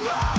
Run,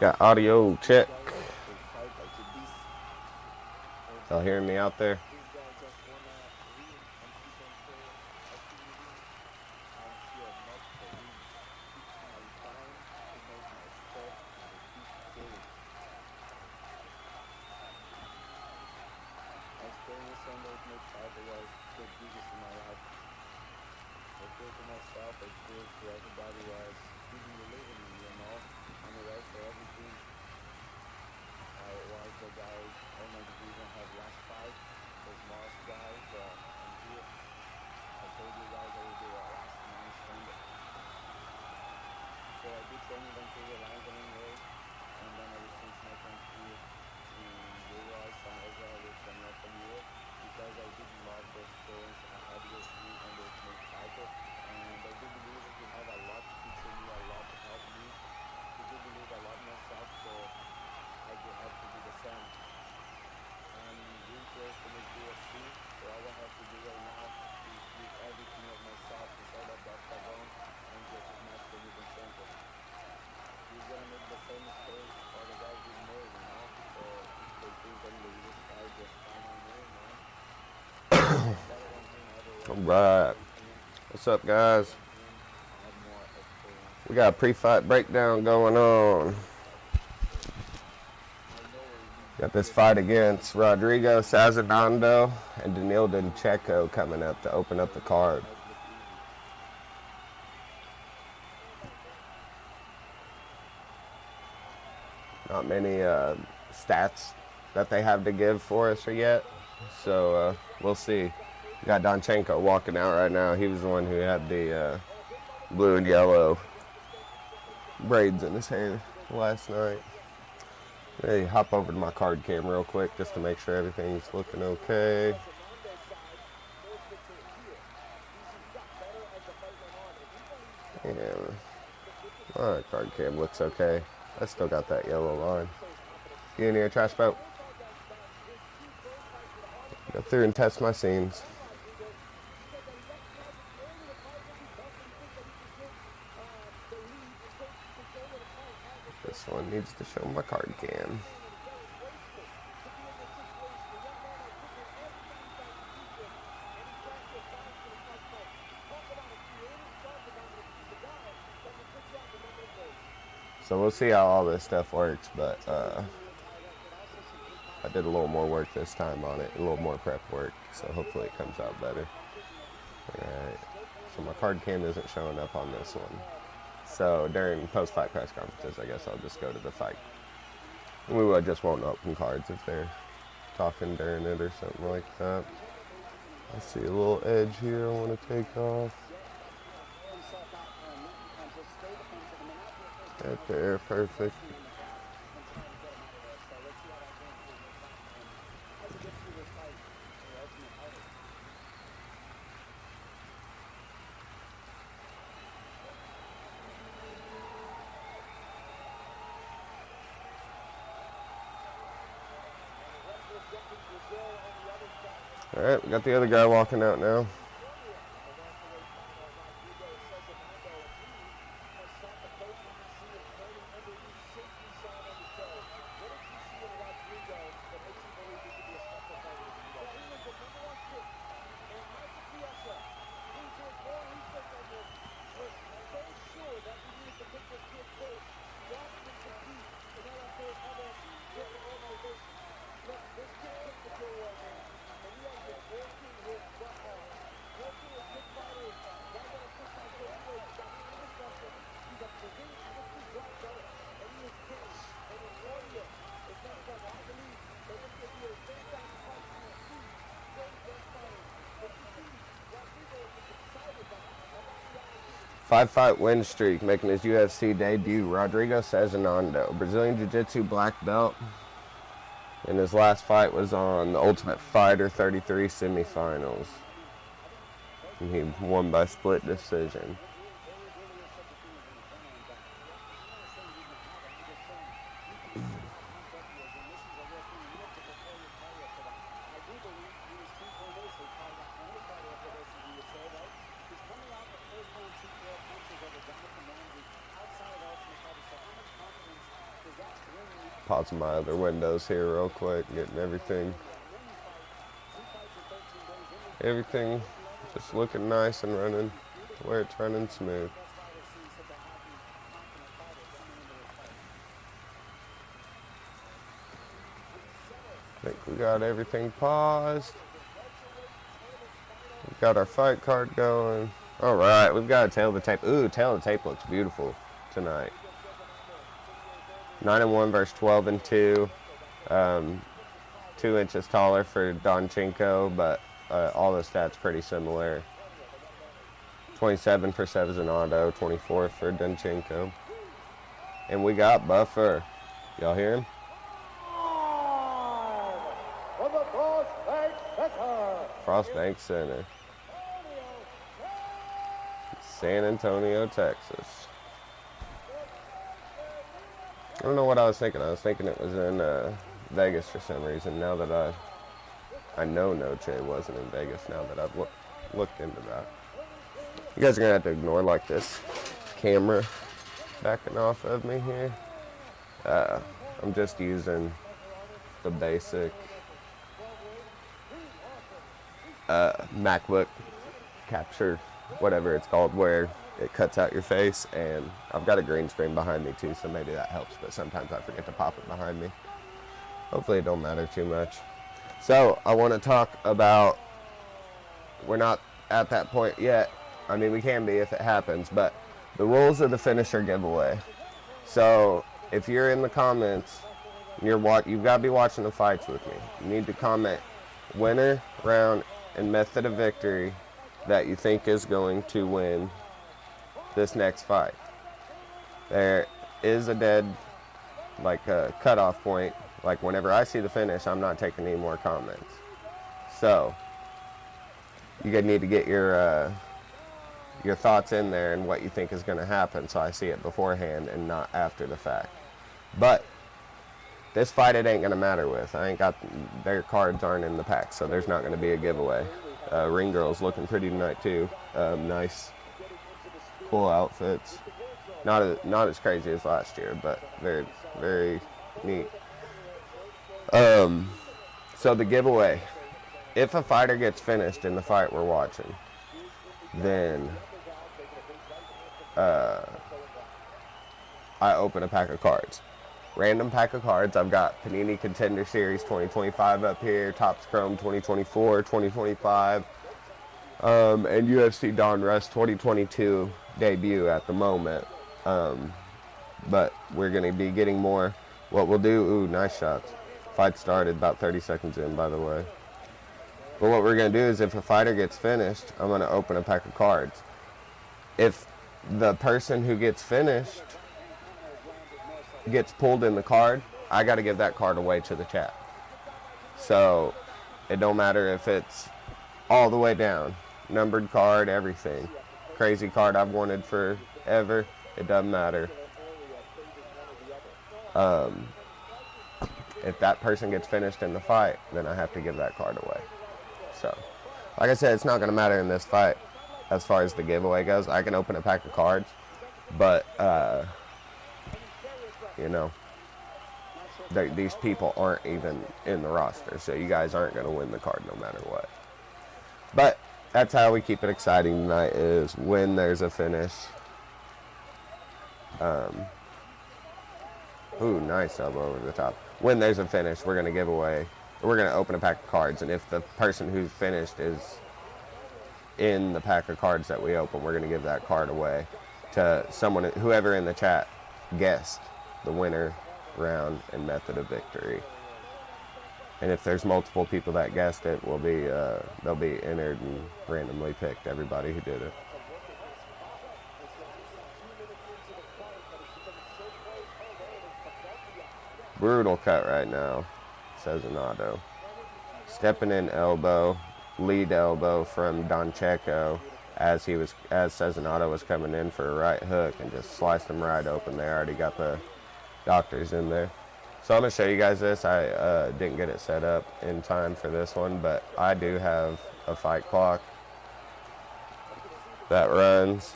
Got audio check. Y'all hearing me out there? All right. What's up, guys? We got a pre-fight breakdown going on. Got this fight against Rodrigo Sazonando and Daniil Dencheko coming up to open up the card. Not many stats that they have to give for us yet, so we'll see. We got Donchenko walking out right now. He was the one who had the blue and yellow braids in his hair last night. Hey, hop over to my card cam real quick just to make sure everything's looking okay. Yeah, my card cam looks okay. I still got that yellow line. You in here, trash boat? Go through and test my seams. This one needs to show my card cam. So we'll see how all this stuff works, but I did a little more work this time on it, a little more prep work, so hopefully it comes out better. Alright, so my card cam isn't showing up on this one. So during post-fight press conferences, I guess I'll just go to the fight. We just won't open cards if they're talking during it or something like that. I see a little edge here I want to take off. Right there, perfect. All right, we got the other guy walking out now. Five-fight win streak, making his UFC debut. Rodrigo Sazonando, Brazilian Jiu-Jitsu black belt. And his last fight was on the Ultimate Fighter 33 semifinals. And he won by split decision. pausing my other windows here real quick, getting everything just looking nice and running where it's running smooth. I think we got everything paused. We've got our fight card going. All right, we've got a tail of the tape. Ooh, tail of the tape looks beautiful tonight. 9-1 versus 12-2. 2 inches taller for Donchenko, but all the stats pretty similar. 27 for Cezinado, 24 for Donchenko. And we got Buffer. Y'all hear him? Frostbank Center. San Antonio, Texas. I don't know what I was thinking. I was thinking it was in Vegas for some reason. Now that I know Noche wasn't in Vegas, now that I've looked into that. You guys are going to have to ignore like this camera backing off of me here. I'm just using the basic MacBook capture, whatever it's called, where it cuts out your face, and I've got a green screen behind me too, so maybe that helps, but sometimes I forget to pop it behind me. Hopefully it don't matter too much. So I want to talk about, we're not at that point yet. I mean, we can be if it happens, but the rules of the finisher giveaway. So if you're in the comments, you've got to be watching the fights with me. You need to comment winner, round, and method of victory that you think is going to win this next fight. There is a dead, like a cutoff point. Like whenever I see the finish, I'm not taking any more comments. So you need to get your thoughts in there and what you think is going to happen, so I see it beforehand and not after the fact. But this fight, it ain't going to matter with. I ain't got, their cards aren't in the pack, so there's not going to be a giveaway. Ring girl's looking pretty tonight too. Nice, cool outfits. Not as crazy as last year, but very, very neat. So the giveaway, if a fighter gets finished in the fight we're watching, then I open a pack of cards. Random pack of cards. I've got Panini Contender Series 2025 up here, Topps Chrome 2024, 2025, and UFC Don Russ 2022 debut at the moment. But we're going to be getting more. What we'll do, ooh, nice shots. Fight started about 30 seconds in, by the way. But what we're going to do is if a fighter gets finished, I'm going to open a pack of cards. If the person who gets finished gets pulled in the card, I got to give that card away to the chat. So it don't matter if it's all the way down, numbered card, everything. Crazy card I've wanted forever, it doesn't matter. If that person gets finished in the fight, then I have to give that card away. So, like I said, it's not going to matter in this fight as far as the giveaway goes. I can open a pack of cards, but, you know, these people aren't even in the roster, so you guys aren't going to win the card no matter what. But that's how we keep it exciting tonight, is when there's a finish. Ooh, nice elbow over the top. When there's a finish, we're going to open a pack of cards, and if the person who's finished is in the pack of cards that we open, we're going to give that card away to someone, whoever in the chat guessed the winner, round, and method of victory. And if there's multiple people that guessed it, they'll be entered and randomly picked, everybody who did it. Brutal cut right now, Cezinado. Stepping in elbow, lead elbow from Donchenko as Cezinado was coming in for a right hook and just sliced him right open there. Already got the doctors in there. So I'm going to show you guys this. I didn't get it set up in time for this one, but I do have a fight clock that runs.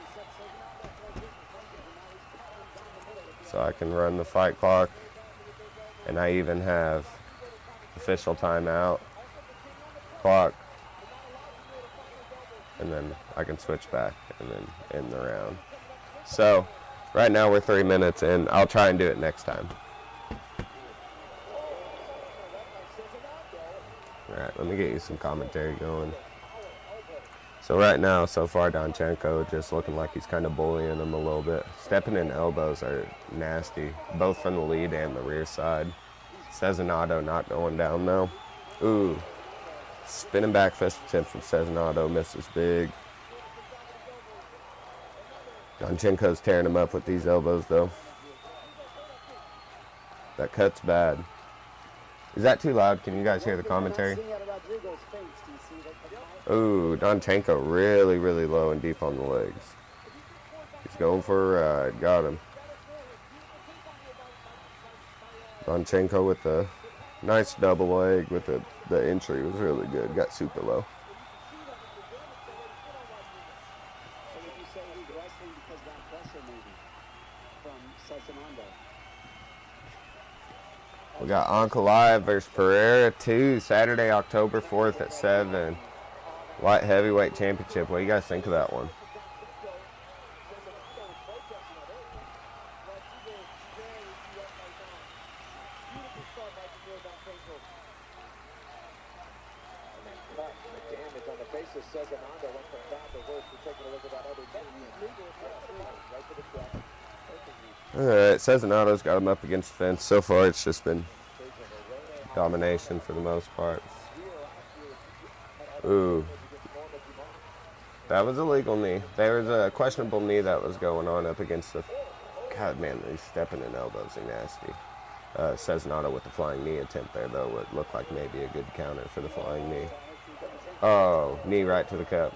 So I can run the fight clock And I even have official timeout, clock, and then I can switch back and then end the round. So right now we're 3 minutes in. I'll try and do it next time. All right, let me get you some commentary going. So right now, so far, Donchenko just looking like he's kind of bullying him a little bit. Stepping in elbows are nasty, both from the lead and the rear side. Cezinado not going down, though. Ooh. Spinning back fist attempt from Cezinado, misses big. Donchenko's tearing him up with these elbows, though. That cut's bad. Is that too loud? Can you guys hear the commentary? Ooh, Donchenko really, really low and deep on the legs. He's going for a ride. Got him. Donchenko with the nice double leg with the entry was really good. Got super low. We got Ankalaev versus Ferreira 2, Saturday, October 4th at 7. Light heavyweight championship. What do you guys think of that one? Alright, Cezinado's got him up against the fence. So far, it's just been domination for the most part. Ooh. That was a legal knee. There was a questionable knee that was going on up against the... God, man, he's stepping in elbows are nasty. Cezinado with the flying knee attempt there, though. It looked like maybe a good counter for the flying knee. Oh, knee right to the cup.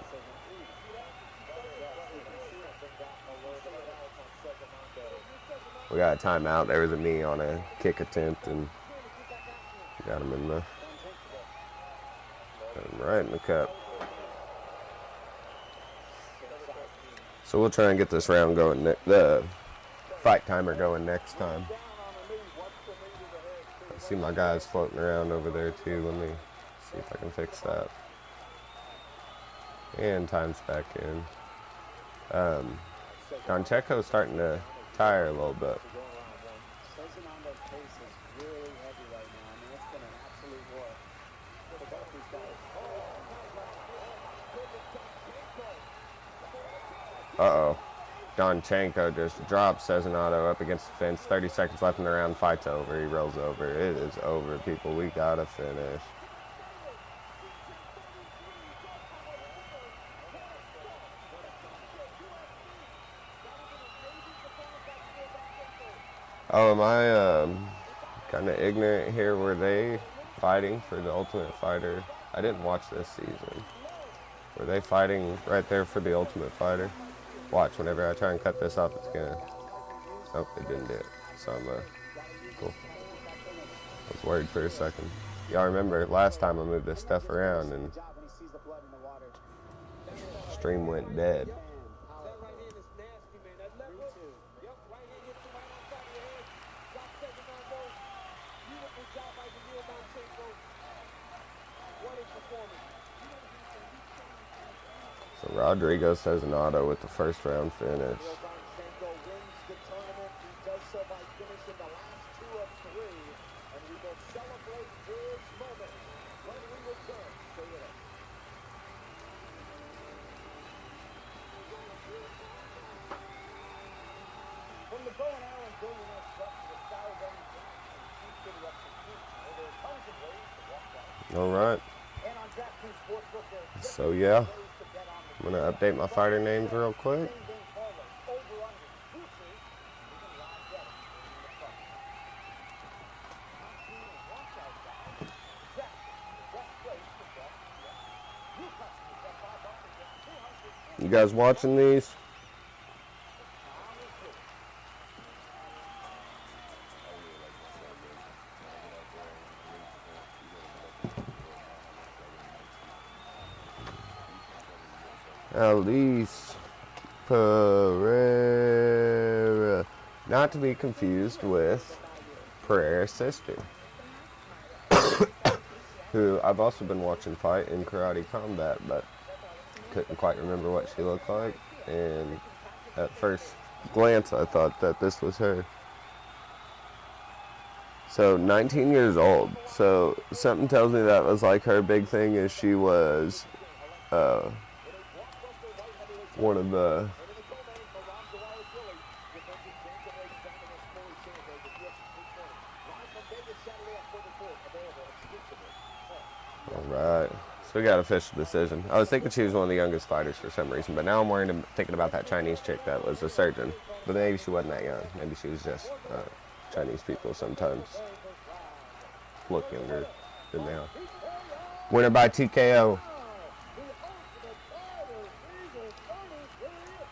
We got a timeout. There was a knee on a kick attempt, and got him in the... Got him right in the cup. So we'll try and get this round going, the fight timer going next time. I see my guys floating around over there too. Let me see if I can fix that. And time's back in. Donchenko's starting to tire a little bit. Uh-oh. Donchenko just drops Cezinado up against the fence. 30 seconds left in the round. Fight's over. He rolls over. It is over, people. We gotta finish. Oh, am I kind of ignorant here? Were they fighting for the Ultimate Fighter? I didn't watch this season. Were they fighting right there for the Ultimate Fighter? Watch, whenever I try and cut this off, it's gonna... Nope, it didn't do it. So I'm, cool. I was worried for a second. Y'all remember last time I moved this stuff around and stream went dead. So Rodrigo Cezinado with the first round finish. All right. So yeah, I'm gonna update my fighter names real quick. You guys watching these? Alice Pereira, not to be confused with Ferreira's sister, who I've also been watching fight in Karate Combat, but couldn't quite remember what she looked like. And at first glance, I thought that this was her. So 19 years old. So something tells me that was like her big thing is she was one of the all right. So we got an official decision. I was thinking she was one of the youngest fighters for some reason, but now I'm worried, thinking about that Chinese chick that was a surgeon. But maybe she wasn't that young. Maybe she was just Chinese people sometimes look younger than they are. Winner by TKO.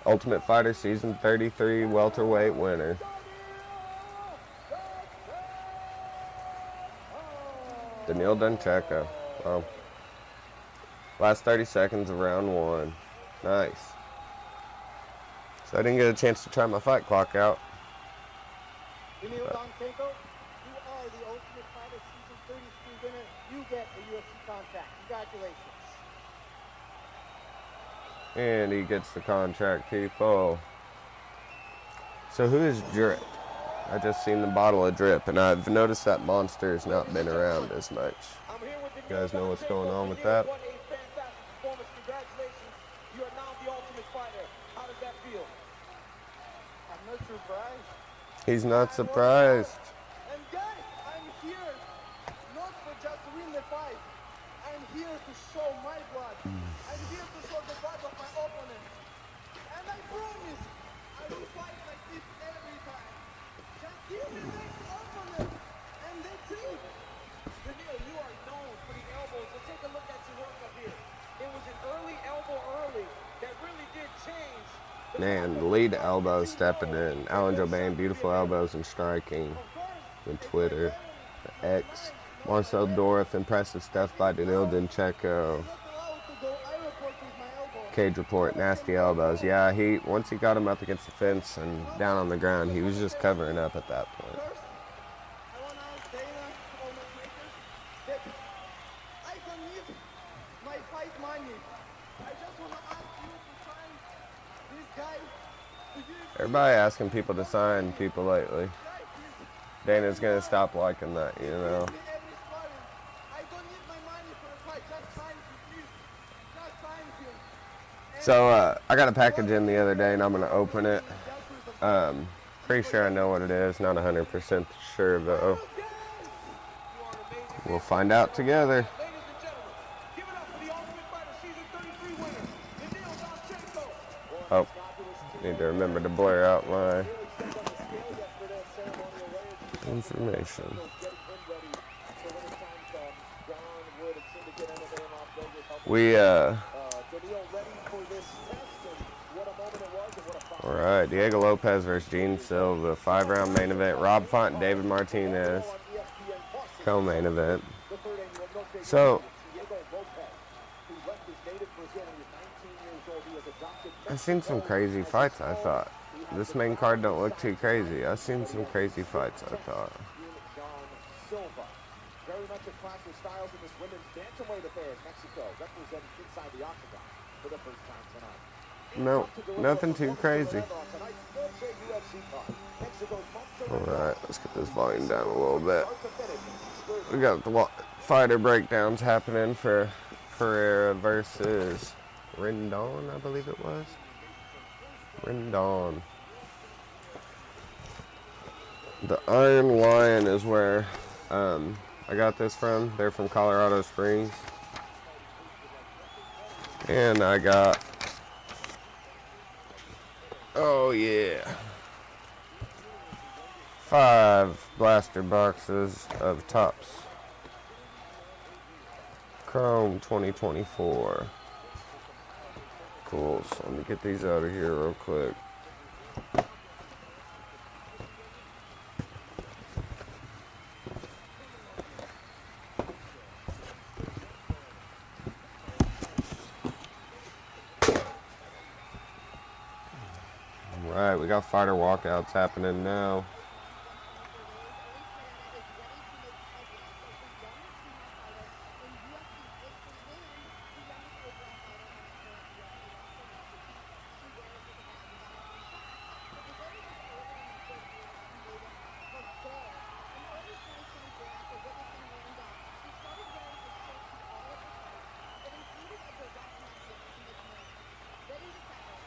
Ultimate Fighter Season 33 welterweight winner. Daniil Duncheko. Wow. Last 30 seconds of round 1. Nice. So I didn't get a chance to try my fight clock out. Daniil Duncheko, you are the Ultimate Fighter Season 33 winner. You get a UFC contract. Congratulations. And he gets the contract, people. So who is Drip? I just seen the bottle of Drip, and I've noticed that Monster has not been around as much. You guys know what's going on with that? What a fantastic performance. Congratulations. You are now the Ultimate Fighter. How does that feel? I'm not surprised. He's not surprised. And guys, I'm here not for just to win the fight. I'm here to show my blood. I'm here to show the blood of my opponent. And I promise I will fight like this every time. Just give me the opponent. And that's it. Daniil, you are known for the elbows. So take a look at your work up here. It was an early elbow early that really did change. Man, the lead elbow stepping in. Alan Jobain, beautiful elbows and striking. The Twitter, the X. Marcel Dorff, impressive stuff by Daniil Duncheko. Cage Report, nasty elbows. Yeah, once he got him up against the fence and down on the ground, he was just covering up at that point. Everybody asking people to sign people lately. Dana's gonna stop liking that, you know. So I got a package in the other day and I'm gonna open it. Pretty sure I know what it is, not 100% sure though. We'll find out together. Oh, need to remember to blur out my information. All right, Diego Lopez versus Gene Silva, 5-round main event. Rob Font and David Martinez, co-main event. So, I've seen some crazy fights, I thought. This main card don't look too crazy. I've seen some crazy fights, I thought. Silva, very much a clash of styles in this women's Bantamweight affair in Mexico, representing inside the octagon for the first time tonight. No, nothing too crazy. Alright, let's get this volume down a little bit. We got the fighter breakdowns happening for Ferreira versus Rendon, I believe it was. Rendon. The Iron Lion is where I got this from. They're from Colorado Springs. And I got, oh yeah, 5 blaster boxes of Topps Chrome 2024. Cool, so let me get these out of here real quick. Alright, we got fighter walkouts happening now.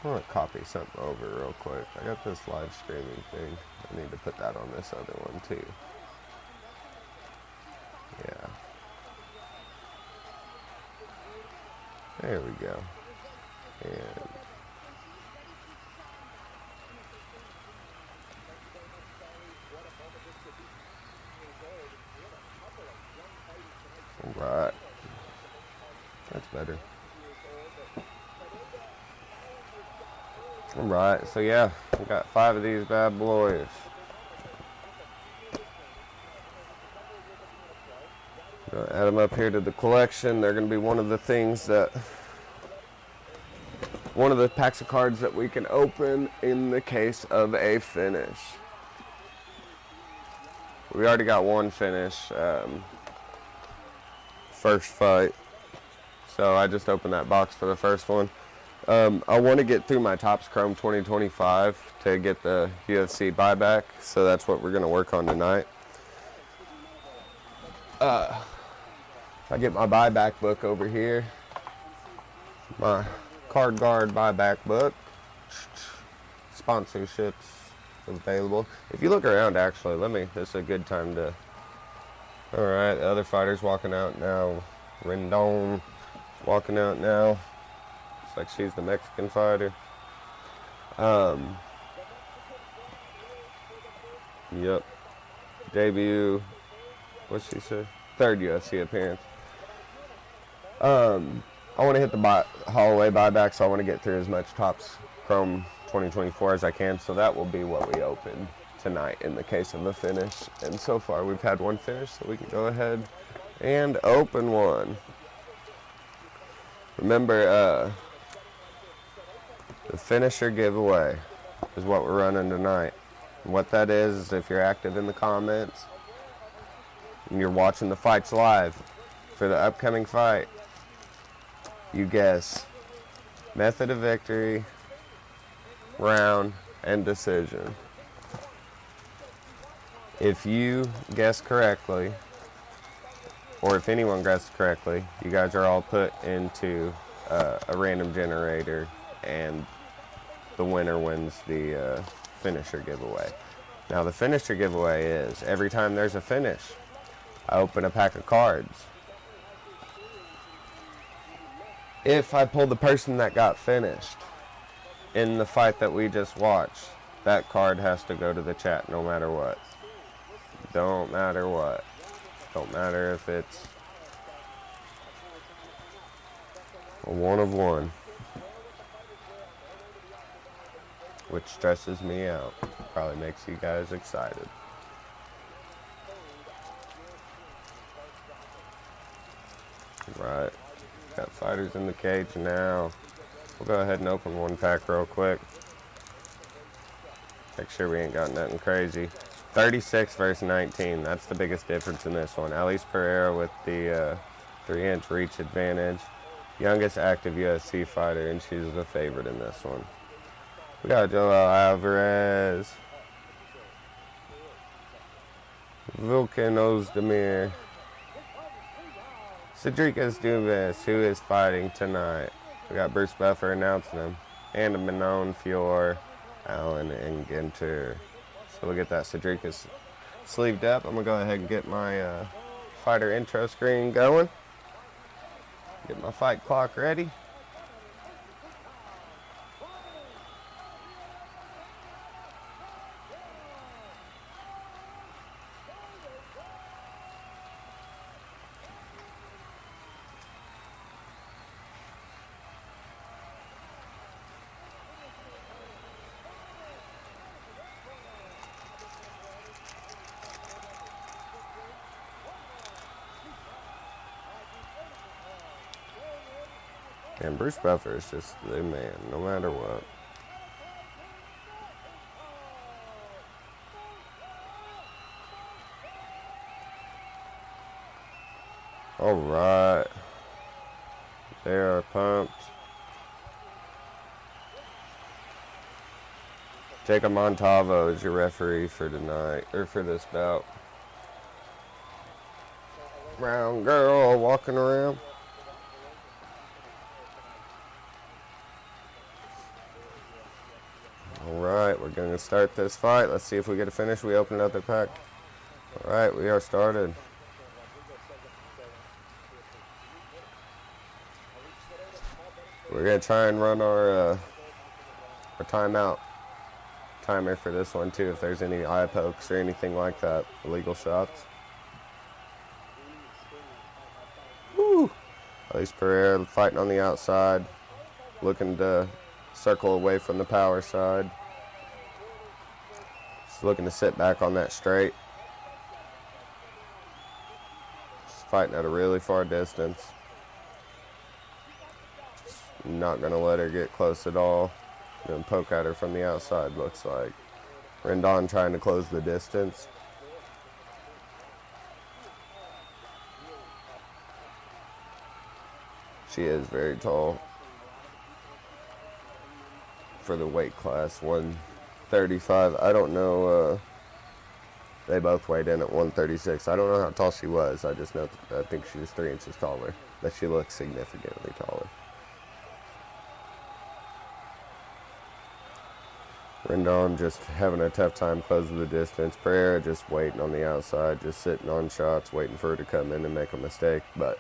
I want to copy something over real quick. I got this live streaming thing. I need to put that on this other one too. Yeah. There we go. And all right. That's better. All right, so yeah, we got 5 of these bad boys. Gonna add them up here to the collection. They're gonna be one of the things that, one of the packs of cards that we can open in the case of a finish. We already got one finish, first fight. So I just opened that box for the first one. I want to get through my Topps Chrome 2025 to get the UFC buyback, so that's what we're going to work on tonight. If I get my buyback book over here, my Card Guard buyback book, sponsorships available. If you look around, actually, this is a good time to, all right, the other fighter's walking out now. Rendon is walking out now. Like she's the Mexican fighter. Yep. Debut. What's she say? 3rd UFC appearance. I want to hit the hallway buyback, so I want to get through as much Topps Chrome 2024 as I can. So that will be what we open tonight in the case of a finish. And so far we've had one finish, so we can go ahead and open one. Remember, the finisher giveaway is what we're running tonight. And what that is if you're active in the comments and you're watching the fights live for the upcoming fight, you guess method of victory, round, and decision. If you guess correctly, or if anyone guesses correctly, you guys are all put into a random generator, and the winner wins the finisher giveaway. Now the finisher giveaway is every time there's a finish, I open a pack of cards. If I pull the person that got finished in the fight that we just watched, that card has to go to the chat no matter what. Don't matter what. Don't matter if it's a 1 of 1. Which stresses me out. Probably makes you guys excited. Right. Got fighters in the cage now. We'll go ahead and open one pack real quick. Make sure we ain't got nothing crazy. 36 versus 19. That's the biggest difference in this one. At least Ferreira with the 3-inch reach advantage. Youngest active UFC fighter, and she's the favorite in this one. We got Joel Alvarez, Vulcan Ozdemir, Cedricus Duves, who is fighting tonight. We got Bruce Buffer announcing them, and Manon, Fior, Allen, and Ginter. So we'll get that Cedricus sleeved up. I'm going to go ahead and get my fighter intro screen going. Get my fight clock ready. And Bruce Buffer is just the man, no matter what. All right. They are pumped. Jacob Montalvo is your referee for tonight, or for this bout. Brown girl walking around. All right, we're going to start this fight. Let's see if we get a finish. We open up the pack. All right, we are started. We're going to try and run our timeout timer for this one, too, if there's any eye pokes or anything like that, illegal shots. Woo! At least Ferreira fighting on the outside, looking to circle away from the power side. Just looking to sit back on that straight. Just fighting at a really far distance. Just not going to let her get close at all. Going to poke at her from the outside, looks like. Rendon trying to close the distance. She is very tall for the weight class, 135. I don't know. They both weighed in at 136. I don't know how tall she was. I just know I think she was 3 inches taller. That she looks significantly taller. Rendon just having a tough time closing the distance. Ferreira just waiting on the outside, just sitting on shots, waiting for her to come in and make a mistake. But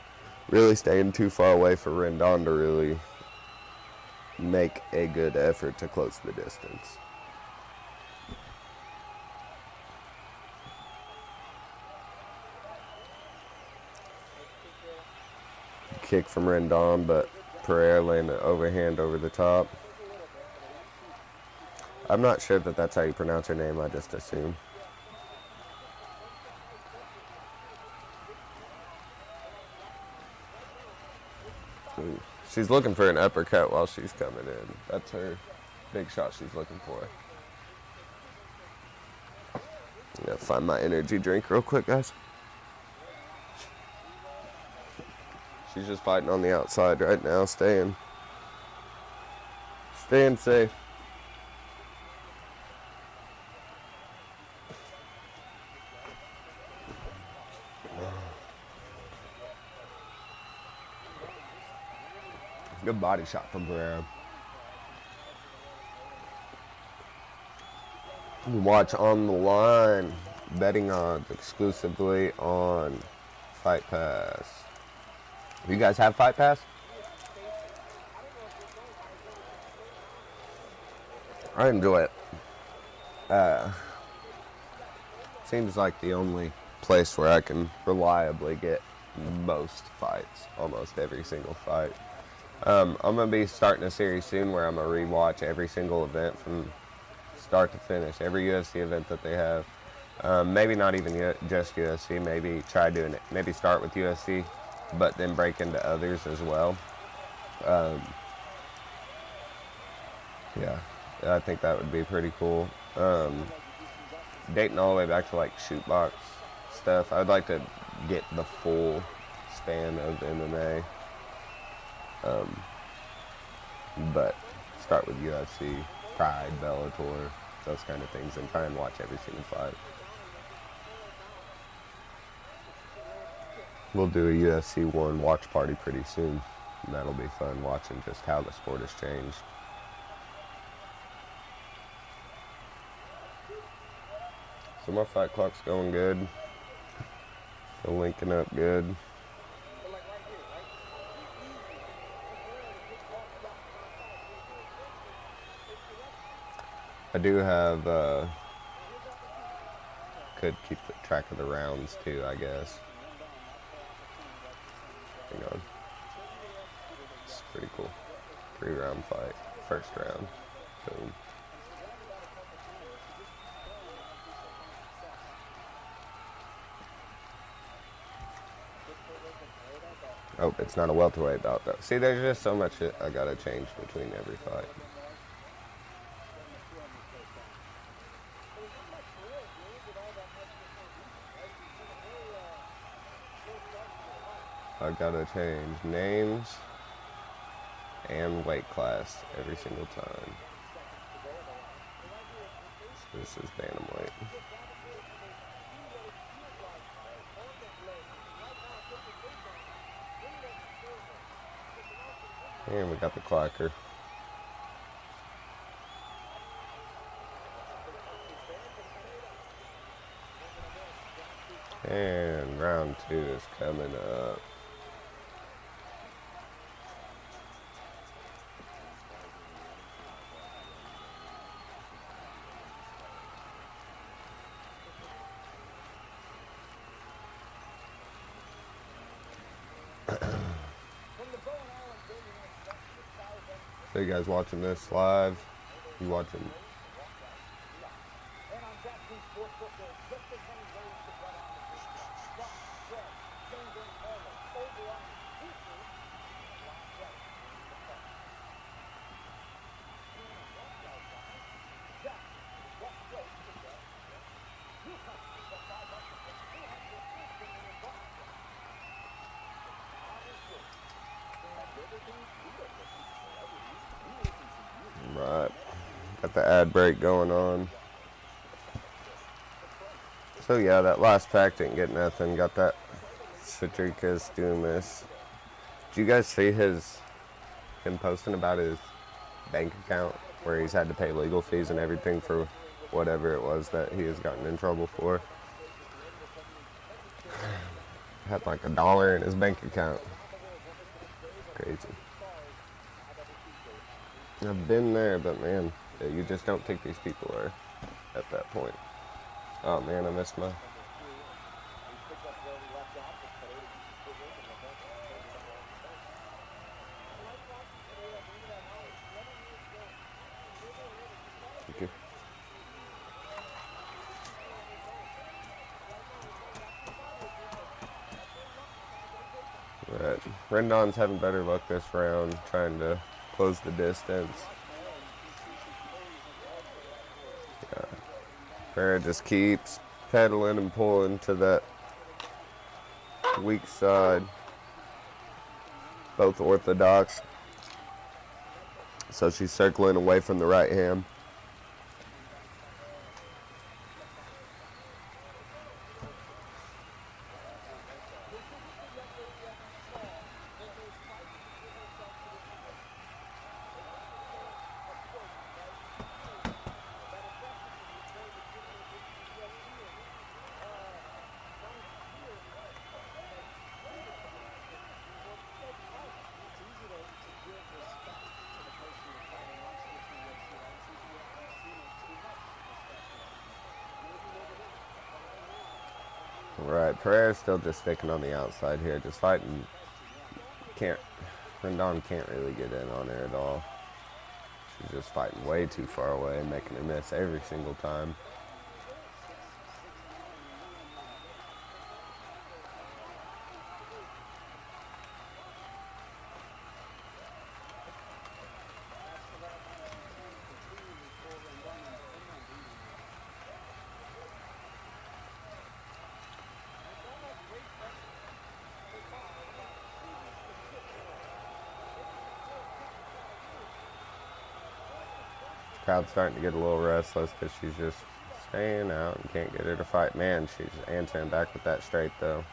really staying too far away for Rendon to really make a good effort to close the distance. Kick from Rendon, but Ferreira laying an overhand over the top. I'm not sure that that's how you pronounce her name, I just assume. She's looking for an uppercut while she's coming in. That's her big shot she's looking for. I'm gonna find my energy drink real quick, guys. She's just fighting on the outside right now, staying safe. Good body shot from Ferreira. Watch On the Line. Betting odds exclusively on Fight Pass. You guys have Fight Pass? I enjoy it. Seems like the only place where I can reliably get most fights. Almost every single fight. I'm going to be starting a series soon where I'm going to rewatch every single event from start to finish. Every UFC event that they have. Maybe not even just UFC. Maybe try doing it. Maybe start with UFC, but then break into others as well. Yeah, I think that would be pretty cool. Dating all the way back to like shoot box stuff. I'd like to get the full span of MMA. But start with UFC, Pride, Bellator, those kind of things, and try and watch every single fight. We'll do a UFC 1 watch party pretty soon, and that'll be fun watching just how the sport has changed. So my fight clock's going good. Still linking up good. I do have, could keep the track of the rounds too, I guess. Hang on. It's pretty cool. 3-round fight. First round. Boom. Oh, it's not a welterweight bout though. See, there's just so much shit I gotta change between every fight. I gotta change names and weight class every single time. So this is Bantamweight. And we got the clacker. And round 2 is coming up. So you guys watching this live? You watching? Right. Got the ad break going on. So yeah, that last pack didn't get nothing. Got that Citricus Dumas. Did you guys see him posting about his bank account where he's had to pay legal fees and everything for whatever it was that he has gotten in trouble for? Had like $1 in his bank account. Crazy. I've been there, but man, you just don't think these people are at that point. Oh man, I missed my... Thank you. Right. Rendon's having better luck this round, trying to close the distance. Yeah. Ferreira just keeps pedaling and pulling to that weak side. Both orthodox. So she's circling away from the right hand. Right, Ferreira's still just sticking on the outside here, just fighting. Rendon can't really get in on her at all. She's just fighting way too far away and making her miss every single time. Crowd's starting to get a little restless because she's just staying out and can't get her to fight. Man, she's answering back with that straight, though.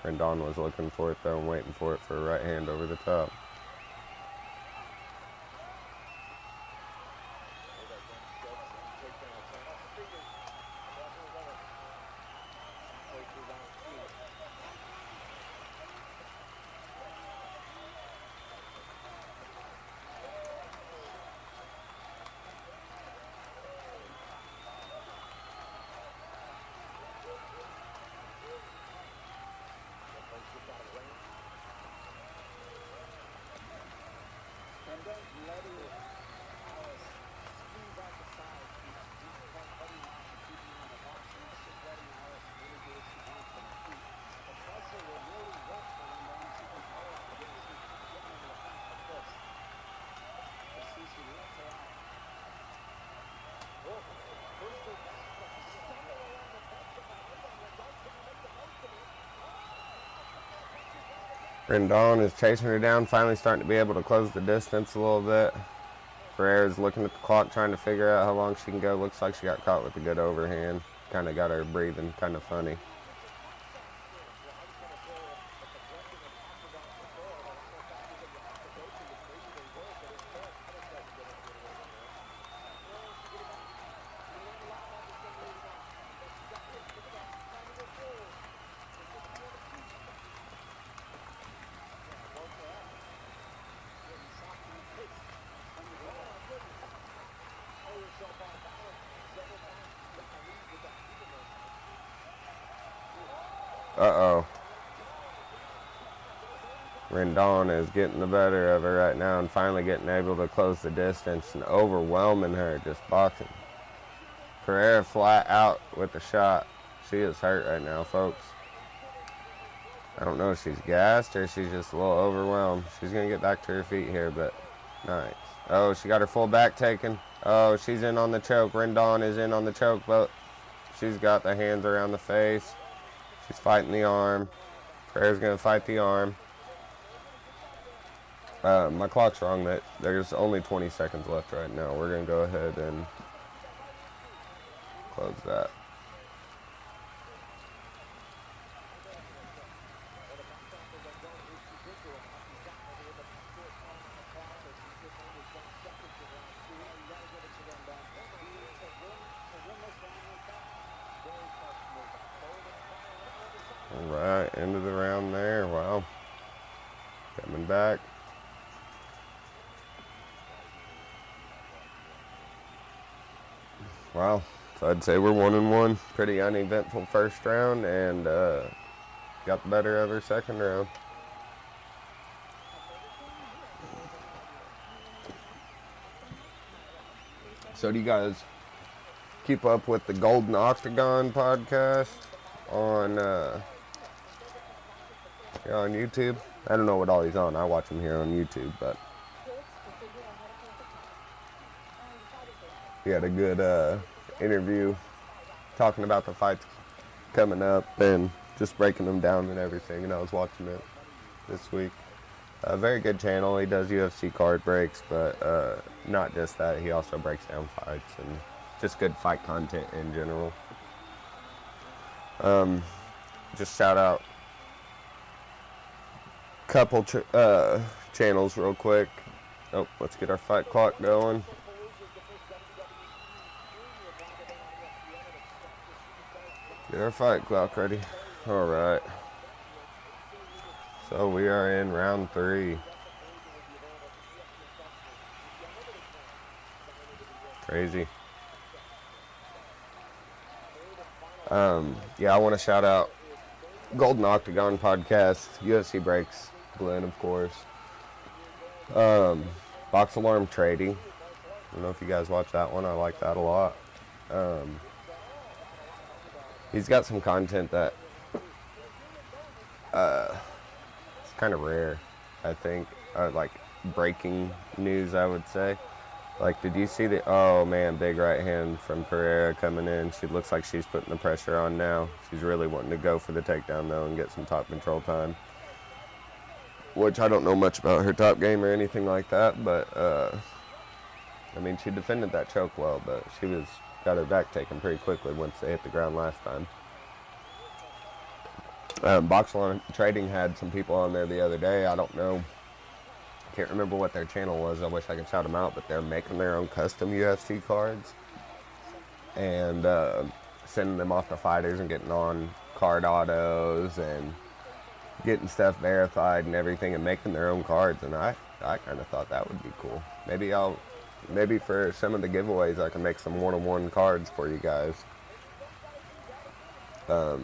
Rendon was looking for it, though, and waiting for it for a right hand over the top. Rendon is chasing her down, finally starting to be able to close the distance a little bit. Ferreira's looking at the clock, trying to figure out how long she can go. Looks like she got caught with a good overhand. Kind of got her breathing kind of funny. Uh-oh. Rendon is getting the better of her right now and finally getting able to close the distance and overwhelming her, just boxing. Ferreira flat out with the shot. She is hurt right now, folks. I don't know if she's gassed or she's just a little overwhelmed. She's going to get back to her feet here, but nice. Oh, she got her full back taken. Oh, she's in on the choke. Rendon is in on the choke, but she's got the hands around the face. She's fighting the arm. Ferreira's going to fight the arm. My clock's wrong. That there's only 20 seconds left right now. We're going to go ahead and close that. All right, end of the round there. Wow. Coming back. Wow, so I'd say we're 1-1. Pretty uneventful first round, and got the better of her second round. So do you guys keep up with the Golden Octagon podcast on YouTube? I don't know what all he's on. I watch him here on YouTube, but he had a good interview talking about the fights coming up and just breaking them down and everything, and I was watching it this week. A very good channel. He does UFC card breaks, but not just that. He also breaks down fights and just good fight content in general. Just shout out a couple channels real quick. Oh, let's get our fight clock going. Get our fight clock ready. All right. So we are in round 3. Crazy. Yeah, I want to shout out Golden Octagon podcast, UFC Breaks, Glenn, of course. Box Alarm Trading. I don't know if you guys watch that one. I like that a lot. He's got some content that it's kind of rare, I think. Like breaking news, I would say. Like, did you see the, oh man, big right hand from Ferreira coming in. She looks like she's putting the pressure on now. She's really wanting to go for the takedown though and get some top control time. Which I don't know much about her top game or anything like that, but I mean, she defended that choke well, but she got her back taken pretty quickly once they hit the ground last time. Box Alarm Trading had some people on there the other day. I don't know. Can't remember what their channel was. I wish I could shout them out, but they're making their own custom UFC cards and sending them off to fighters and getting on card autos and getting stuff verified and everything and making their own cards. And I kind of thought that would be cool. Maybe for some of the giveaways I can make some one-on-one cards for you guys. Put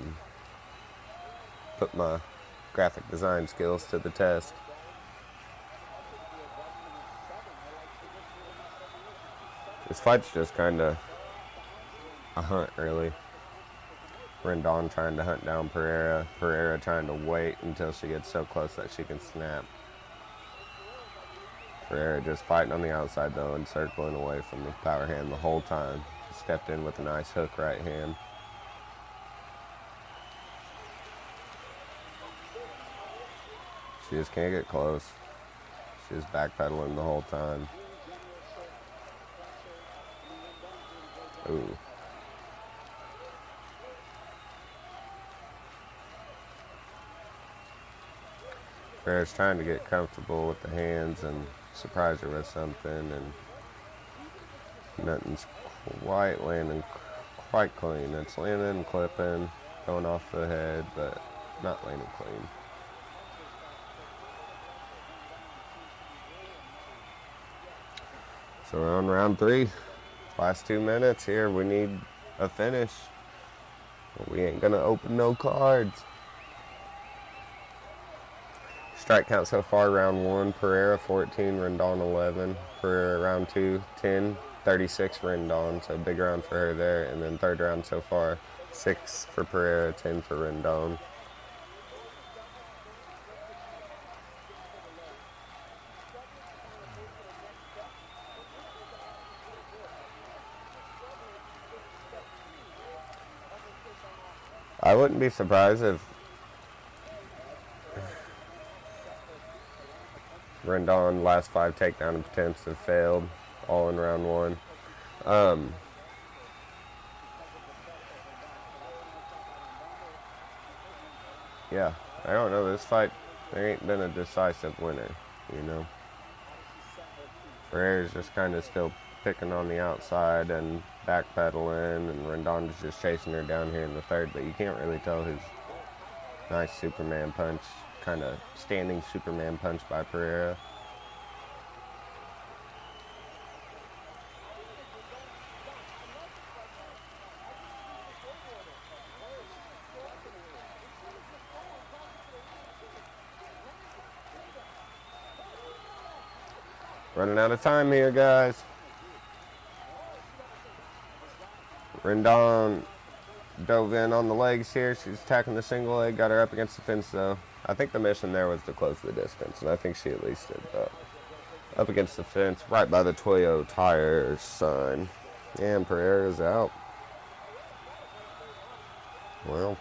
my graphic design skills to the test. This fight's just kind of a hunt, really. Rendon trying to hunt down Ferreira. Ferreira trying to wait until she gets so close that she can snap. Ferreira just fighting on the outside, though, and circling away from the power hand the whole time. Stepped in with a nice hook right hand. She just can't get close. She's backpedaling the whole time. Ooh. Ferreira's trying to get comfortable with the hands and surprise her with something, and nothing's quite landing quite clean. It's landing, clipping, going off the head, but not landing clean. So we're on round 3. Last 2 minutes here. We need a finish. We ain't gonna open no cards. Strike count so far, round 1, Ferreira 14, Rendon 11. Ferreira round 2, 10, 36 Rendon, so big round for her there. And then third round so far, 6 for Ferreira, 10 for Rendon. I wouldn't be surprised if Rendon last 5 takedown attempts have failed, all in round 1. Yeah, I don't know, this fight, there ain't been a decisive winner, you know. Ferreira's just kind of still picking on the outside and backpedaling, and Rendon is just chasing her down here in the third, but you can't really tell his nice Superman punch, kind of standing Superman punch by Ferreira. Running out of time here, guys. Rendon dove in on the legs here. She's attacking the single leg. Got her up against the fence, though. I think the mission there was to close the distance, and I think she at least did that. Up against the fence, right by the Toyo tire sign. And Ferreira's out. Well.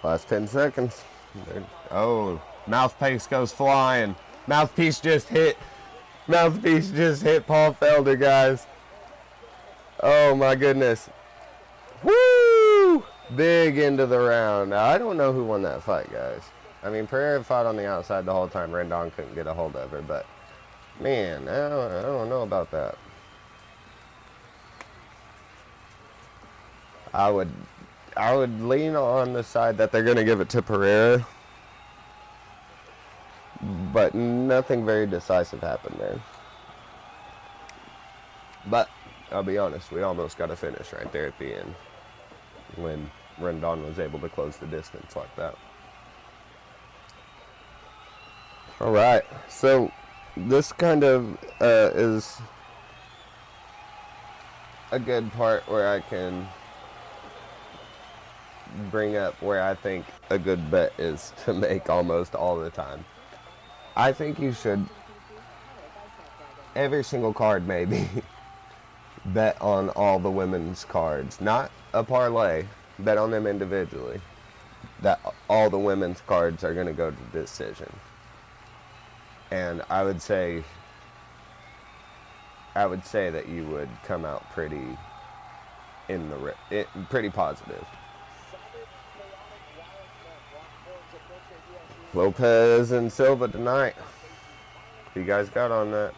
Last 10 seconds. Oh, mouthpiece goes flying. Mouthpiece just hit Paul Felder, guys. Oh my goodness. Woo! Big end of the round. Now, I don't know who won that fight, guys. I mean, Ferreira fought on the outside the whole time. Rendon couldn't get a hold of her, but man, I don't know about that. I would lean on the side that they're going to give it to Ferreira, but nothing very decisive happened there. But I'll be honest, we almost got a finish right there at the end when Rendon was able to close the distance like that. All right, so this kind of is a good part where I can bring up where I think a good bet is to make almost all the time. I think you should, every single card maybe, bet on all the women's cards. Not a parlay, bet on them individually. That all the women's cards are going to go to decision. And I would say that you would come out pretty pretty positive. Lopez and Silva tonight. What you guys got on that?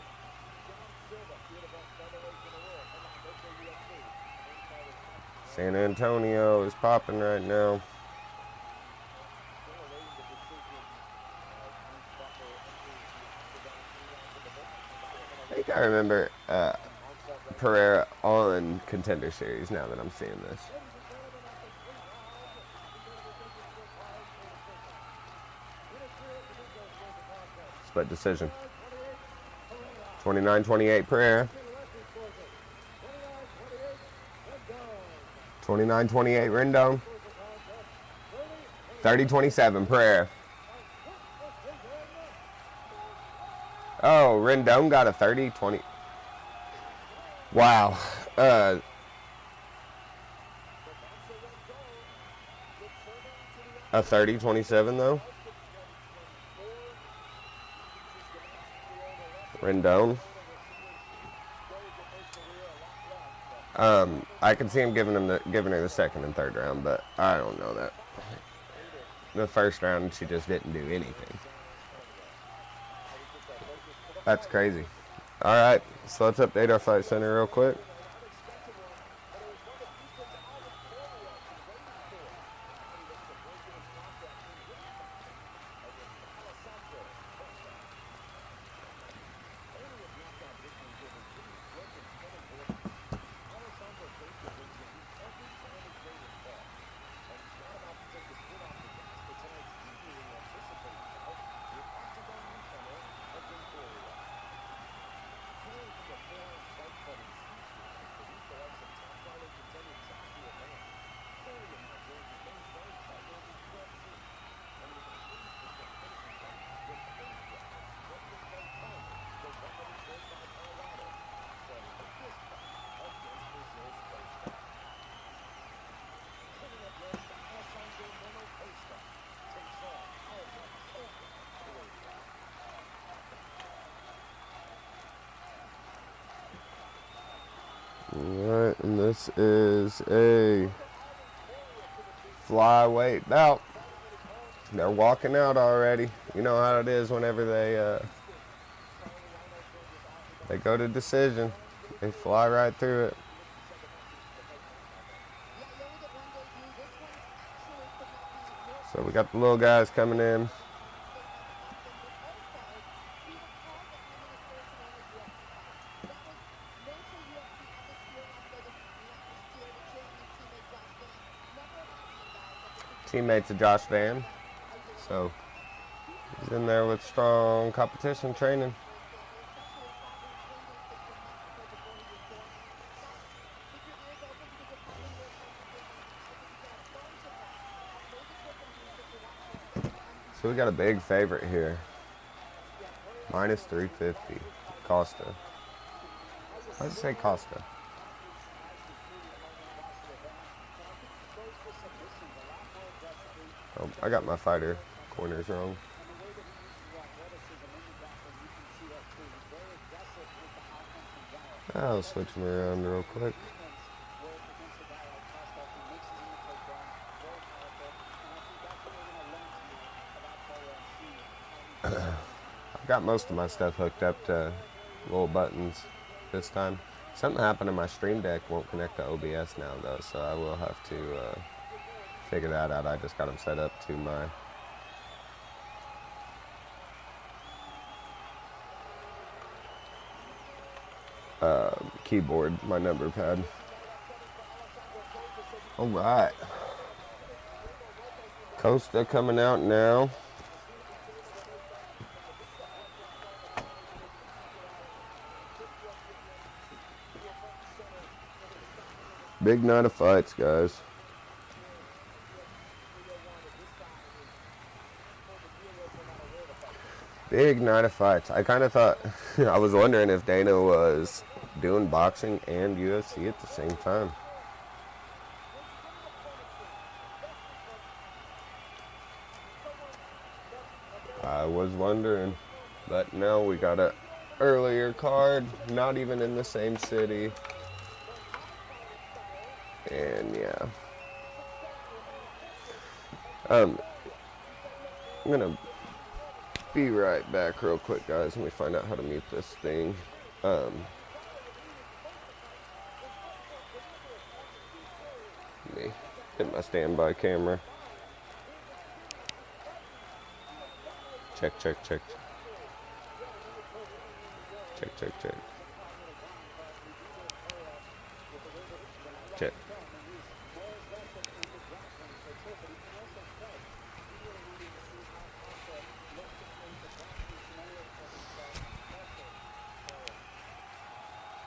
San Antonio is popping right now. I think I remember Ferreira on Contender Series now that I'm seeing this. Split decision. 29-28 Ferreira. 29-28 Rendon. 30-27 Ferreira. Oh, Rendon got a 30-20. Wow. A 30-27 though. Rendon. I could see him giving her the second and third round, but I don't know that. The first round, she just didn't do anything. That's crazy. All right, so let's update our Fight Center real quick. Alright, and this is a flyweight bout. They're walking out already. You know how it is whenever they go to decision. They fly right through it. So we got the little guys coming in. Teammates of Josh Van. So he's in there with strong competition training. So we got a big favorite here. Minus 350. Costa. Why did it say Costa? Oh, I got my fighter corners wrong. I'll switch them around real quick. I've got most of my stuff hooked up to little buttons this time. Something happened to my stream deck, won't connect to OBS now though, so I will have to figure that out. I just got them set up to my keyboard, my number pad. All right, Costa coming out now. Big night of fights, guys. Big night of fights. I kind of thought, I was wondering if Dana was doing boxing and UFC at the same time. I was wondering, but no, we got an earlier card, not even in the same city. And yeah. I'm gonna be right back real quick, guys. Let me find out how to mute this thing. Let me hit my standby camera. Check, check, check. Check, check, check. Check.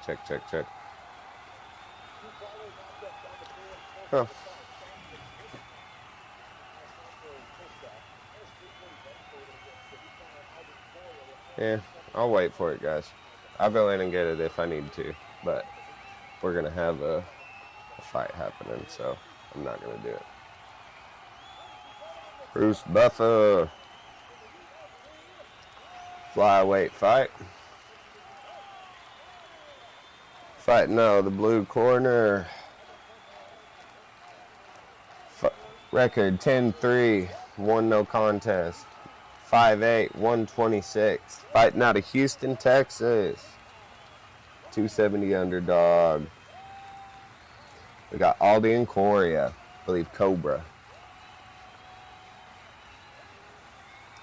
Check, check, check. Oh. Yeah, I'll wait for it, guys. I'll go in and get it if I need to, but we're gonna have a fight happening, so I'm not gonna do it. Bruce Buffer. Flyweight fight. Fighting out of the blue corner. Record 10-3, 1 no contest. 5'8", 126. Fighting out of Houston, Texas. 270 underdog. We got Aldi and Coria. I believe Cobra.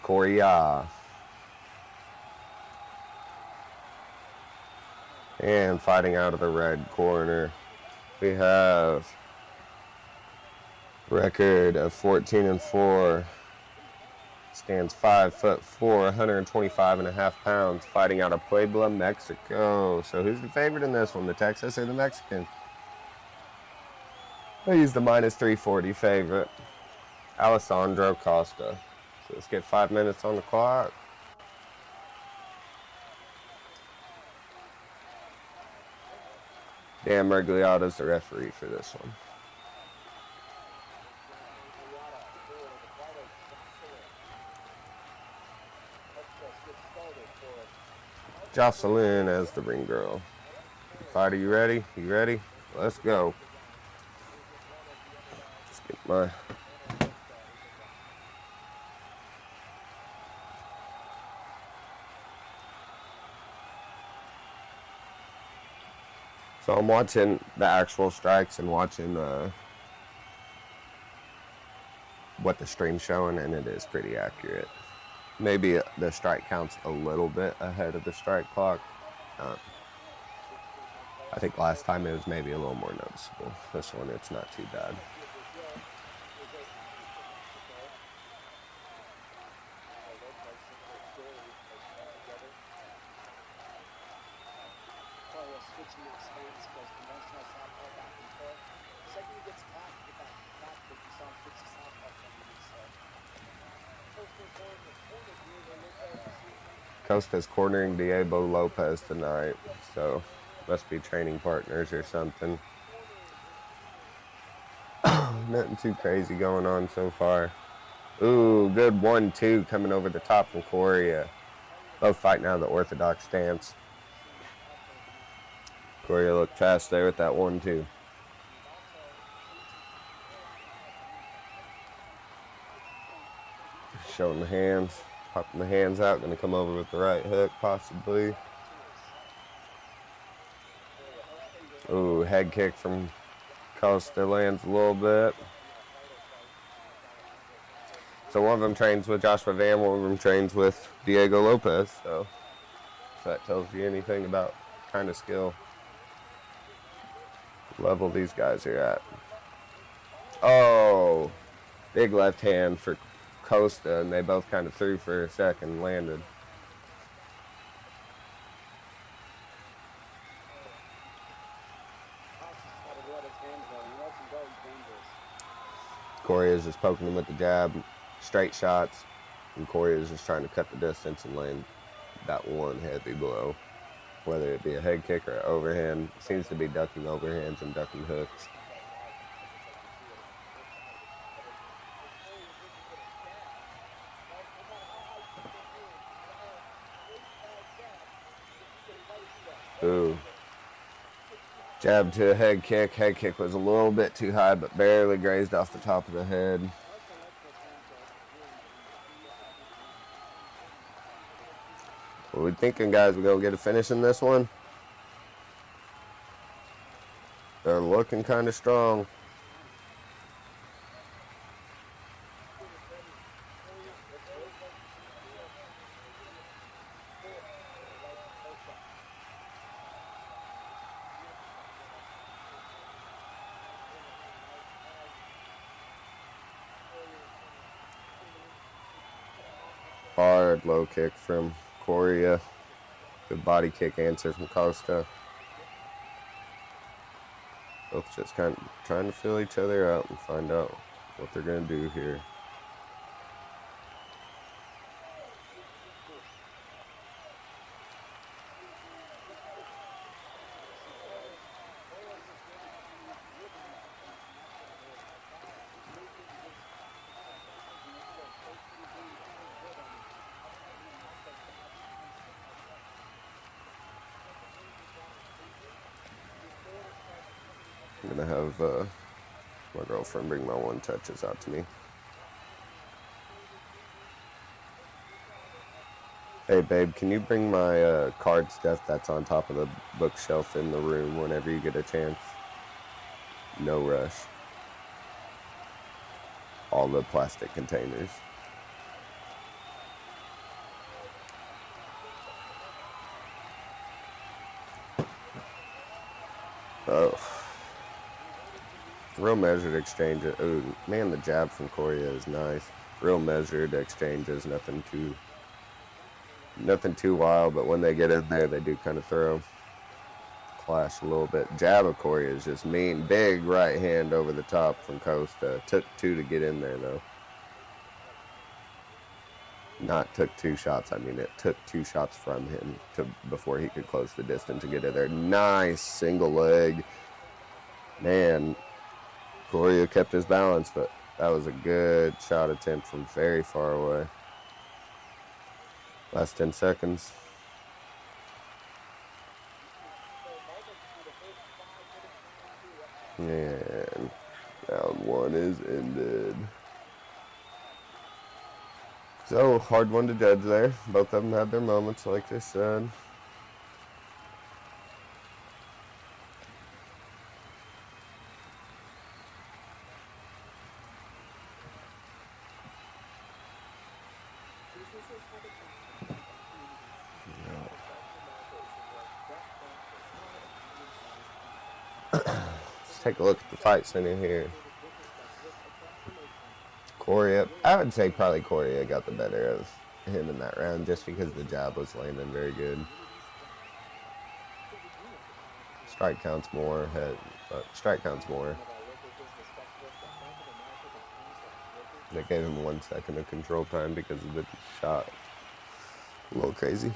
Coria. And fighting out of the red corner, we have record of 14-4. Stands 5'4", 125.5 pounds. Fighting out of Puebla, Mexico. So who's the favorite in this one, the Texas or the Mexican? He's the minus 340 favorite. Alessandro Costa. So let's get 5 minutes on the clock. Dan Mergliato's the referee for this one. Jocelyn as the ring girl. Fighter, you ready? You ready? Let's go. Let's get my... So I'm watching the actual strikes and watching what the stream's showing, and it is pretty accurate. Maybe the strike count's a little bit ahead of the strike clock. I think last time it was maybe a little more noticeable. This one, it's not too bad. Costa's cornering Diego Lopes tonight, so must be training partners or something. Nothing too crazy going on so far. Ooh, good 1-2 coming over the top from Coria. Both fighting out of the orthodox stance. Coria looked fast there with that 1-2. Showing the hands. Popping the hands out, going to come over with the right hook, possibly. Ooh, head kick from Costa lands a little bit. So one of them trains with Joshua Van, one of them trains with Diego Lopes. So if that tells you anything about kind of skill level these guys are at. Oh, big left hand for Costa, and they both kind of threw for a second and landed. Coria is just poking him with the jab, straight shots, and Coria is just trying to cut the distance and land that one heavy blow. Whether it be a head kick or an overhand, seems to be ducking overhands and ducking hooks. Ooh. Jab to a head kick. Head kick was a little bit too high, but barely grazed off the top of the head. What are we thinking, guys? We gonna get a finish in this one? They're looking kind of strong. Hard low kick from Coria. Good body kick answer from Costa. Both just kind of trying to feel each other out and find out what they're going to do here. I'm gonna have my girlfriend bring my one touches out to me. Hey babe, can you bring my card stuff that's on top of the bookshelf in the room whenever you get a chance? No rush. All the plastic containers. Oh. Real measured exchange. Ooh, man, the jab from Coria is nice. Real measured exchanges, nothing too wild, but when they get in there, they do kind of throw. Clash a little bit. Jab of Coria is just mean. Big right hand over the top from Costa. Took two to get in there, though. Not took two shots. I mean, it took two shots from him before he could close the distance to get in there. Nice single leg. Man, Coria kept his balance, but that was a good shot attempt from very far away. Last 10 seconds. And round 1 is ended. So, hard one to judge there. Both of them had their moments, like they said. Let's take a look at the fight center here. Correa, I would say probably Correa got the better of him in that round just because the jab was landing very good. Strike counts more, strike counts more. They gave him 1 second of control time because of the shot. A little crazy.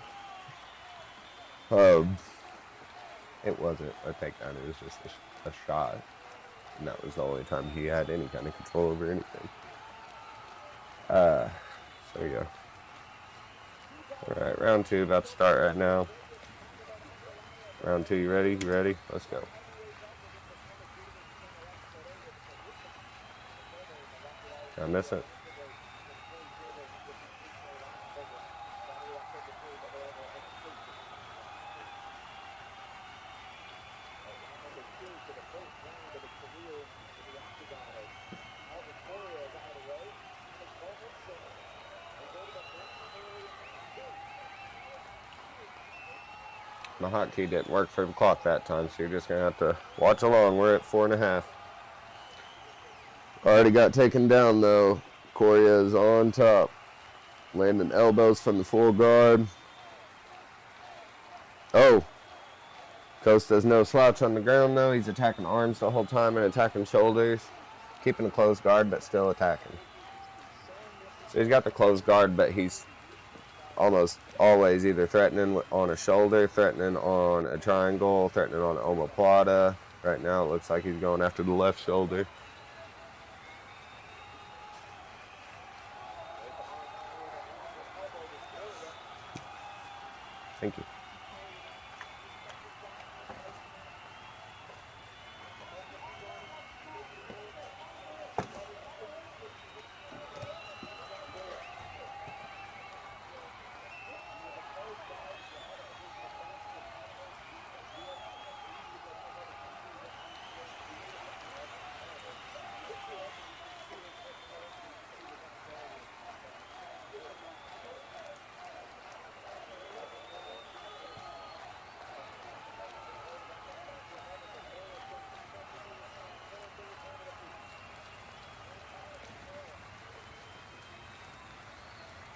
It wasn't a takedown, it was just a shot. And that was the only time he had any kind of control over anything. So yeah. Alright, round 2 about to start right now. Round 2, you ready? You ready? Let's go. Did I miss it? My hotkey didn't work for the clock that time, so you're just going to have to watch along. We're at 4.5. Already got taken down, though. Correa is on top. Landing elbows from the full guard. Oh. Costa's no slouch on the ground, though. He's attacking arms the whole time and attacking shoulders. Keeping a closed guard, but still attacking. So he's got the closed guard, but he's almost always either threatening on a shoulder, threatening on a triangle, threatening on an omoplata. Right now it looks like he's going after the left shoulder. Thank you.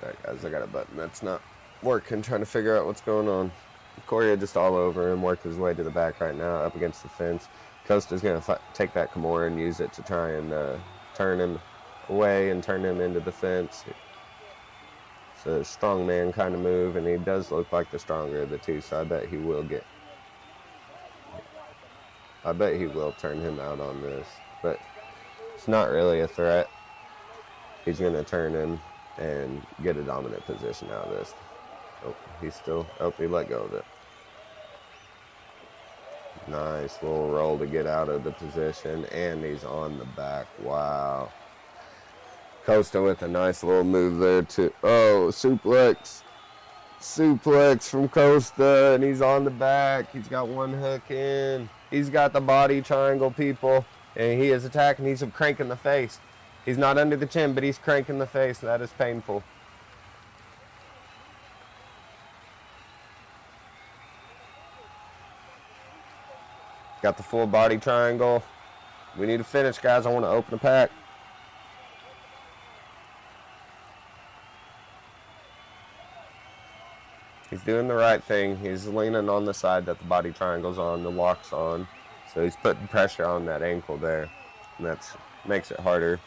Alright guys, I got a button that's not working, trying to figure out what's going on. Correa just all over him, work his way to the back right now, up against the fence. Costa's going to take that Kimura and use it to try and turn him away and turn him into the fence. It's a strong man kind of move, and he does look like the stronger of the two, so I bet he will turn him out on this. But it's not really a threat. He's going to turn him and get a dominant position out of this. Oh, he let go of it. Nice little roll to get out of the position, and he's on the back. Wow. Costa with a nice little move there too. Oh, suplex. Suplex from Costa, and he's on the back. He's got one hook in. He's got the body triangle, people, and he is attacking. He's cranking the face. He's not under the chin, but he's cranking the face. That is painful. Got the full body triangle. We need to finish, guys. I want to open the pack. He's doing the right thing. He's leaning on the side that the body triangle's on, the lock's on. So he's putting pressure on that ankle there. And that makes it harder.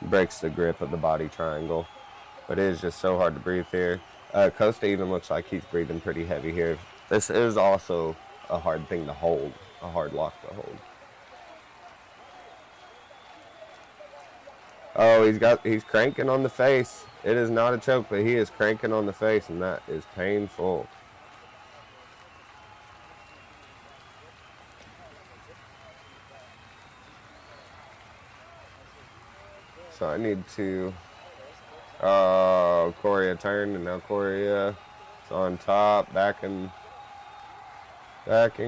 Breaks the grip of the body triangle. But it is just so hard to breathe here. Costa even looks like he's breathing pretty heavy here. This is also a hard thing to hold. A hard lock to hold. Oh, he's cranking on the face. It is not a choke, but he is cranking on the face, and that is painful. So I need to, oh, Correa turned, and now Correa is on top, back in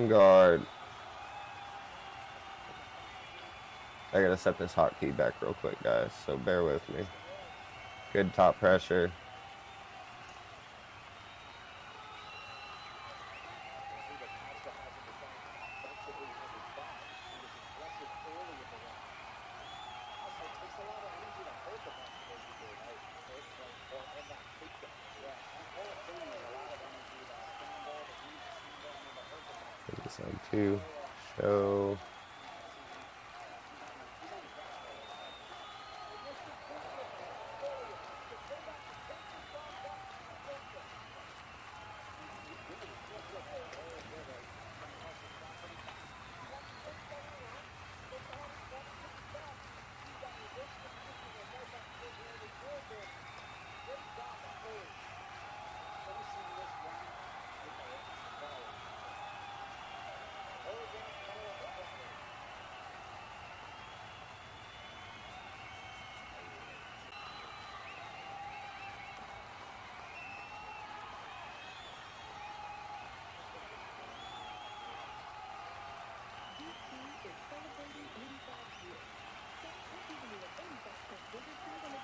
guard. I gotta set this hotkey back real quick, guys, so bear with me. Good top pressure. Put this on 2. Show.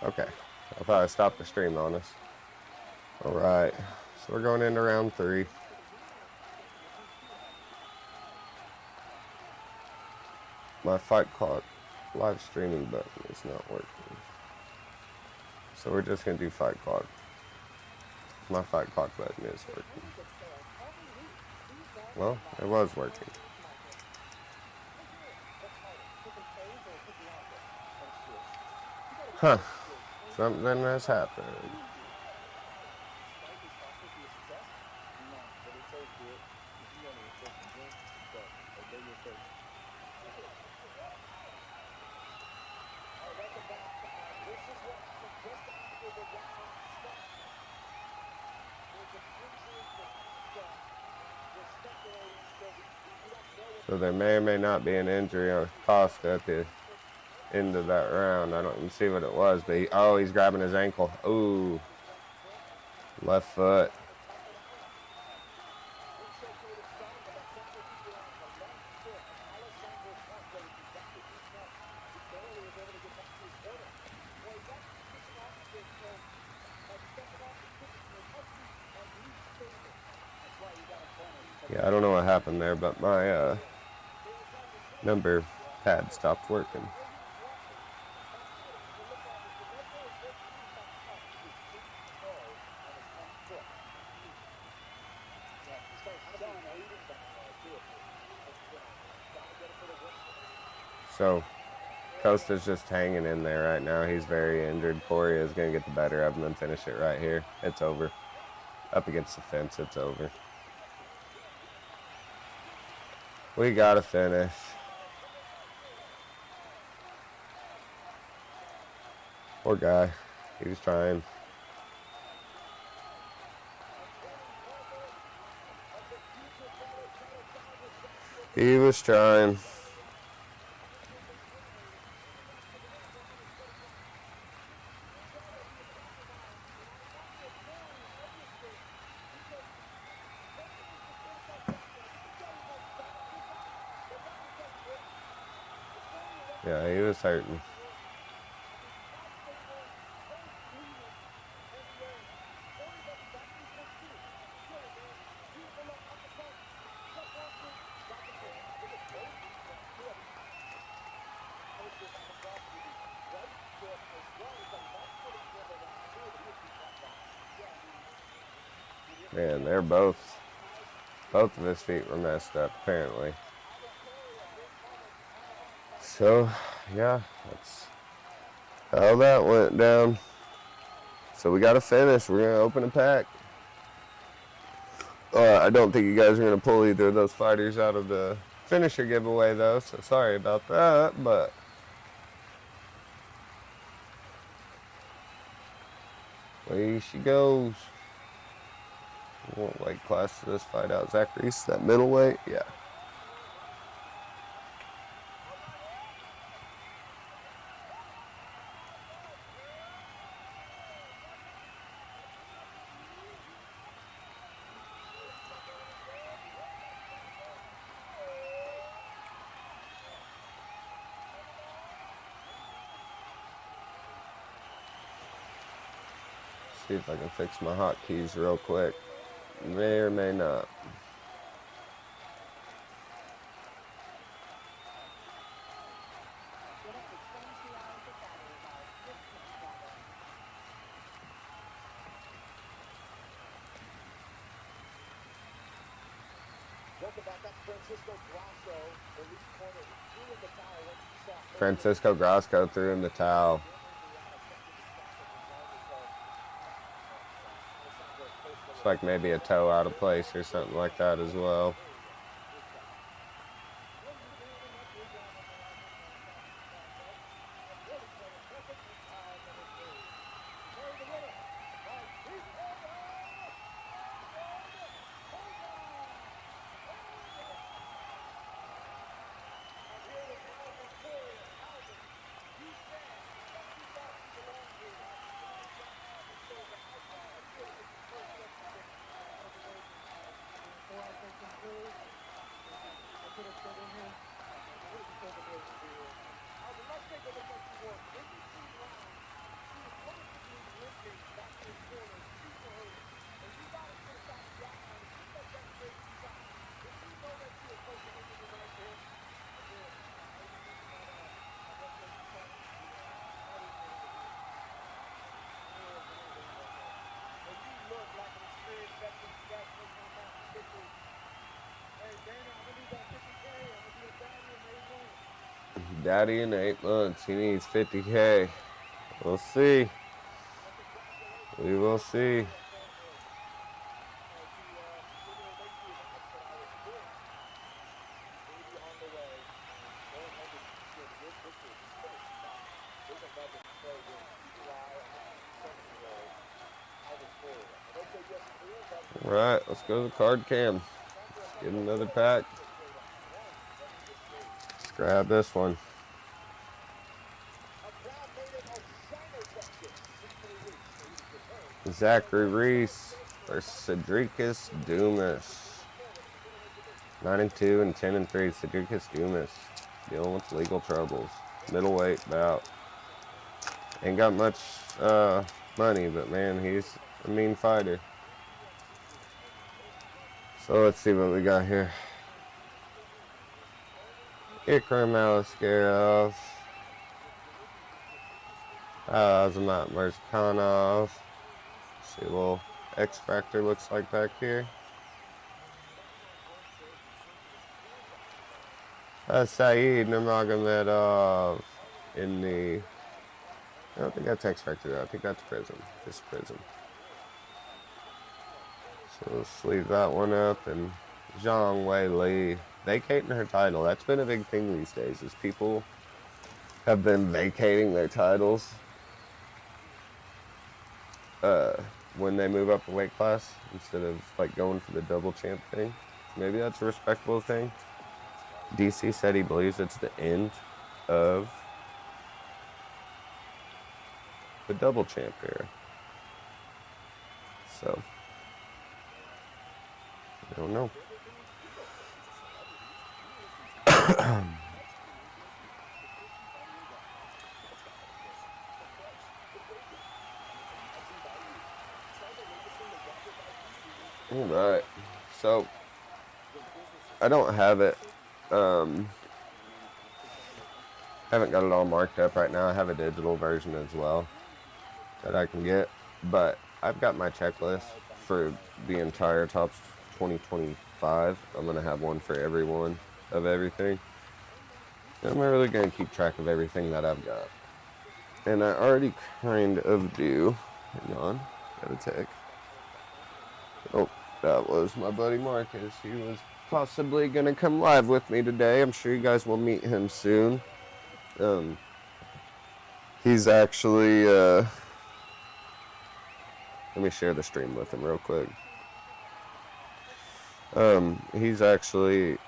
Okay, I thought I stopped the stream on us. All right, so we're going into round 3. My Fight Clock live streaming button is not working. So we're just gonna do Fight Clock. My Fight Clock button is working. Well, it was working. Huh. Something has happened. So there may or may not be an injury on Costa at the end of that round. I don't even see what it was, but he's grabbing his ankle. Ooh, left foot. Yeah, I don't know what happened there, but my number pad stopped working. So, Costa's just hanging in there right now. He's very injured. Corey is going to get the better of him and finish it right here. It's over. Up against the fence, it's over. We got to finish. Poor guy. He was trying. He was trying. Yeah, he was hurting. Man, they're both of his feet were messed up, apparently. So, yeah, that's how that went down. So we got to finish. We're going to open a pack. I don't think you guys are going to pull either of those fighters out of the finisher giveaway, though, so sorry about that, but away she goes. What weight class does this fight out? Zach Reese, that middleweight? Yeah. See if I can fix my hotkeys real quick. May or may not. Francisco Grasco threw in the towel. Looks like maybe a toe out of place or something like that as well. Daddy in 8 months. He needs 50K. We'll see. We will see. All right, let's go to the card cam. Let's get another pack. Let's grab this one. Zachary Reese versus Cedricus Dumas. 9-2 and 10-3. Cedricus Dumas dealing with legal troubles. Middleweight bout. Ain't got much money, but man, he's a mean fighter. So let's see what we got here. Ikram Aliskerov. Azamat Merzkanov. See what little X Factor looks like back here. Saeed Nurmagomedov in the... I don't think that's X Factor though. I think that's Prism. Just Prism. So let's leave that one up. And Zhang Wei Li vacating her title. That's been a big thing these days, is people have been vacating their titles when they move up a weight class instead of like going for the double champ thing. Maybe that's a respectable thing. DC said he believes it's the end of the double champ era. So I don't know. All right, so I don't have it. Haven't got it all marked up right now. I have a digital version as well that I can get, but I've got my checklist for the entire Tops 2025. I'm gonna have one for everyone of everything. I'm really gonna keep track of everything that I've got, and I already kind of do. Hang on, gotta take. Oh, that was my buddy Marcus. He was possibly going to come live with me today. I'm sure you guys will meet him soon. He's actually... let me share the stream with him real quick. He's actually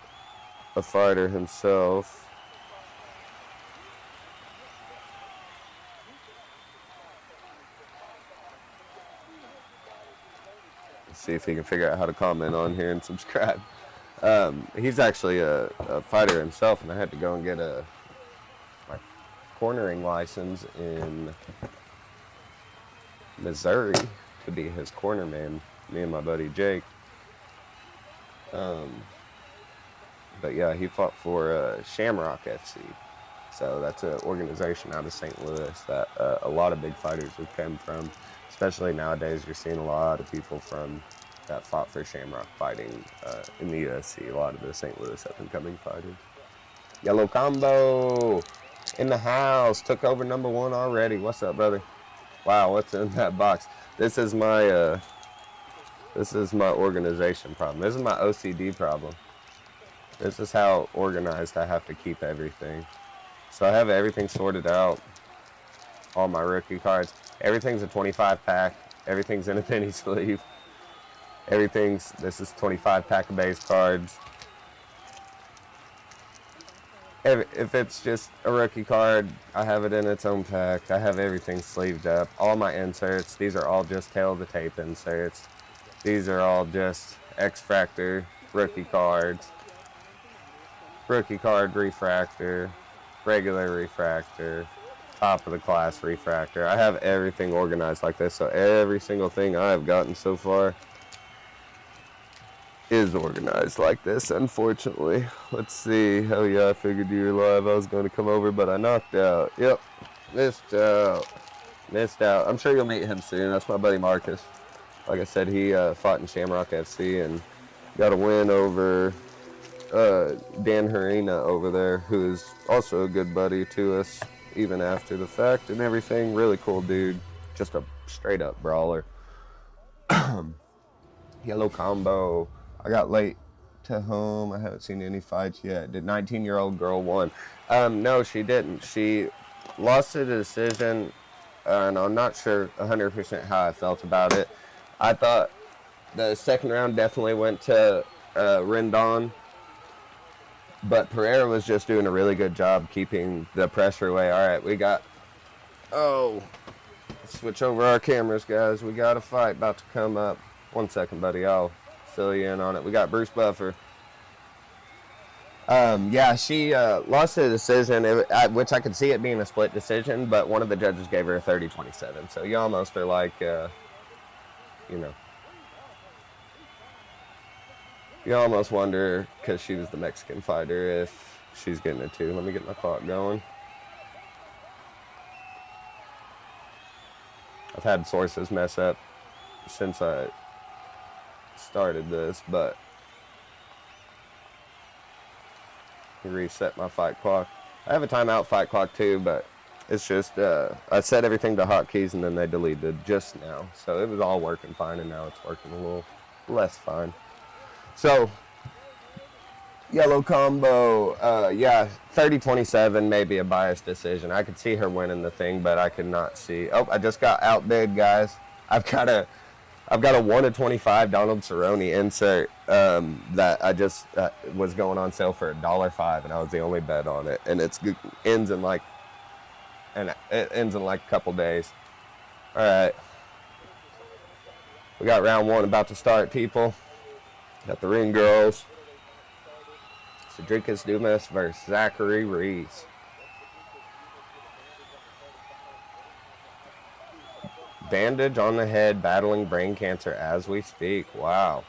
a fighter himself. See if he can figure out how to comment on here and subscribe. He's actually a fighter himself, and I had to go and get my cornering license in Missouri to be his corner man, me and my buddy Jake. But yeah, he fought for Shamrock FC. So that's an organization out of St. Louis that a lot of big fighters have come from. Especially nowadays, you're seeing a lot of people from that fought for Shamrock fighting in the UFC. A lot of the St. Louis up-and-coming fighters. Yellow Combo in the house. Took over number 1 already. What's up, brother? Wow, what's in that box? This is my organization problem. This is my OCD problem. This is how organized I have to keep everything. So I have everything sorted out. All my rookie cards. Everything's a 25 pack. Everything's in a penny sleeve. This is 25 pack of base cards. If it's just a rookie card, I have it in its own pack. I have everything sleeved up. All my inserts, these are all just tail of the tape inserts. These are all just X-Fractor rookie cards. Rookie card refractor, regular refractor, top of the class refractor. I have everything organized like this, so every single thing I have gotten so far is organized like this, unfortunately. Let's see. Oh yeah, I figured you were live. I was going to come over, but I knocked out. Yep, missed out. I'm sure you'll meet him soon. That's my buddy Marcus. Like I said, he fought in Shamrock FC and got a win over Dan Harina over there, who is also a good buddy to us, even after the fact and everything. Really cool dude. Just a straight up brawler. Yellow Combo. I got late to home. I haven't seen any fights yet. Did 19-year-old girl won? No, she didn't. She lost the decision, and I'm not sure 100% how I felt about it. I thought the second round definitely went to Rendon, but Ferreira was just doing a really good job keeping the pressure away. All right, we got... Oh, switch over our cameras, guys. We got a fight about to come up. 1 second, buddy. I'll fill you in on it. We got Bruce Buffer. Yeah, she lost the decision, which I could see it being a split decision, but one of the judges gave her a 30-27. So you almost are like, you know, you almost wonder, because she was the Mexican fighter, if she's getting it too. Let me get my clock going. I've had sources mess up since I started this, but reset my fight clock. I have a timeout fight clock too, but it's just I set everything to hotkeys and then they deleted just now, so it was all working fine, and now it's working a little less fine. So Yellow Combo, yeah, 30-27, maybe a biased decision. I could see her winning the thing, but I could not see. Oh, I just got outbid, guys. I've got a 1-25 Donald Cerrone insert that I just was going on sale for $1.05, and I was the only bet on it, and it ends in like a couple days. All right, we got round 1 about to start, people. Got the ring girls. Cedricus Dumas versus Zachary Reese. Bandage on the head, battling brain cancer as we speak. Wow.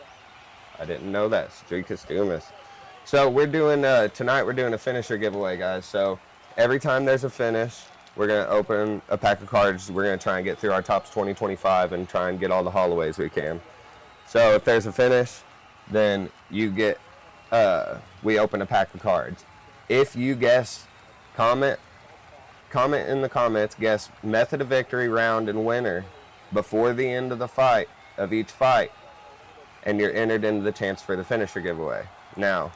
I didn't know that. Cedricus Dumas. So we're doing, tonight we're doing a finisher giveaway, guys. So every time there's a finish, we're going to open a pack of cards. We're going to try and get through our tops 2025 and try and get all the Holloways we can. So if there's a finish, then you get, we open a pack of cards. If you guess, comment in the comments, guess method of victory, round, and winner before the end of the fight, of each fight, and you're entered into the chance for the finisher giveaway. Now,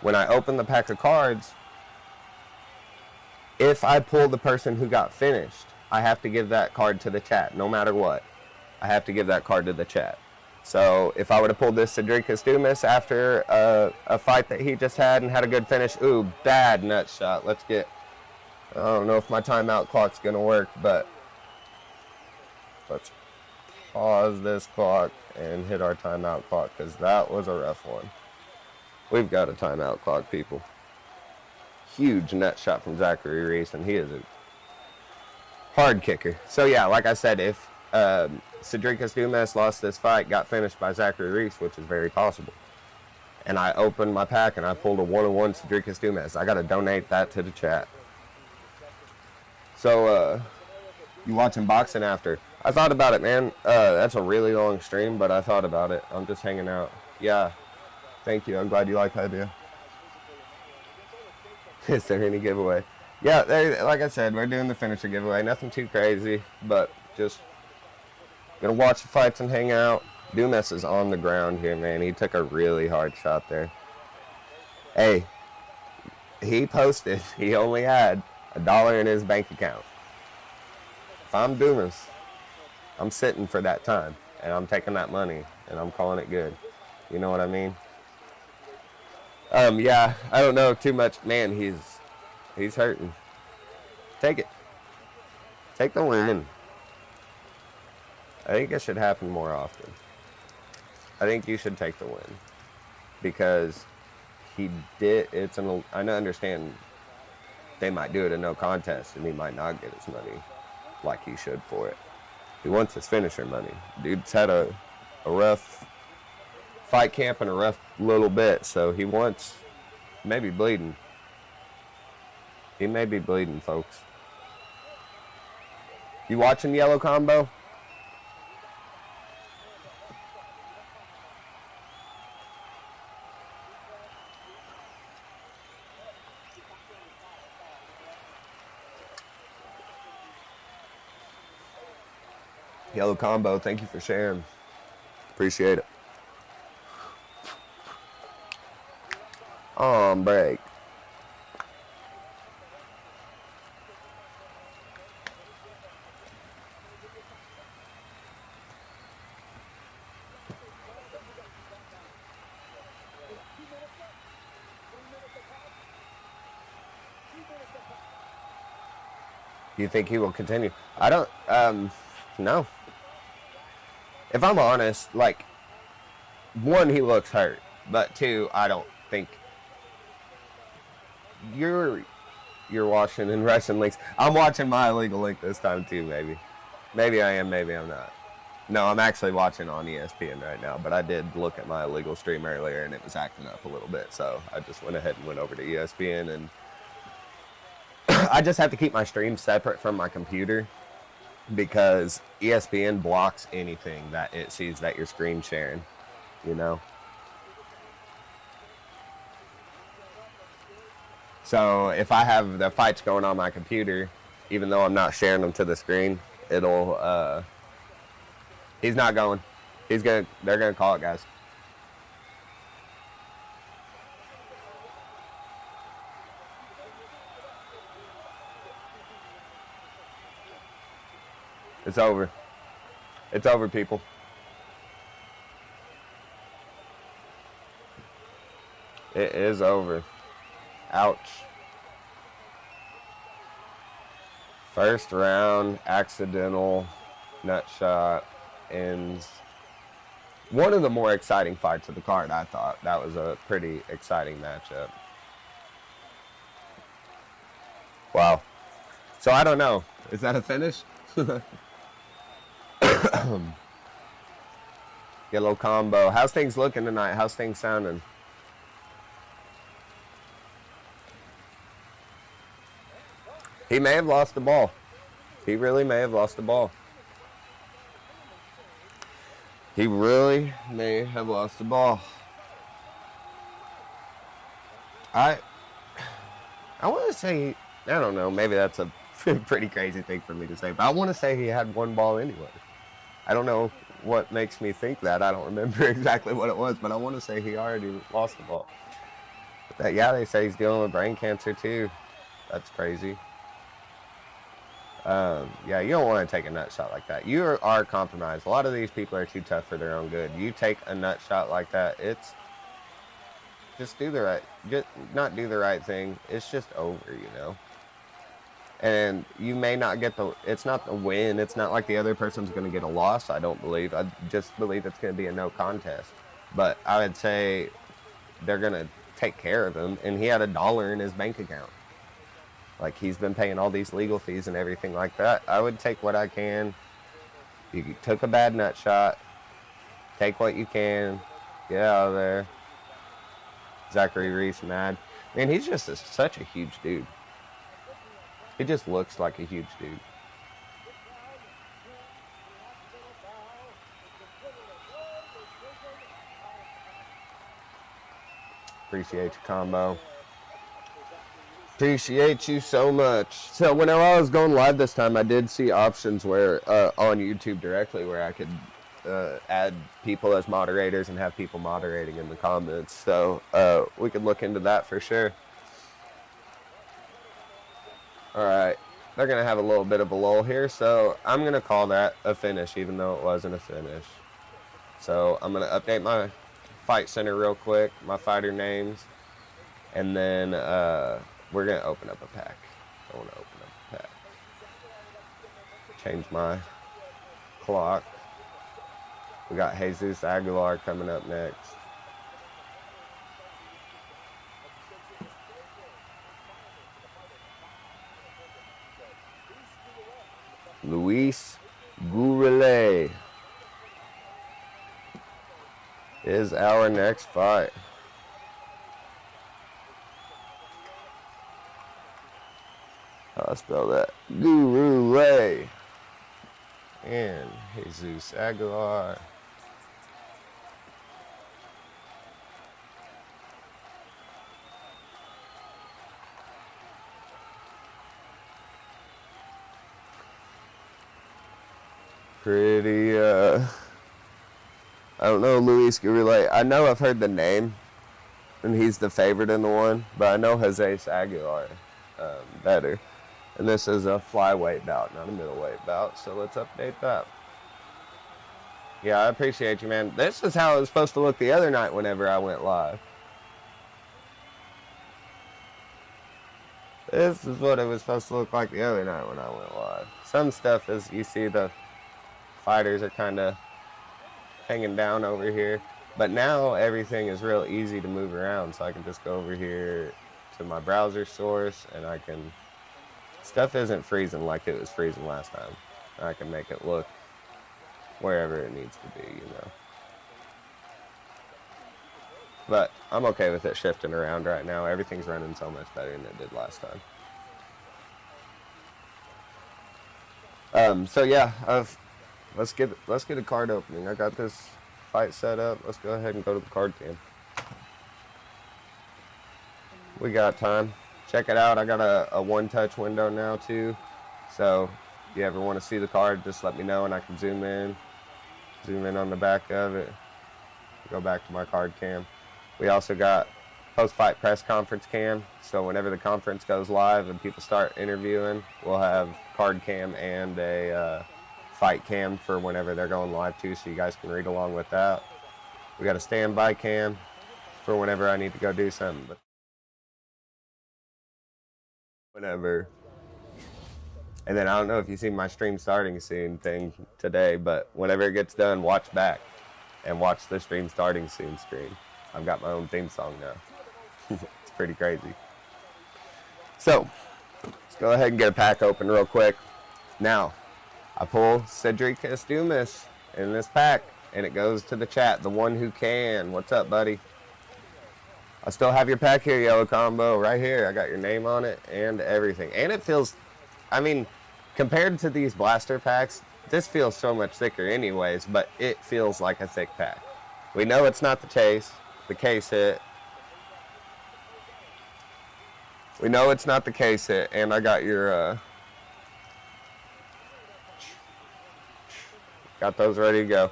when I open the pack of cards, if I pull the person who got finished, I have to give that card to the chat, no matter what. I have to give that card to the chat. So if I would have pulled this Cedricus Dumas after a fight that he just had and had a good finish, ooh, bad nut shot. Let's get, I don't know if my timeout clock's going to work, but let's pause this clock and hit our timeout clock, because that was a rough one. We've got a timeout clock, people. Huge nut shot from Zachary Reese, and he is a hard kicker. So yeah, like I said, if Cedricus Dumas lost this fight, got finished by Zachary Reese, which is very possible. And I opened my pack and I pulled a 1-on-1 Cedricus Dumas. I got to donate that to the chat. So, you watching boxing after? I thought about it, man. That's a really long stream, but I thought about it. I'm just hanging out. Yeah. Thank you. I'm glad you like the idea. Is there any giveaway? Yeah, like I said, we're doing the finisher giveaway. Nothing too crazy, but just gonna watch the fights and hang out. Dumas is on the ground here, man. He took a really hard shot there. Hey, he posted he only had $1 in his bank account. If I'm Dumas, I'm sitting for that time, and I'm taking that money, and I'm calling it good. You know what I mean? Yeah, I don't know too much. Man, he's hurting. Take it. Take the win. I think it should happen more often. I think you should take the win. Because he did, I understand they might do it in no contest, and he might not get his money like he should for it. He wants his finisher money. Dude's had a rough fight camp and a rough little bit, so he wants, maybe bleeding. He may be bleeding, folks. You watching Yellow Combo? Yellow Combo, thank you for sharing. Appreciate it. On break. Do you think he will continue? I don't, no. If I'm honest, like, one, he looks hurt, but two, I don't think you're watching in Russian leagues. I'm watching my illegal link this time too, maybe. Maybe I am, maybe I'm not. No, I'm actually watching on ESPN right now, but I did look at my illegal stream earlier and it was acting up a little bit, so I just went ahead and went over to ESPN, and I just have to keep my stream separate from my computer because ESPN blocks anything that it sees that you're screen sharing, you know? So if I have the fights going on my computer, even though I'm not sharing them to the screen, it'll, he's not going. They're gonna call it, guys. It's over. It's over, people. It is over. Ouch. First round, accidental, nut shot, ends. One of the more exciting fights of the card, I thought. That was a pretty exciting matchup. Wow. So I don't know. Is that a finish? Yellow Combo. How's things looking tonight? How's things sounding? He may have lost the ball. He really may have lost the ball. He really may have lost the ball. I want to say, I don't know, maybe that's a pretty crazy thing for me to say, but I want to say he had one ball anyway. I don't know what makes me think that. I don't remember exactly what it was, but I want to say he already lost the ball. But yeah, they say he's dealing with brain cancer too. That's crazy. Yeah, you don't want to take a nut shot like that. You are compromised. A lot of these people are too tough for their own good. You take a nut shot like that, it's just not do the right thing. It's just over, you know. And you may not get it's not the win. It's not like the other person's going to get a loss, I don't believe. I just believe it's going to be a no contest. But I would say they're going to take care of him. And he had $1 in his bank account. Like, he's been paying all these legal fees and everything like that. I would take what I can You took a bad nut shot. Take what you can. Get out of there. Zachary Reese mad. Man, he's just such a huge dude. He just looks like a huge dude. Appreciate your combo. Appreciate you so much. So whenever I was going live this time, I did see options where on YouTube directly where I could add people as moderators and have people moderating in the comments. So we could look into that for sure. All right. They're going to have a little bit of a lull here, so I'm going to call that a finish, even though it wasn't a finish. So I'm going to update my Fight Center real quick, my fighter names, and then we're going to open up a pack. I want to open up a pack. Change my clock. We got Jesus Aguilar coming up next. Luis Gurele is our next fight. How do I spell that? Gurele and Jesus Aguilar. Pretty, I don't know Luis Gurele. I know I've heard the name, and he's the favorite in the one, but I know Jose Aguilar better. And this is a flyweight bout, not a middleweight bout, so let's update that. Yeah, I appreciate you, man. This is how it was supposed to look the other night whenever I went live. This is what it was supposed to look like the other night when I went live. Some stuff is, you see the fighters are kind of hanging down over here, but now everything is real easy to move around, so I can just go over here to my browser source and I can, stuff isn't freezing like it was freezing last time. I can make it look wherever it needs to be, you know. But I'm okay with it shifting around right now. Everything's running so much better than it did last time. So yeah, let's get a card opening. I got this fight set up. Let's go ahead and go to the card cam. We got time. Check it out. I got a one-touch window now too. So if you ever want to see the card, just let me know and I can zoom in on the back of it. Go back to my card cam. We also got post-fight press conference cam. So whenever the conference goes live and people start interviewing, we'll have card cam and a fight cam for whenever they're going live too, so you guys can read along with that. We got a standby cam for whenever I need to go do something. But whenever. And then I don't know if you see my stream starting soon thing today, but whenever it gets done, watch back and watch the stream starting soon screen. I've got my own theme song now. It's pretty crazy. So let's go ahead and get a pack open real quick. Now, I pull Cedric Castumas in this pack, and it goes to the chat, the one who can. What's up, buddy? I still have your pack here, Yellow Combo, right here. I got your name on it and everything. And it feels, I mean, compared to these blaster packs, this feels so much thicker anyways, but it feels like a thick pack. We know it's not the case hit. We know it's not the case hit, and I got your, got those ready to go.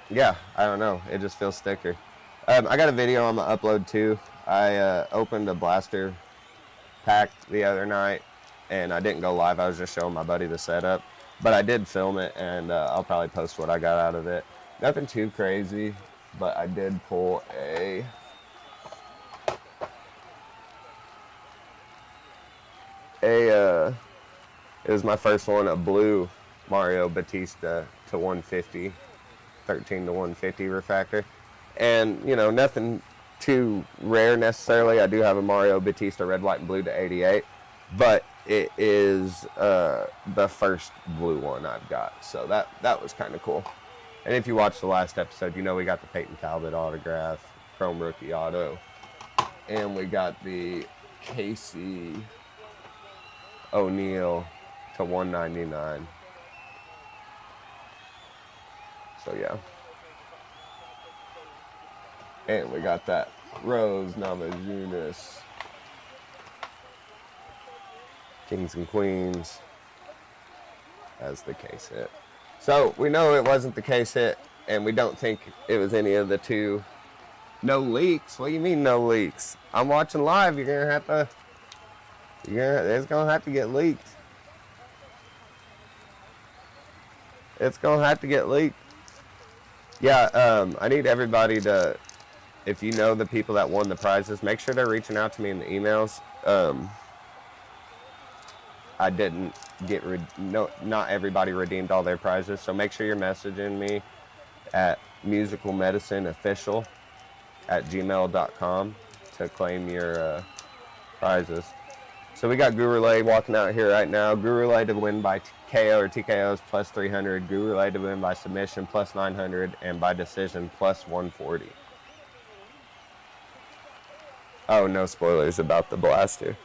Yeah, I don't know. It just feels thicker. I got a video I'm going to upload too. I opened a blaster pack the other night, and I didn't go live. I was just showing my buddy the setup. But I did film it, and I'll probably post what I got out of it. Nothing too crazy, but I did pull it was my first one, a blue Mario Batista to 150, 13 to 150 refractor. And, you know, nothing too rare necessarily. I do have a Mario Batista red, white, and blue to 88. But it is the first blue one I've got. So that was kind of cool. And if you watched the last episode, you know we got the Peyton Talbot autograph, Chrome Rookie Auto. And we got the Casey O'Neal to 199. So yeah. And we got that Rose Namajunas. Kings and Queens as the case hit. So we know it wasn't the case hit, and we don't think it was any of the two. No leaks? What do you mean no leaks? I'm watching live. You're gonna have to. It's gonna have to get leaked. It's gonna have to get leaked. Yeah. I need everybody to. If you know the people that won the prizes, make sure they're reaching out to me in the emails. I didn't get, not everybody redeemed all their prizes, so make sure you're messaging me at musicalmedicineofficial@gmail.com to claim your prizes. So we got Gurulay walking out here right now. Gurulay to win by KO or TKOs plus 300. Gurulay to win by submission plus 900, and by decision plus 140. Oh, no spoilers about the blaster.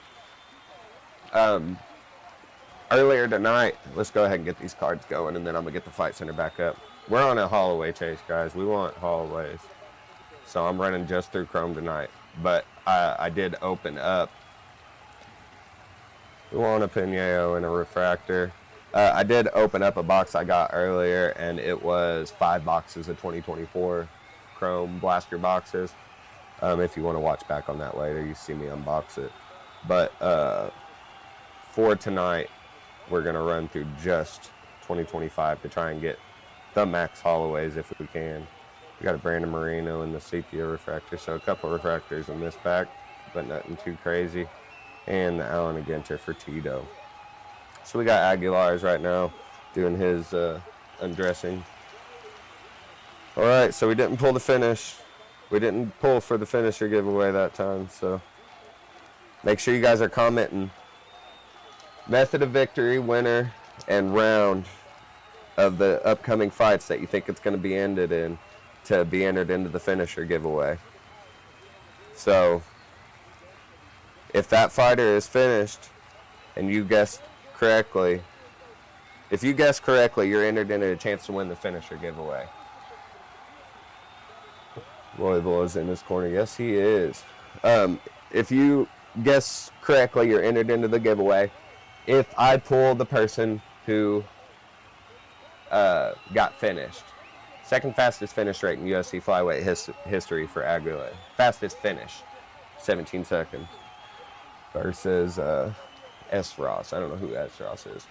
Earlier tonight, let's go ahead and get these cards going, and then I'm going to get the Fight Center back up. We're on a Holloway chase, guys. We want Holloways. So I'm running just through Chrome tonight. But I did open up. We want a Pinheiro and a Refractor. I did open up a box I got earlier, and it was 5 boxes of 2024 Chrome Blaster boxes. If you want to watch back on that later, you see me unbox it. But for tonight, we're going to run through just 2025 to try and get the max Holloways if we can. We got a Brandon Moreno and the Sepia Refractor, so a couple of refractors in this pack, but nothing too crazy. And the Allen Aginter for Tito. So we got Aguilar's right now doing his undressing. All right, so we didn't pull the finish. We didn't pull for the finisher giveaway that time, so make sure you guys are commenting method of victory, winner, and round of the upcoming fights that you think it's going to be ended in to be entered into the finisher giveaway. So if that fighter is finished and you guessed correctly, if you guess correctly, you're entered into a chance to win the finisher giveaway. Royval is in his corner. Yes, he is. If you guess correctly, you're entered into the giveaway. If I pull the person who got finished, second fastest finish rate in UFC flyweight history for Aguilar. Fastest finish, 17 seconds. Versus S. Ross. I don't know who S. Ross is.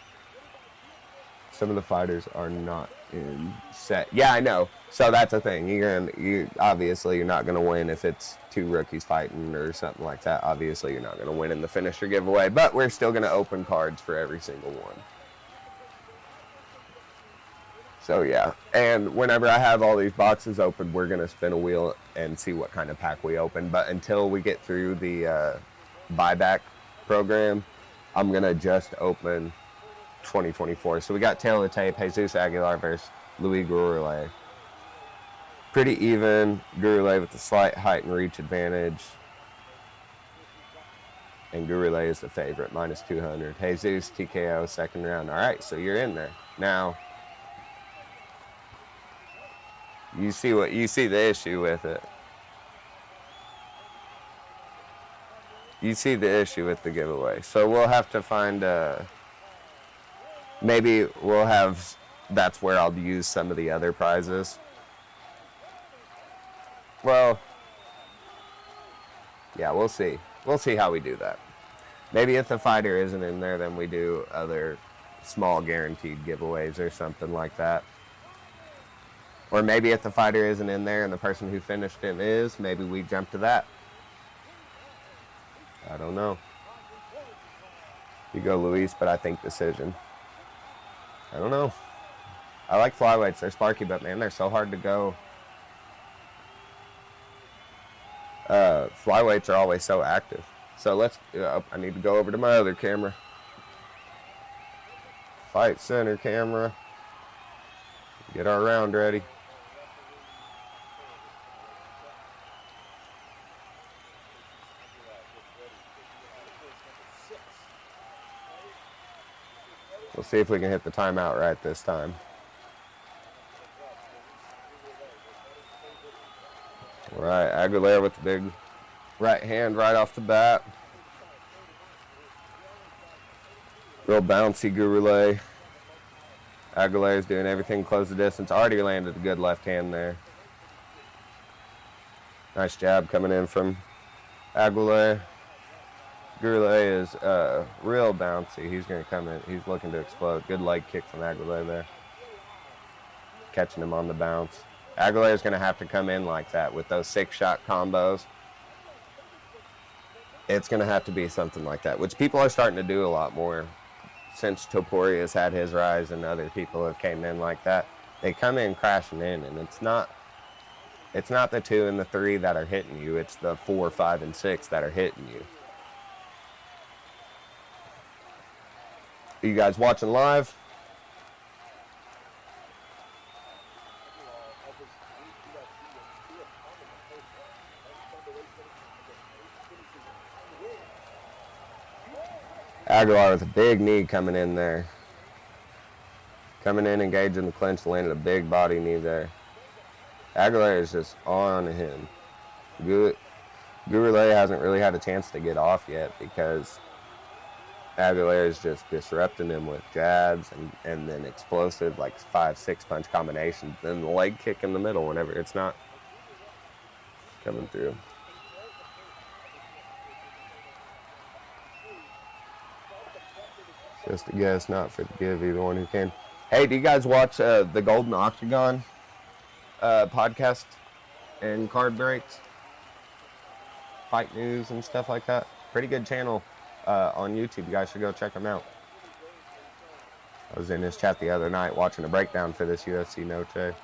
Some of the fighters are not in set. Yeah, I know. So that's the thing. Obviously you're not gonna win if it's 2 rookies fighting or something like that. Obviously you're not gonna win in the finisher giveaway, but we're still gonna open cards for every single one. So yeah, and whenever I have all these boxes open, we're gonna spin a wheel and see what kind of pack we open. But until we get through the buyback program, I'm gonna just open 2024. So we got Tail of the Tape, Jesus Aguilar versus Louis Gurulay. Pretty even. Gurulay with a slight height and reach advantage. And Gurulay is the favorite, minus 200. Jesus, TKO, second round. All right, so you're in there. Now, you see the issue with it. You see the issue with the giveaway. So we'll have to find maybe we'll have, that's where I'll use some of the other prizes. Well, yeah, we'll see. We'll see how we do that. Maybe if the fighter isn't in there, then we do other small guaranteed giveaways or something like that. Or maybe if the fighter isn't in there and the person who finished him is, maybe we jump to that. I don't know. You go Luis, but I think decision. I don't know. I like flyweights. They're sparky, but man, they're so hard to go. Flyweights are always so active. So let's, I need to go over to my other camera. Fight center camera. Get our round ready. We'll see if we can hit the timeout right this time. All right, Aguilera with the big right hand right off the bat. Real bouncy Gurule. Aguilera's doing everything close the distance. Already landed a good left hand there. Nice jab coming in from Aguilera. Gurule is real bouncy. He's going to come in. He's looking to explode. Good leg kick from Aguilera there. Catching him on the bounce. Aguilera's going to have to come in like that with those 6-shot combos. It's going to have to be something like that, which people are starting to do a lot more since Topuria has had his rise and other people have came in like that. They come in crashing in, and it's not the 2 and the 3 that are hitting you. It's the 4, 5, and 6 that are hitting you. Are you guys watching live? Aguilar with a big knee coming in there. Coming in, engaging the clinch, landed a big body knee there. Aguilar is just on him. Gurule hasn't really had a chance to get off yet because Aguilera is just disrupting him with jabs and then explosive, like 5, 6 punch combinations. Then the leg kick in the middle whenever it's not coming through. Just a guess, not fit to give, either one who can. Hey, do you guys watch the Golden Octagon podcast and card breaks? Fight news and stuff like that? Pretty good channel on YouTube. You guys should go check them out. I was in his chat the other night watching a breakdown for this UFC Noche.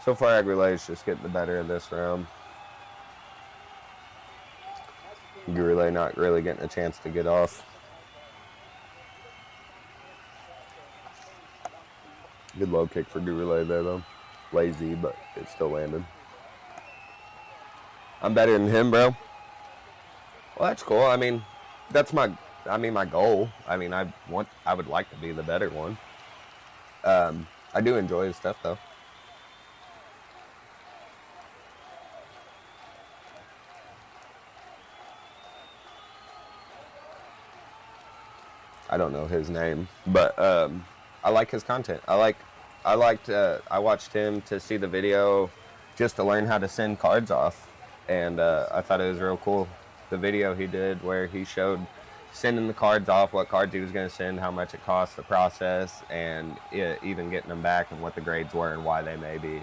So far, Aguilera is just getting the better of this round. Gurule not really getting a chance to get off. Good low kick for Gurule there, though. Lazy, but it still landed. I'm better than him, bro. Well, that's cool. I mean, that's my goal. I mean, I would like to be the better one. I do enjoy his stuff, though. I don't know his name, but I like his content. I watched him to see the video just to learn how to send cards off, and I thought it was real cool. The video he did where he showed sending the cards off, what cards he was going to send, how much it cost, the process, and even getting them back and what the grades were and why they maybe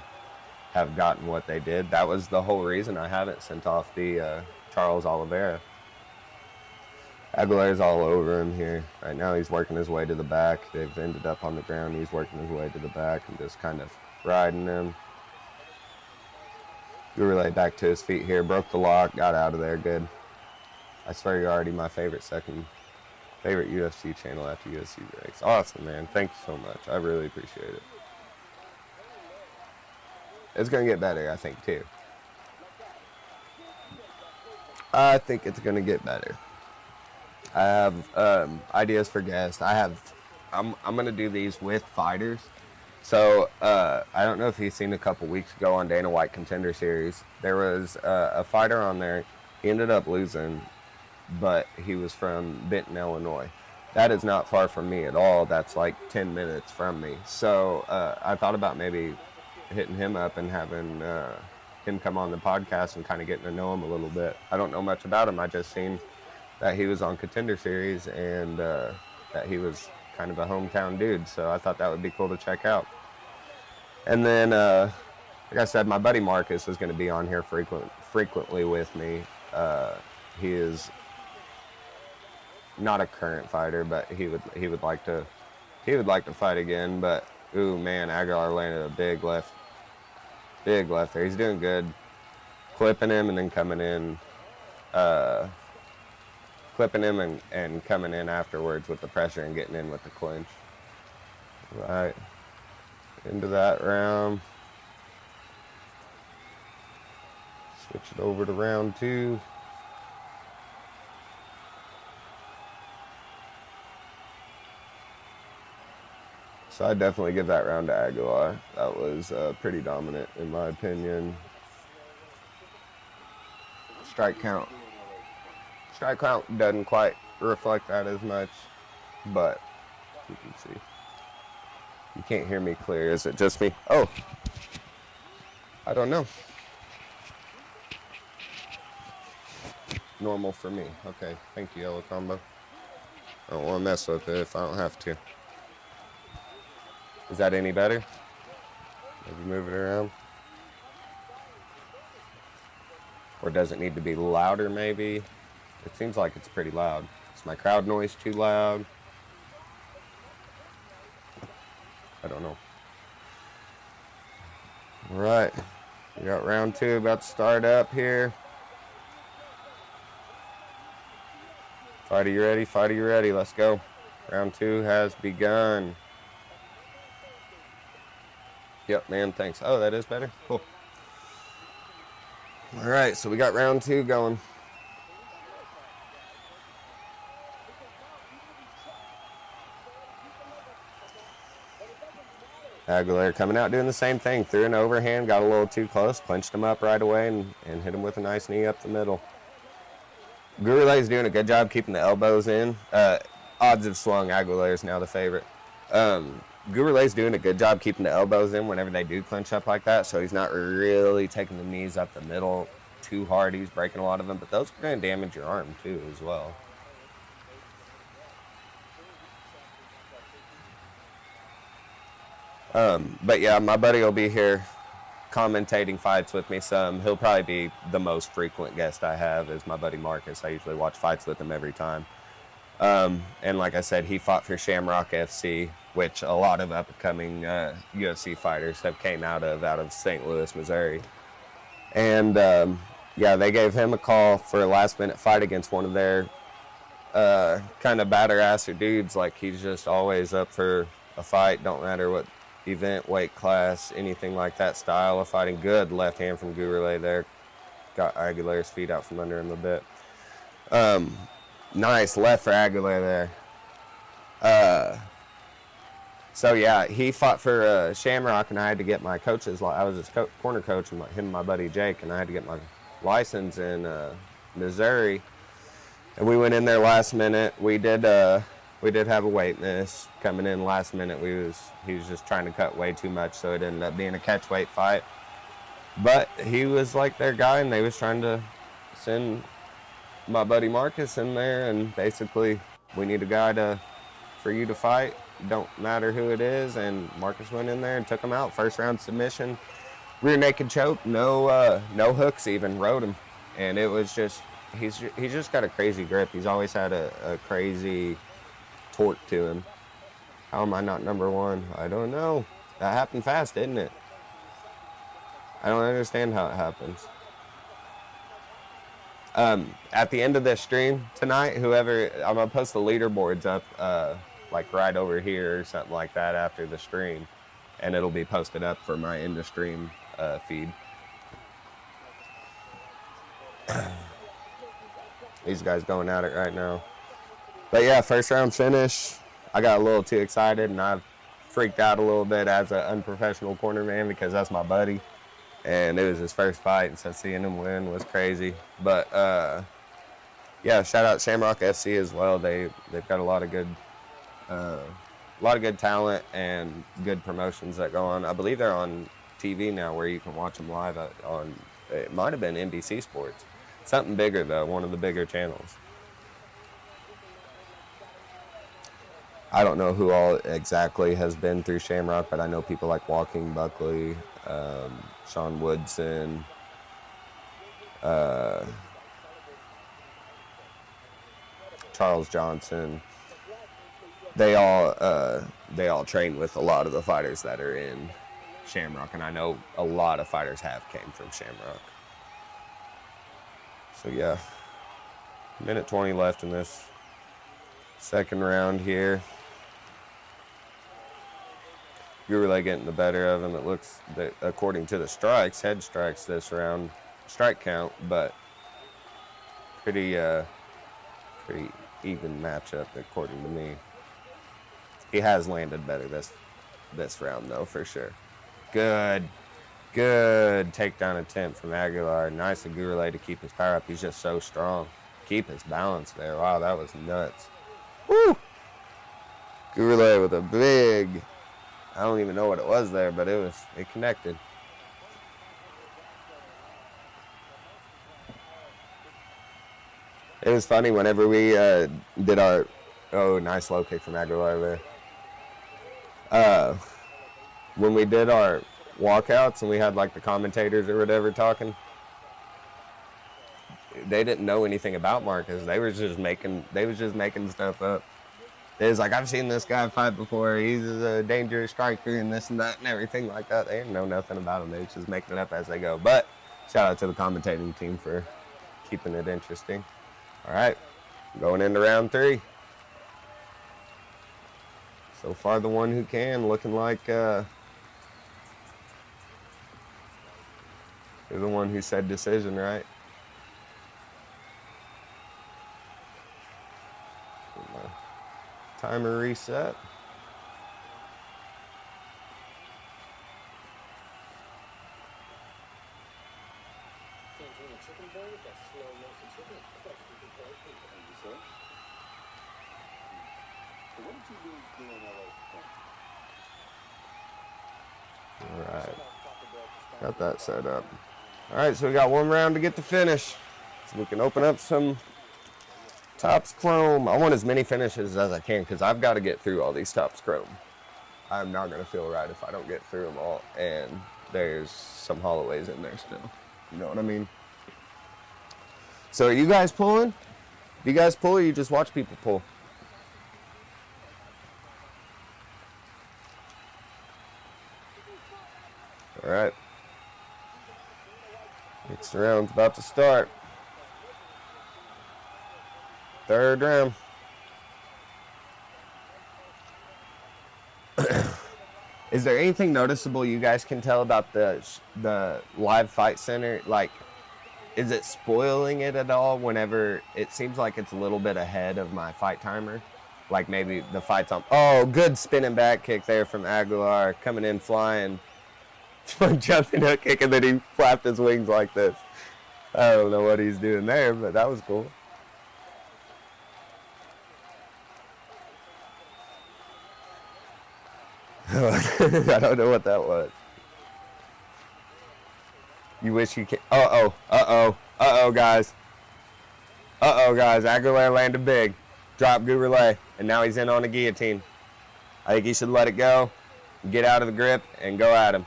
have gotten what they did. That was the whole reason I haven't sent off the Charles Oliveira. Aguilera's all over him here. Right now he's working his way to the back. They've ended up on the ground. He's working his way to the back and just kind of riding him. Gurule back to his feet here. Broke the lock. Got out of there. Good. I swear you're already my favorite UFC channel after UFC breaks. Awesome, man. Thank you so much. I really appreciate it. It's going to get better, I think, too. I think it's going to get better. I have ideas for guests. I'm going to do these with fighters. So I don't know if you've seen a couple weeks ago on Dana White Contender Series. There was a fighter on there. He ended up losing, but he was from Benton, Illinois. That is not far from me at all. That's like 10 minutes from me. So I thought about maybe hitting him up and having him come on the podcast and kind of getting to know him a little bit. I don't know much about him. I just seen that he was on Contender Series and that he was kind of a hometown dude. So I thought that would be cool to check out. And then, like I said, my buddy Marcus is going to be on here frequently with me. He is not a current fighter, but he would like to fight again. But ooh man, Aguilar landed a big left there. He's doing good, clipping him and then coming in, clipping him and coming in afterwards with the pressure and getting in with the clinch. Right into that round. Switch it over to round 2. So I definitely give that round to Aguilar. That was pretty dominant in my opinion. Strike count doesn't quite reflect that as much, but you can see. You can't hear me clear. Is it just me? Oh, I don't know. Normal for me. Okay, thank you, Yellow Combo. I don't want to mess with it if I don't have to. Is that any better? Maybe move it around. Or does it need to be louder maybe? It seems like it's pretty loud. Is my crowd noise too loud? I don't know. All right, we got round 2 about to start up here. Fighter, you ready? Fighter, you ready? Let's go. Round 2 has begun. Yep, man, thanks. Oh, that is better? Cool. All right, so we got round 2 going. Aguilar coming out doing the same thing. Threw an overhand, got a little too close, clinched him up right away, and hit him with a nice knee up the middle. Gouroulet's doing a good job keeping the elbows in. Odds have swung. Aguilar is now the favorite. Gouroulet's doing a good job keeping the elbows in whenever they do clinch up like that, so he's not really taking the knees up the middle too hard. He's breaking a lot of them, but those are going to damage your arm too as well. But yeah, my buddy will be here commentating fights with me some. He'll probably be the most frequent guest I have is my buddy Marcus. I usually watch fights with him every time. And like I said, he fought for Shamrock FC, which a lot of upcoming UFC fighters have came out of St. Louis, Missouri. And yeah, they gave him a call for a last-minute fight against one of their kind of batter-asser dudes. Like, he's just always up for a fight, don't matter what event, weight class, anything like that style of fighting. Good left hand from Gouroulet there. Got Aguilar's feet out from under him a bit. Nice left for Aguilar there. So yeah, he fought for Shamrock, and I had to get my coaches. I was his corner coach, and him and my buddy Jake, and I had to get my license in Missouri. And we went in there last minute. We did have a weight miss coming in last minute. He was just trying to cut way too much, so it ended up being a catch weight fight. But he was like their guy, and they was trying to send my buddy Marcus in there, and basically, we need a guy for you to fight. Don't matter who it is. And Marcus went in there and took him out. First round submission, rear naked choke, no hooks even, rode him. And it was just, he's just got a crazy grip. He's always had a crazy torque to him. How am I not number 1? I don't know. That happened fast, didn't it? I don't understand how it happens. At the end of this stream tonight, I'm gonna post the leaderboards up like right over here or something like that after the stream, and it'll be posted up for my end of stream feed. These guys going at it right now. But yeah, first round finish. I got a little too excited, and I freaked out a little bit as an unprofessional corner man because that's my buddy. And it was his first fight, and so seeing him win was crazy. But yeah, shout out Shamrock FC as well. They've got a lot of good talent and good promotions that go on. I believe they're on TV now, where you can watch them live on. It might have been NBC Sports, something bigger though, one of the bigger channels. I don't know who all exactly has been through Shamrock, but I know people like Joaquin Buckley, Sean Woodson, Charles Charles Johnson. They all train with a lot of the fighters that are in Shamrock, and I know a lot of fighters have came from Shamrock. So yeah, minute 20 left in this second round here. Gurulé getting the better of him. It looks that according to the strikes, head strikes this round, strike count, but pretty even matchup according to me. He has landed better this round though, for sure. Good takedown attempt from Aguilar. Nice of Gurulé to keep his power up. He's just so strong. Keep his balance there. Wow, that was nuts. Woo! Gurulé with a big, I don't even know what it was there, but it connected. It was funny whenever we did our, nice low kick from Aguilar there. When we did our walkouts and we had like the commentators or whatever talking, they didn't know anything about Marcus. They was just making stuff up. They was like, I've seen this guy fight before. He's a dangerous striker and this and that and everything like that. They didn't know nothing about him. They was just making it up as they go. But shout out to the commentating team for keeping it interesting. All right, going into round 3. So far, the one who can, looking like you're the one who said decision, right? Timer reset. All right, got that set up. All right, so we got one round to get to finish. So we can open up some Topps Chrome. I want as many finishes as I can because I've got to get through all these Topps Chrome. I'm not going to feel right if I don't get through them all. And there's some Holloways in there still. You know what I mean? So are you guys pulling? Do you guys pull or you just watch people pull? All right. Next round's about to start. Third round. Is there anything noticeable you guys can tell about the live fight center? Like, is it spoiling it at all whenever it seems like it's a little bit ahead of my fight timer? Like maybe the fight's on. Oh, good spinning back kick there from Aguilar, coming in flying. Jumping hook kick, and then he flapped his wings like this. I don't know what he's doing there, but that was cool. I don't know what that was. You wish you could. Uh-oh, guys. Guys. Aguilar landed big. Dropped Gurulé, and now he's in on a guillotine. I think he should let it go, get out of the grip, and go at him.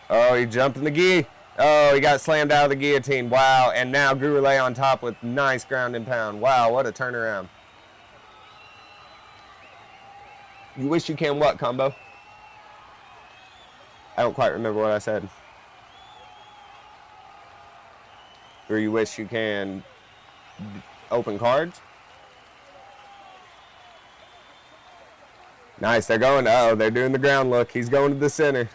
Oh, he jumped in the gi. Oh, he got slammed out of the guillotine. Wow, and now Gurulé on top with nice ground and pound. Wow, what a turnaround. You wish you can what, combo? I don't quite remember what I said. Or you wish you can open cards? Nice, they're going. Uh-oh, they're doing the ground look. He's going to the center.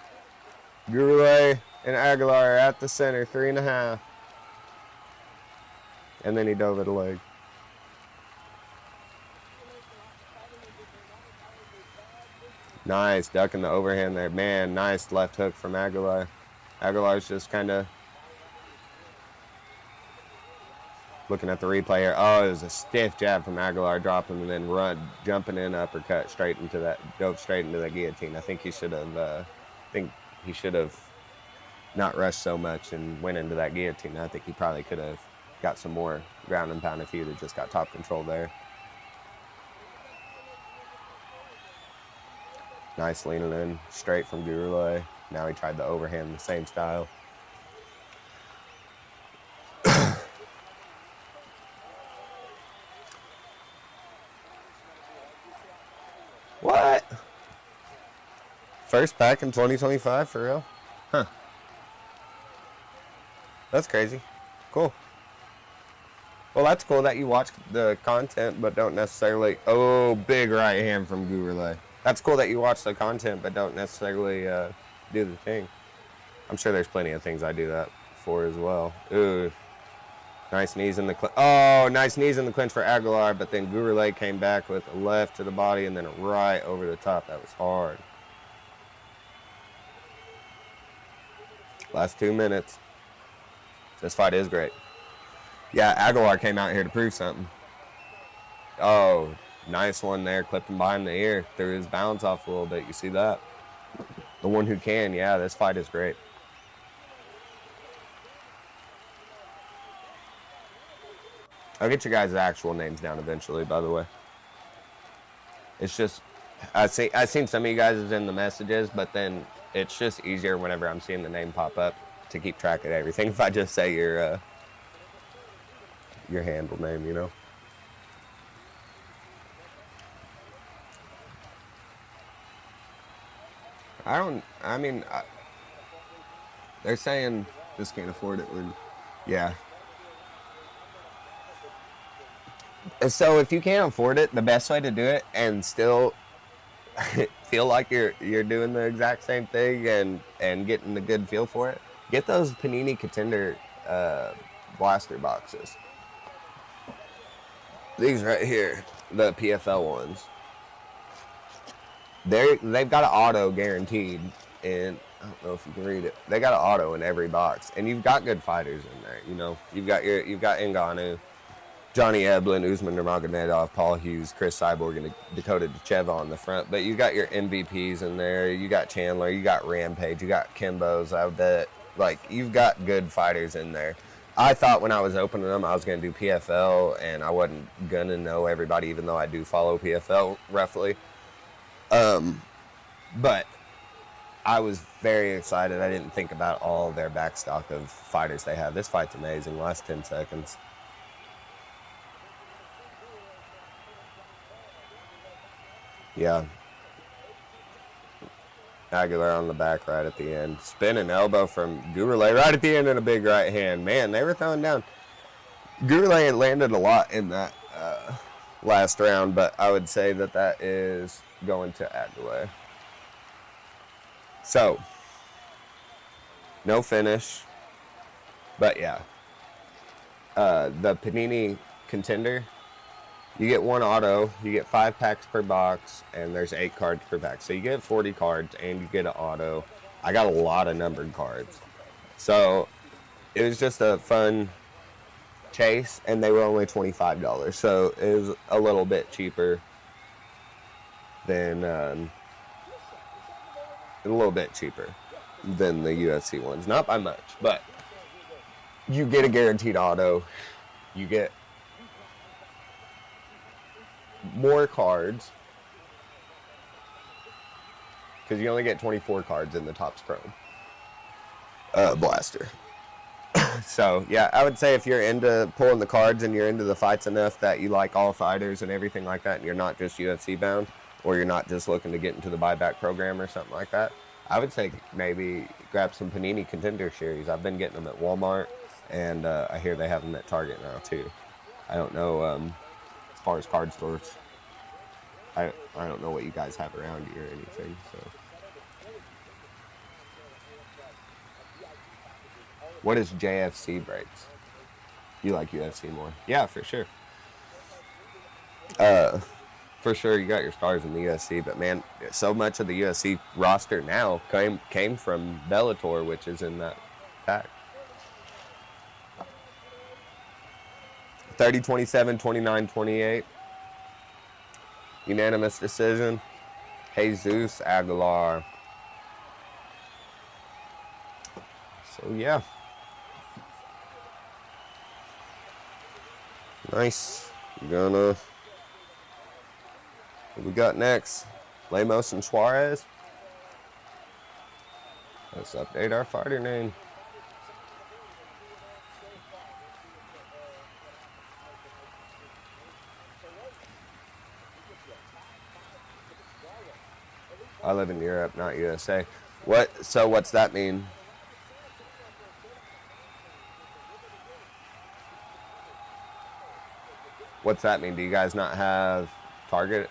Gurulé and Aguilar are at the center, 3.5. And then he dove at a leg. Nice, ducking the overhand there. Man, nice left hook from Aguilar. Aguilar's just kind of looking at the replay here. Oh, it was a stiff jab from Aguilar, dropping and then jumping in uppercut straight into that, dove straight into that guillotine. I think he should have not rushed so much and went into that guillotine. I think he probably could have got some more ground and pound if he would have just got top control there. Nice leaning in straight from Gurulé. Now he tried the overhand, the same style. First pack in 2025, for real? Huh. That's crazy. Cool. Well, that's cool that you watch the content but don't necessarily... Oh, big right hand from Gurley. That's cool that you watch the content but don't necessarily do the thing. I'm sure there's plenty of things I do that for as well. Ooh. Nice knees in the clinch. Oh, nice knees in the clinch for Aguilar, but then Gurley came back with a left to the body and then a right over the top. That was hard. Last 2 minutes. This fight is great. Yeah, Aguilar came out here to prove something. Oh, nice one there. Clipped him behind the ear. Threw his balance off a little bit. You see that? The one who can. Yeah, this fight is great. I'll get you guys' actual names down eventually, by the way. It's just, I've seen some of you guys in the messages, but then it's just easier whenever I'm seeing the name pop up to keep track of everything if I just say your handle name, you know? They're saying just can't afford it when, yeah. So if you can't afford it, the best way to do it and still feel like you're doing the exact same thing and getting the good feel for it, get those Panini Contender blaster boxes. These right here, the PFL ones. They've got an auto guaranteed, and I don't know if you can read it. They got an auto in every box, and you've got good fighters in there. You know, you've got Ngannou, Johnny Eblen, Usman Nurmagomedov, Paul Hughes, Chris Cyborg, and Dakota Decheva on the front. But you got your MVPs in there. You got Chandler. You got Rampage. You got Kimbo's. I bet, like, you've got good fighters in there. I thought when I was opening them, I was going to do PFL, and I wasn't going to know everybody, even though I do follow PFL roughly. But I was very excited. I didn't think about all their backstock of fighters they have. This fight's amazing. Last 10 seconds. Yeah. Aguilar on the back right at the end. Spinning elbow from Gurley right at the end and a big right hand. Man, they were throwing down. Gurley had landed a lot in that last round, but I would say that is going to Aguilar. So, no finish. But yeah. The Panini Contender, you get one auto, you get 5 packs per box, and there's 8 cards per pack. So you get 40 cards and you get an auto. I got a lot of numbered cards. So it was just a fun chase, and they were only $25. So it was a little bit cheaper than the UFC ones. Not by much, but you get a guaranteed auto. You get more cards because you only get 24 cards in the Topps Chrome blaster. So yeah, I would say if you're into pulling the cards and you're into the fights enough that you like all fighters and everything like that, and you're not just UFC bound, or you're not just looking to get into the buyback program or something like that, I would say maybe grab some Panini Contender series. I've been getting them at Walmart, and I hear they have them at Target now too. I don't know as far as card stores. I don't know what you guys have around you or anything. So, what is JFC breaks? You like UFC more? Yeah, for sure. For sure, you got your stars in the UFC, but man, so much of the UFC roster now came from Bellator, which is in that pack. 30-27, 29-28. Unanimous decision. Jesus Aguilar. So yeah. Nice. What we got next? Lemos and Suarez. Let's update our fighter name. I live in Europe, not USA. So what's that mean? What's that mean? Do you guys not have Target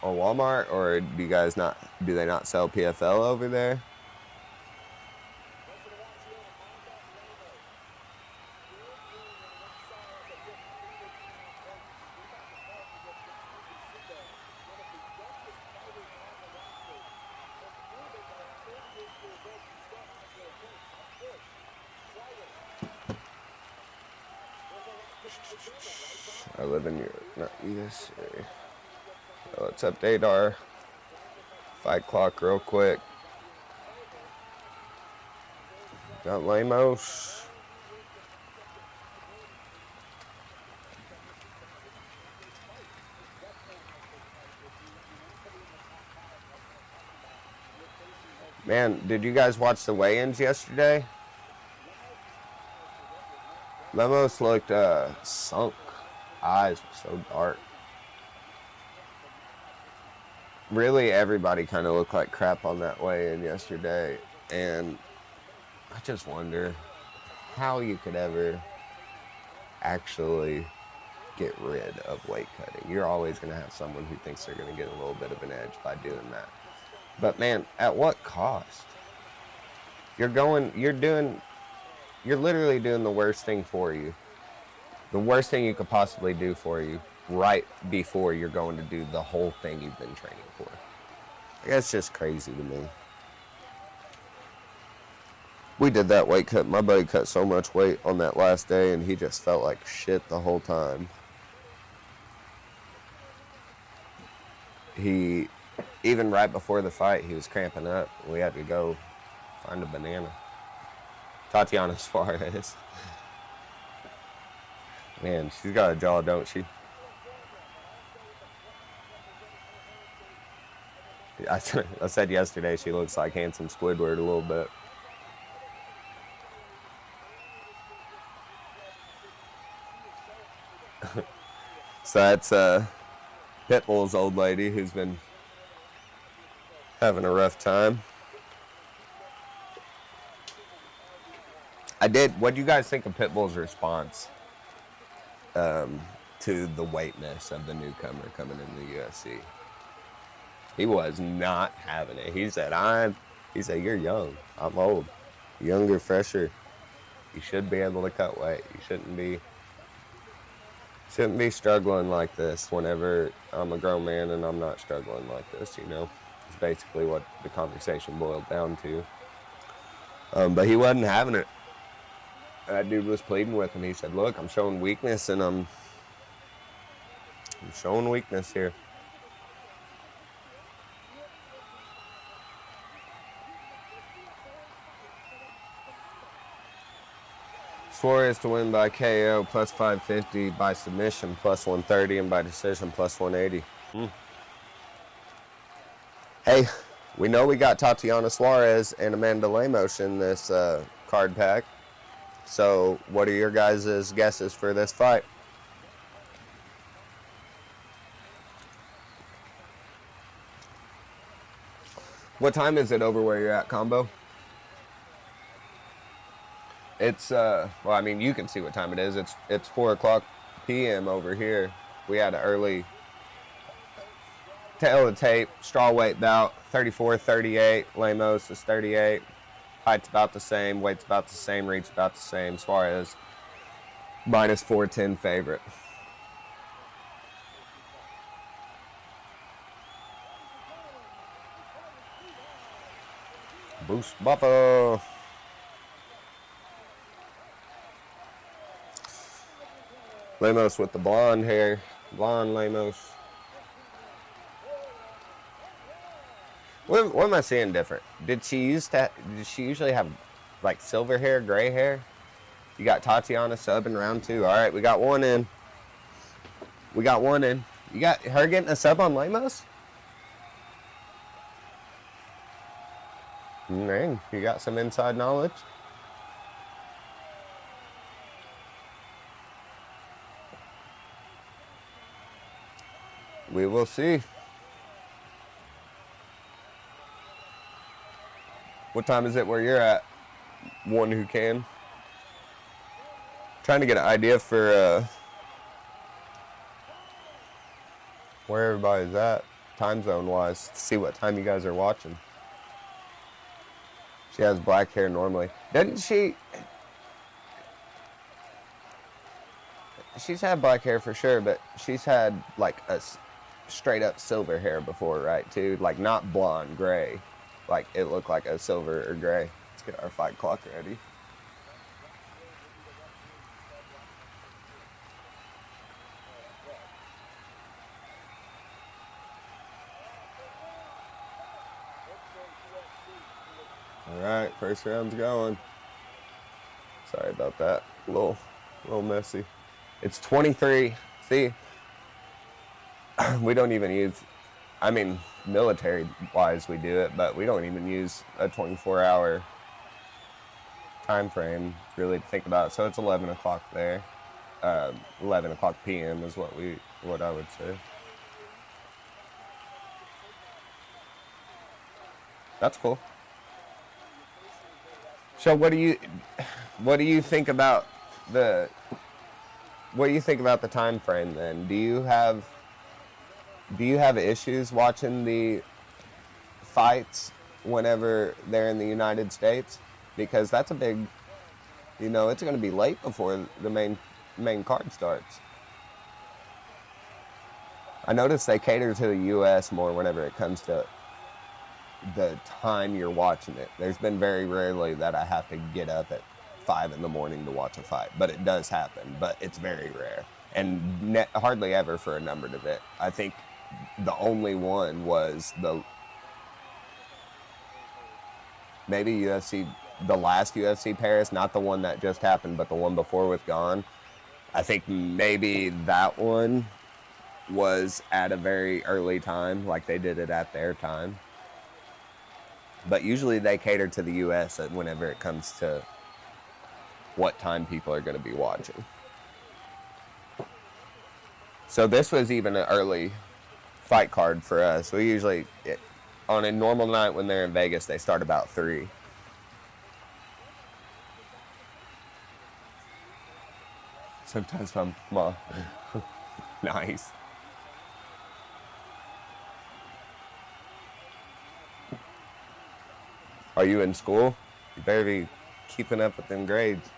or Walmart, or do they not sell PFL over there? I live in Europe, not USA. Let's update our fight clock real quick. Got Lemos. Man, did you guys watch the weigh-ins yesterday? Lemos looked sunk. Eyes were so dark. Really, everybody kind of looked like crap on that weigh-in yesterday. And I just wonder how you could ever actually get rid of weight cutting. You're always going to have someone who thinks they're going to get a little bit of an edge by doing that. But man, at what cost? You're literally doing the worst thing for you. The worst thing you could possibly do for you right before you're going to do the whole thing you've been training for. That's just crazy to me. We did that weight cut. My buddy cut so much weight on that last day, and he just felt like shit the whole time. Even right before the fight, he was cramping up. We had to go find a banana. Tatiana Suarez. Man, she's got a jaw, don't she? I said yesterday she looks like handsome Squidward a little bit. So that's Pitbull's old lady who's been having a rough time. What do you guys think of Pitbull's response to the weightness of the newcomer coming in the UFC? He was not having it. He said, you're young. I'm old. Younger, fresher. You should be able to cut weight. You shouldn't be struggling like this whenever I'm a grown man and I'm not struggling like this, you know? It's basically what the conversation boiled down to. But he wasn't having it. That dude was pleading with him. He said, look, I'm showing weakness, and I'm showing weakness here. Suarez to win by KO plus 550, by submission plus 130, and by decision plus 180. Hey, we know we got Tatiana Suarez and Amanda Lemos in this card pack. So what are your guys' guesses for this fight? What time is it over where you're at, Combo? It's, well, I mean, you can see what time it is. It's 4 o'clock p.m. over here. We had an early tail of the tape, strawweight bout, 34-38. Lemos is 38. Height's about the same, weight's about the same, reach's about the same. Suarez, minus 410 favorite. Boost Buffer. Lemos with the blonde hair. Blonde Lemos. What am I seeing different? Did she usually have like silver hair, gray hair? You got Tatiana sub in round 2. All right, we got one in. You got her getting a sub on Lemos? Dang, you got some inside knowledge? We will see. What time is it where you're at? One who can. Trying to get an idea for where everybody's at, time zone wise, to see what time you guys are watching. She has black hair normally. Doesn't she? She's had black hair for sure, but she's had like a straight up silver hair before, right? Too, like not blonde, gray. Like it looked like a silver or gray. Let's get our fight clock ready. All right, first round's going. Sorry about that. A little messy. It's 23. See, we don't even use, I mean, military-wise we do it, but we don't even use a 24-hour time frame really to think about it. So it's 11 o'clock there. 11 o'clock p.m. is what I would say. That's cool. So what do you think about the time frame then? Do you have issues watching the fights whenever they're in the United States? Because that's a big, it's going to be late before the main card starts. I notice they cater to the U.S. more whenever it comes to the time you're watching it. There's been very rarely that I have to get up at 5 in the morning to watch a fight, but it does happen, but it's very rare and hardly ever for a numbered event. I think the only one was maybe UFC, the last UFC Paris, not the one that just happened, but the one before with Gone. I think maybe that one was at a very early time, like they did it at their time. But usually they cater to the U.S. whenever it comes to what time people are going to be watching. So this was even an early fight card for us. We usually, on a normal night when they're in Vegas, they start about 3. Sometimes I'm nice. Are you in school? You better be keeping up with them grades.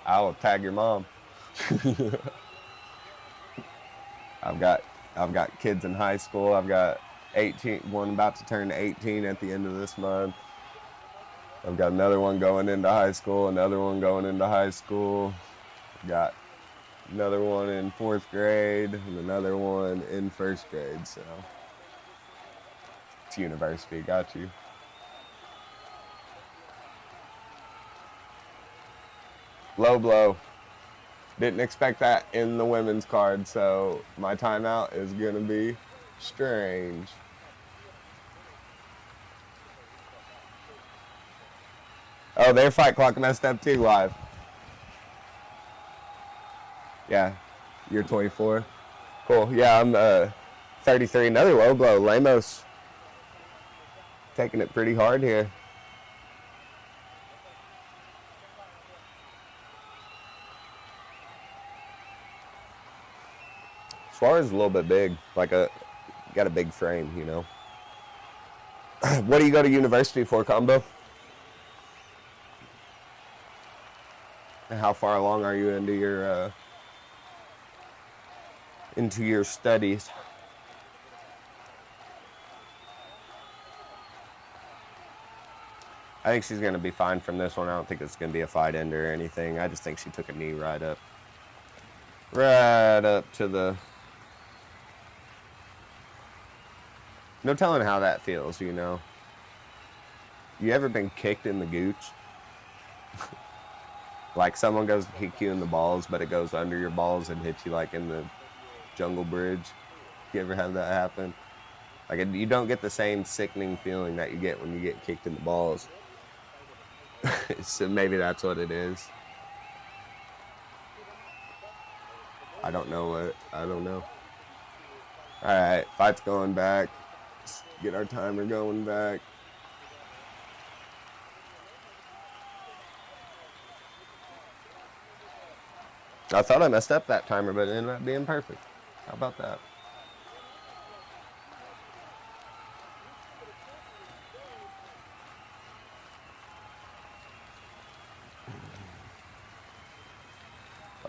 I'll tag your mom. I've got kids in high school. I've got 18, one about to turn 18 at the end of this month. I've got another one going into high school, another one going into high school. Got another one in 4th grade and another one in 1st grade. So it's university. Got you. Low blow. Didn't expect that in the women's card, so my timeout is going to be strange. Oh, their fight clock messed up too live. Yeah, you're 24. Cool. Yeah, I'm 33. Another low blow. Lemos taking it pretty hard here. Suarez is a little bit big, got a big frame, What do you go to university for, Combo? And how far along are you into your studies? I think she's going to be fine from this one. I don't think it's going to be a fight ender or anything. I just think she took a knee right up to the... No telling how that feels, You ever been kicked in the gooch? Like someone goes to kick you in the balls, but it goes under your balls and hits you like in the jungle bridge. You ever have that happen? Like you don't get the same sickening feeling that you get when you get kicked in the balls. So maybe that's what it is. I don't know. All right, fight's going back. Let's get our timer going back. I thought I messed up that timer, but it ended up being perfect. How about that?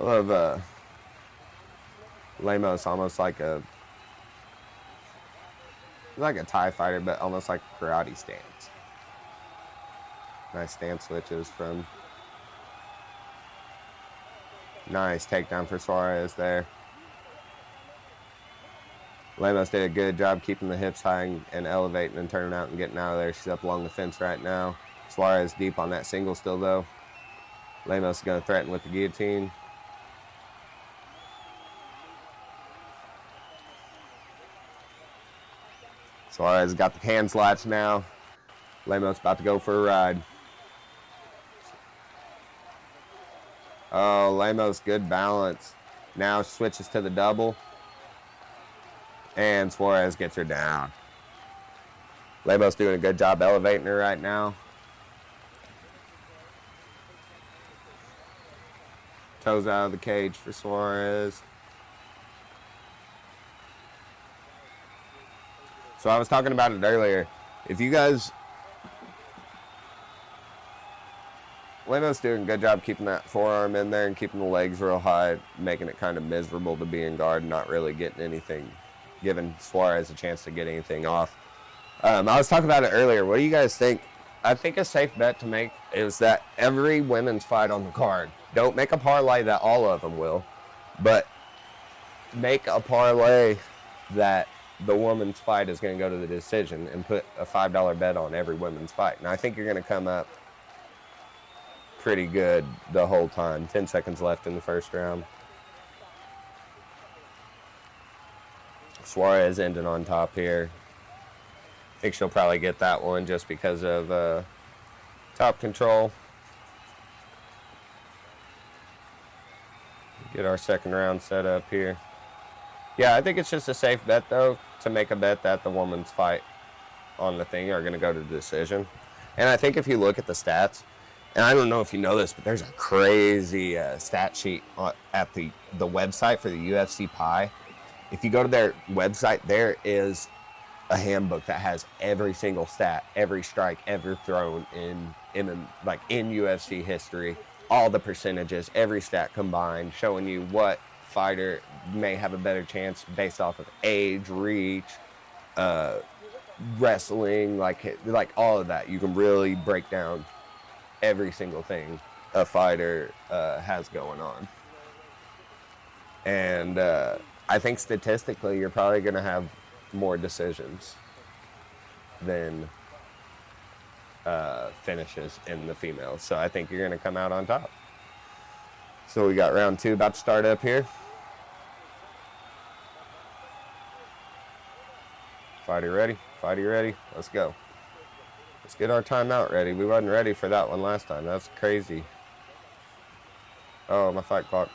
I love Lemos, almost like a Thai fighter, but almost like a karate stance. Nice stance switches from. Nice takedown for Suarez there. Lemos did a good job keeping the hips high and elevating and turning out and getting out of there. She's up along the fence right now. Suarez deep on that single still, though. Lemos is going to threaten with the guillotine. Suarez got the hands latched now. Lemos about to go for a ride. Oh, Lemos, good balance. Now switches to the double. And Suarez gets her down. Lemos doing a good job elevating her right now. Toes out of the cage for Suarez. So I was talking about it earlier. If you guys... Lemos doing a good job keeping that forearm in there and keeping the legs real high, making it kind of miserable to be in guard, not really getting anything, giving Suarez a chance to get anything off. I was talking about it earlier. What do you guys think? I think a safe bet to make is that every women's fight on the card, don't make a parlay that all of them will, but make a parlay that the women's fight is going to go to the decision and put a $5 bet on every women's fight. And I think you're going to come up pretty good the whole time. 10 seconds left in the first round. Suarez ending on top here. I think she'll probably get that one just because of top control. Get our second round set up here. Yeah, I think it's just a safe bet, though, to make a bet that the women's fight on the thing are going to go to the decision. And I think if you look at the stats, and I don't know if you know this, but there's a crazy stat sheet at the website for the UFC Pie. If you go to their website, there is a handbook that has every single stat, every strike ever thrown in UFC history, all the percentages, every stat combined, showing you what fighter may have a better chance based off of age, reach, wrestling, like all of that. You can really break down every single thing a fighter has going on. And I think statistically you're probably going to have more decisions than finishes in the females. So I think you're going to come out on top. So we got round 2 about to start up here. Fighter ready? Fighter ready? Let's go. Let's get our timeout ready. We wasn't ready for that one last time. That's crazy. Oh, my fight clock.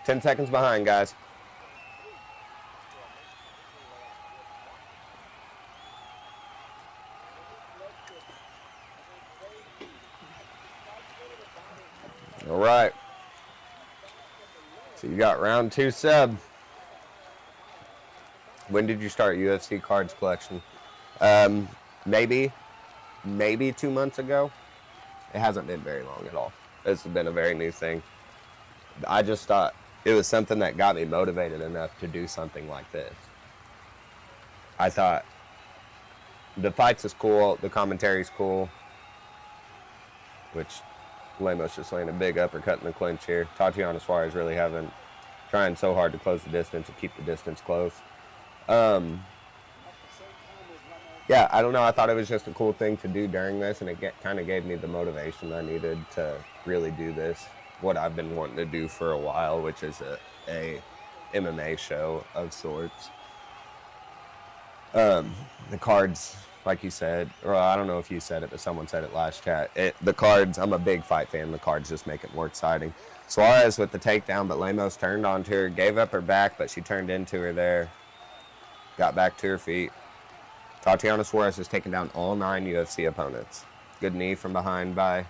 10 seconds behind, guys. All right. So you got round 2 sub. When did you start UFC cards collection? Maybe 2 months ago. It hasn't been very long at all. This has been a very new thing. I just thought it was something that got me motivated enough to do something like this. I thought the fights is cool, the commentary's cool, which Lemos just laying a big uppercut in the clinch here. Tatiana Suarez really trying so hard to close the distance and keep the distance close. Yeah, I don't know. I thought it was just a cool thing to do during this, and it kind of gave me the motivation I needed to really do this. What I've been wanting to do for a while, which is a MMA show of sorts. The cards, like you said, or I don't know if you said it, but someone said it last chat. The cards, I'm a big fight fan. The cards just make it more exciting. Suarez with the takedown, but Lemos turned onto her, gave up her back, but she turned into her there. Got back to her feet. Tatiana Suarez has taken down all 9 UFC opponents. Good knee from behind by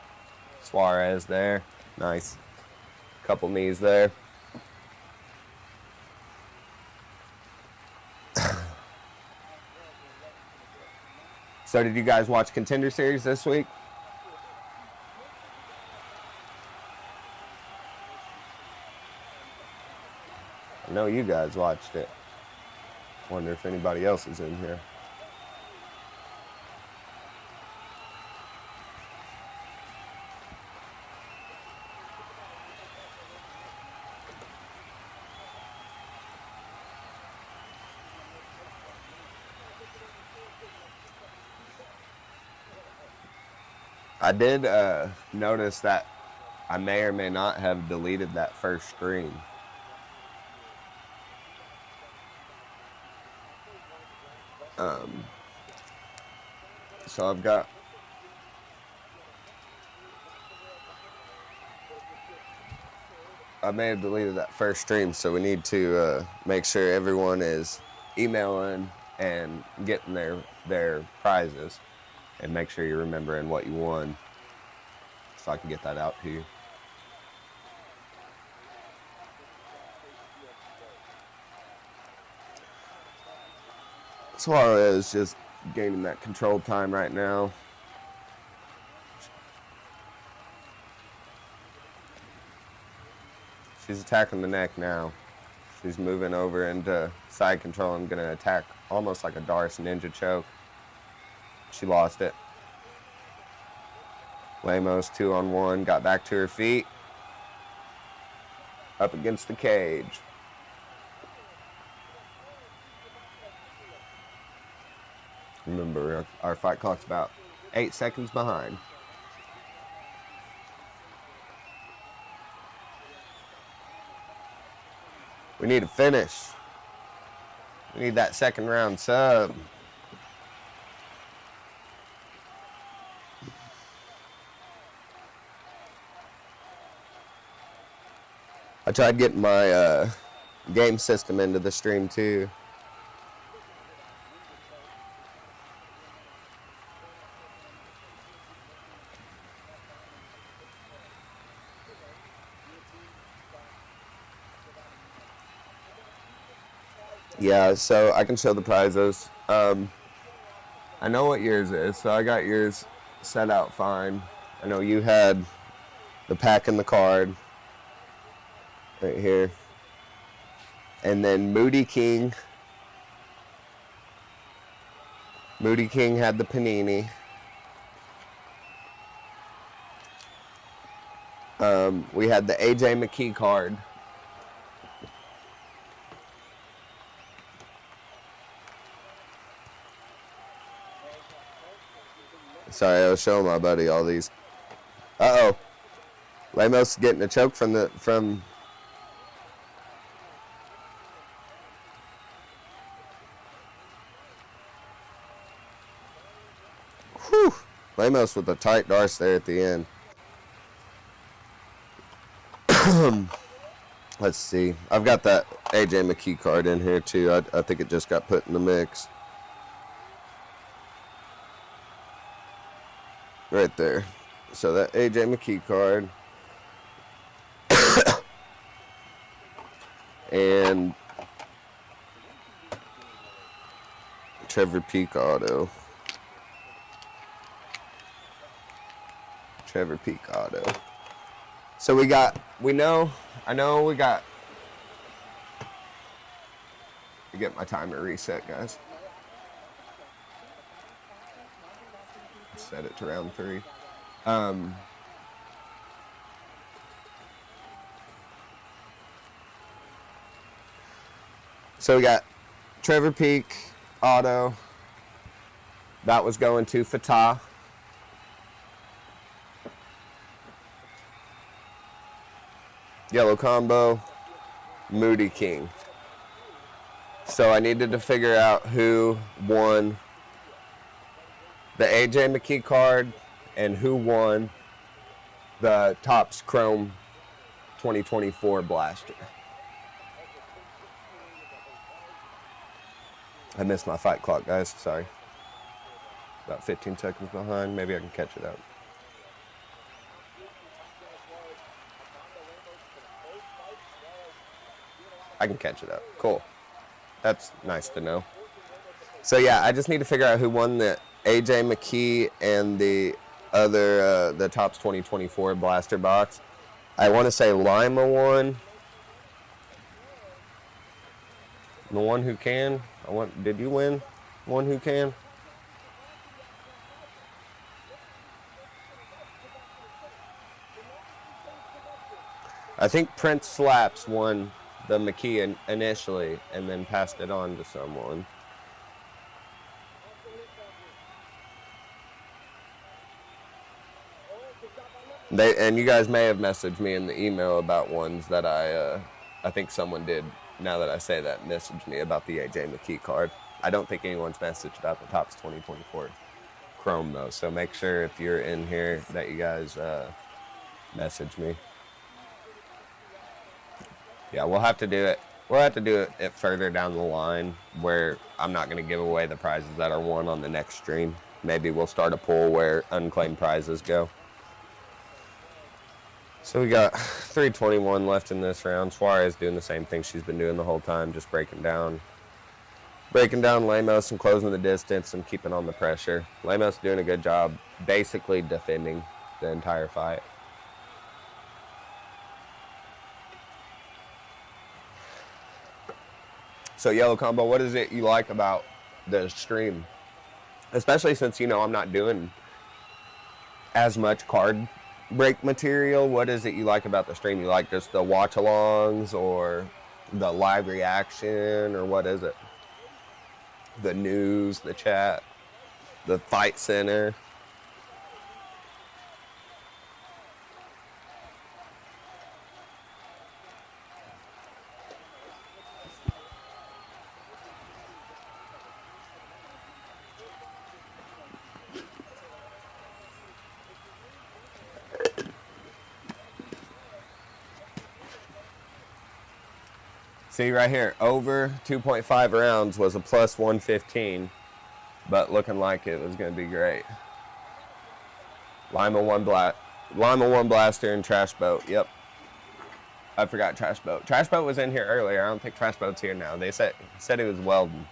Suarez there. Nice. Couple knees there. So did you guys watch Contender Series this week? I know you guys watched it. Wonder if anybody else is in here. I did notice that I may or may not have deleted that first screen. So I may have deleted that first stream, so we need to make sure everyone is emailing and getting their prizes, and make sure you're remembering what you won, so I can get that out to you. Suara is just gaining that control time right now. She's attacking the neck now. She's moving over into side control and going to attack almost like a Darce ninja choke. She lost it. Lemos 2-on-1, got back to her feet. Up against the cage. Remember, our fight clock's about 8 seconds behind. We need a finish. We need that second round sub. I tried getting my game system into the stream too. Yeah, so I can show the prizes. I know what yours is, so I got yours set out fine. I know you had the pack and the card right here. And then Moody King had the panini. We had the AJ McKee card. Sorry, I was showing my buddy all these. Uh-oh. Lemos getting a choke from Whew. Lemos with a tight Darce there at the end. Let's see. I've got that AJ McKee card in here too. I think it just got put in the mix. Right there. So that AJ McKee card. And Trevor Peak auto. So I know we got, to get my timer reset, guys. Set it to round 3. So we got Trevor Peak auto. That was going to Fatah. Yellow combo, Moody King. So I needed to figure out who won the AJ McKee card and who won the Topps Chrome 2024 Blaster. I missed my fight clock, guys. Sorry. About 15 seconds behind. Maybe I can catch it up. I can catch it up. Cool. That's nice to know. So yeah, I just need to figure out who won the AJ McKee and the other, the Tops 2024 Blaster Box. I want to say Lima won. The one who can. Did you win? One who can? I think Prince Slaps won the McKee initially and then passed it on to someone. And you guys may have messaged me in the email about ones that I think someone did, now that I say that, messaged me about the AJ McKee card. I don't think anyone's messaged about the Tops 2024 Chrome, though, so make sure if you're in here that you guys message me. Yeah, we'll have to do it. We'll have to do it further down the line where I'm not going to give away the prizes that are won on the next stream. Maybe we'll start a poll where unclaimed prizes go. So we got 3:21 left in this round. Suarez doing the same thing she's been doing the whole time, just breaking down Lemos and closing the distance and keeping on the pressure. Lemos doing a good job basically defending the entire fight. So Yellow Combo, what is it you like about the stream? Especially since, you know, I'm not doing as much card break material. What is it you like about the stream? You like just the watch-alongs or the live reaction, or what is it? The news, the chat, the fight center. See right here, over 2.5 rounds was a plus 115, but looking like it was going to be great. Lima one blaster and Trash Boat. Yep, I forgot Trash Boat. Trash Boat was in here earlier. I don't think Trash Boat's here now. They said he was welding.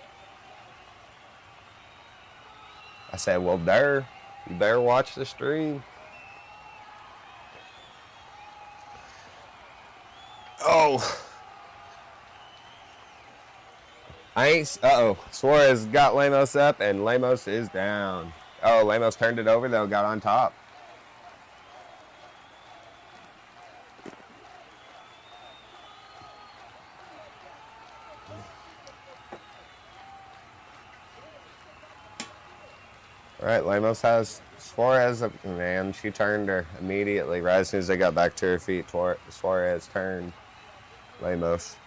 I said, well, you better watch the stream. Oh. Suarez got Lemos up, and Lemos is down. Oh, Lemos turned it over, though, got on top. All right, Lemos has Suarez up. Man, she turned her immediately. Right as soon as they got back to her feet, Suarez turned Lemos.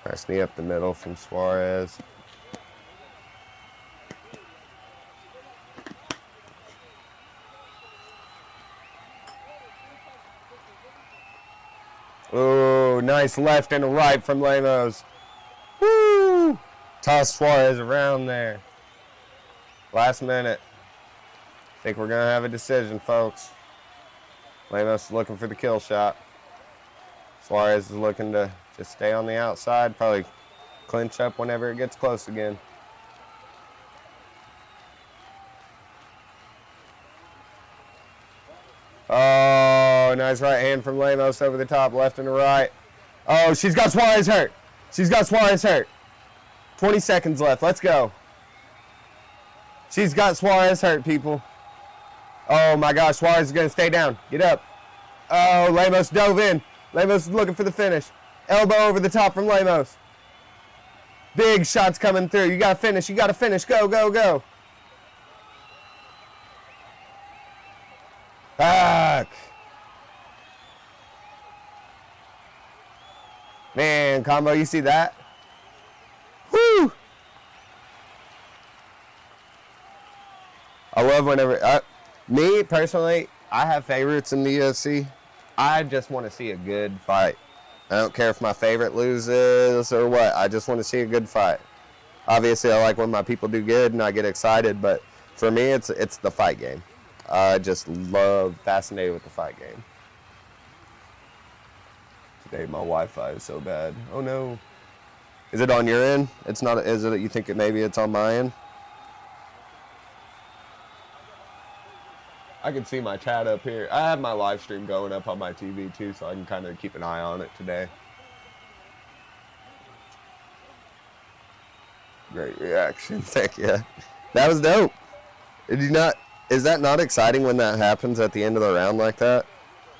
Nice knee up the middle from Suarez. Ooh, nice left and a right from Lemos. Woo! Toss Suarez around there. Last minute. Think we're going to have a decision, folks. Lemos is looking for the kill shot. Suarez is looking to just stay on the outside, probably clinch up whenever it gets close again. Oh, nice right hand from Lemos over the top, left and right. Oh, she's got Suarez hurt. She's got Suarez hurt. 20 seconds left. Let's go. She's got Suarez hurt, people. Oh, my gosh. Suarez is going to stay down. Get up. Oh, Lemos dove in. Lemos is looking for the finish. Elbow over the top from Lemos. Big shots coming through. You got to finish. You got to finish. Go, go, go. Fuck. Man, Combo, you see that? Woo! I love whenever... me, personally, I have favorites in the UFC. I just want to see a good fight. I don't care if my favorite loses or what. I just want to see a good fight. Obviously, I like when my people do good and I get excited, but for me, it's the fight game. I just fascinated with the fight game. Today, my Wi-Fi is so bad. Oh no. Is it on your end? It's not, is it, you think maybe it's on my end? I can see my chat up here. I have my live stream going up on my TV too, so I can kind of keep an eye on it today. Great reaction. Thank you. That was dope. Did you not, is that not exciting when that happens at the end of the round like that?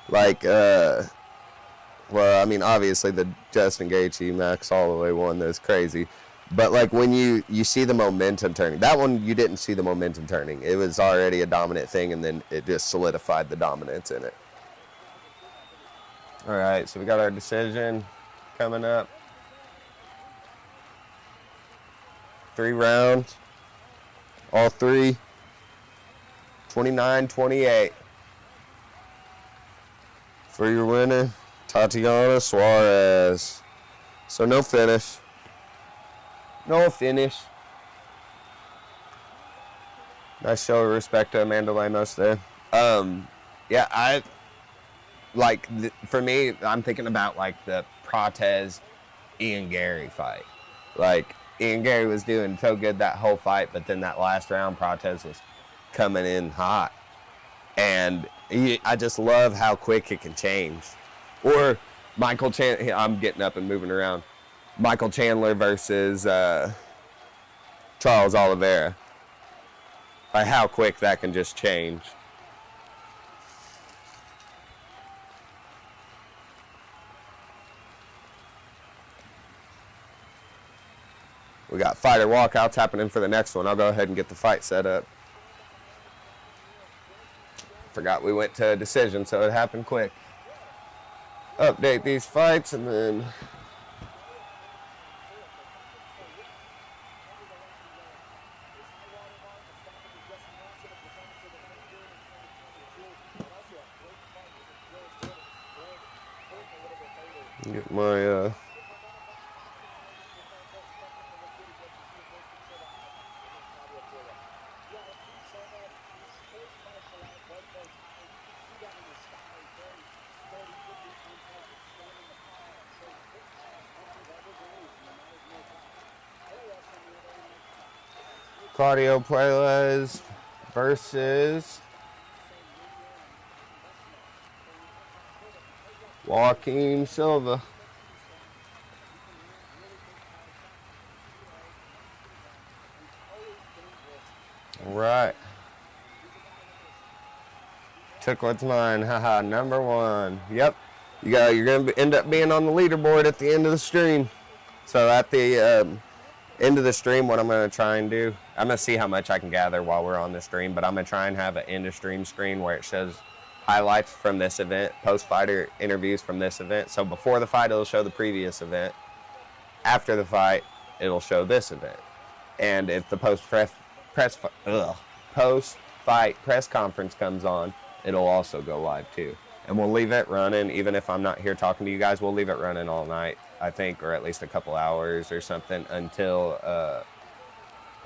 Like, well, I mean, obviously the Justin Gaethje Max Holloway one, that's crazy. But like when you see the momentum turning, that one you didn't see the momentum turning. It was already a dominant thing, and then it just solidified the dominance in it. All right, so we got our decision coming up. 3 rounds, all 3, 29-28. For your winner, Tatiana Suarez. So no finish. No finish. Nice show of respect to Amanda Lemos there. Yeah, I like for me, I'm thinking about like the Protez Ian Gary fight. Like Ian Gary was doing so good that whole fight, but then that last round, Protez was coming in hot, and I just love how quick it can change. Or Michael Chandler, I'm getting up and moving around. Michael Chandler versus Charles Oliveira. By how quick that can just change. We got fighter walkouts happening for the next one. I'll go ahead and get the fight set up. Forgot we went to a decision, so it happened quick. Update these fights and then... get my Claudio Puelles versus Joaquin Silva. All right. Took what's mine. Haha, number 1. Yep. You're going to end up being on the leaderboard at the end of the stream. So at the end of the stream, what I'm going to try and do, I'm going to see how much I can gather while we're on the stream, but I'm going to try and have an end of stream screen where it shows highlights from this event, post-fighter interviews from this event. So before the fight, it'll show the previous event. After the fight, it'll show this event. And if the post-fight press conference comes on, it'll also go live too. And we'll leave it running, even if I'm not here talking to you guys, we'll leave it running all night, I think, or at least a couple hours or something until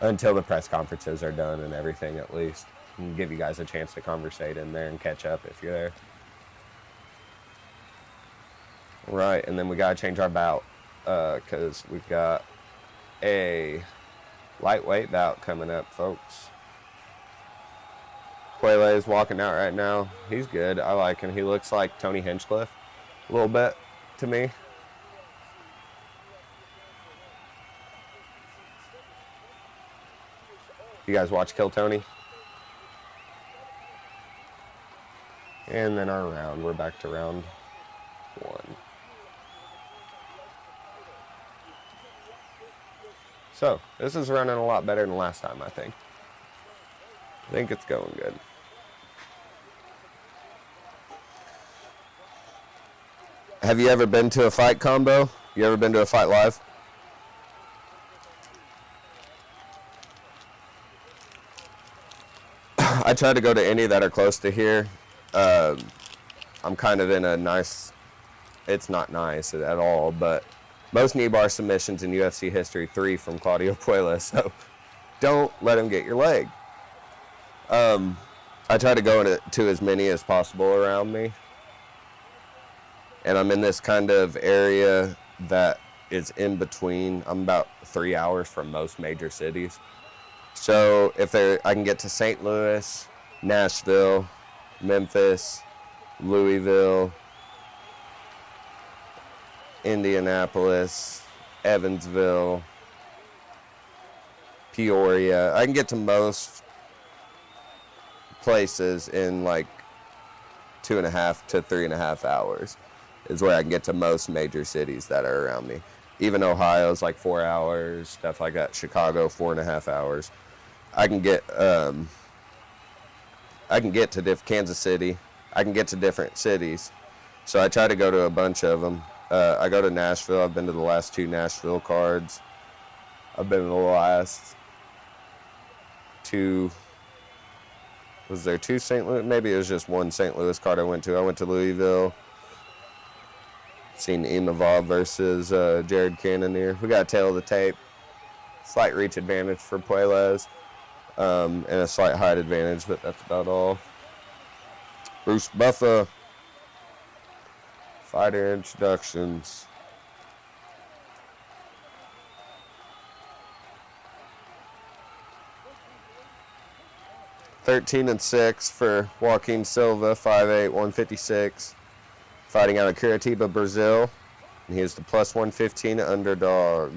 the press conferences are done and everything, at least. And give you guys a chance to conversate in there and catch up if you're there. Right, and then we gotta change our bout because we've got a lightweight bout coming up, folks. Puelles is walking out right now. He's good. I like him. He looks like Tony Hinchcliffe a little bit to me. You guys watch Kill Tony? And then our round. We're back to round 1. So, this is running a lot better than last time, I think. I think it's going good. Have you ever been to a fight combo? You ever been to a fight live? I try to go to any that are close to here. I'm kind of in a nice, it's not nice at all, but Most knee bar submissions in UFC history, 3 from Claudio Puelles. So don't let him get your leg. I try to go to as many as possible around me. And I'm in this kind of area that is in between. I'm about 3 hours from most major cities. So if I can get to St. Louis, Nashville, Memphis, Louisville, Indianapolis, Evansville, Peoria. I can get to most places in like 2.5 to 3.5 hours is where I can get to most major cities that are around me. Even Ohio's like 4 hours, stuff like that. Chicago, 4.5 hours. I can get to Kansas City. I can get to different cities. So I try to go to a bunch of them. I go to Nashville. I've been to the last 2 Nashville cards. I've been to the last 2. Was there 2 St. Louis? Maybe it was just 1 St. Louis card I went to. I went to Louisville. Seen Imavov versus Jared Cannonier. We got a tail of the tape. Slight reach advantage for Puelles. And a slight height advantage, but that's about all. Bruce Buffa. Fighter introductions. (13-6) for Joaquin Silva, 5'8", 156. Fighting out of Curitiba, Brazil. And he is the +115 underdog.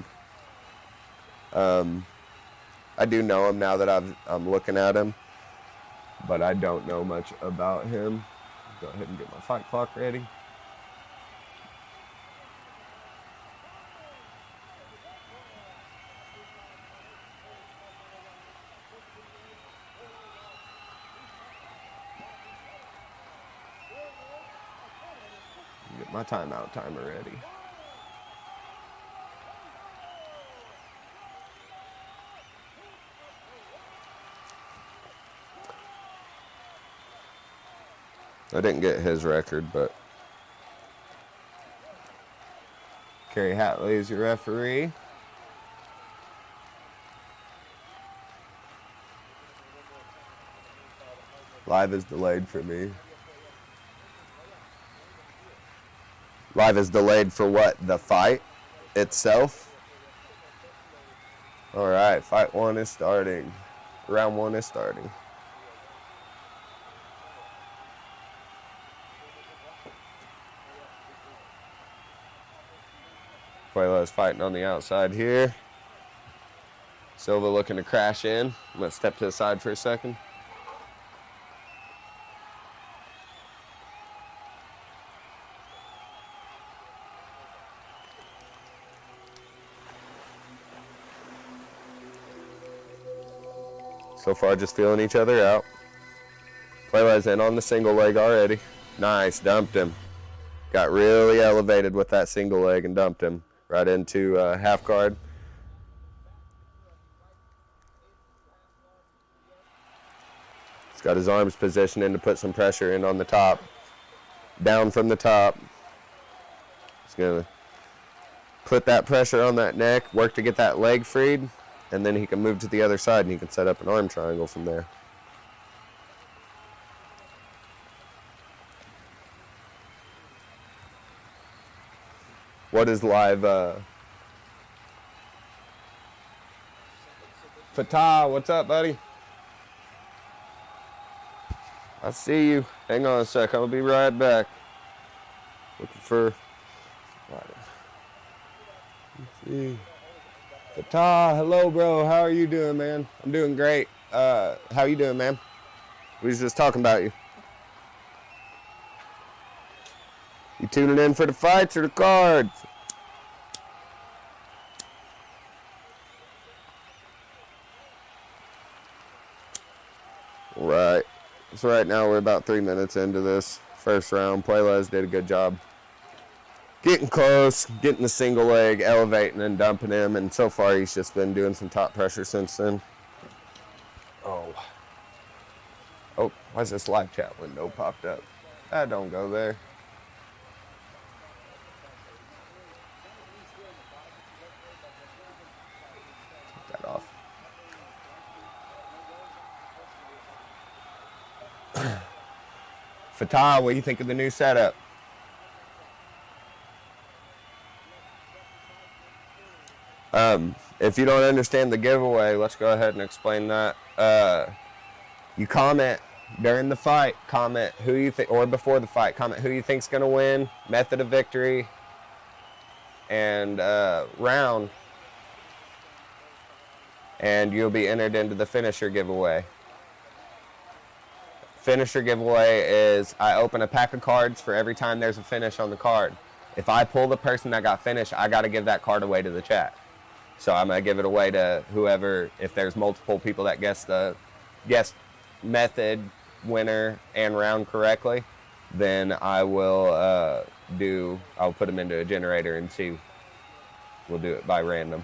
I do know him now that I'm looking at him, but I don't know much about him. Go ahead and get my fight clock ready. Get my timeout timer ready. I didn't get his record, but Kerry Hatley is your referee. Live is delayed for me. Live is delayed for what? The fight itself? All right, fight 1 is starting. Round 1 is starting. Puelles fighting on the outside here. Silva looking to crash in. I'm going to step to the side for a second. So far, just feeling each other out. Puelles in on the single leg already. Nice, dumped him. Got really elevated with that single leg and dumped him right into half guard. He's got his arms positioned in to put some pressure in on the top. Down from the top. He's going to put that pressure on that neck, work to get that leg freed, and then he can move to the other side and he can set up an arm triangle from there. What is live? Fatah, what's up, buddy? I see you. Hang on a sec. I'll be right back. Looking for. Let's see. Fatah, hello, bro. How are you doing, man? I'm doing great. How you doing, man? We was just talking about you. You tuning in for the fights or the cards? Right. So right now we're about 3 minutes into this first round. Puelles did a good job getting close, getting the single leg, elevating and dumping him, and so far he's just been doing some top pressure since then. Oh, why's this live chat window popped up? That don't go there. Fatah, what do you think of the new setup? If you don't understand the giveaway, let's go ahead and explain that. You comment during the fight, comment who you think, or before the fight, comment who you think's gonna win, method of victory, and round, and you'll be entered into the finisher giveaway. Finisher giveaway is I open a pack of cards for every time there's a finish on the card. If I pull the person that got finished, I got to give that card away to the chat. So I'm going to give it away to whoever, if there's multiple people that guess the method, winner, and round correctly, then I will I'll put them into a generator and see. We'll do it by random.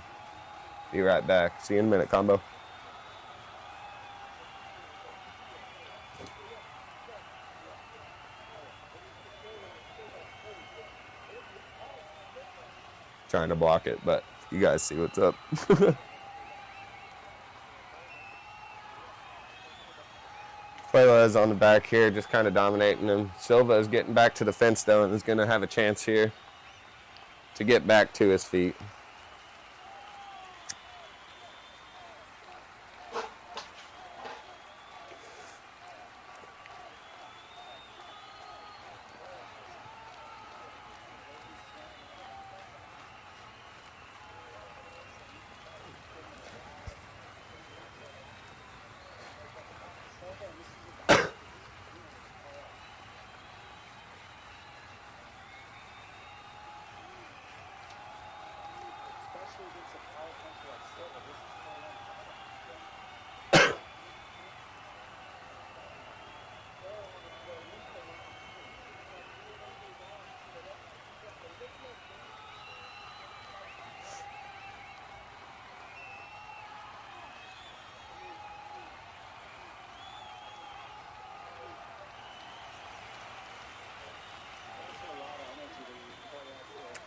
Be right back. See you in a minute, combo. Trying to block it, but you guys see what's up. Puebla is on the back here, just kind of dominating him. Silva is getting back to the fence, though, and is going to have a chance here to get back to his feet.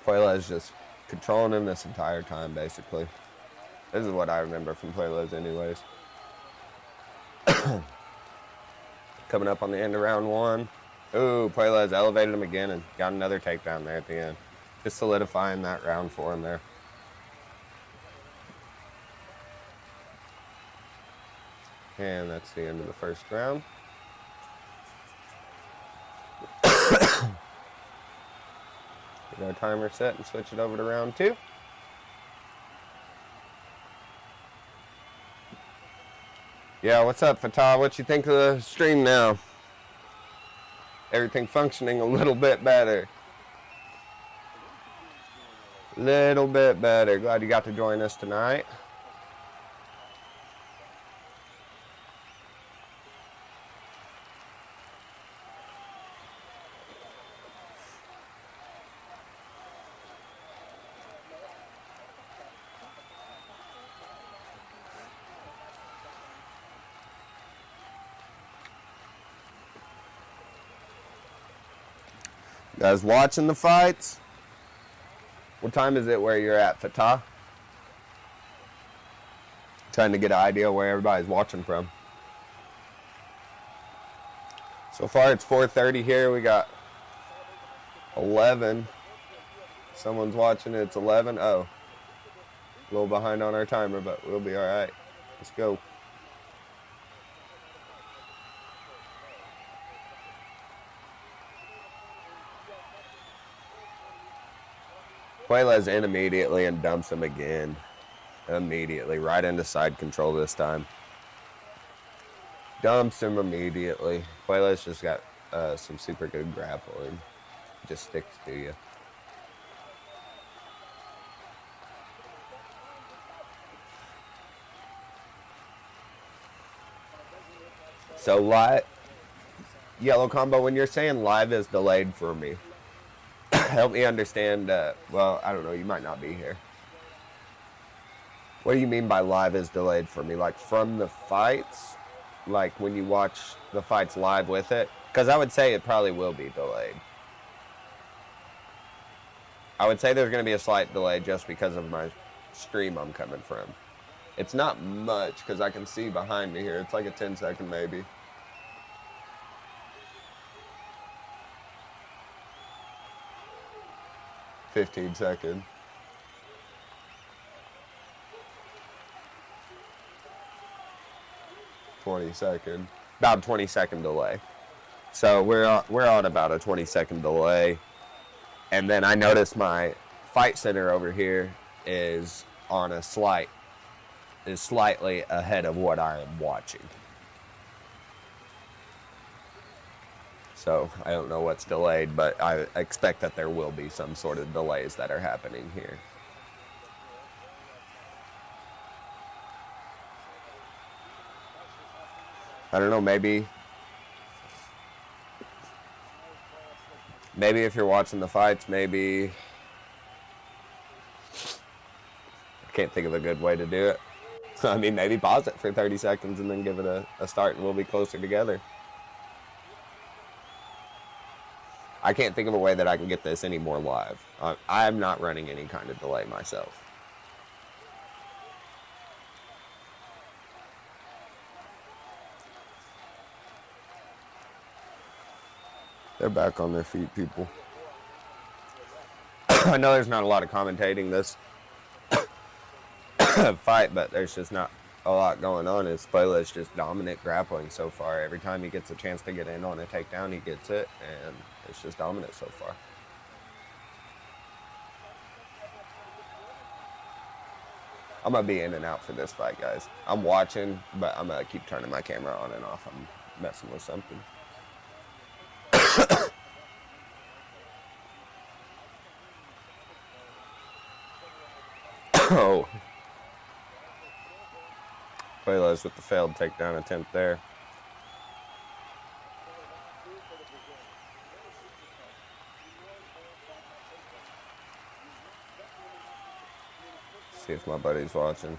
Puebla is just controlling him this entire time, basically. This is what I remember from Puebla's anyways. Coming up on the end of round one. Ooh, Puebla's elevated him again and got another takedown there at the end. Just solidifying that round for him there. And that's the end of the first round. Get our timer set and switch it over to round two. Yeah, what's up, Fatah? What you think of the stream now? Everything functioning a little bit better. Little bit better. Glad you got to join us tonight. Guys watching the fights? What time is it where you're at, Fatah? Trying to get an idea where everybody's watching from. So far it's 4:30 here. We got 11. Someone's watching it. It's 11. Oh. A little behind on our timer, but we'll be all right. Let's go. Puebla's in immediately and dumps him again. Immediately. Right into side control this time. Dumps him immediately. Puebla's just got some super good grappling. Just sticks to you. So live, Yellow Combo, when you're saying live is delayed for me, help me understand, well, I don't know, you might not be here. What do you mean by live is delayed for me? Like from the fights? Like when you watch the fights live with it? Because I would say it probably will be delayed. I would say there's going to be a slight delay just because of my stream I'm coming from. It's not much because I can see behind me here. It's like a 10-second maybe. 15 second. About 20-second delay. So we're on about a 20-second delay. And then I noticed my fight center over here is on a slightly ahead of what I am watching. So I don't know what's delayed, but I expect that there will be some sort of delays that are happening here. I don't know, maybe if you're watching the fights, maybe, I can't think of a good way to do it. I mean, maybe pause it for 30 seconds and then give it a start and we'll be closer together. I can't think of a way that I can get this any more live. I'm not running any kind of delay myself. They're back on their feet, people. I know there's not a lot of commentating this fight, but there's just not a lot going on. Silva is just dominant grappling so far. Every time he gets a chance to get in on a takedown, he gets it, and it's just dominant so far. I'm going to be in and out for this fight, guys. I'm watching, but I'm going to keep turning my camera on and off. I'm messing with something. Oh. Silva's with the failed takedown attempt there. See if my buddy's watching.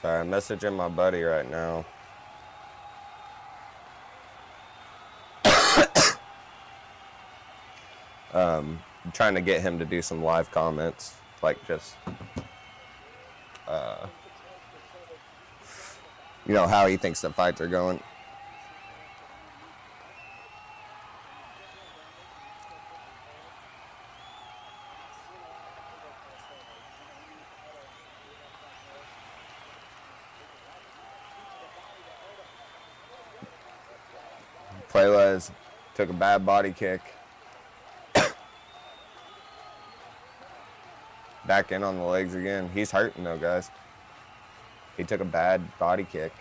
Sorry, I'm messaging my buddy right now. I'm trying to get him to do some live comments, like just, you know, how he thinks the fights are going. Silva took a bad body kick. Back in on the legs again. He's hurting though, guys. He took a bad body kick.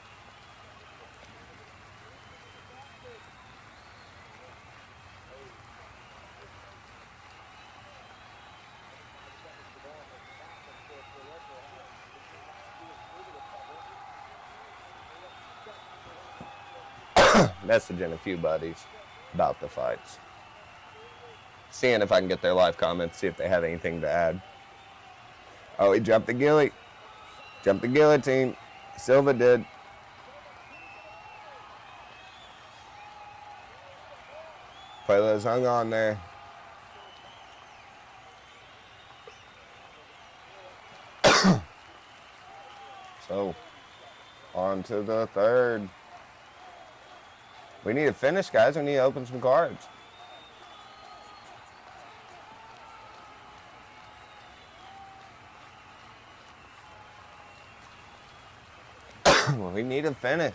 Messaging a few buddies about the fights. Seeing if I can get their live comments, see if they have anything to add. Oh, he jumped the ghillie. Jumped the guillotine. Silva did. Silva's hung on there. So, on to the third. We need to finish, guys. We need to open some cards. We need to finish.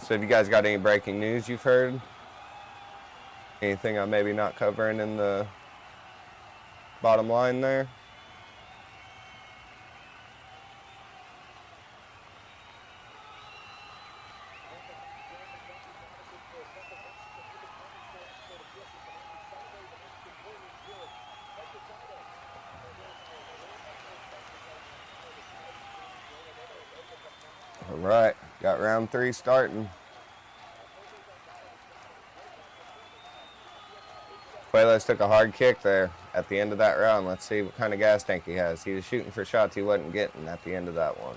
So if you guys got any breaking news you've heard, anything I'm maybe not covering in the bottom line there. All right, got round 3 starting. Puelas took a hard kick there at the end of that round. Let's see what kind of gas tank he has. He was shooting for shots he wasn't getting at the end of that one.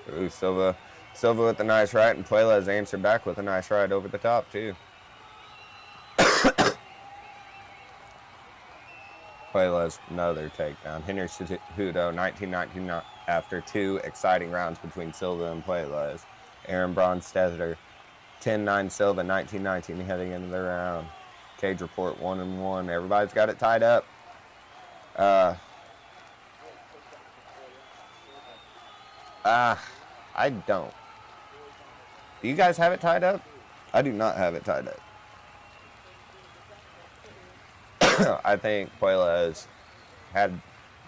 Ooh, Silva with a nice right, and Puelas answered back with a nice right over the top, too. Puelas, another takedown. Henry Cejudo, 19-19 after 2 exciting rounds between Silva and Puelas. Aaron Bronstetter, 10-9 Silva, 19-19 heading into the round. Cage report 1-1. Everybody's got it tied up. I don't. Do you guys have it tied up? I do not have it tied up. I think Puelas had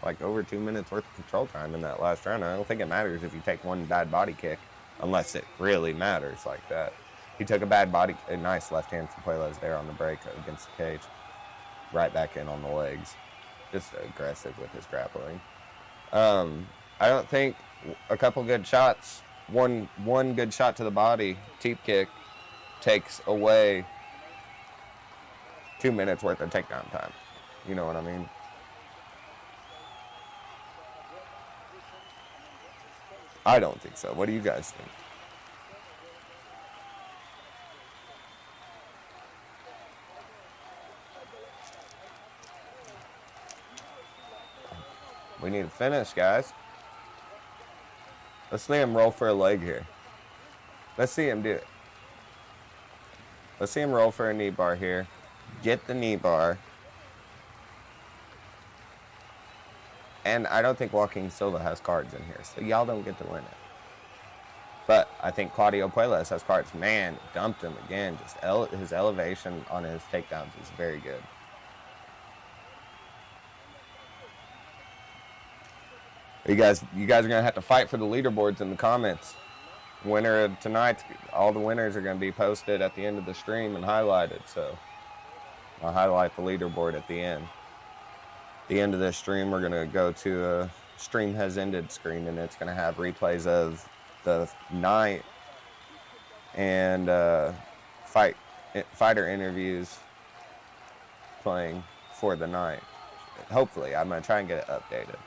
like over 2 minutes worth of control time in that last round. I don't think it matters if you take one bad body kick, unless it really matters like that. He took a nice left hand from Puelas there on the break against the cage. Right back in on the legs. Just aggressive with his grappling. I don't think a couple good shots, one good shot to the body, teep kick, takes away 2 minutes worth of takedown time. You know what I mean? I don't think so. What do you guys think? We need to finish, guys. Let's see him roll for a leg here. Let's see him do it. Let's see him roll for a knee bar here. Get the knee bar. And I don't think Joaquin Silva has cards in here, so y'all don't get to win it. But I think Claudio Puelas has cards. Man, dumped him again. Just his elevation on his takedowns is very good. You guys are gonna have to fight for the leaderboards in the comments. Winner of tonight, all the winners are gonna be posted at the end of the stream and highlighted. So I'll highlight the leaderboard at the end. At the end of this stream, we're gonna go to a stream has ended screen, and it's gonna have replays of the night and fighter interviews playing for the night. Hopefully, I'm gonna try and get it updated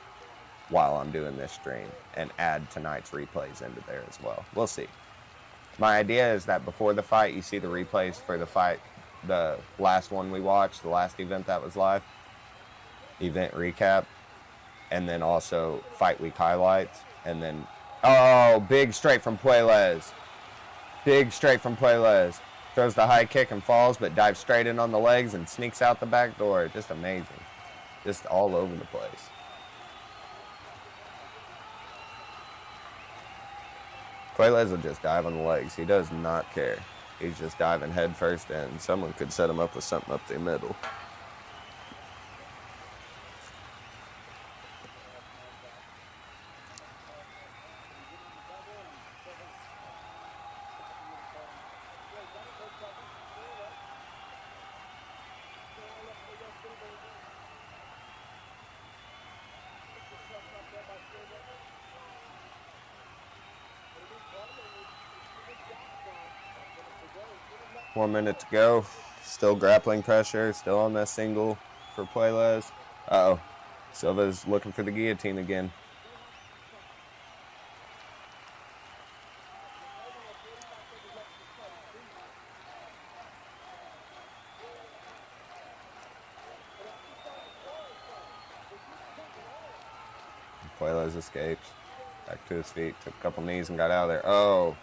while I'm doing this stream and add tonight's replays into there as well. We'll see. My idea is that before the fight, you see the replays for the fight, the last one we watched, the last event that was live, event recap, and then also fight week highlights, and then, oh, big straight from Puelas. Big straight from Puelas. Throws the high kick and falls, but dives straight in on the legs and sneaks out the back door. Just amazing. Just all over the place. Puelas will just dive on the legs. He does not care. He's just diving head first in. Someone could set him up with something up the middle. One minute to go. Still grappling pressure. Still on that single for Puelas. Uh-oh. Silva's looking for the guillotine again. Puelas escapes. Back to his feet. Took a couple knees and got out of there. Oh.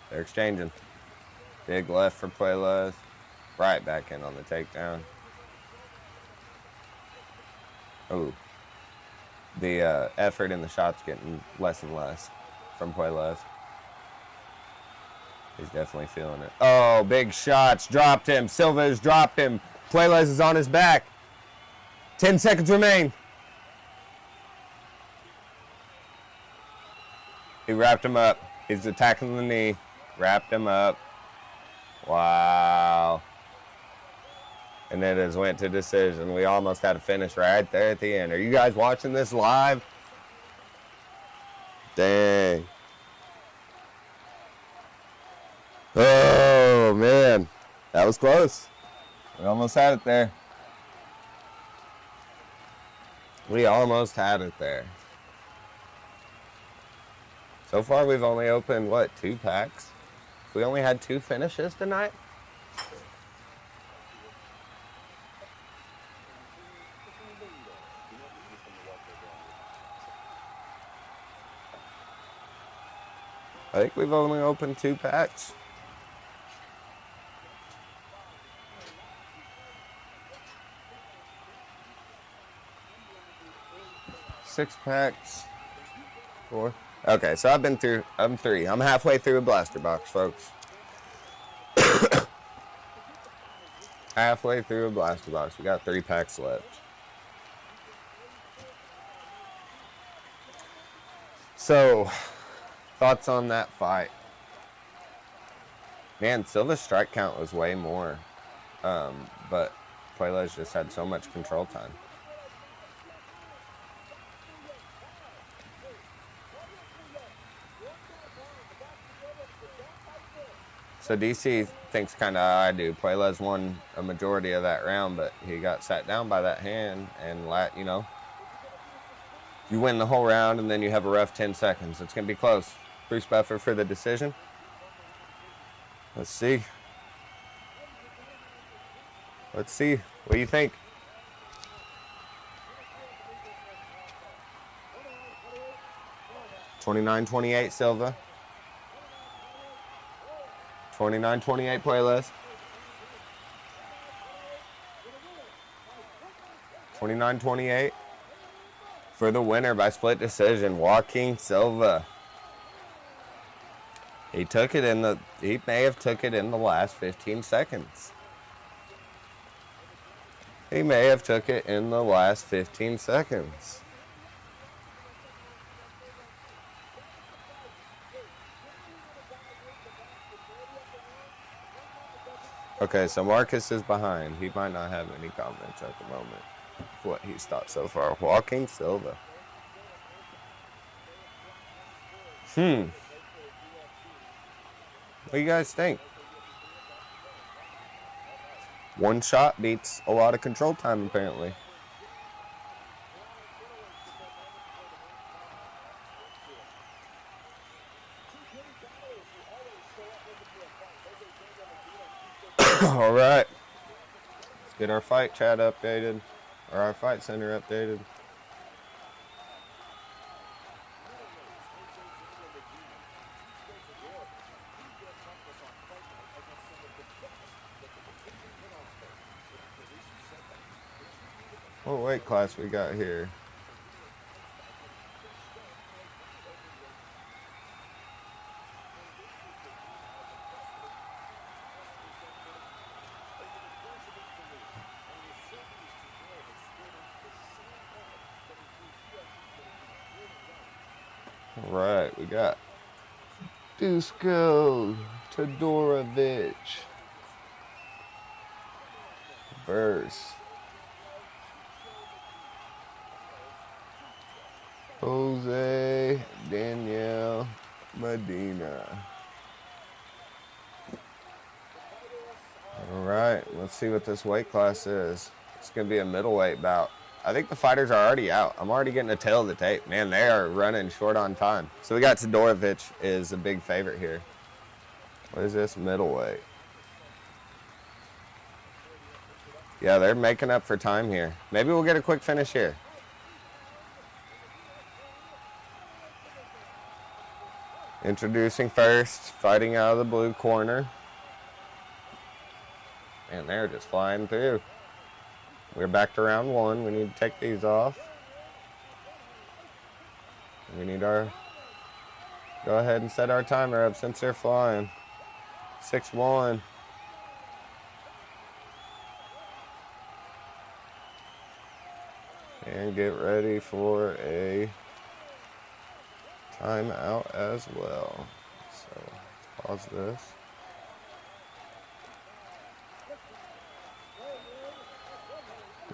They're exchanging. Big left for Puelas. Right back in on the takedown. Oh. The effort in the shot's getting less and less from Puelas. He's definitely feeling it. Oh, big shots. Dropped him. Silva's dropped him. Puelas is on his back. 10 seconds remain. He wrapped him up. He's attacking the knee. Wrapped him up. Wow. And then it just went to decision. We almost had a finish right there at the end. Are you guys watching this live? Dang. Oh, man. That was close. We almost had it there. We almost had it there. So far, we've only opened, what, 2 packs? We only had 2 finishes tonight? I think we've only opened 2 packs. Six packs. 4. Okay, so I'm 3. I'm halfway through a blaster box, folks. Halfway through a blaster box. We got 3 packs left. So, thoughts on that fight? Man, Silva's strike count was way more. But Puellas just had so much control time. So DC thinks kind of how I do. Puellas won a majority of that round, but he got sat down by that hand, and you know, you win the whole round and then you have a rough 10 seconds. It's going to be close. Bruce Buffer for the decision. Let's see. Let's see. What do you think? $29-28 Silva. 29-28 Puellas. 29-28 for the winner by split decision, Joaquin Silva. He may have took it in the last 15 seconds. He may have took it in the last 15 seconds. Okay, so Marcus is behind. He might not have any comments at the moment of what he's thought so far. Joaquin Silva. What do you guys think? One shot beats a lot of control time, apparently. All right. Let's get our fight chat updated, or our fight center updated. What weight class we got here? All right, we got Dusko Todorovic versus Jose Daniel Medina. All right, let's see what this weight class is. It's going to be a middleweight bout. I think the fighters are already out. I'm already getting a tail of the tape. Man, they are running short on time. So we got Todorovic is a big favorite here. What is this? Middleweight. Yeah, they're making up for time here. Maybe we'll get a quick finish here. Introducing first, fighting out of the blue corner. And they're just flying through. We're back to round 1. We need to take these off. We need our... Go ahead and set our timer up since they're flying. 6-1. And get ready for a timeout as well. So Pause this.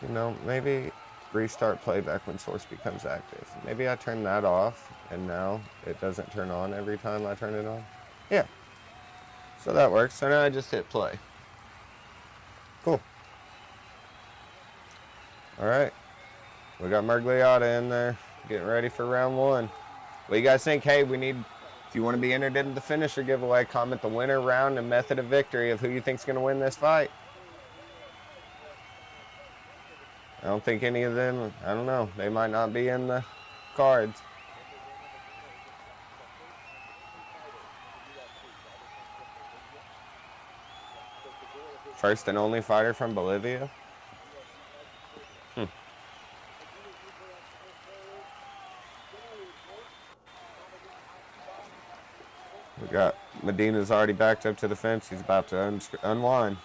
You know, maybe restart playback when source becomes active. Maybe I turn that off, and now it doesn't turn on every time I turn it on. Yeah. So that works. So now I just hit play. Cool. All right. We got Mergliata in there, getting ready for round one. What do you guys think? Hey, we need, if you want to be entered into the finisher giveaway, comment the winner, round, and method of victory of who you think's going to win this fight. I don't think any of them, I don't know, they might not be in the cards. First and only fighter from Bolivia. We got Medina's already backed up to the fence. He's about to unwind.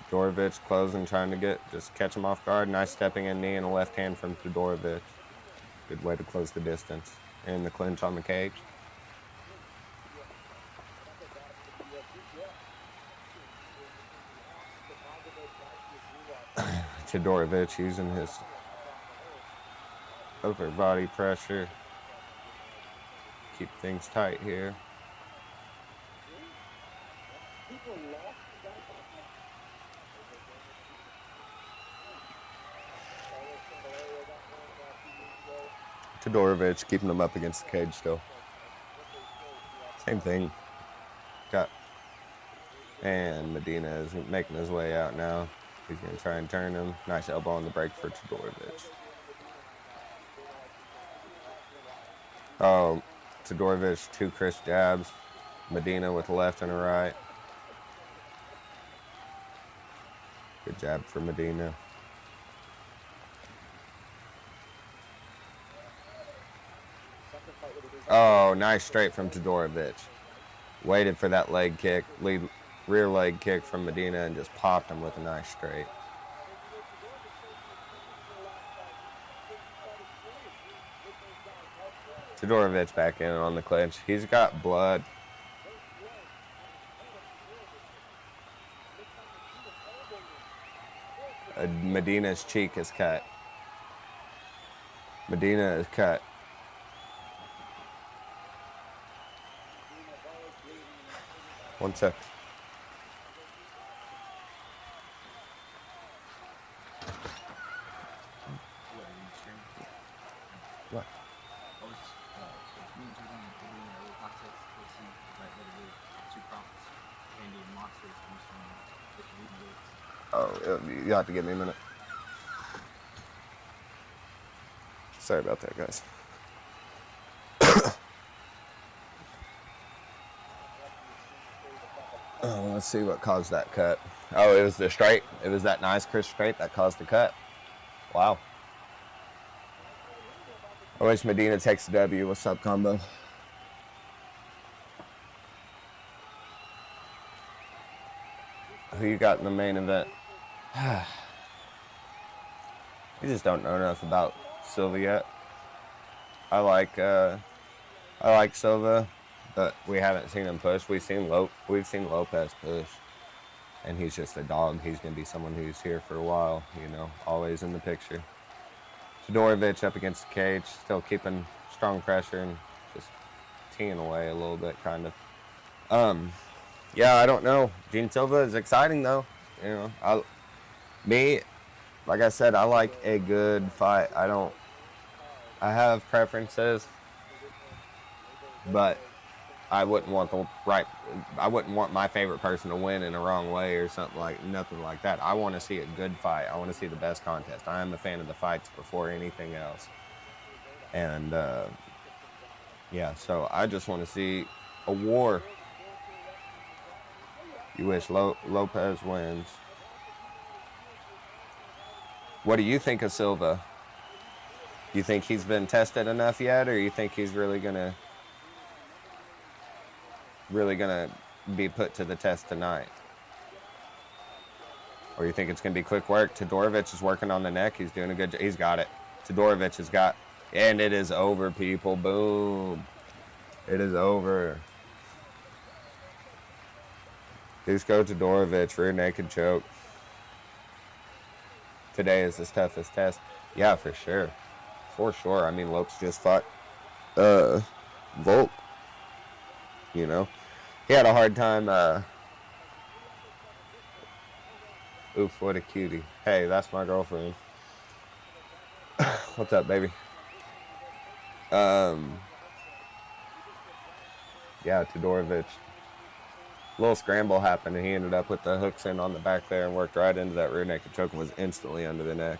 Todorovic closing, trying to just catch him off guard. Nice stepping in knee and a left hand from Todorovic. Good way to close the distance. And the clinch on the cage. Todorovic using his upper body pressure. Keep things tight here. Todorovic keeping him up against the cage still. Same thing. And Medina is making his way out now. He's going to try and turn him. Nice elbow on the break for Todorovic. Oh, Todorovic, 2 crisp jabs. Medina with a left and a right. Good jab for Medina. Oh, nice straight from Todorovic. Waited for that leg kick, rear leg kick from Medina and just popped him with a nice straight. Todorovic back in on the clinch. He's got blood. Medina's cheek is cut. Medina is cut. One sec. What? Oh, you have to give me a minute. Sorry about that, guys. Let's see what caused that cut. Oh, it was the straight. It was that nice crisp straight that caused the cut. Wow. I wish Medina takes the W. What's up, combo? Who you got in the main event? You just don't know enough about Silva yet. I like Silva, but we haven't seen him push. We've seen Lopez push, and he's just a dog. He's going to be someone who's here for a while, you know, always in the picture. Todorovic up against the cage, still keeping strong pressure and just teeing away a little bit, kind of. Yeah, I don't know. Gene Silva is exciting, though. You know, like I said, I like a good fight. I have preferences, but I wouldn't want my favorite person to win in a wrong way or nothing like that. I want to see a good fight. I want to see the best contest. I am a fan of the fights before anything else. And, yeah, so I just want to see a war. You wish Lopez wins. What do you think of Silva? You think he's been tested enough yet, or you think he's really gonna be put to the test tonight? Or you think it's gonna be quick work? Todorovic is working on the neck. He's doing a good job. He's got it. Todorovic has got, and it is over, people. Boom. It is over. Dusko Todorovic, rear naked choke. Today is his toughest test. Yeah, for sure. For sure. I mean, Lopes just fought Volk. You know? He had a hard time. Oof, what a cutie. Hey, that's my girlfriend. What's up, baby? Yeah, Todorovic. Little scramble happened, and he ended up with the hooks in on the back there and worked right into that rear naked choke and was instantly under the neck.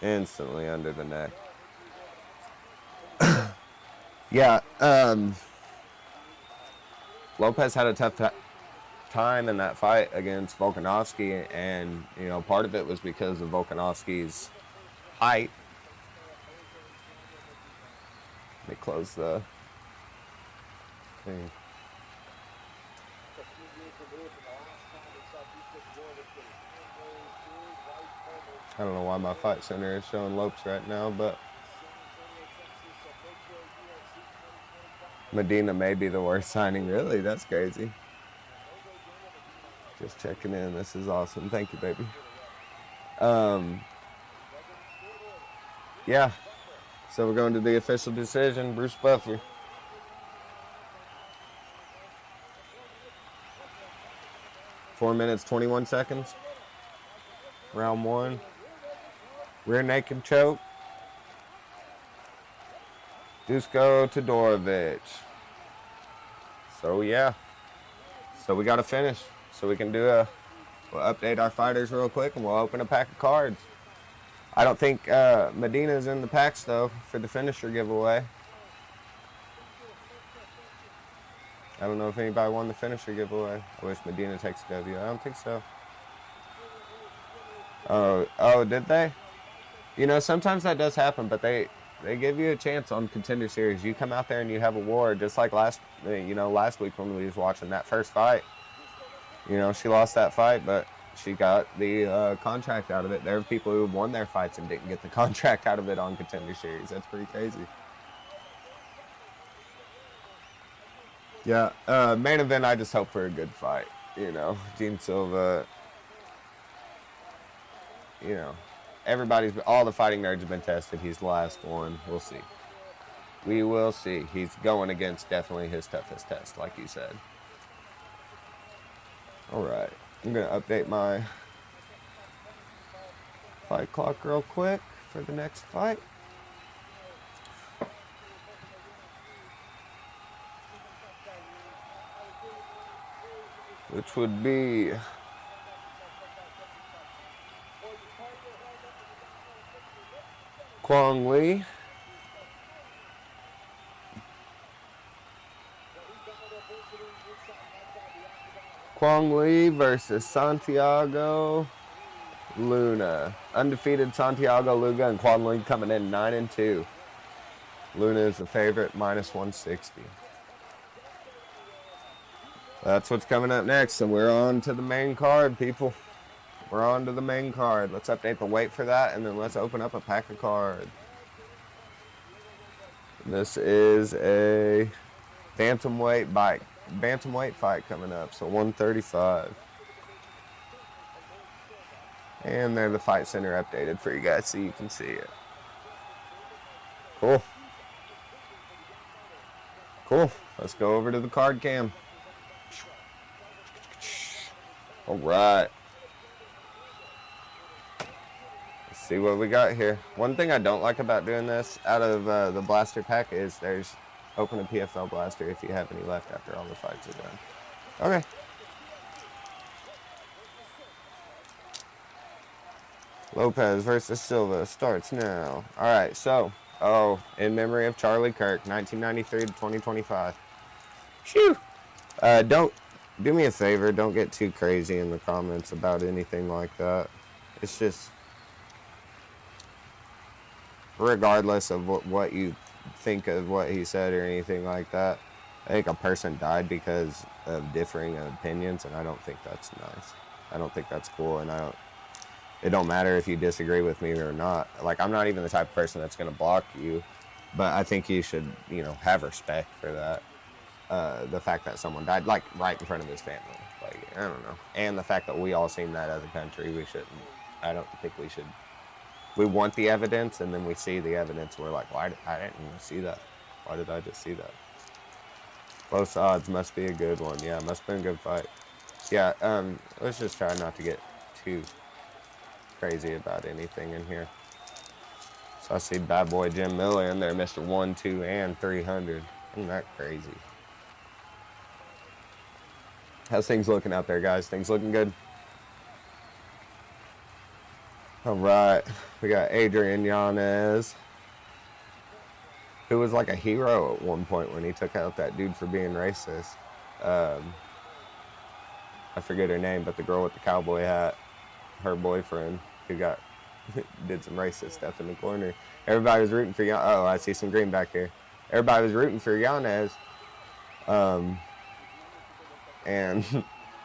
Instantly under the neck. Yeah, Lopez had a tough time in that fight against Volkanovski, and, you know, part of it was because of Volkanovski's height. Let me close the thing. I don't know why my fight center is showing Lopes right now, but Medina may be the worst signing. Really? That's crazy. Just checking in. This is awesome. Thank you, baby. Yeah. So we're going to the official decision. Bruce Buffer. Four minutes, 21 seconds. Round one. Rear naked choke. Dusko Todorovic. So yeah. So we got to finish. So we can do we'll update our fighters real quick and we'll open a pack of cards. I don't think Medina's in the packs though for the finisher giveaway. I don't know if anybody won the finisher giveaway. I wish Medina takes a W. I don't think so. Oh, did they? You know, sometimes that does happen, but they give you a chance on Contender Series. You come out there and you have a war, just like last week when we was watching that first fight. You know, she lost that fight, but she got the contract out of it. There are people who won their fights and didn't get the contract out of it on Contender Series. That's pretty crazy. Yeah, main event, I just hope for a good fight. You know, Gene Silva, you know, all the fighting nerds have been tested. He's the last one. We'll see. We will see. He's going against definitely his toughest test, like you said. All right. I'm going to update my fight clock real quick for the next fight. Which would be Kwong Lee versus Santiago Luna. Undefeated Santiago Luna and Kwong Lee coming in 9-2. Luna is the favorite, minus 160. That's what's coming up next, and we're on to the main card, people. We're on to the main card. Let's update the weight for that, and then let's open up a pack of cards. This is a Bantamweight fight coming up, so 135. And there the fight center updated for you guys so you can see it. Cool. Cool. Let's go over to the card cam. All right. Let's see what we got here. One thing I don't like about doing this out of the blaster pack is there's open a PFL blaster if you have any left after all the fights are done. Okay. Lopez versus Silva starts now. All right, so, in memory of Charlie Kirk, 1993 to 2025. Phew. Don't do me a favor. Don't get too crazy in the comments about anything like that. It's just, regardless of what you think of what he said or anything like that, I think a person died because of differing opinions, and I don't think that's nice. I don't think that's cool, and it don't matter if you disagree with me or not. Like, I'm not even the type of person that's going to block you But I think you should, you know, have respect for that. The fact that someone died, like, right in front of his family. Like, I don't know. And the fact that we all seen that as a country, we shouldn't. I don't think we should. We want the evidence, and then we see the evidence, and we're like, I didn't even see that. Why did I just see that? Close odds, must be a good one. Yeah, must have been a good fight. Yeah, let's just try not to get too crazy about anything in here. So I see bad boy Jim Miller in there, Mr. 1, 2, and 300. Isn't that crazy? How's things looking out there, guys? Things looking good? All right, we got Adrian Yanez, who was like a hero at one point when he took out that dude for being racist. I forget her name, but the girl with the cowboy hat, her boyfriend, who got did some racist stuff in the corner. Everybody was rooting for Yanez. Oh, I see some green back here. Everybody was rooting for Yanez. And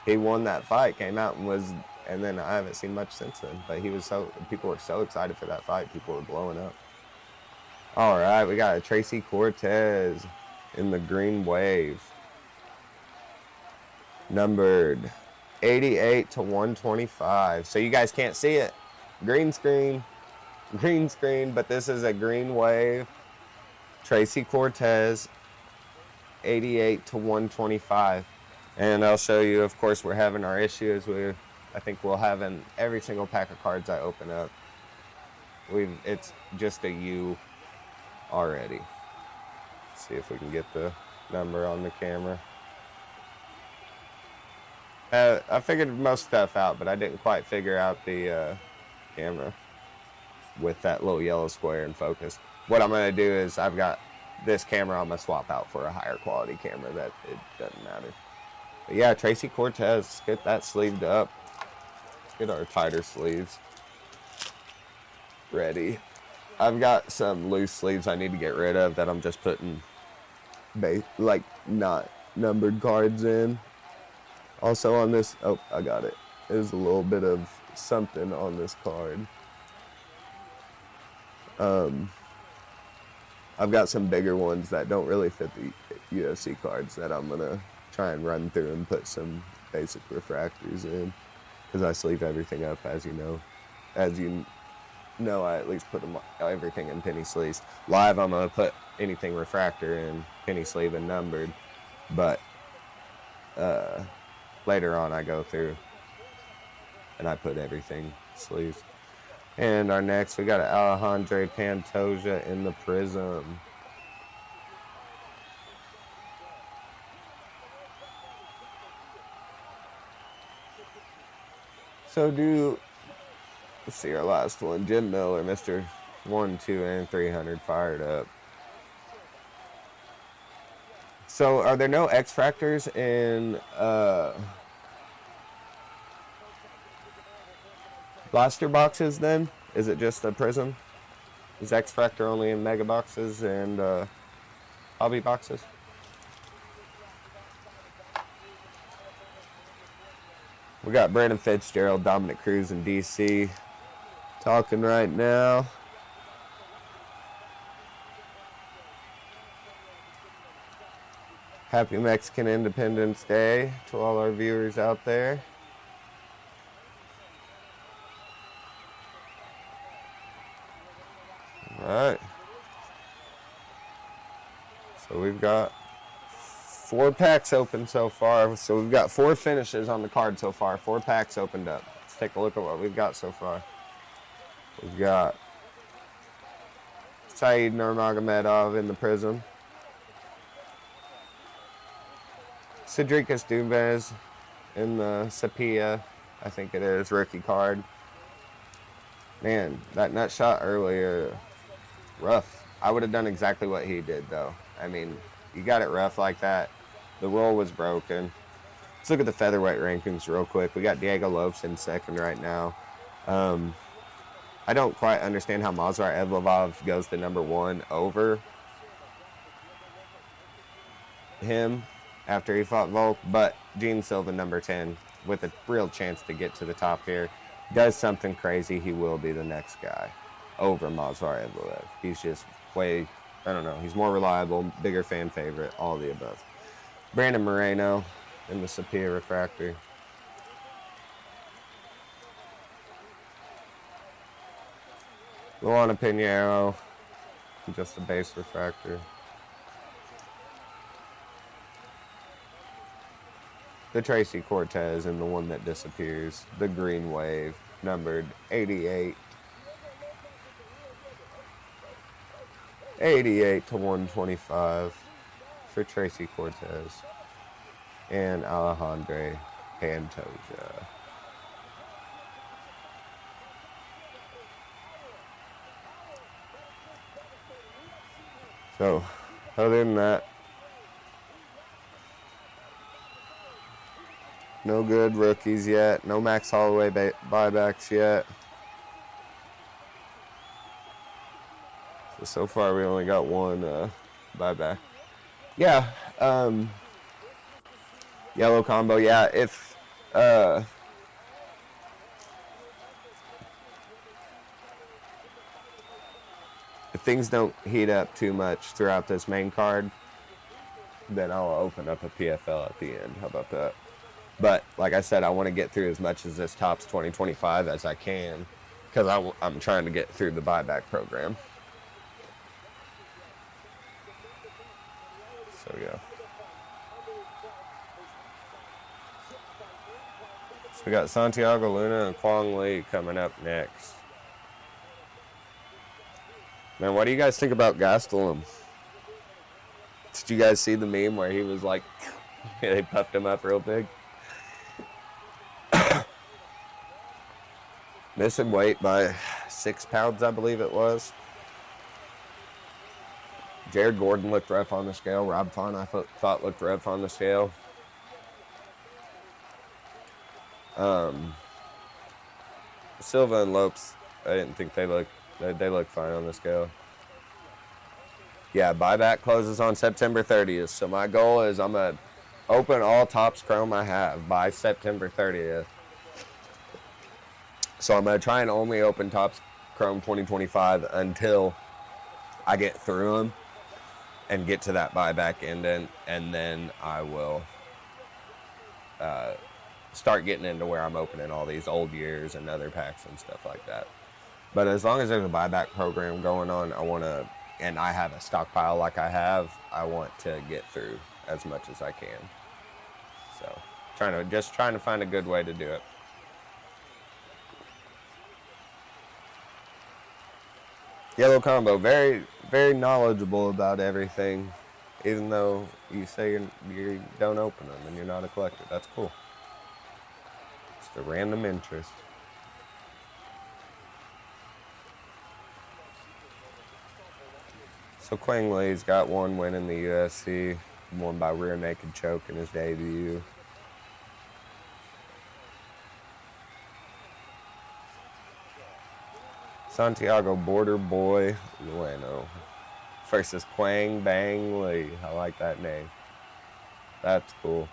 he won that fight, came out and was, and then I haven't seen much since then. But he was people were so excited for that fight. People were blowing up. All right, we got a Tracy Cortez in the green wave. Numbered 88 to 125. So you guys can't see it. Green screen, but this is a green wave. Tracy Cortez, 88 to 125. And I'll show you, of course, we're having our issues. I think we'll have in every single pack of cards I open up. It's just a U already. Let's see if we can get the number on the camera. I figured most stuff out, but I didn't quite figure out the camera with that little yellow square in focus. What I'm going to do is I've got this camera I'm going to swap out for a higher quality camera that it doesn't matter. But yeah, Tracy Cortez, let's get that sleeved up. Let's get our tighter sleeves ready. I've got some loose sleeves I need to get rid of that I'm just putting like not numbered cards in. Also on this, oh, I got it. There's a little bit of something on this card. I've got some bigger ones that don't really fit the UFC cards that I'm gonna try and run through and put some basic refractors in, because I sleeve everything up, as you know. As you know, I at least put everything in penny sleeves. Live, I'm gonna put anything refractor in penny sleeve and numbered, but later on I go through and I put everything sleeves. And our next, we got Alejandro Pantoja in the Prism. So let's see our last one. Jim Miller, Mr. 1, 2, and 300 fired up. So are there no X fractors in blaster boxes then? Is it just a Prism? Is X Fractor only in mega boxes and hobby boxes? We got Brandon Fitzgerald, Dominic Cruz in DC talking right now. Happy Mexican Independence Day to all our viewers out there. All right. So we've got 4 packs open so far. So we've got 4 finishes on the card so far. 4 packs opened up. Let's take a look at what we've got so far. We've got Saeed Nurmagomedov in the Prism. Cedricus Dubez in the Sepia, I think it is, rookie card. Man, that nut shot earlier, rough. I would have done exactly what he did, though. I mean, you got it rough like that. The roll was broken. Let's look at the featherweight rankings real quick. We got Diego Lopes in second right now. I don't quite understand how Movsar Evloev goes to number 1 over him after he fought Volk, but Gene Silva, number 10, with a real chance to get to the top here, does something crazy, he will be the next guy over Movsar Evloev. He's just way I don't know. He's more reliable, bigger fan favorite, all the above. Brandon Moreno in the Sapia refractor. Luana Pinheiro, just a base refractor. The Tracy Cortez and the one that disappears, the green wave, numbered 88. 88 to 125 for Tracy Cortez and Alejandro Pantoja. So, other than that, no good rookies yet. No Max Holloway buybacks yet. So far, we only got one buyback. Yeah, yellow combo. Yeah, if things don't heat up too much throughout this main card, then I'll open up a PFL at the end. How about that? But like I said, I want to get through as much of this Tops 2025 as I can, because I'm trying to get through the buyback program. So yeah. So we got Santiago Luna and Kwang Lee coming up next. Man, what do you guys think about Gastelum? Did you guys see the meme where he was like, they puffed him up real big? Missing weight by 6 pounds, I believe it was. Jared Gordon looked rough on the scale. Rob Font, I thought looked rough on the scale. Silva and Lopes, I didn't think they look fine on the scale. Yeah, buyback closes on September 30th. So my goal is I'm going to open all Topps Chrome I have by September 30th. So I'm going to try and only open Topps Chrome 2025 until I get through them and get to that buyback ending, and then I will start getting into where I'm opening all these old years and other packs and stuff like that. But as long as there's a buyback program going on, and I have a stockpile like I have, I want to get through as much as I can. So trying to find a good way to do it. Yellow combo, very, very knowledgeable about everything, even though you say you don't open them and you're not a collector. That's cool. Just a random interest. So Kwang Lee's got one win in the UFC, won by rear naked choke in his debut. Santiago Border Boy Lueno versus Kwang Bang Lee. I like that name. That's cool.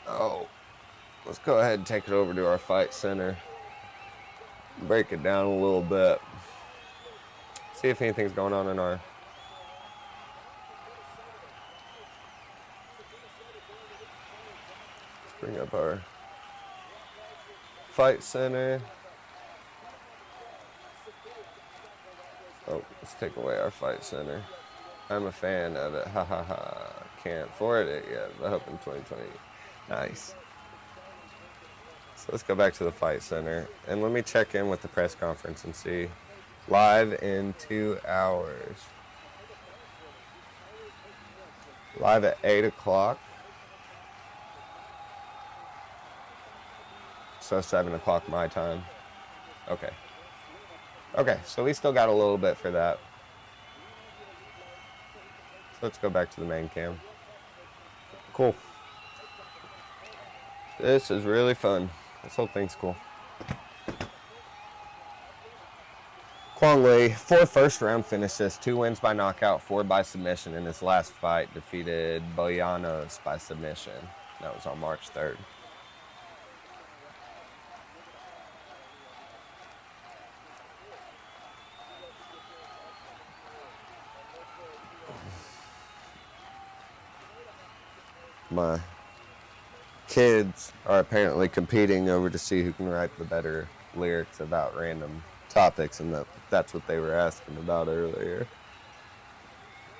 Oh, let's go ahead and take it over to our fight center. Break it down a little bit. See if anything's going on in our... Let's bring up our fight center. Oh, let's take away our fight center. I'm a fan of it. Ha ha ha. Can't afford it yet. I hope in 2020. Nice. So let's go back to the fight center. And let me check in with the press conference and see. Live in 2 hours. Live at 8 o'clock. So 7 o'clock my time. Okay. Okay, so we still got a little bit for that. So let's go back to the main cam. Cool. This is really fun. This whole thing's cool. Kwang Lee, 4 first-round finishes, 2 wins by knockout, 4 by submission in his last fight. Defeated Boyanos by submission. That was on March 3rd. my kids are apparently competing over to see who can write the better lyrics about random topics, and that's what they were asking about earlier.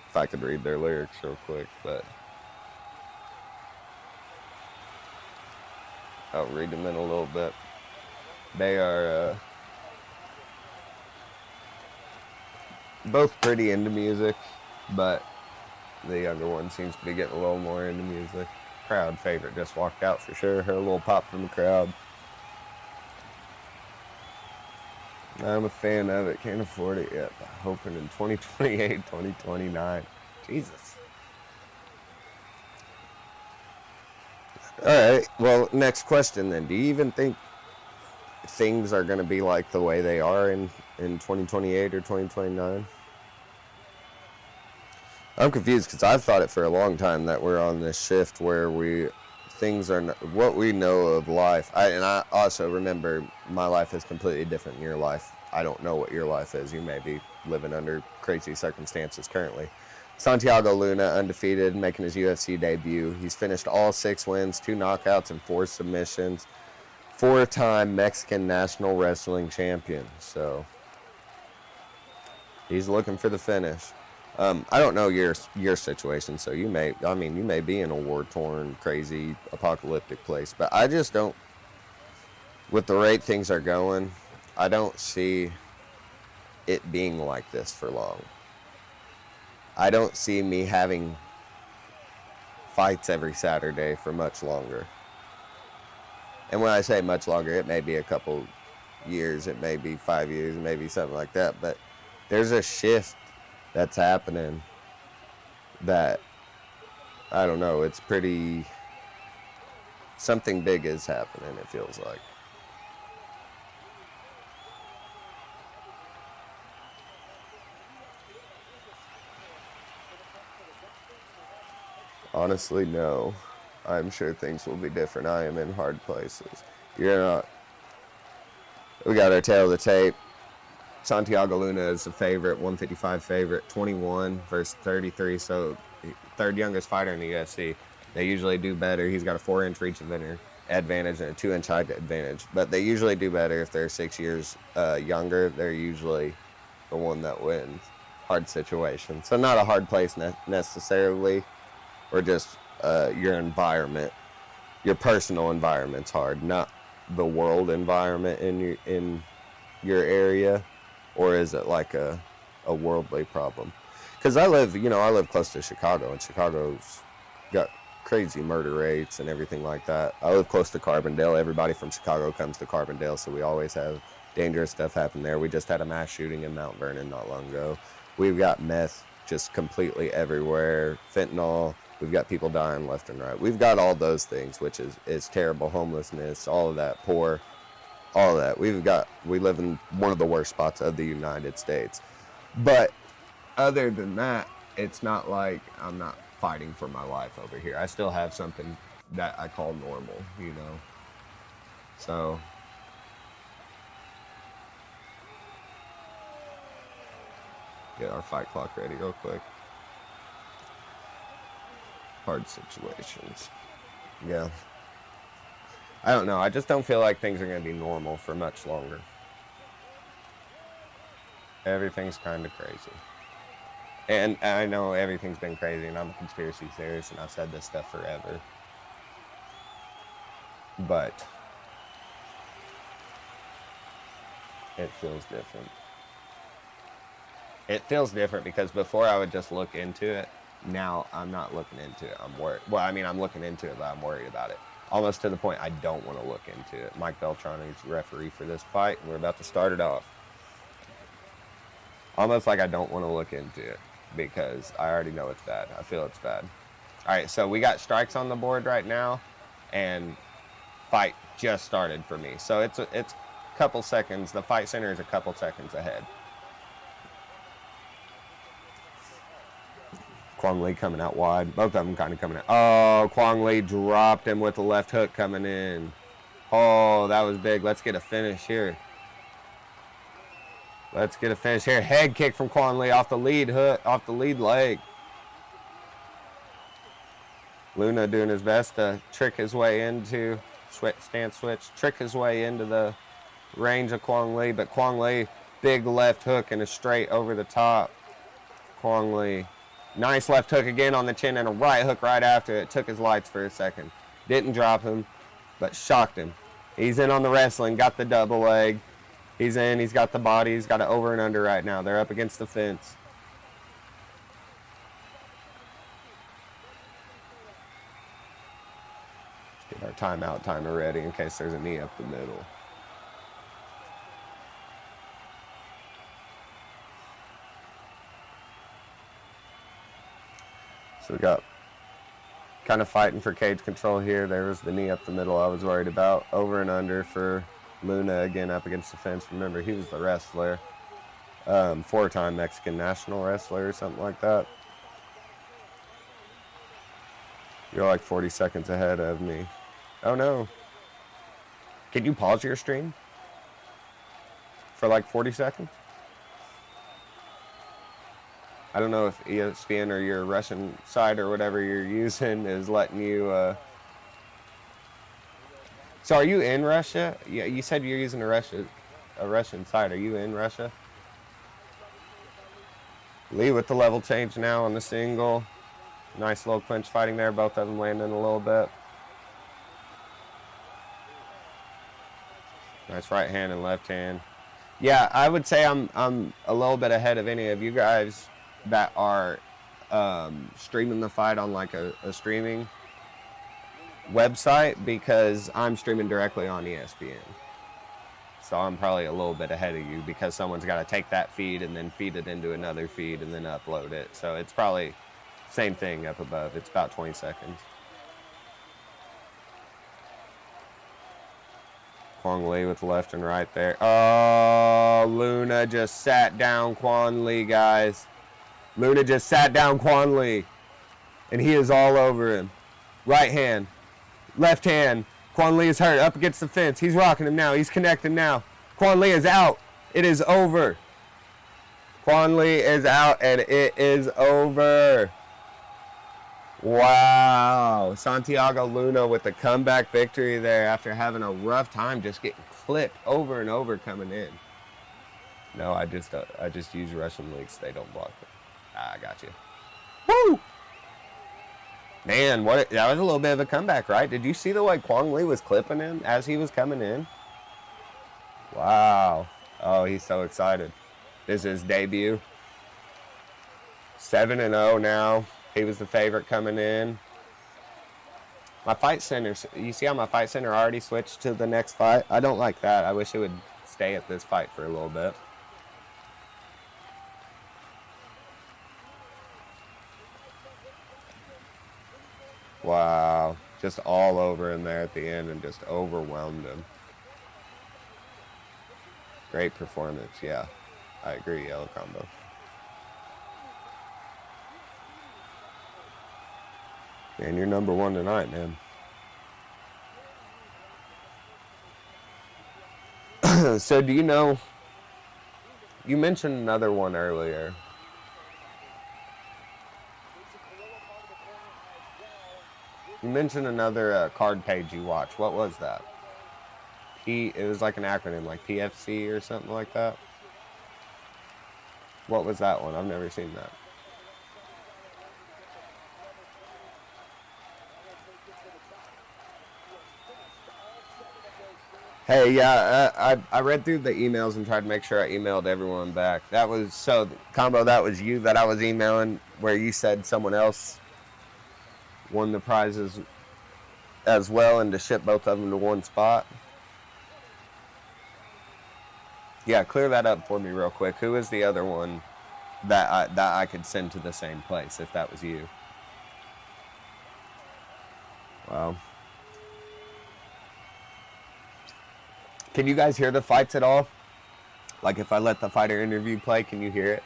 If I could read their lyrics real quick, but I'll read them in a little bit. They are both pretty into music, but the younger one seems to be getting a little more into music. Crowd favorite just walked out for sure. Her little pop from the crowd. I'm a fan of it. Can't afford it yet. Hoping in 2028, 2029. Jesus. All right. Well, next question then. Do you even think things are going to be like the way they are in 2028 or 2029? I'm confused because I've thought it for a long time that we're on this shift where things are what we know of life. I also remember my life is completely different than your life. I don't know what your life is. You may be living under crazy circumstances currently. Santiago Luna, undefeated, making his UFC debut. He's finished all 6 wins, 2 knockouts, and 4 submissions. 4-time Mexican national wrestling champion. So he's looking for the finish. I don't know your situation, so you may be in a war-torn, crazy, apocalyptic place, but I just don't, with the rate things are going, I don't see it being like this for long. I don't see me having fights every Saturday for much longer. And when I say much longer, it may be a couple years, it may be 5 years, it may be something like that, but there's a shift that's happening that, I don't know, it's pretty, something big is happening, it feels like. Honestly, no. I'm sure things will be different. I am in hard places. You're not. We got our tail of the tape. Santiago Luna is a favorite, 155 favorite, 21 versus 33, so third youngest fighter in the UFC. They usually do better. He's got a 4-inch reach advantage and a 2-inch height advantage, but they usually do better if they're 6 years younger. They're usually the one that wins. Hard situation. So not a hard place necessarily, or just your environment. Your personal environment's hard, not the world environment in your area. Or is it like a worldly problem? Because I live close to Chicago, and Chicago's got crazy murder rates and everything like that. I live close to Carbondale. Everybody from Chicago comes to Carbondale, so we always have dangerous stuff happen there. We just had a mass shooting in Mount Vernon not long ago. We've got meth just completely everywhere, fentanyl. We've got people dying left and right. We've got all those things, which is terrible. Homelessness, all of that, poor. All of that. We live in one of the worst spots of the United States. But other than that, it's not like I'm not fighting for my life over here. I still have something that I call normal, you know. So get our fight clock ready real quick. Hard situations. Yeah. I don't know. I just don't feel like things are going to be normal for much longer. Everything's kind of crazy. And I know everything's been crazy, and I'm a conspiracy theorist, and I've said this stuff forever. But it feels different. It feels different because before I would just look into it. Now I'm not looking into it. I'm worried. Well, I mean, I'm looking into it, but I'm worried about it. Almost to the point I don't want to look into it. Mike Beltrán is referee for this fight, and we're about to start it off. Almost like I don't want to look into it because I already know it's bad. I feel it's bad. All right, so we got strikes on the board right now, and fight just started for me. So it's a couple seconds. The fight center is a couple seconds ahead. Kwang Lee coming out wide. Both of them kind of coming out. Oh, Kwang Lee dropped him with the left hook coming in. Oh, that was big. Let's get a finish here. Let's get a finish here. Head kick from Kwang Lee off the lead hook, off the lead leg. Luna doing his best to trick his way into stance switch, trick his way into the range of Kwong Lee, but Kwong Lee, big left hook and a straight over the top. Kwong Lee, nice left hook again on the chin and a right hook right after it. Took his lights for a second. Didn't drop him, but shocked him. He's in on the wrestling, got the double leg. He's in, he's got the body, he's got it over and under right now. They're up against the fence. Let's get our timeout timer ready in case there's a knee up the middle. So we got kind of fighting for cage control here. There was the knee up the middle I was worried about. Over and under for Luna again up against the fence. Remember, he was the wrestler. 4-time Mexican national wrestler or something like that. You're like 40 seconds ahead of me. Oh no. Can you pause your stream for like 40 seconds? I don't know if ESPN or your Russian site or whatever you're using is letting you... So are you in Russia? Yeah, you said you're using a Russian site. Are you in Russia? Lee with the level change now on the single. Nice little clinch fighting there. Both of them landing a little bit. Nice right hand and left hand. Yeah, I would say I'm a little bit ahead of any of you guys that are streaming the fight on like a streaming website, because I'm streaming directly on ESPN. So I'm probably a little bit ahead of you because someone's got to take that feed and then feed it into another feed and then upload it. So it's probably same thing up above. It's about 20 seconds. Kwong Lee with the left and right there. Oh, Luna just sat down Kwong Lee, guys. Luna just sat down Kwong Lee. And he is all over him. Right hand. Left hand. Kwong Lee is hurt. Up against the fence. He's rocking him now. He's connecting now. Kwong Lee is out. It is over. Kwong Lee is out and it is over. Wow. Santiago Luna with the comeback victory there after having a rough time just getting clipped over and over coming in. No, I just use Russian leagues. They don't block it. I got you. Woo! Man, that was a little bit of a comeback, right? Did you see the way Kwong Lee was clipping him as he was coming in? Wow. Oh, he's so excited. This is his debut. 7-0 now. He was the favorite coming in. My fight center, you see how my fight center already switched to the next fight? I don't like that. I wish it would stay at this fight for a little bit. Wow, just all over him there at the end and just overwhelmed him. Great performance, yeah. I agree, yellow combo. Man, you're number one tonight, man. So do you know, you mentioned another one earlier. You mentioned another card page you watch. What was that? It was like an acronym, like PFC or something like that. What was that one? I've never seen that. Hey, yeah, I read through the emails and tried to make sure I emailed everyone back. That was, so, Combo, that was you that I was emailing where you said someone else won the prizes as well and to ship both of them to one spot. Yeah, clear that up for me real quick. Who is the other one that I could send to the same place if that was you? Wow. Can you guys hear the fights at all? Like if I let the fighter interview play, can you hear it?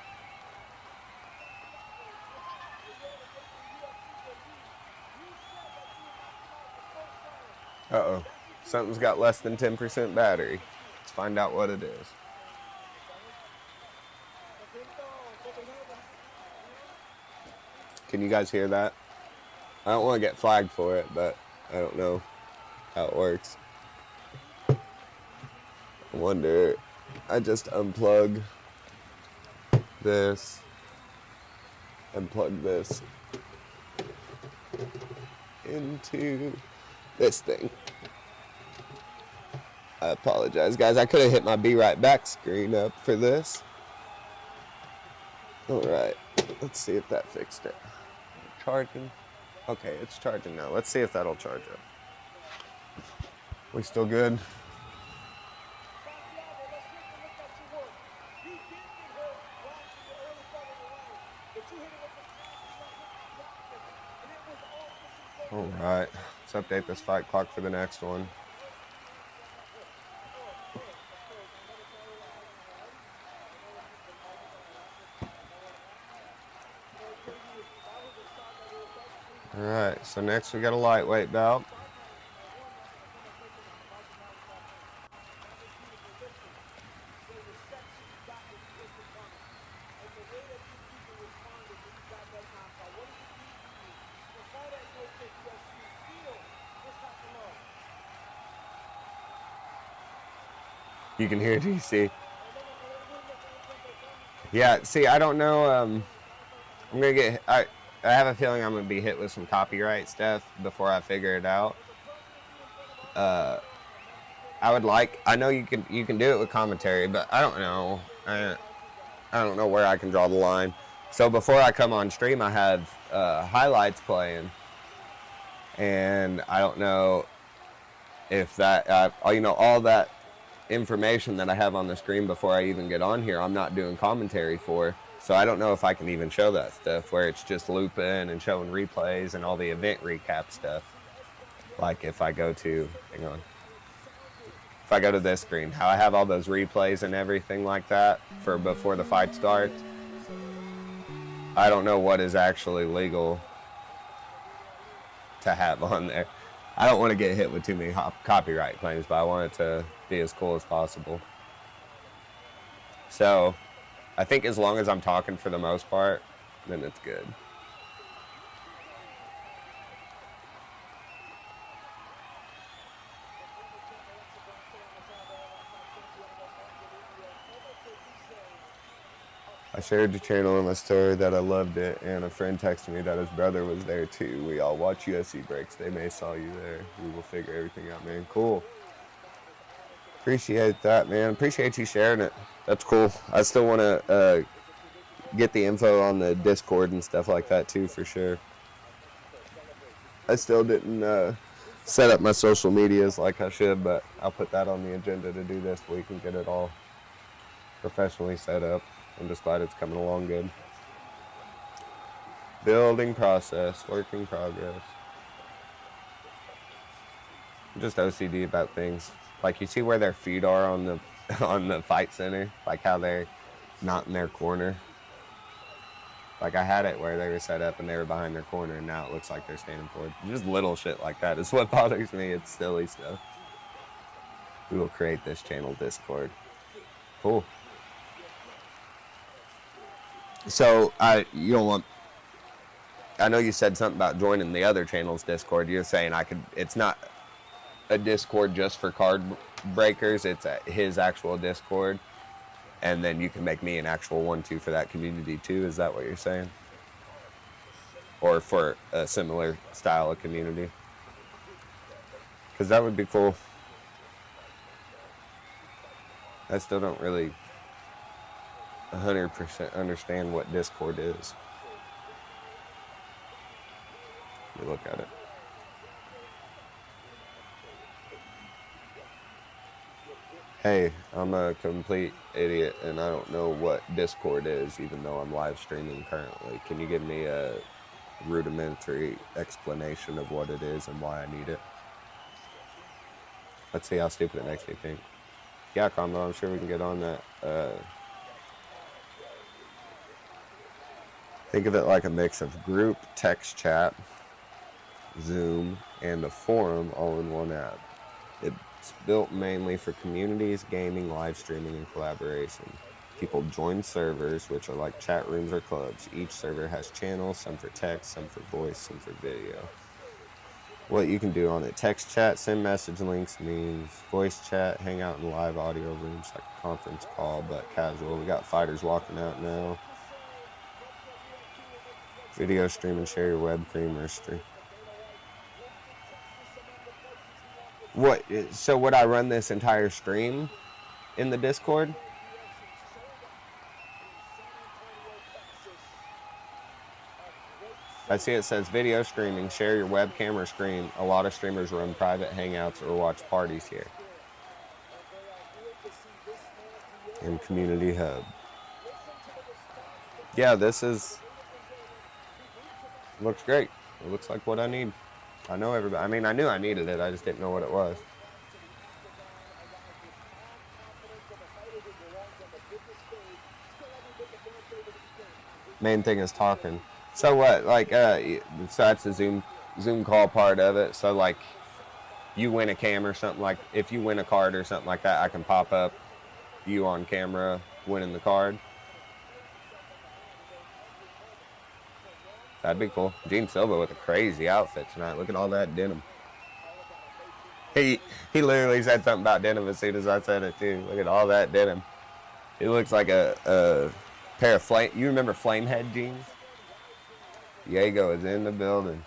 Uh-oh. Something's got less than 10% battery. Let's find out what it is. Can you guys hear that? I don't want to get flagged for it, but I don't know how it works. I wonder, I just unplug this and plug this into this thing. I apologize, guys. I could have hit my Be Right Back screen up for this. All right, let's see if that fixed it. Charging. Okay, it's charging now. Let's see if that'll charge up. We still good? All right, let's update this fight clock for the next one. All right, so next we got a lightweight bout. You can hear DC. Yeah, see, I don't know. I'm gonna get. I have a feeling I'm gonna be hit with some copyright stuff before I figure it out. I would like. I know you can do it with commentary, but I don't know. I don't know where I can draw the line. So before I come on stream, I have highlights playing, and I don't know if that. You know, all that information that I have on the screen before I even get on here, I'm not doing commentary for. So I don't know if I can even show that stuff where it's just looping and showing replays and all the event recap stuff. Like if I go to, hang on. If I go to this screen, how I have all those replays and everything like that for before the fight starts. I don't know what is actually legal to have on there. I don't want to get hit with too many copyright claims, but I want it to be as cool as possible. So I think as long as I'm talking for the most part, then it's good. I shared the channel in my story that I loved it, and a friend texted me that his brother was there too. We all watch UFC breaks. They may saw you there. We will figure everything out, man. Cool. Appreciate that, man. Appreciate you sharing it. That's cool. I still want to get the info on the Discord and stuff like that too, for sure. I still didn't set up my social medias like I should, but I'll put that on the agenda to do this week and get it all professionally set up. I'm just glad it's coming along good. Building process, work in progress. I'm just OCD about things. Like you see where their feet are on the fight center, like how they're not in their corner. Like I had it where they were set up and they were behind their corner, and now it looks like they're standing forward. Just little shit like that is what bothers me. It's silly stuff. We will create this channel Discord. Cool. So you don't want. I know you said something about joining the other channel's Discord. You're saying I could. It's not a Discord just for card breakers. It's his actual Discord, and then you can make me an actual one too for that community too. Is that what you're saying? Or for a similar style of community? Because that would be cool. I still don't really 100% understand what Discord is. Let me look at it. Hey, I'm a complete idiot and I don't know what Discord is, even though I'm live streaming currently. Can you give me a rudimentary explanation of what it is and why I need it? Let's see how stupid it makes me think. Yeah, Combo, I'm sure we can get on that. Think of it like a mix of group, text chat, Zoom, and a forum all in one app. It's built mainly for communities, gaming, live streaming, and collaboration. people join servers, which are like chat rooms or clubs. Each server has channels, some for text, some for voice, some for video. What you can do on it: text chat, send message links, memes, voice chat, hang out in live audio rooms like a conference call, but casual. We got fighters walking out now. Video stream and share your webcam or stream. What? So would I run this entire stream in the Discord? I see it says video streaming, share your webcam or screen. A lot of streamers run private hangouts or watch parties here. And community hub. Yeah, this is, looks great. It looks like what I need. I know everybody, I mean, I knew I needed it. I just didn't know what it was. Main thing is talking. So what, like, so that's the Zoom call part of it. So like, you win a cam or something, like, if you win a card or something like that, I can pop up you on camera winning the card. That'd be cool. Gene Silva with a crazy outfit tonight. Look at all that denim. He literally said something about denim as soon as I said it too. Look at all that denim. It looks like a pair of flame. You remember Flamehead jeans? Diego is in the building.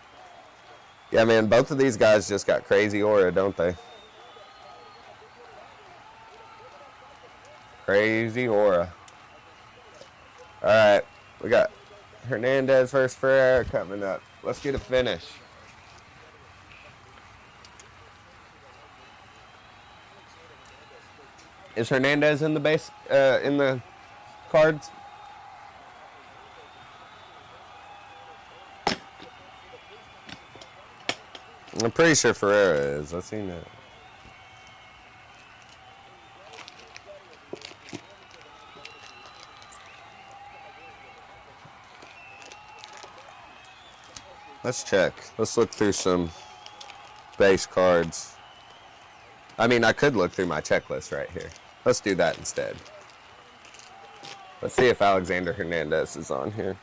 Yeah, man, both of these guys just got crazy aura, don't they? Crazy aura. All right, we got Hernandez versus Ferreira coming up. Let's get a finish. Is Hernandez in the base in the cards? I'm pretty sure Ferreira is. I've seen that. Let's check. Let's look through some base cards. I mean, I could look through my checklist right here. Let's do that instead. Let's see if Alexander Hernandez is on here.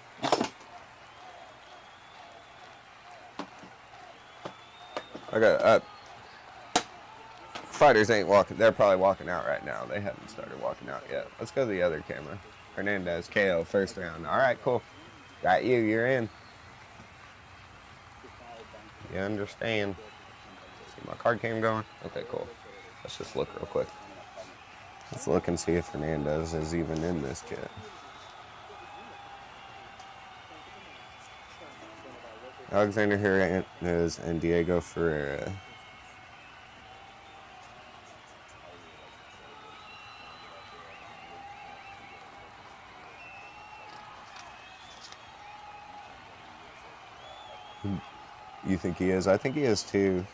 I got fighters ain't walking. They're probably walking out right now. They haven't started walking out yet. Let's go to the other camera. Hernandez, KO, first round. All right, cool. Got you. You're in. You understand. See my card came going? Okay, cool. Let's just look real quick. Let's look and see if Hernandez is even in this kit. Alexander Hernandez and Diego Ferreira. You think he is? I think he is too.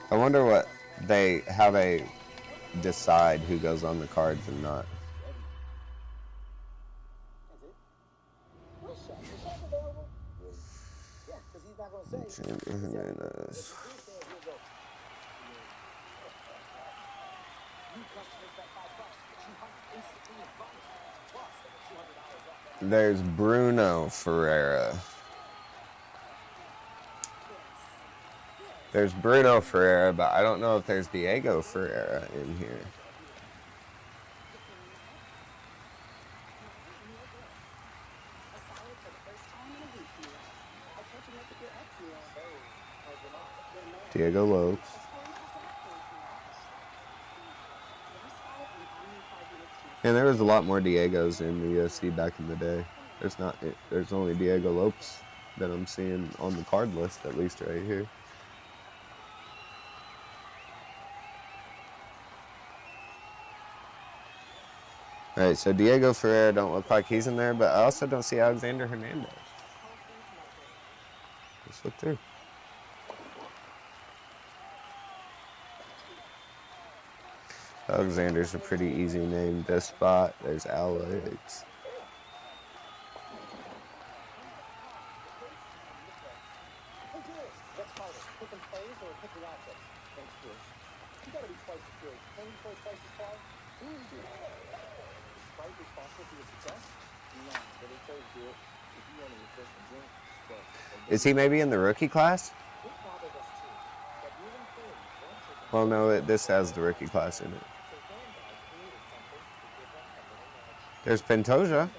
I wonder how they decide who goes on the cards and not. Hernandez. There's Bruno Ferreira. There's Bruno Ferreira, but I don't know if there's Diego Ferreira in here. Diego Lopes. And there was a lot more Diegos in the UFC back in the day. There's only Diego Lopes that I'm seeing on the card list, at least right here. All right, so Diego Ferreira don't look like he's in there, but I also don't see Alexander Hernandez. Let's look through. Alexander's a pretty easy name. Despot. There's Alex. Is he maybe in the rookie class? Well, no, this has the rookie class in it. There's Pantoja.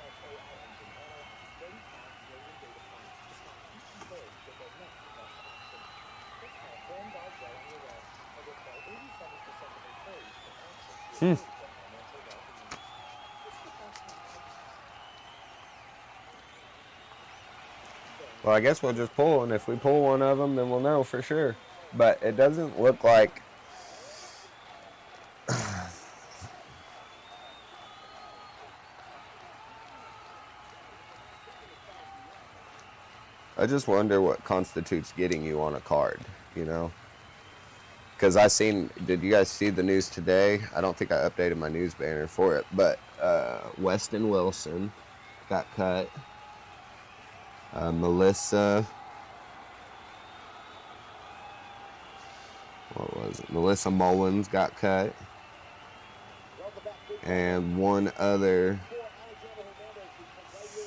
Well, I guess we'll just pull, and if we pull one of them, then we'll know for sure. But it doesn't look like... I just wonder what constitutes getting you on a card, you know? Because did you guys see the news today? I don't think I updated my news banner for it, but Weston Wilson got cut. Melissa Mullins got cut. And one other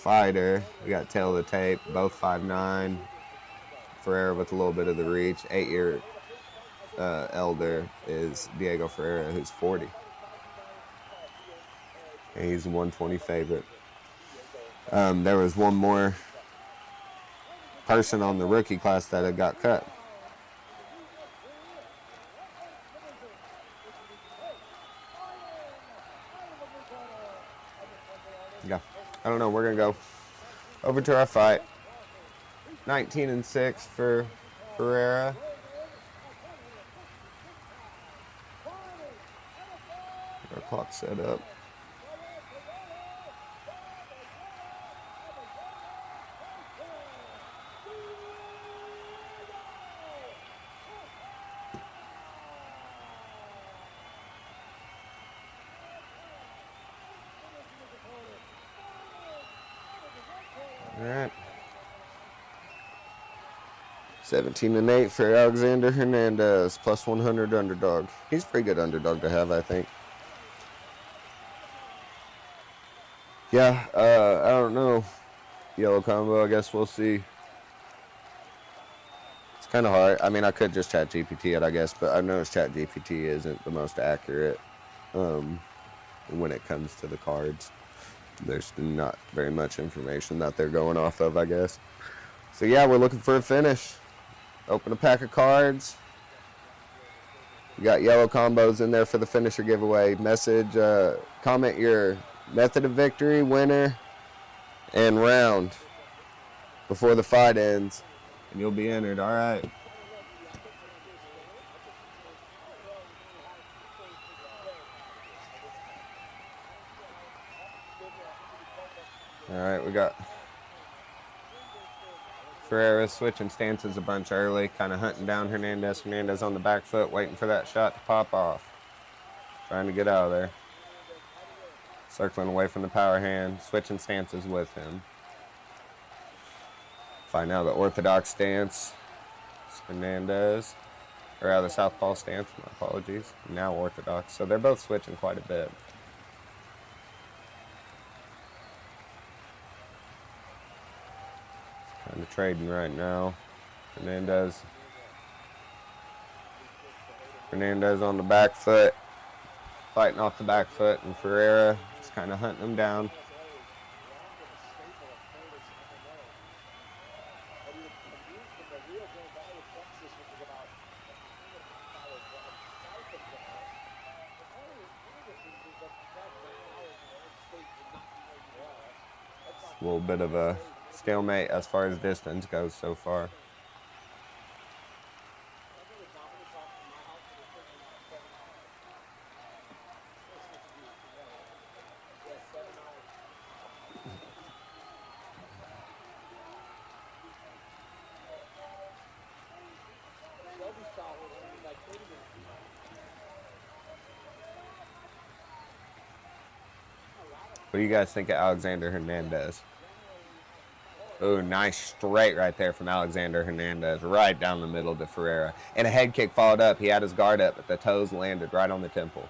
fighter, we got tail of the tape, both 5'9". Ferreira with a little bit of the reach. 8-year elder is Diego Ferreira, who's 40. And he's a 120 favorite. There was one more person on the rookie class that had got cut. Yeah, I don't know. We're gonna go over to our fight. 19-6 for Ferreira. Our clock set up. All right. 17-8 for Alexander Hernandez, plus 100 underdog. He's a pretty good underdog to have, I think. Yeah, I don't know. Yellow combo, I guess we'll see. It's kind of hard. I mean, I could just chat GPT it, I guess, but I noticed chat GPT isn't the most accurate when it comes to the cards. There's not very much information that they're going off of, I guess. So, yeah, we're looking for a finish. Open a pack of cards. We got yellow combos in there for the finisher giveaway. Message, comment your method of victory, winner, and round before the fight ends, and you'll be entered. All right. All right, we got Ferreira switching stances a bunch early, kind of hunting down Hernandez. Hernandez on the back foot, waiting for that shot to pop off. Trying to get out of there. Circling away from the power hand, switching stances with him. Find out the orthodox stance. It's Hernandez. Or the southpaw stance, my apologies. Now orthodox. So they're both switching quite a bit. Kind of trading right now. Hernandez on the back foot. Fighting off the back foot, and Ferreira is kind of hunting him down. A little bit of a stalemate as far as distance goes so far. What do you guys think of Alexander Hernandez? Ooh, nice straight right there from Alexander Hernandez, right down the middle to Ferreira. And a head kick followed up. He had his guard up, but the toes landed right on the temple.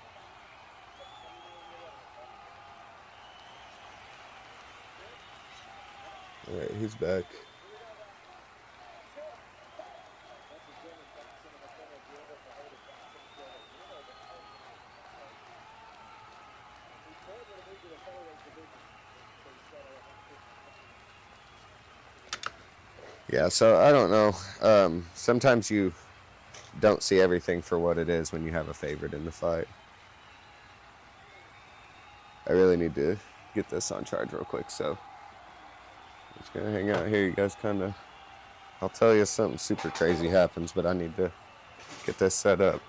he's back. Yeah, so I don't know. Sometimes you don't see everything for what it is when you have a favorite in the fight. I really need to get this on charge real quick, so I'm just gonna hang out here. You guys kind of, I'll tell you if something super crazy happens, but I need to get this set up.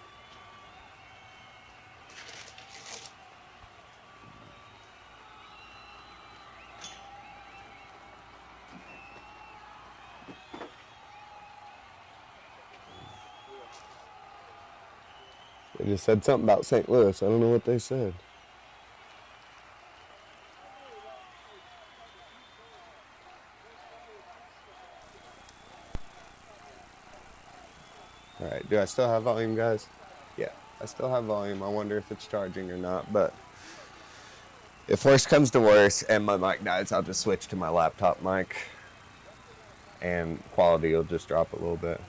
They just said something about St. Louis. I don't know what they said. All right, do I still have volume, guys? Yeah, I still have volume. I wonder if it's charging or not, but if worse comes to worse and my mic dies, I'll just switch to my laptop mic and quality will just drop a little bit.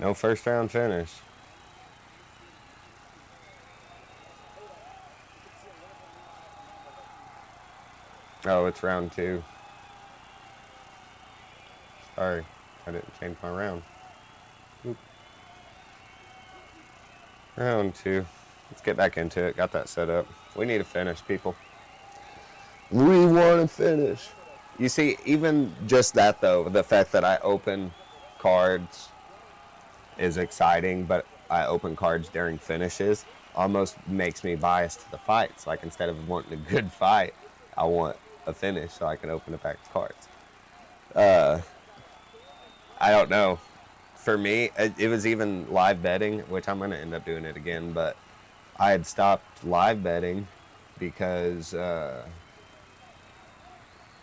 No first round finish. Oh, it's round 2. Sorry, I didn't change my round. Oop. Round 2. Let's get back into it. Got that set up. We need to finish, people. We want to finish. You see, even just that, though, the fact that I open cards is exciting, but I open cards during finishes almost makes me biased to the fights. Like, instead of wanting a good fight, I want a finish so I can open a pack of cards. I don't know. For me, it was even live betting, which I'm going to end up doing it again, but I had stopped live betting because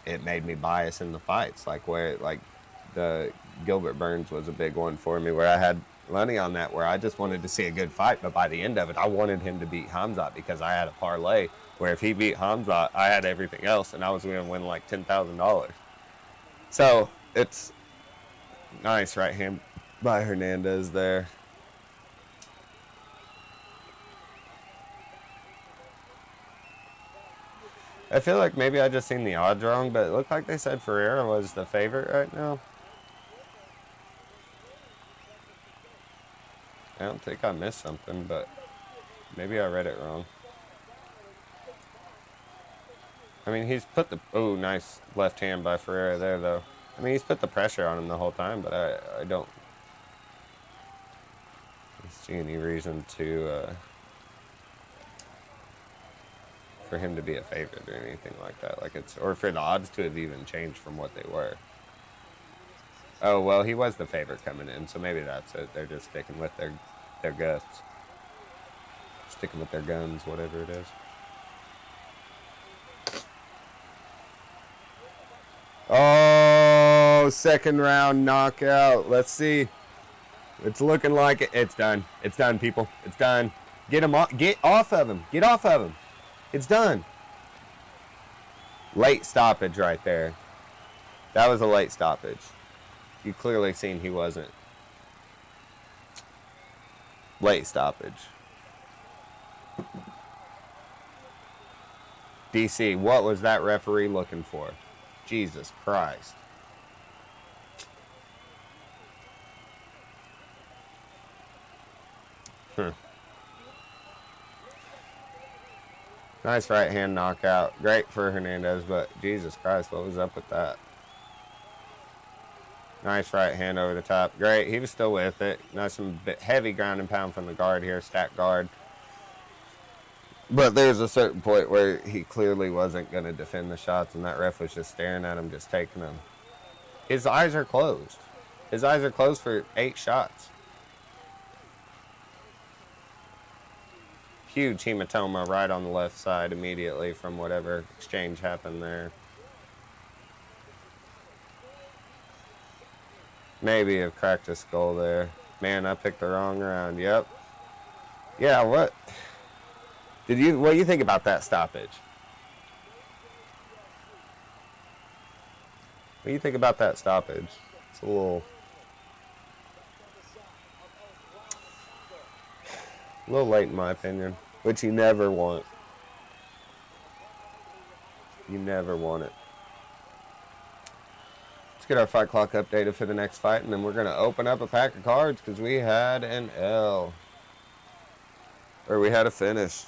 it made me bias in the fights. Like the Gilbert Burns was a big one for me, where I had money on that, where I just wanted to see a good fight, but by the end of it, I wanted him to beat Hamzat because I had a parlay where if he beat Hamzat, I had everything else, and I was going to win like $10,000. So it's nice right hand by Hernandez there. I feel like maybe I just seen the odds wrong, but it looked like they said Ferreira was the favorite right now. I don't think I missed something, but maybe I read it wrong. I mean, he's put the... Oh, nice left hand by Ferreira there, though. I mean, he's put the pressure on him the whole time, but I don't see any reason to... for him to be a favorite or anything like that. Like it's... Or for the odds to have even changed from what they were. Oh, well, he was the favorite coming in, so maybe that's it. They're just sticking with their guts. Sticking with their guns, whatever it is. Oh, second round knockout. Let's see. It's looking like it. It's done. It's done, people. It's done. Get him off. Get off of him. Get off of him. It's done. Late stoppage right there. That was a late stoppage. You clearly seen he wasn't. Late stoppage. DC, what was that referee looking for? Jesus Christ. Nice right hand knockout. Great for Hernandez, but Jesus Christ, what was up with that? Nice right hand over the top. Great. He was still with it. Nice some bit heavy ground and pound from the guard here. Stack guard. But there's a certain point where he clearly wasn't going to defend the shots, and that ref was just staring at him, just taking them. His eyes are closed. His eyes are closed for 8 shots. Huge hematoma right on the left side immediately from whatever exchange happened there. Maybe have cracked his skull there. Man, I picked the wrong round. Yep. Yeah, what do you think about that stoppage? What do you think about that stoppage? It's a little late in my opinion, which you never want. You never want it. Let's get our fight clock updated for the next fight, and then we're going to open up a pack of cards because we had an L. Or we had a finish.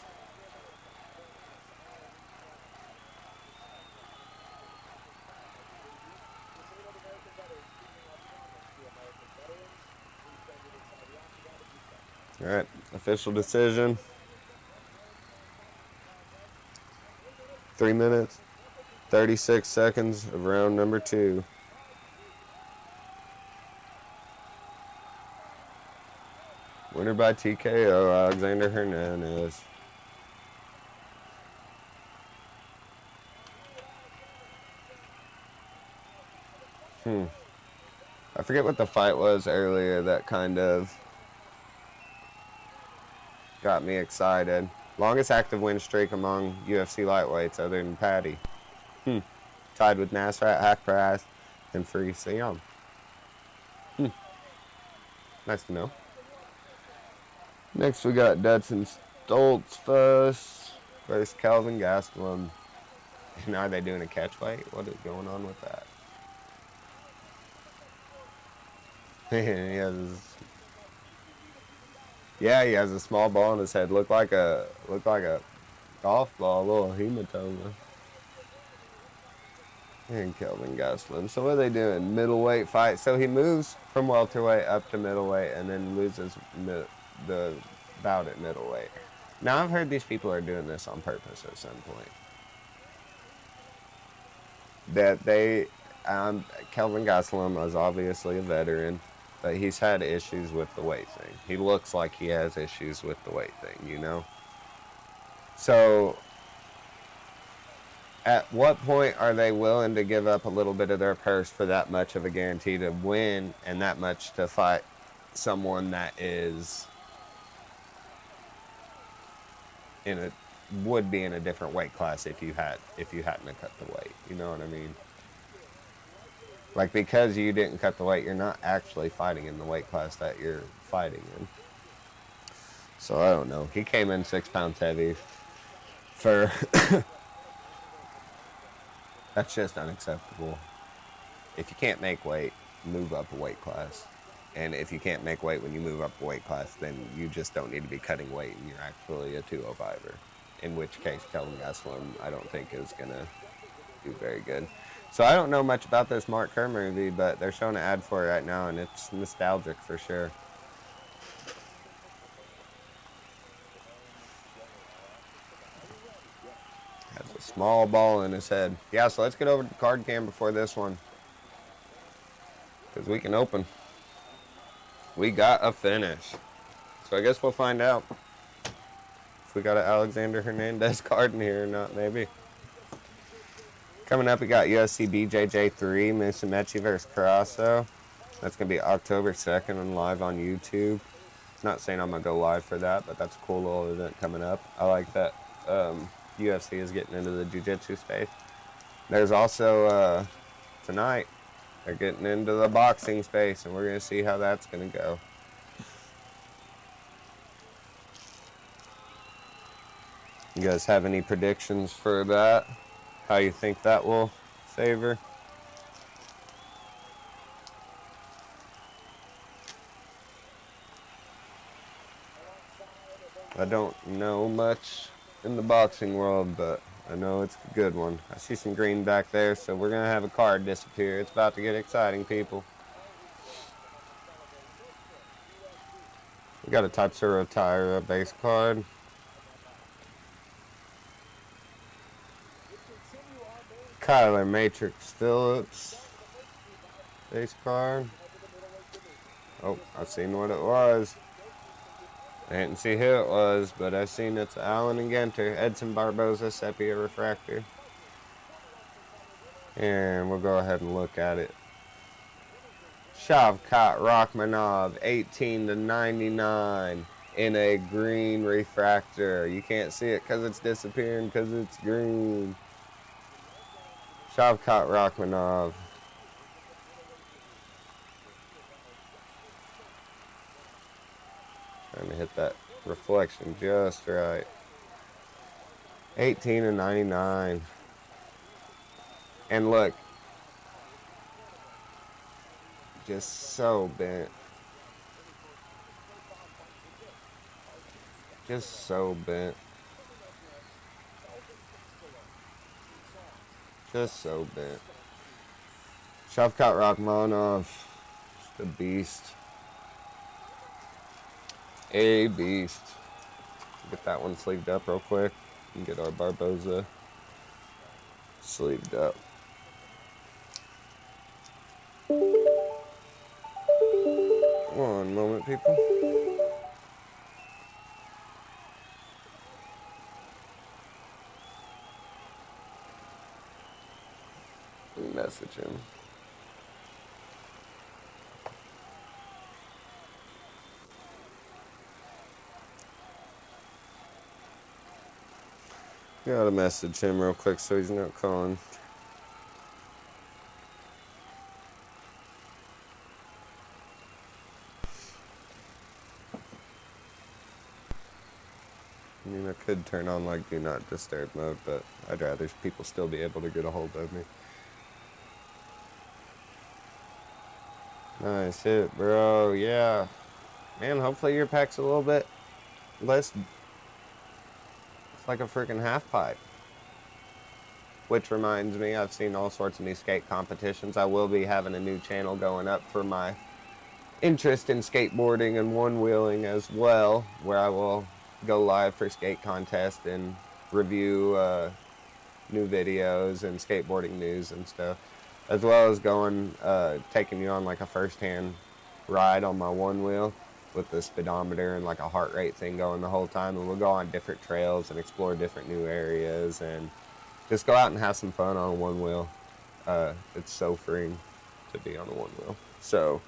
All right, official decision. 3 minutes, 36 seconds of round number 2. Winner by TKO, Alexander Hernandez. I forget what the fight was earlier that kind of got me excited. Longest active win streak among UFC lightweights other than Patty. Tied with Nasrat Hakparas and Ferreira Young. Nice to know. Next we got Dustin Stoltzfus versus Kelvin Gastelum. And are they doing a catch weight? What is going on with that? he has a small ball in his head. Looked like a golf ball, a little hematoma. And Kelvin Gastelum. So what are they doing? Middleweight fight. So he moves from welterweight up to middleweight and then loses the bout at middleweight. Now I've heard these people are doing this on purpose at some point. That Kelvin Gastelum is obviously a veteran, but he's had issues with the weight thing. He looks like he has issues with the weight thing, you know? So at what point are they willing to give up a little bit of their purse for that much of a guarantee to win and that much to fight someone that would be in a different weight class if you hadn't cut the weight? You know what I mean? Like, because you didn't cut the weight, you're not actually fighting in the weight class that you're fighting in. So I don't know. He came in 6 pounds heavy for that's just unacceptable. If you can't make weight, move up a weight class. And if you can't make weight when you move up a weight class, then you just don't need to be cutting weight and you're actually a 205er. In which case, Kelvin Gastelum, I don't think is going to do very good. So I don't know much about this Mark Kerr movie, but they're showing an ad for it right now, and it's nostalgic for sure. Has a small ball in his head. Yeah, so let's get over to the card cam before this one, because we can open. We got a finish. So I guess we'll find out if we got an Alexander Hernandez card in here or not, maybe. Coming up, we got UFC BJJ3, Musumeci versus Carasso. That's going to be October 2nd and live on YouTube. Not saying I'm going to go live for that, but that's a cool little event coming up. I like that UFC is getting into the jiu-jitsu space. There's also, tonight, they're getting into the boxing space, and we're going to see how that's going to go. You guys have any predictions for that? How you think that will favor? I don't know much in the boxing world, but I know it's a good one. I see some green back there, so we're going to have a card disappear. It's about to get exciting, people. We got a Tatsuro Taira base card. Kyler Matrix Phillips base card. Oh, I seen what it was. I didn't see who it was, but I seen it's Allen and Genter. Edson Barboza Sepia Refractor. And we'll go ahead and look at it. Shavkat Rakhmonov, 18/99 in a green refractor. You can't see it because it's disappearing because it's green. Shavkat Rakhmonov. Trying to hit that reflection just right. 18-99. And look, just so bent. Just so bent. Just so bent. Shavkat Rakhmonov, just a beast. A beast. Get that one sleeved up real quick and get our Barboza sleeved up. One moment, people. Message him. Gotta message him real quick so he's not calling. I mean, I could turn on like do not disturb mode, but I'd rather people still be able to get a hold of me. Nice hit, bro. Yeah. Man, hopefully your pack's a little bit less. It's like a freaking half pipe. Which reminds me, I've seen all sorts of new skate competitions. I will be having a new channel going up for my interest in skateboarding and one-wheeling as well, where I will go live for skate contest and review new videos and skateboarding news and stuff, as well as going taking you on like a first-hand ride on my one wheel with the speedometer and like a heart rate thing going the whole time, and we'll go on different trails and explore different new areas and just go out and have some fun on a one wheel. It's so freeing to be on a one wheel. So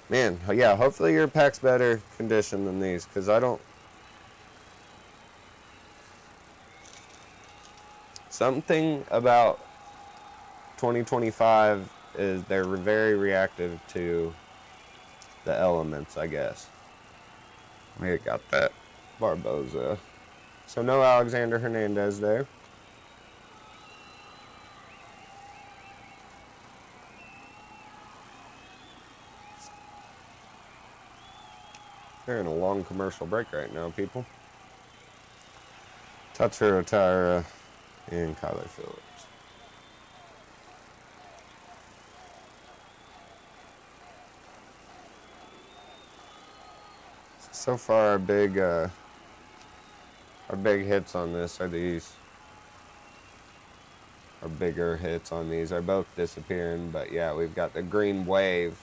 man, yeah, hopefully your pack's better condition than these, because I don't... Something about 2025 is they're very reactive to the elements, I guess. We got that Barboza. So no Alexander Hernandez there. They're in a long commercial break right now, people. Tatsuro Taira and Kyler Phillips. So far, our big hits on this are these. Our bigger hits on these are both disappearing, but yeah, we've got the Green Wave,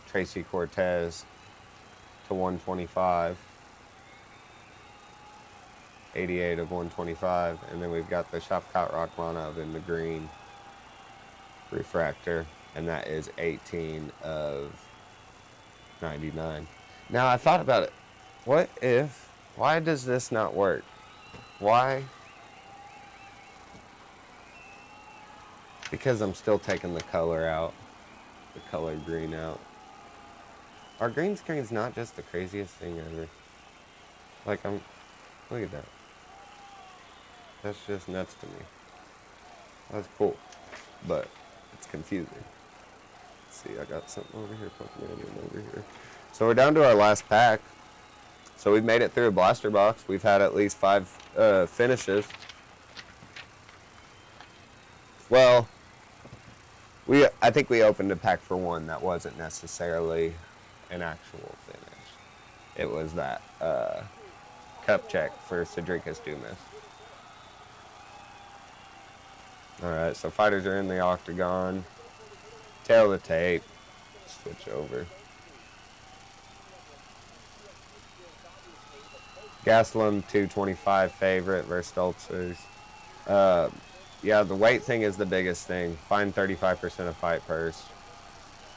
Tracy Cortez to 125, 88 of 125, and then we've got the Shavkat Rakhmonov in the green refractor, and that is 18 of 99. Now I thought about it. Why does this not work? Why? Because I'm still taking the color out, the color green out. Our green screen's not just the craziest thing ever. Like, look at that. That's just nuts to me. That's cool, but it's confusing. Let's see, I got something over here, Pokemon over here. So we're down to our last pack. So we've made it through a blaster box. We've had at least 5 finishes. Well, I think we opened a pack for one that wasn't necessarily an actual finish. It was that cup check for Cedricus Dumas. Alright, so fighters are in the octagon. Tail of the tape. Switch over. Gastelum 225 favorite versus Stoltzfus. Yeah, the weight thing is the biggest thing. Find 35% of fight purse.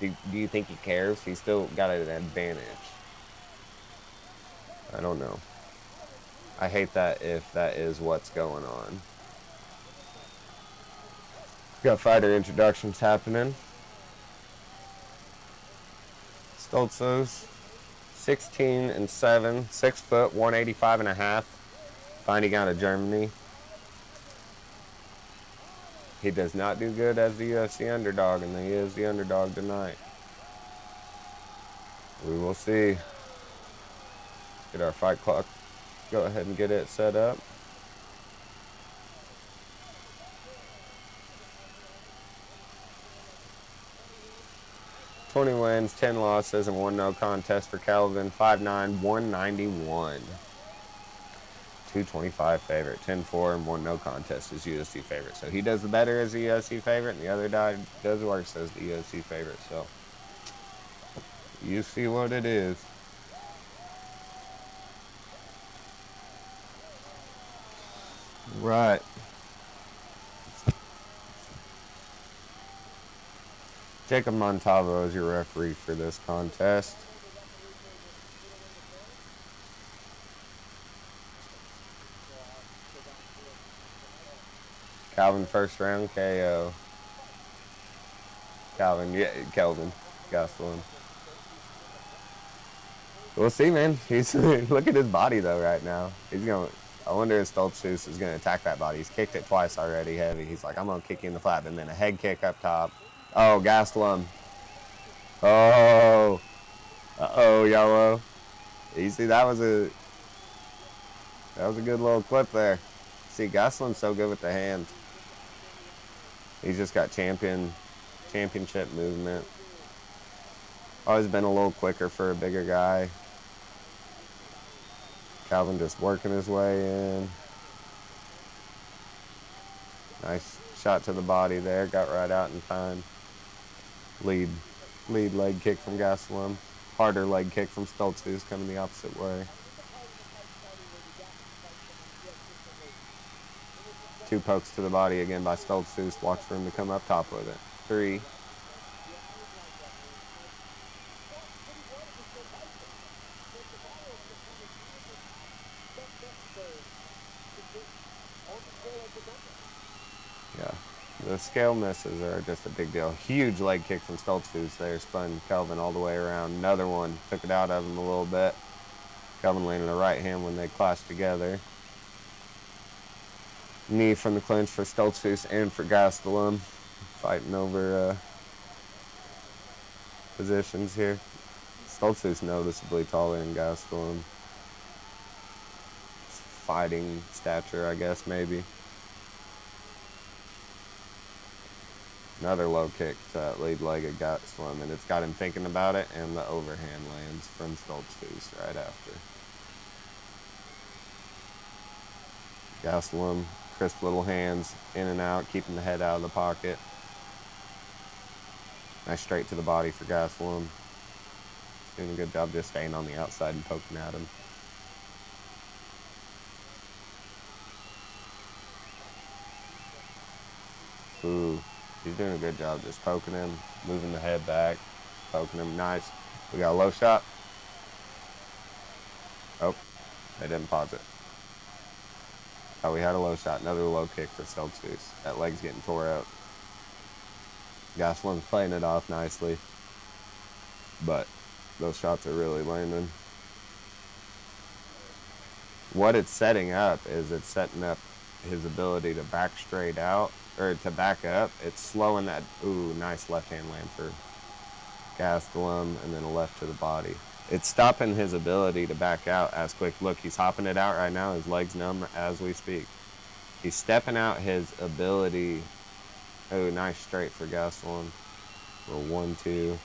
Do you think he cares? He's still got an advantage. I don't know. I hate that if that is what's going on. Got fighter introductions happening. Stoltzfus 16-7, 6 foot, 185.5. Finding out of Germany. He does not do good as the UFC underdog, and he is the underdog tonight. We will see. Get our fight clock. Go ahead and get it set up. "20 wins, 10 losses, and 1 no contest for Kelvin. 5'9", 191. 225 favorite. 10-4 and 1 no contest is UFC favorite. So he does the better as the UFC favorite, and the other guy does worse as the UFC favorite. So you see what it is. Right. Jacob Montalvo is your referee for this contest. Kelvin first round KO. Kelvin Gastelum. We'll see, man. He's look at his body though right now. I wonder if Stoltzfus is gonna attack that body. He's kicked it twice already heavy. He's like, I'm gonna kick you in the flat, and then a head kick up top. Oh, Gastelum. Oh. Uh-oh, yellow. You see, that was a good little clip there. See, Gastelum's so good with the hands. He's just got championship movement. Always been a little quicker for a bigger guy. Kelvin just working his way in. Nice shot to the body there. Got right out in time. Lead leg kick from Gastelum. Harder leg kick from Stoltzfus coming the opposite way. 2 pokes to the body again by Stoltzfus. Watch for him to come up top with it. 3. Yeah, the scale misses are just a big deal. Huge leg kick from Stoltzfus there. Spun Kelvin all the way around. Another one. Took it out of him a little bit. Kelvin landing a right hand when they clashed together. Knee from the clinch for Stoltzfus and for Gastelum. Fighting over positions here. Stoltzfus noticeably taller than Gastelum. Fighting stature, I guess, maybe. Another low kick to that lead leg of Gastelum, and it's got him thinking about it, and the overhand lands from Stoltzfus right after. Gastelum, crisp little hands, in and out, keeping the head out of the pocket. Nice straight to the body for Gastelum. Doing a good job just staying on the outside and poking at him. Ooh, he's doing a good job just poking him, moving the head back, poking him. Nice. We got a low shot. Oh, they didn't pause it. Oh, we had a low shot. Another low kick for Stoltzfus. That leg's getting tore out. Gastelum's playing it off nicely, but those shots are really landing. What it's setting up is it's setting up his ability to back straight out, or to back up. It's slowing that. Ooh, nice left hand land for Gastelum, and then a left to the body. It's stopping his ability to back out as quick. Look, he's hopping it out right now. His leg's numb as we speak. He's stepping out his ability. Oh, nice straight for Gastelum. Little 1-2.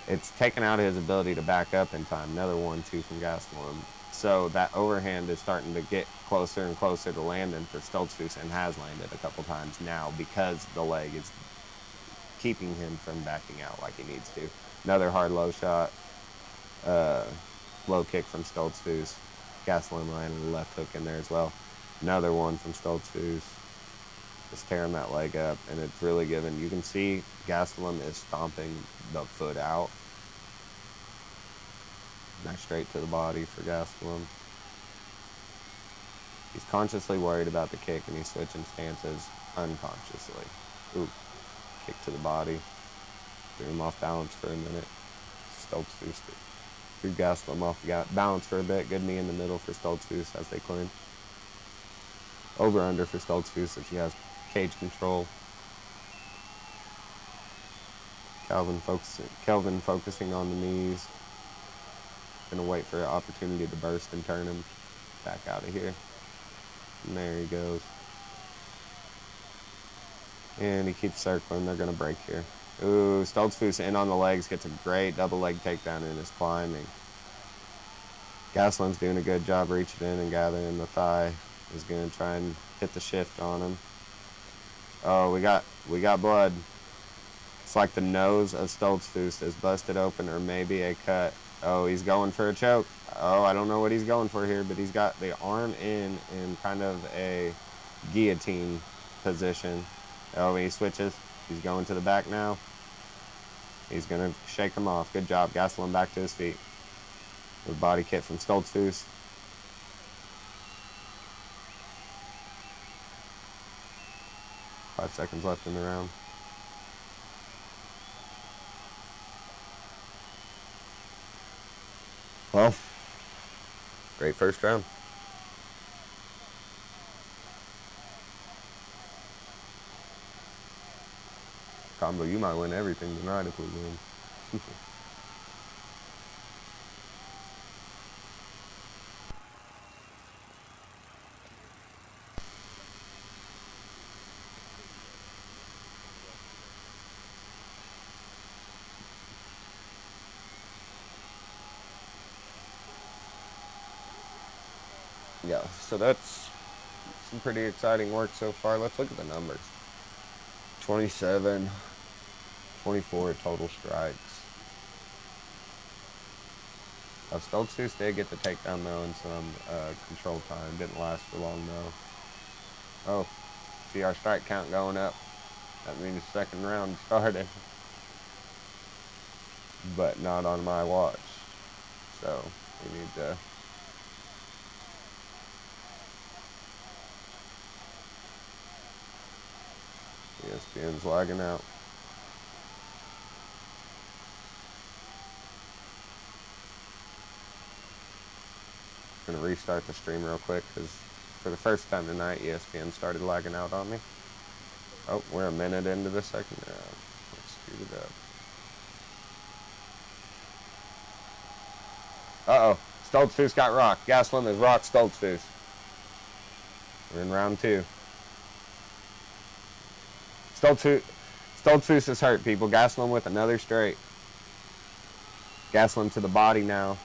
It's taking out his ability to back up in time. Another 1-2 from Gastelum. So that overhand is starting to get closer and closer to landing for Stoltzfus, and has landed a couple times now because the leg is keeping him from backing out like he needs to. Another hard low shot. Low kick from Stoltzfus. Gastelum landing a left hook in there as well. Another one from Stoltzfus. Just tearing that leg up, and it's really giving. You can see Gastelum is stomping the foot out. Nice straight to the body for Gastelum. He's consciously worried about the kick, and he's switching stances unconsciously. Ooh, kick to the body. Threw him off balance for a minute. Stoltzfus Threw Gastelum off balance for a bit. Good knee in the middle for Stoltzfus as they clinch. Over under for Stoltzfus if he has cage control. Kelvin focusing on the knees. Gonna wait for an opportunity to burst and turn him back out of here. And there he goes. And he keeps circling. They're gonna break here. Ooh, Stoltzfus in on the legs, gets a great double leg takedown and is climbing. Gastelum's doing a good job reaching in and gathering the thigh. He's gonna try and hit the shift on him. Oh, we got blood. It's like the nose of Stoltzfus is busted open, or maybe a cut. Oh, he's going for a choke. Oh, I don't know what he's going for here, but he's got the arm in kind of a guillotine position. Oh, he switches. He's going to the back now. He's going to shake him off. Good job. Gastelum back to his feet. With body kick from Stoltzfus. Five seconds left in the round. Well, great first round. Combo, you might win everything tonight if we win. Yeah, so that's some pretty exciting work so far. Let's look at the numbers. 27, 24 total strikes. Stoltzfus did get the takedown though in some control time. Didn't last for long though. Oh, see our strike count going up. That means the second round started. But not on my watch. So we need to... ESPN's lagging out. I'm gonna restart the stream real quick because for the first time tonight, ESPN started lagging out on me. Oh, we're a minute into the second round. Let's speed it up. Uh-oh. Stoltzfus got rocked. Gastelum has rocked Stoltzfus. We're in round two. Stoltzfus is hurt, people. Gastelum with another straight. Gastelum to the body now.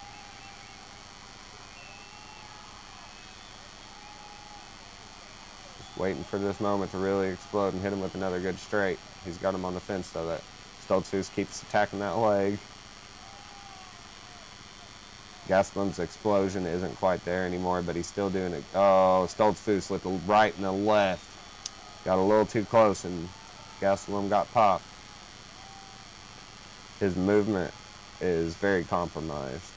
Just waiting for this moment to really explode and hit him with another good straight. He's got him on the fence, though, that Stoltzfus keeps attacking that leg. Gastelum's explosion isn't quite there anymore, but he's still doing it. Oh, Stoltzfus with the right and the left. Got a little too close, and Gastelum got popped. His movement is very compromised,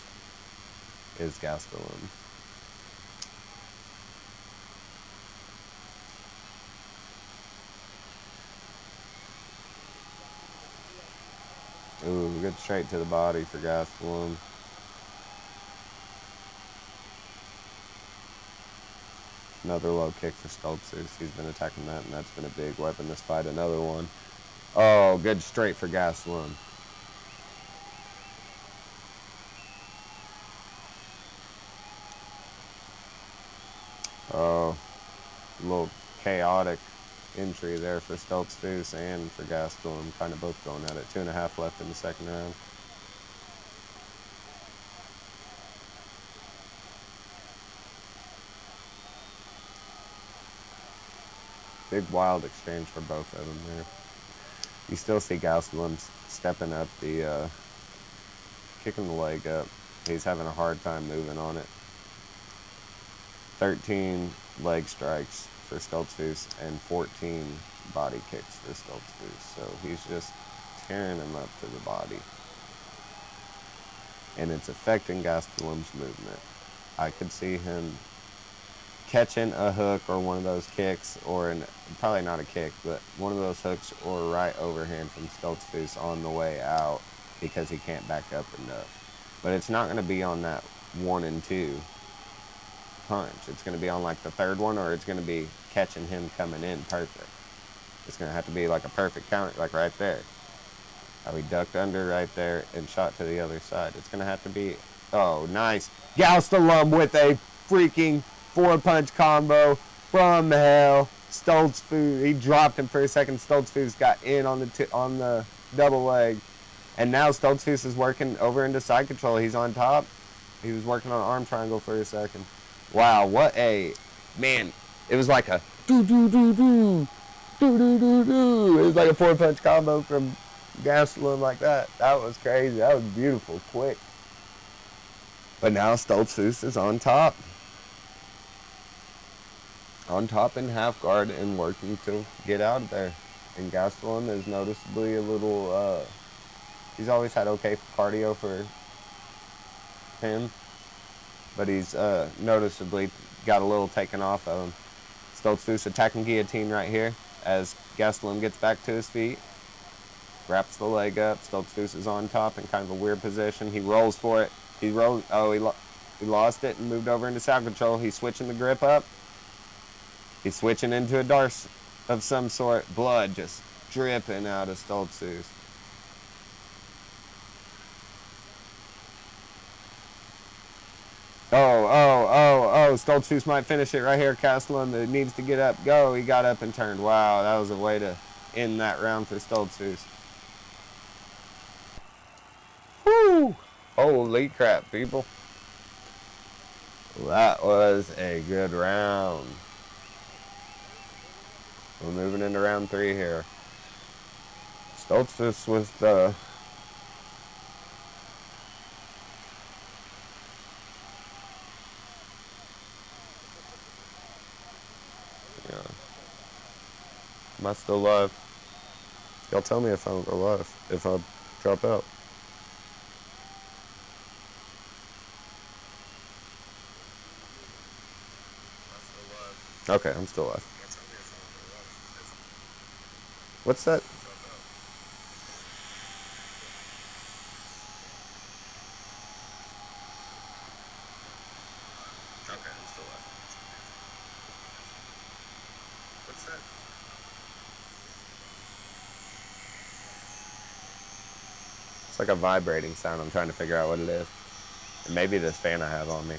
is Gastelum. Ooh, good straight to the body for Gastelum. Another low kick for Stoltzfus. He's been attacking that, and that's been a big weapon this fight. Another one. Oh, good straight for Gastelum. Oh, a little chaotic entry there for Stoltzfus and for Gastelum. Kind of both going at it. 2.5 left in the second round. Big wild exchange for both of them there. You still see Gastelum stepping up the, kicking the leg up. He's having a hard time moving on it. 13 leg strikes for Stoltzfus and 14 body kicks for Stoltzfus. So he's just tearing him up to the body. And it's affecting Gastelum's movement. I could see him catching a hook or one of those kicks, or probably not a kick, but one of those hooks or right overhand from Stoltzfus on the way out because he can't back up enough. but it's not going to be on that 1 and 2 punch. It's going to be on like the 3rd one, or it's going to be catching him coming in perfect. It's going to have to be like a perfect counter, like right there. How he ducked under right there and shot to the other side. It's going to have to be, oh, nice. Gastelum with a freaking 4-punch combo from hell. Stoltzfus, he dropped him for a second. Stoltzfus got in on the double leg. And now Stoltzfus is working over into side control. He's on top. He was working on arm triangle for a second. Wow, what a, man, it was like a do-do-do-do, do-do-do-do. It was like a 4-punch combo from Gastelum like that. That was crazy. That was beautiful, quick. But now Stoltzfus is on top. On top in half guard and working to get out of there. And Gastelum is noticeably a little, he's always had okay cardio for him. But he's noticeably got a little taken off of him. Stoltzfus attacking guillotine right here as Gastelum gets back to his feet. Wraps the leg up. Stoltzfus is on top in kind of a weird position. He rolls for it. He rolls. Oh, he lost it and moved over into side control. He's switching the grip up. He's switching into a darce of some sort. Blood just dripping out of Stoltzfus. Oh. Stoltzfus might finish it right here. Gastelum that needs to get up. Go. He got up and turned. Wow, that was a way to end that round for Stoltzfus. Woo! Holy crap, people. That was a good round. We're moving into round 3 here. Stoltzfus with the... Yeah. Am I still live? Y'all tell me if I'm alive, if I drop out. Okay, I'm still live. What's that? Okay, I'm still live. What's that? It's like a vibrating sound. I'm trying to figure out what it is. And maybe this fan I have on me.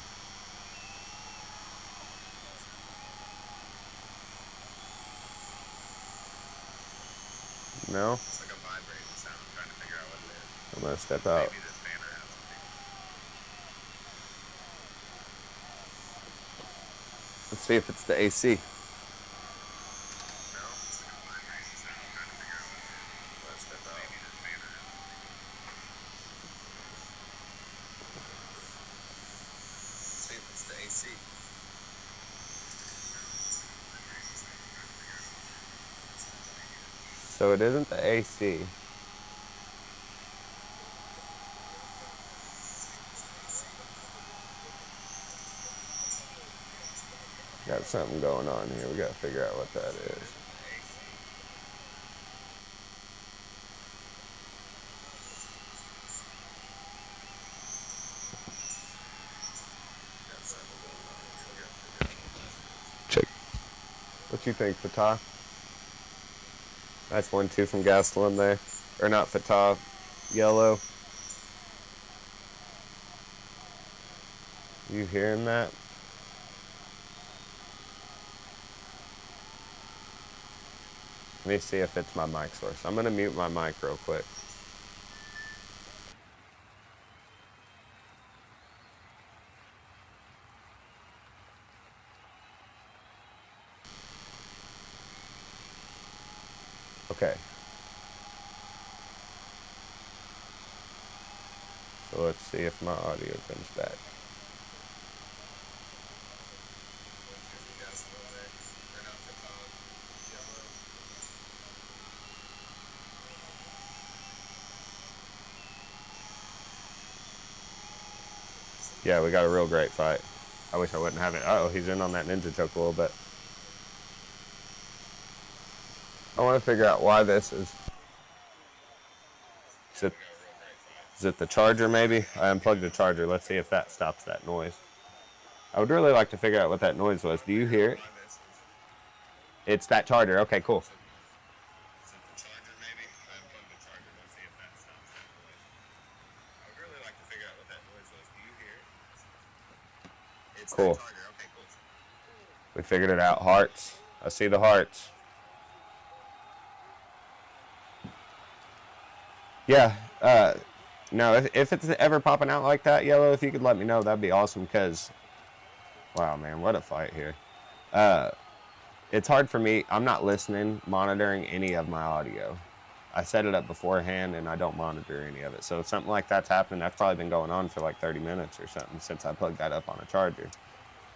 No? It's like a vibrating sound. I'm trying to figure out what it is. I'm going to step out. Maybe this fan I have on me. Let's see if it's the AC. No? It's like a vibrating sound. I'm trying to figure out what it is. Let's step out. Maybe this fan I have on me. Let's see if it's the AC. So it isn't the AC. Got something going on here. We got to figure out what that is. Check. What you think, Fatah? That's 1-2 from Gastelum there. Or not Fatah. Yellow. You hearing that? Let me see if it's my mic source. I'm going to mute my mic real quick. Okay. So let's see if my audio comes back. Yeah, we got a real great fight. I wish I wouldn't have it. Uh-oh, he's in on that ninja choke a little bit. I want to figure out why this is. Is it the charger maybe? I unplugged the charger. Let's see if that stops that noise. I would really like to figure out what that noise was. Do you hear it? It's that charger. Okay, cool. Is it the charger maybe? I unplugged the charger. Let's see if that stops that noise. I would really like to figure out what that noise was. Do you hear it? It's cool. That charger. Okay, cool. We figured it out. Hearts. I see the hearts. Yeah. No, if it's ever popping out like that, Yellow, if you could let me know, that'd be awesome, because, wow, man, what a fight here. It's hard for me. I'm not listening, monitoring any of my audio. I set it up beforehand, and I don't monitor any of it. So if something like that's happening, that's probably been going on for like 30 minutes or something since I plugged that up on a charger.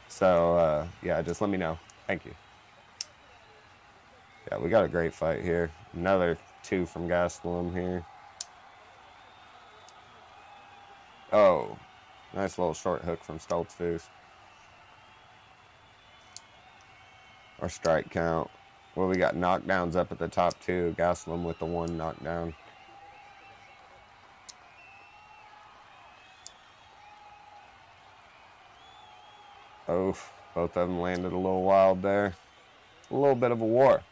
So, yeah, just let me know. Thank you. Yeah, we got a great fight here. Another 2 from Gastelum here. Oh, nice little short hook from Stoltzfus. Our strike count. Well, we got knockdowns up at the top 2. Gastelum with the 1 knockdown. Oh, both of them landed a little wild there. A little bit of a war.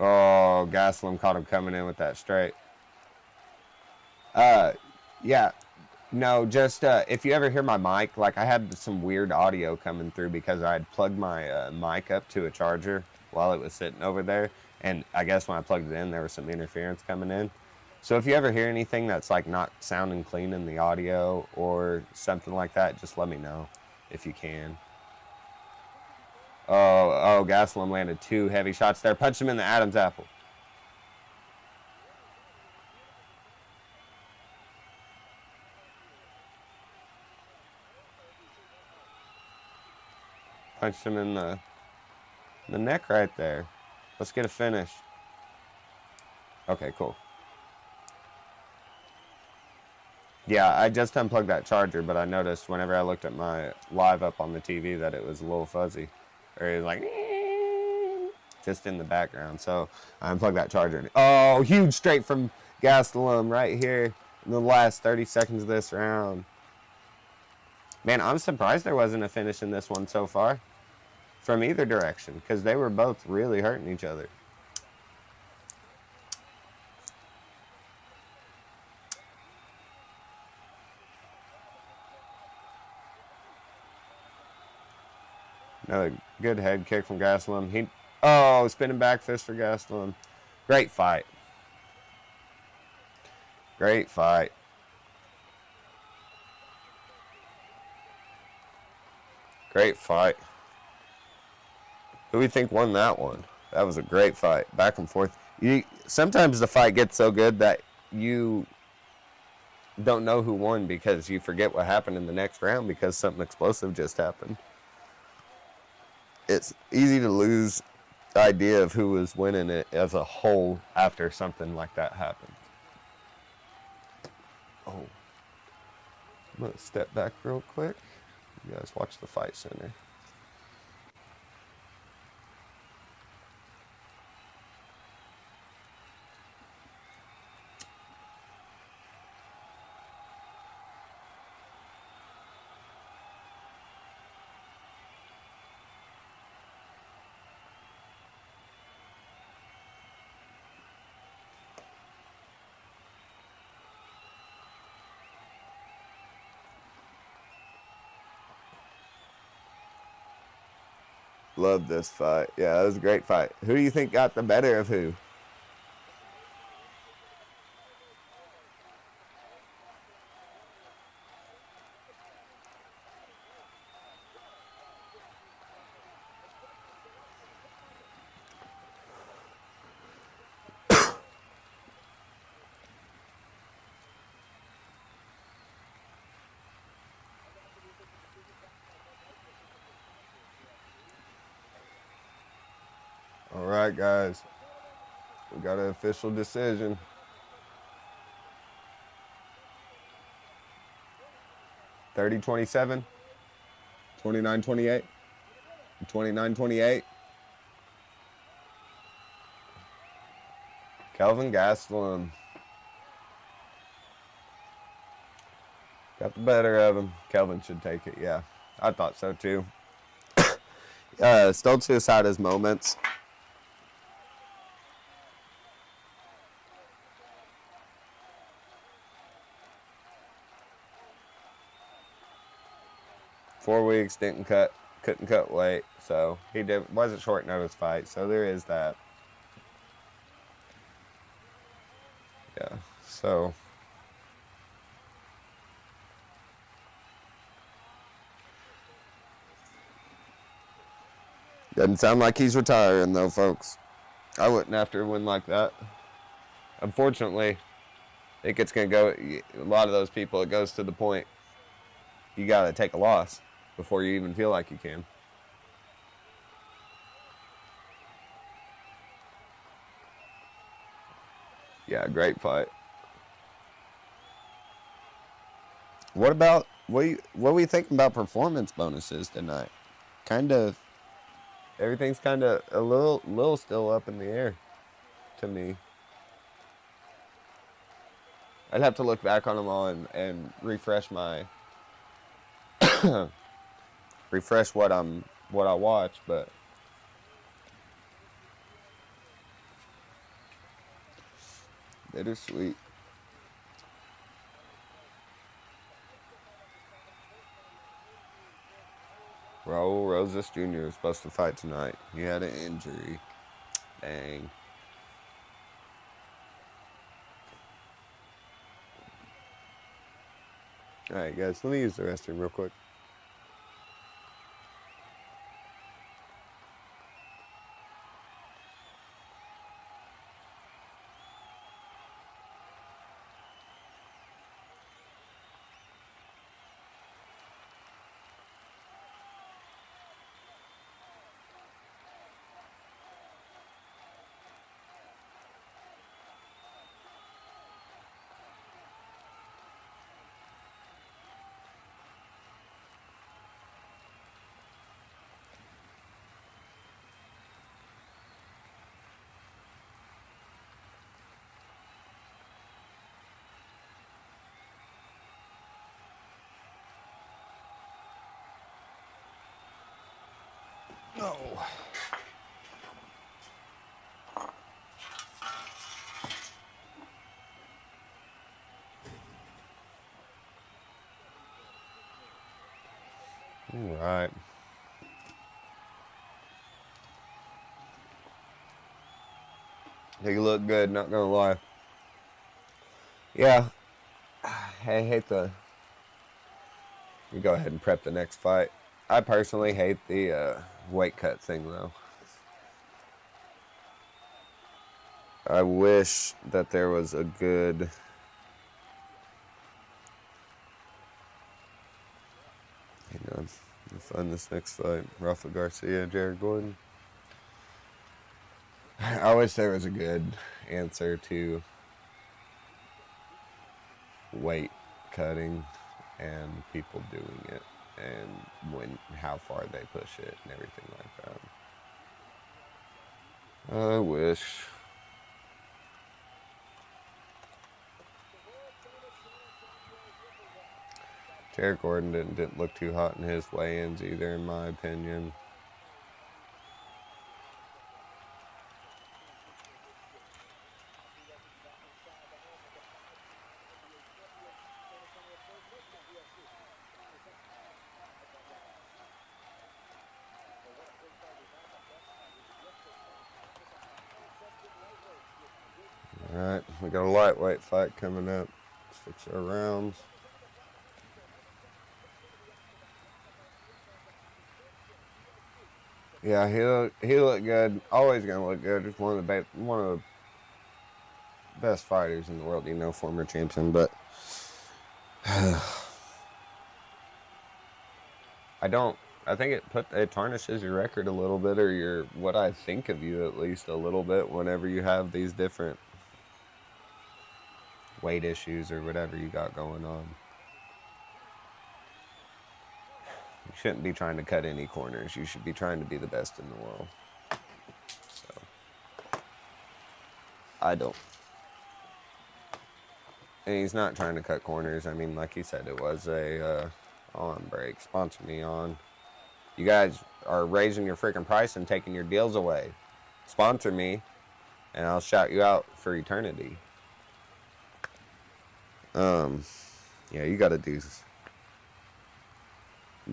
Oh, Gastelum caught him coming in with that straight. Yeah. No, just if you ever hear my mic, like I had some weird audio coming through because I had plugged my mic up to a charger while it was sitting over there. And I guess when I plugged it in, there was some interference coming in. So if you ever hear anything that's like not sounding clean in the audio or something like that, just let me know if you can. Oh, Gastelum landed 2 heavy shots there. Punched him in the Adam's apple. Punched him in the neck right there. Let's get a finish. Okay, cool. Yeah, I just unplugged that charger, but I noticed whenever I looked at my live up on the TV that it was a little fuzzy. Or it was like, just in the background. So I unplugged that charger. Oh, huge straight from Gastelum right here in the last 30 seconds of this round. Man, I'm surprised there wasn't a finish in this one so far from either direction, because they were both really hurting each other. Another good head kick from Gastelum. Spinning back fist for Gastelum. Great fight. Great fight. Great fight. Who do you think won that one? That was a great fight. Back and forth. Sometimes the fight gets so good that you don't know who won because you forget what happened in the next round because something explosive just happened. It's easy to lose the idea of who was winning it as a whole after something like that happens. Oh. I'm going to step back real quick. You guys watch the fight center. Love this fight. Yeah, that was a great fight. Who do you think got the better of who? All right, guys. We got an official decision. (30-27), 29-28, 29-28. Kelvin Gastelum. Got the better of him. Kelvin should take it, yeah. I thought so too. Stoltzfus had his moments. Four weeks, couldn't cut weight, so wasn't short notice fight, so there is that. Yeah, so doesn't sound like he's retiring though, folks. I wouldn't after a win like that. Unfortunately, I think it's gonna go. A lot of those people, it goes to the point you gotta take a loss before you even feel like you can. Yeah, great fight. What are we thinking about performance bonuses tonight? Everything's kind of a little still up in the air to me. I'd have to look back on them all and refresh my refresh what I watch, but bittersweet. Raul Rosas Jr. was supposed to fight tonight. He had an injury. Dang. Alright, guys, let me use the restroom real quick. No. All right. They look good, not gonna lie. Yeah. I hate we go ahead and prep the next fight. I personally hate the weight cut thing, though. I wish that there was a good... Hang on. Let me find this next fight. Rafa, Garcia, Jared Gordon. I wish there was a good answer to weight cutting and people doing it, and how far they push it and everything like that. I wish. Jared Gordon didn't look too hot in his weigh-ins either, in my opinion. Alright, we got a lightweight fight coming up. Let's fix our rounds. Yeah, he looked good. Always gonna look good. Just one of the best fighters in the world, former champion. But I think it tarnishes your record a little bit, or what I think of you at least a little bit, whenever you have these different weight issues or whatever you got going on. You shouldn't be trying to cut any corners. You should be trying to be the best in the world. So, I don't. And he's not trying to cut corners. I mean, like he said, it was a on break. Sponsor me on. You guys are raising your freaking price and taking your deals away. Sponsor me, and I'll shout you out for eternity. Yeah, you got to do.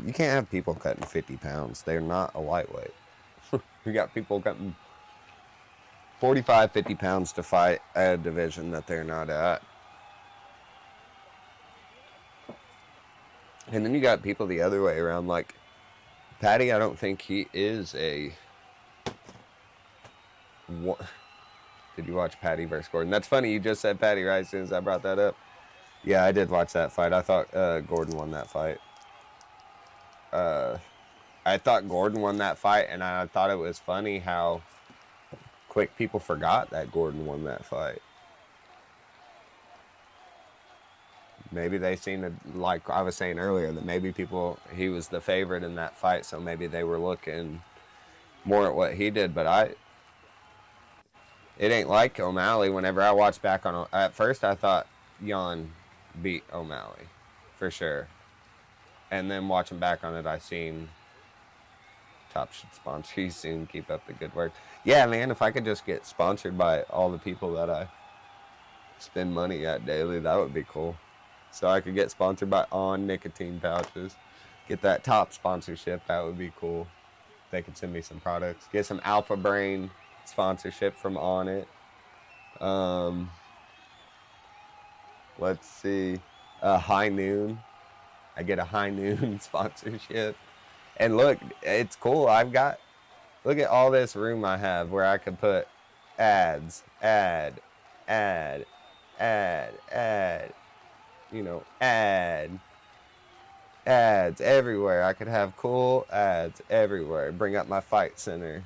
You can't have people cutting 50 pounds. They're not a lightweight. You got people cutting 45, 50 pounds to fight at a division that they're not at. And then you got people the other way around. Like, Patty, I don't think he is a... What? Did you watch Patty versus Gordon? That's funny. You just said Patty right as soon as I brought that up. Yeah, I did watch that fight. I thought Gordon won that fight. I thought Gordon won that fight, and I thought it was funny how quick people forgot that Gordon won that fight. Maybe they seen it, like I was saying earlier, that maybe he was the favorite in that fight, so maybe they were looking more at what he did. But it ain't like O'Malley. Whenever I watched back on, at first I thought Jan beat O'Malley, for sure. And then watching back on it, I seen Top should sponsor you soon. Keep up the good work. Yeah, man, if I could just get sponsored by all the people that I spend money at daily, that would be cool. So I could get sponsored by On nicotine pouches. Get that Top sponsorship. That would be cool. They could send me some products. Get some Alpha Brain sponsorship from On It. Let's see. High Noon. I get a High Noon sponsorship. And look, it's cool. Look at all this room I have where I could put ads, ads everywhere. I could have cool ads everywhere. Bring up my fight center.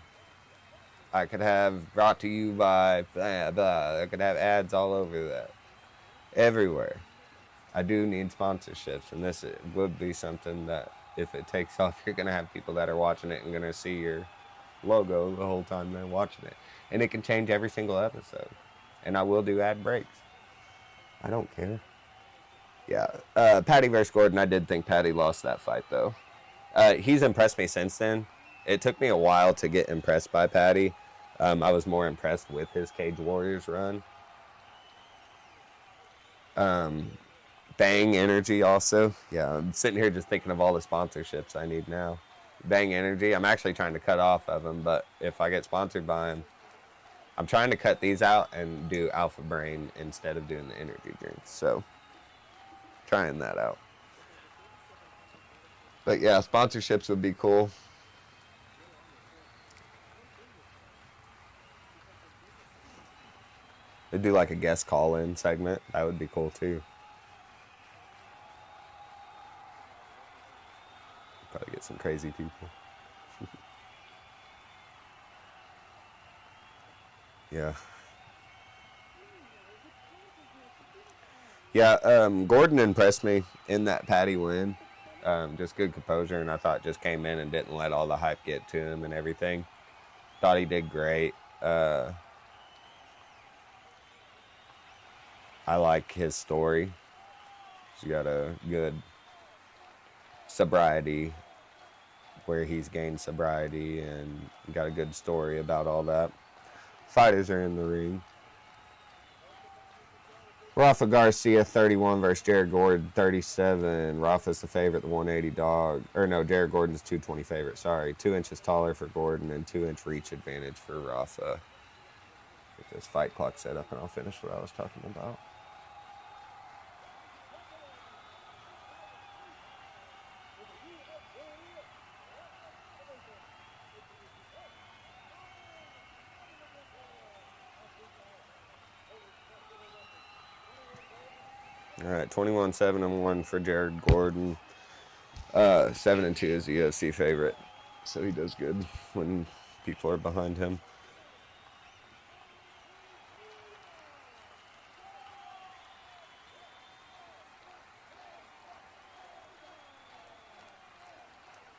I could have brought to you by blah, blah. I could have ads all over that. Everywhere. I do need sponsorships, and this would be something that if it takes off, you're going to have people that are watching it and going to see your logo the whole time they're watching it. And it can change every single episode. And I will do ad breaks. I don't care. Yeah, Patty versus Gordon, I did think Patty lost that fight, though. He's impressed me since then. It took me a while to get impressed by Patty. I was more impressed with his Cage Warriors run. Bang Energy also. Yeah, I'm sitting here just thinking of all the sponsorships I need now. Bang Energy, I'm actually trying to cut off of them, but if I get sponsored by them, I'm trying to cut these out and do Alpha Brain instead of doing the energy drinks. So, trying that out. But yeah, sponsorships would be cool. They'd do like a guest call-in segment. That would be cool too. Probably get some crazy people. Yeah. Yeah, Gordon impressed me in that Patty win. Just good composure, and I thought just came in and didn't let all the hype get to him and everything. Thought he did great. I like his story. He's got a good sobriety, where he's gained sobriety, and got a good story about all that. Fighters are in the ring. Rafa Garcia, 31 versus Jared Gordon, 37. Rafa's the favorite, the 180 dog. Or no, Jared Gordon's 220 favorite, sorry. 2 inches taller for Gordon and 2-inch reach advantage for Rafa. Get this fight clock set up and I'll finish what I was talking about. All right, 21-7-1 for Jared Gordon. 7-2 is the UFC favorite, so he does good when people are behind him.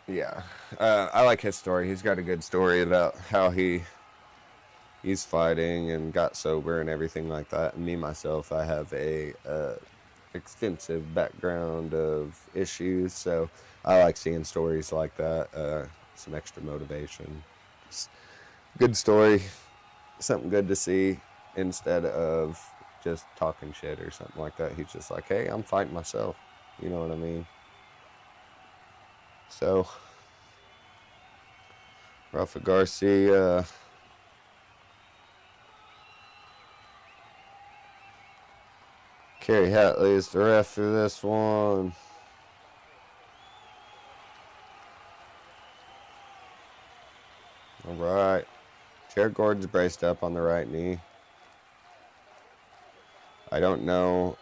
Yeah, I like his story. He's got a good story about how he he's fighting and got sober and everything like that. And me, myself, I have a extensive background of issues, so I like seeing stories like that, some extra motivation. It's a good story, something good to see instead of just talking shit or something like that. He's just like, hey, I'm fighting myself. You know what I mean? So, Rafa Garcia. Kerry Hatley is the ref for this one. All right. Jared Gordon's braced up on the right knee. I don't know.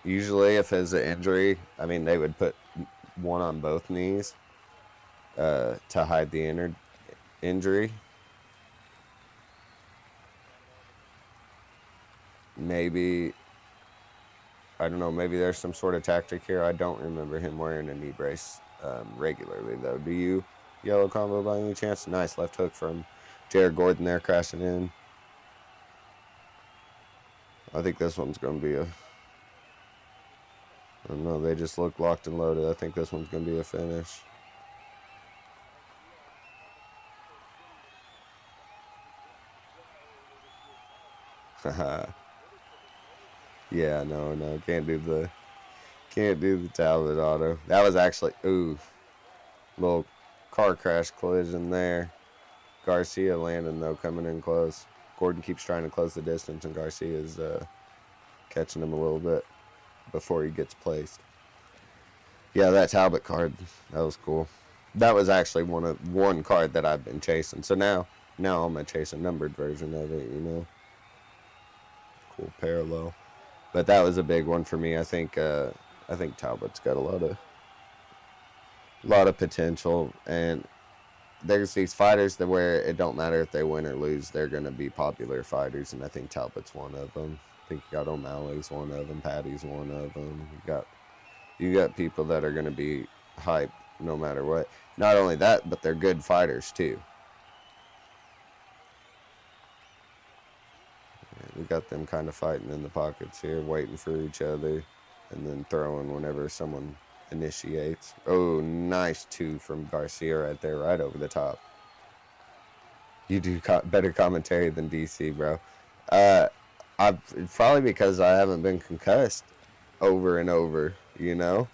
Usually if it's an injury, I mean, they would put one on both knees to hide the injury. Maybe, I don't know, maybe there's some sort of tactic here. I don't remember him wearing a knee brace regularly, though. Do you? Yellow combo by any chance? Nice left hook from Jared Gordon there, crashing in. I think this one's going to be a... I don't know, they just look locked and loaded. I think this one's going to be a finish. Yeah, no, can't do the Talbot auto. That was actually, little car crash collision there. Garcia landing though, coming in close. Gordon keeps trying to close the distance, and Garcia is catching him a little bit before he gets placed. Yeah, that Talbot card, that was cool. That was actually one card that I've been chasing. So now I'm gonna chase a numbered version of it, you know. Cool parallel. But that was a big one for me. I think Talbot's got a lot of potential, and there's these fighters that where it don't matter if they win or lose, they're gonna be popular fighters, and I think Talbot's one of them. I think you got O'Malley's one of them, Patty's one of them. You got people that are gonna be hyped no matter what. Not only that, but they're good fighters too. We got them kind of fighting in the pockets here, waiting for each other, and then throwing whenever someone initiates. Oh, nice two from Garcia right there, right over the top. You do better commentary than DC, bro. Probably because I haven't been concussed over and over, you know?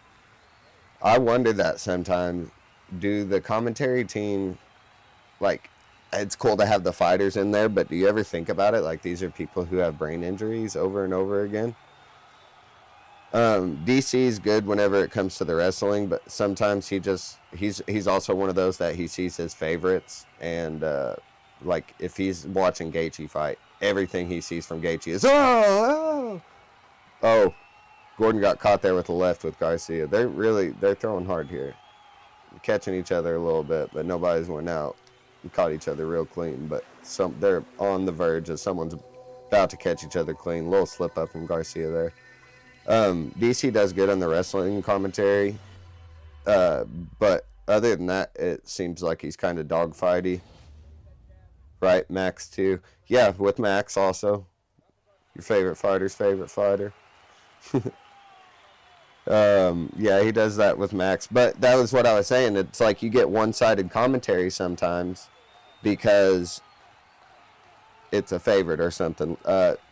I wonder that sometimes. Do the commentary team, like, it's cool to have the fighters in there, but do you ever think about it? Like, these are people who have brain injuries over and over again. DC's good whenever it comes to the wrestling, but sometimes he's also one of those that he sees his favorites, and like if he's watching Gaethje fight, everything he sees from Gaethje is oh. Gordon got caught there with the left with Garcia. They're throwing hard here, catching each other a little bit, but nobody's went out. We caught each other real clean, but they're on the verge of someone's about to catch each other clean. Little slip up from Garcia there. DC does good on the wrestling commentary, but other than that, it seems like he's kind of dogfighty. Right, Max too. Yeah, with Max also. Your favorite fighter's favorite fighter. Yeah, he does that with Max. But that was what I was saying. It's like you get one-sided commentary sometimes because it's a favorite or something.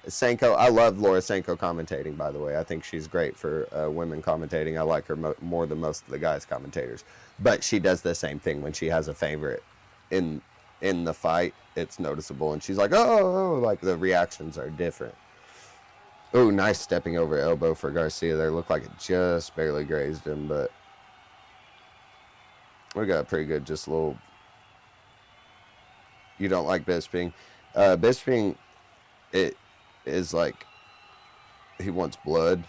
Senko, I love Laura Senko commentating, by the way. I think she's great for women commentating. I like her more than most of the guys commentators. But she does the same thing when she has a favorite in the fight. It's noticeable, and she's like, oh, like the reactions are different. Oh, nice stepping over elbow for Garcia there. Looked like it just barely grazed him, but we got a pretty good, just little. You don't like Bisping. Bisping, it is like he wants blood,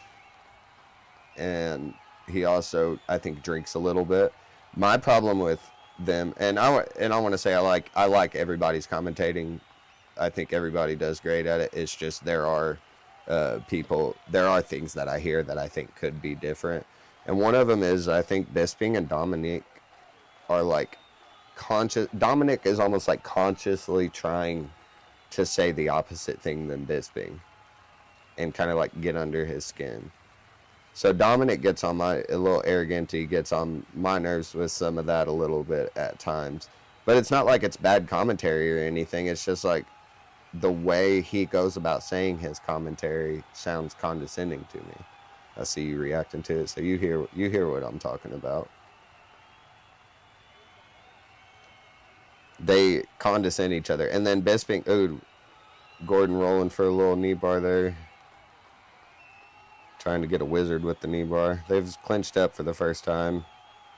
and he also, I think, drinks a little bit. My problem with them, and I want to say I like everybody's commentating. I think everybody does great at it. It's just there are things that I hear that I think could be different, and one of them is I think Bisping and Dominic are like conscious. Dominic is almost like consciously trying to say the opposite thing than Bisping and kind of like get under his skin. So Dominic gets on a little arrogant. He gets on my nerves with some of that a little bit at times. But it's not like it's bad commentary or anything. It's just like the way he goes about saying his commentary sounds condescending to me. I see you reacting to it, so you hear what I'm talking about. They condescend each other. And then Bisping, ooh, Gordon rolling for a little knee bar there. Trying to get a wizard with the knee bar. They've clinched up for the first time.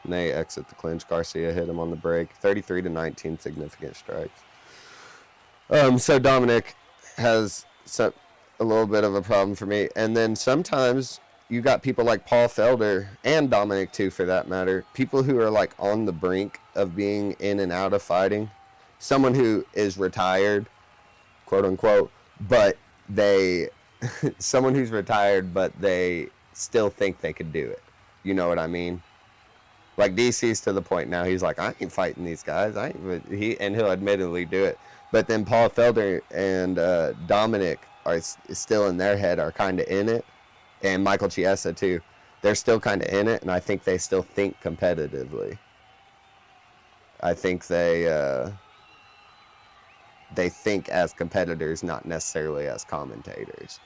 And they exit the clinch. Garcia hit him on the break. 33-19 significant strikes. So Dominic has a little bit of a problem for me. And then sometimes you got people like Paul Felder and Dominic too, for that matter. People who are like on the brink of being in and out of fighting. Someone who is retired, quote unquote, but someone who's retired, but they still think they could do it. You know what I mean? Like DC's to the point now, he's like, I ain't fighting these guys. And he'll admittedly do it. But then Paul Felder and Dominic are still in their head, are kind of in it. And Michael Chiesa too. They're still kind of in it, and I think they still think competitively. I think they think as competitors, not necessarily as commentators.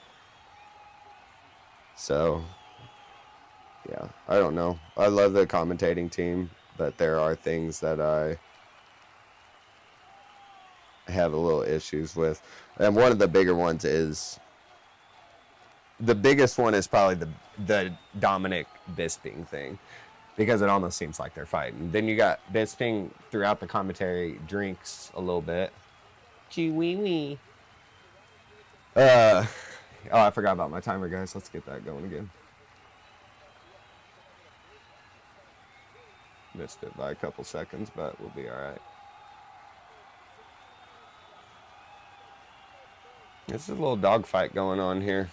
So, yeah, I don't know. I love the commentating team, but there are things that I have a little issues with. And one of the bigger ones is, the biggest one is probably the Dominic Bisping thing, because it almost seems like they're fighting. Then you got Bisping throughout the commentary drinks a little bit. Gee wee wee. Oh, I forgot about my timer, guys. Let's get that going again. Missed it by a couple seconds, but we'll be all right. This is a little dogfight going on here.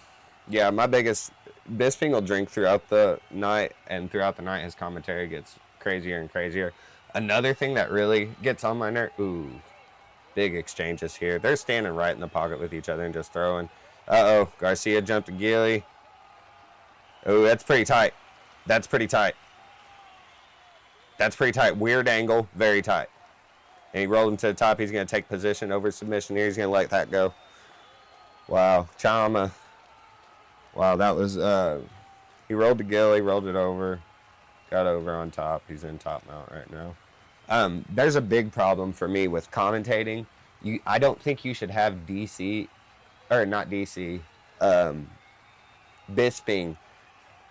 Yeah, my biggest... Bisping will drink throughout the night, and throughout the night his commentary gets crazier and crazier. Another thing that really gets on my nerve... Ooh, big exchanges here. They're standing right in the pocket with each other and just throwing. Uh-oh, Garcia jumped to Gilly. Oh, that's pretty tight. That's pretty tight. That's pretty tight. Weird angle, very tight. And he rolled him to the top. He's going to take position over submission here. He's going to let that go. Wow, Chama. Wow, that was, he rolled the Gilly, rolled it over, got over on top. He's in top mount right now. There's a big problem for me with commentating. I don't think you should have Bisping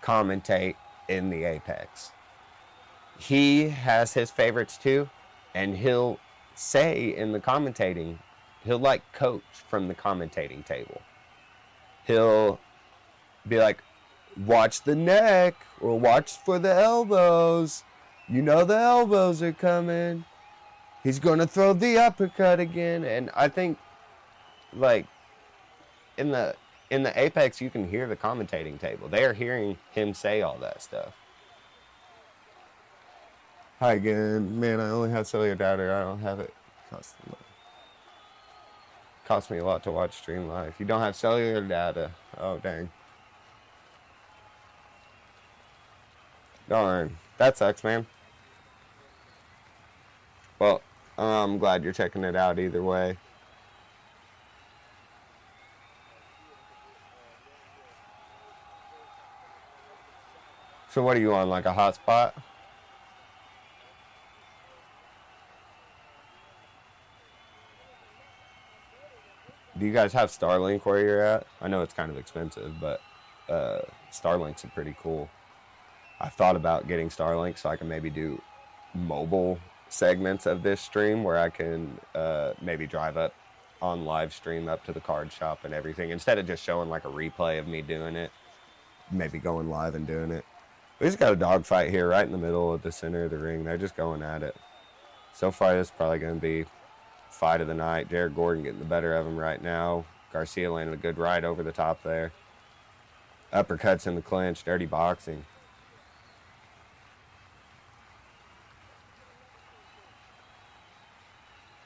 commentate in the Apex. He has his favorites too, and he'll say in the commentating, he'll like coach from the commentating table. He'll be like, watch the neck, or watch for the elbows. You know the elbows are coming. He's going to throw the uppercut again. And I think, like, in the Apex, you can hear the commentating table. They are hearing him say all that stuff. Hi again. Man, I only have cellular data. I don't have it. Cost me a lot to watch stream live. You don't have cellular data. Oh, dang. Darn. That sucks, man. Well, I'm glad you're checking it out either way. So what are you on, like a hotspot? Do you guys have Starlink where you're at? I know it's kind of expensive, but Starlink's pretty cool. I've thought about getting Starlink so I can maybe do mobile segments of this stream where I can maybe drive up on live stream up to the card shop and everything. Instead of just showing like a replay of me doing it, maybe going live and doing it. We just got a dogfight here right in the middle of the center of the ring. They're just going at it. So far, this is probably going to be fight of the night. Jared Gordon getting the better of him right now. Garcia landing a good right over the top there. Uppercuts in the clinch. Dirty boxing.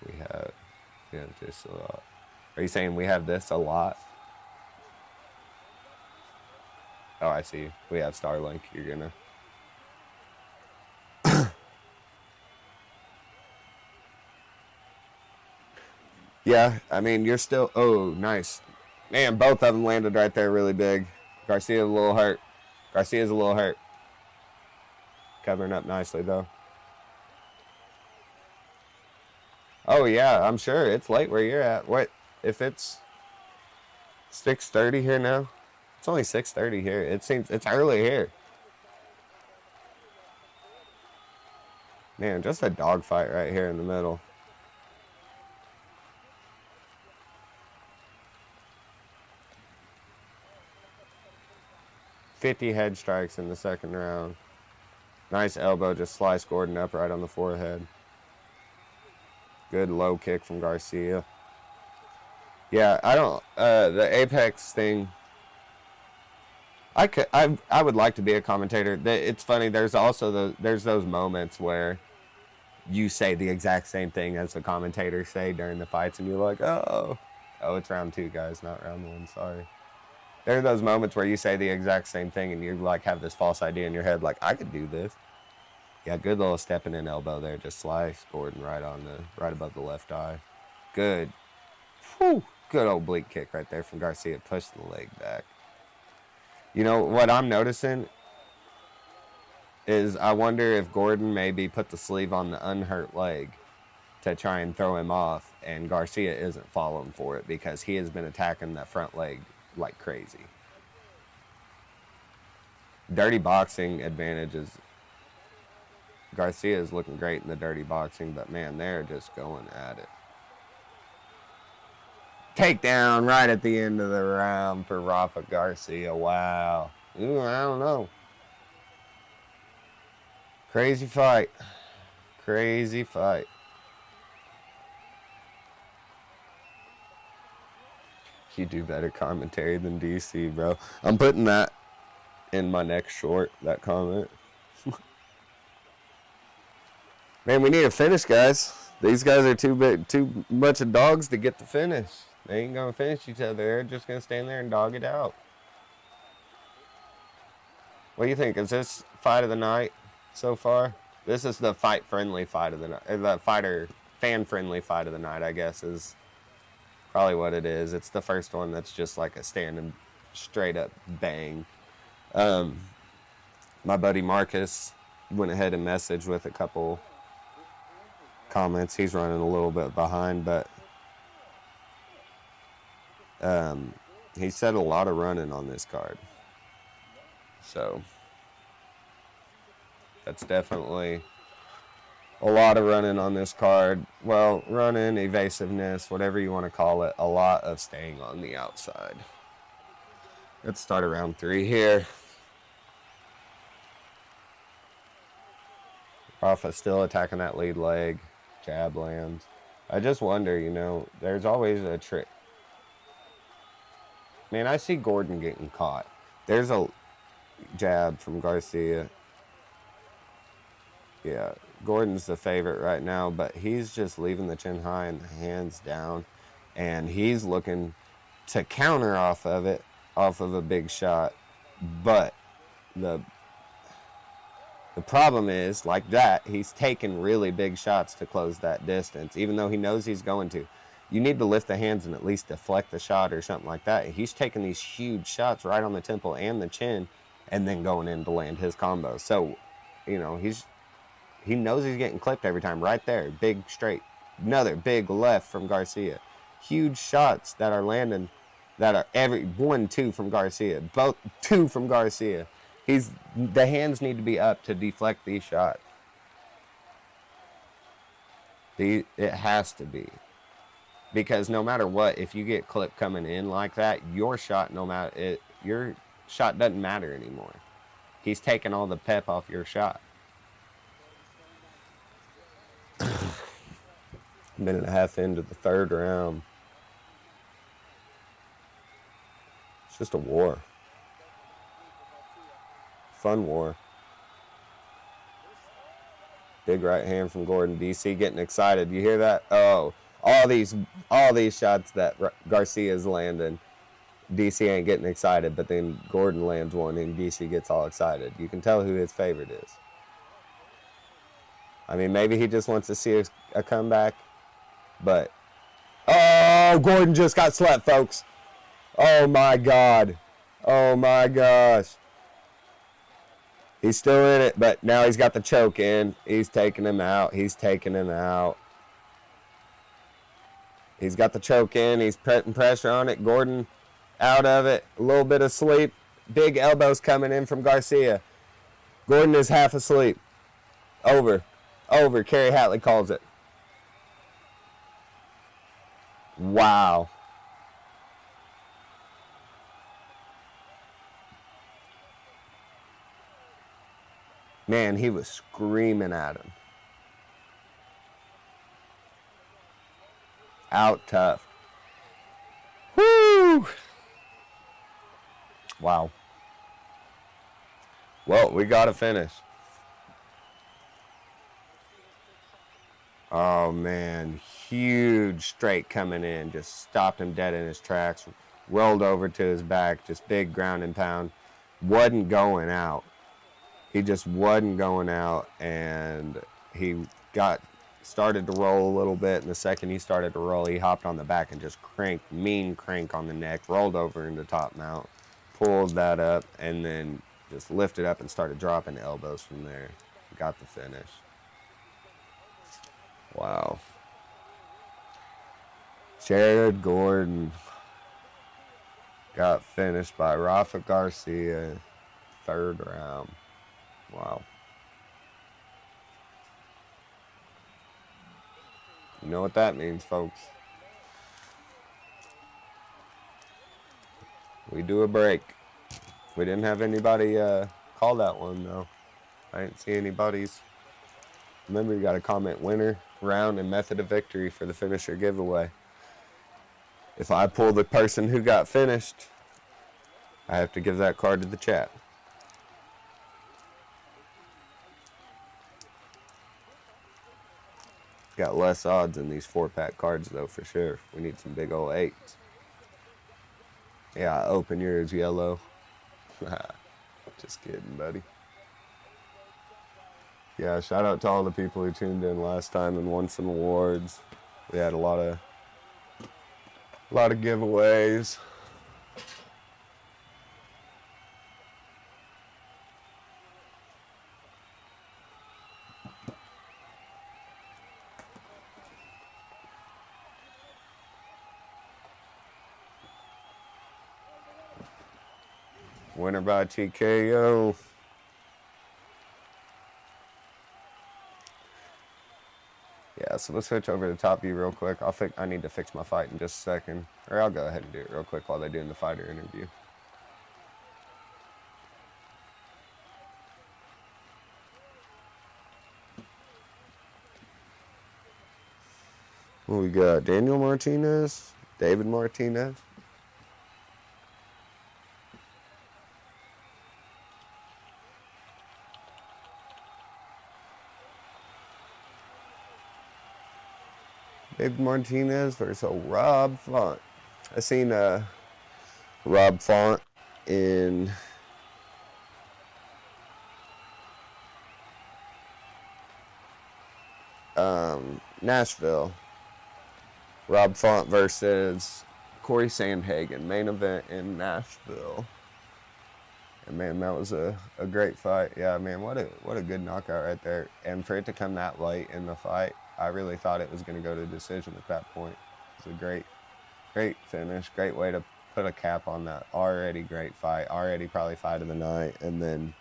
We have just a lot. Are you saying we have this a lot? Oh, I see. We have Starlink. You're gonna. Yeah, I mean, you're still. Oh, nice. Man, both of them landed right there really big. Garcia's a little hurt. Garcia's a little hurt. Covering up nicely, though. Oh, yeah, I'm sure. It's late where you're at. What? If it's 6:30 here now? It's only 6:30 here. It seems it's early here. Man, just a dogfight right here in the middle. $50 head strikes in the second round. Nice elbow, just sliced Gordon up right on the forehead. Good low kick from Garcia. Yeah, I don't. The Apex thing. I would like to be a commentator. It's funny. There's also there's those moments where you say the exact same thing as the commentators say during the fights, and you're like, oh, it's round 2, guys, not round 1. Sorry. There are those moments where you say the exact same thing, and you like have this false idea in your head, like I could do this. Yeah, good little stepping in elbow there, just slice Gordon right above the left eye. Good. Whew. Good oblique kick right there from Garcia. Push the leg back. You know, what I'm noticing is I wonder if Gordon maybe put the sleeve on the unhurt leg to try and throw him off, and Garcia isn't following for it because he has been attacking that front leg like crazy. Dirty boxing advantages. Garcia is looking great in the dirty boxing, but man, they're just going at it. Takedown right at the end of the round for Rafa Garcia. Wow. Ooh, I don't know. Crazy fight. Crazy fight. You do better commentary than DC, bro. I'm putting that in my next short, that comment. Man, we need a finish, guys. These guys are too much of dogs to get the finish. They ain't gonna finish each other. They're just gonna stand there and dog it out. What do you think? Is this fight of the night so far? This is the fight-friendly fight of the night. The fan-friendly fight of the night, I guess, is probably what it is. It's the first one that's just like a standing straight-up bang. My buddy Marcus went ahead and messaged with a couple comments. He's running a little bit behind, but he said a lot of running on this card. So that's definitely a lot of running on this card. Well, running, evasiveness, whatever you want to call it. A lot of staying on the outside. Let's start around 3 here. Rafa still attacking that lead leg. Jab lands. I just wonder, you know, there's always a trick. Man, I see Gordon getting caught. There's a jab from Garcia. Yeah, Gordon's the favorite right now, but he's just leaving the chin high and the hands down, and he's looking to counter off of it, off of a big shot. But the problem is, like that, he's taking really big shots to close that distance, even though he knows he's going to. You need to lift the hands and at least deflect the shot or something like that. He's taking these huge shots right on the temple and the chin and then going in to land his combo. So, you know, he knows he's getting clipped every time. Right there, big straight. Another big left from Garcia. Huge shots that are landing, that are every 1-2 from Garcia. Both 2 from Garcia. The hands need to be up to deflect these shots. It has to be. Because no matter what, if you get clipped coming in like that, your shot doesn't matter anymore. He's taking all the pep off your shot. Minute and a half into the 3rd round. It's just a war. Fun war. Big right hand from Gordon. DC getting excited. You hear that? Oh, all these shots that Garcia's landing, DC ain't getting excited, but then Gordon lands one and DC gets all excited. You can tell who his favorite is. I mean, maybe he just wants to see a comeback, but oh, Gordon just got slept, folks. Oh my God. Oh my gosh. He's still in it, but now he's got the choke in. He's taking him out. He's taking him out. He's got the choke in. He's putting pressure on it. Gordon out of it. A little bit of sleep. Big elbows coming in from Garcia. Gordon is half asleep. Over. Over. Kerry Hatley calls it. Wow. Man, he was screaming at him. Out tough. Woo! Wow. Well, we got to finish. Oh, man. Huge straight coming in. Just stopped him dead in his tracks. Rolled over to his back. Just big ground and pound. Wasn't going out. He just wasn't going out, and he started to roll a little bit, and the second he started to roll, he hopped on the back and just cranked, mean crank on the neck, rolled over into top mount, pulled that up, and then just lifted up and started dropping elbows from there. Got the finish. Wow. Jared Gordon got finished by Rafa Garcia, 3rd round. Wow. You know what that means, folks. We do a break. We didn't have anybody call that one, though. I didn't see anybody's. Remember, you got to comment winner, round, and method of victory for the finisher giveaway. If I pull the person who got finished, I have to give that card to the chat. Got less odds in these 4-pack cards, though, for sure. We need some big old 8s. Yeah, open yours, yellow. Just kidding, buddy. Yeah, shout out to all the people who tuned in last time and won some awards. We had a lot of giveaways. Winner by TKO. Yeah, so let's switch over to top view real quick. I need to fix my fight in just a second. Or I'll go ahead and do it real quick while they're doing the fighter interview. Well, we got Daniel Martinez, David Martinez. David Martinez versus Rob Font. I seen Rob Font in Nashville. Rob Font versus Corey Sandhagen, main event in Nashville. And man, that was a great fight. Yeah, man, what a good knockout right there. And for it to come that late in the fight, I really thought it was going to go to decision at that point. It was a great finish, great way to put a cap on that already great fight, already probably fight of the night, and then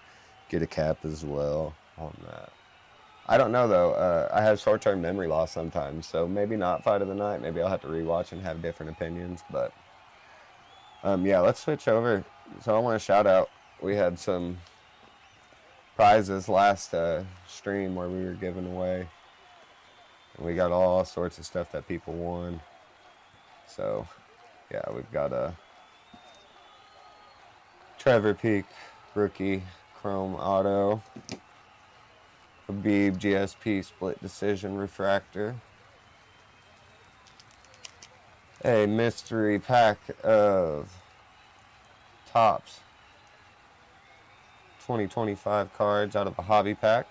get a cap as well on that. I don't know, though. I have short-term memory loss sometimes, so maybe not fight of the night. Maybe I'll have to rewatch and have different opinions. But, yeah, let's switch over. So I want to shout out. We had some prizes last stream where we were giving away. And we got all sorts of stuff that people won. So, yeah, we've got a Trevor Peak rookie chrome auto. Habib GSP split decision refractor. a mystery pack of Topps 2025 cards out of a hobby pack.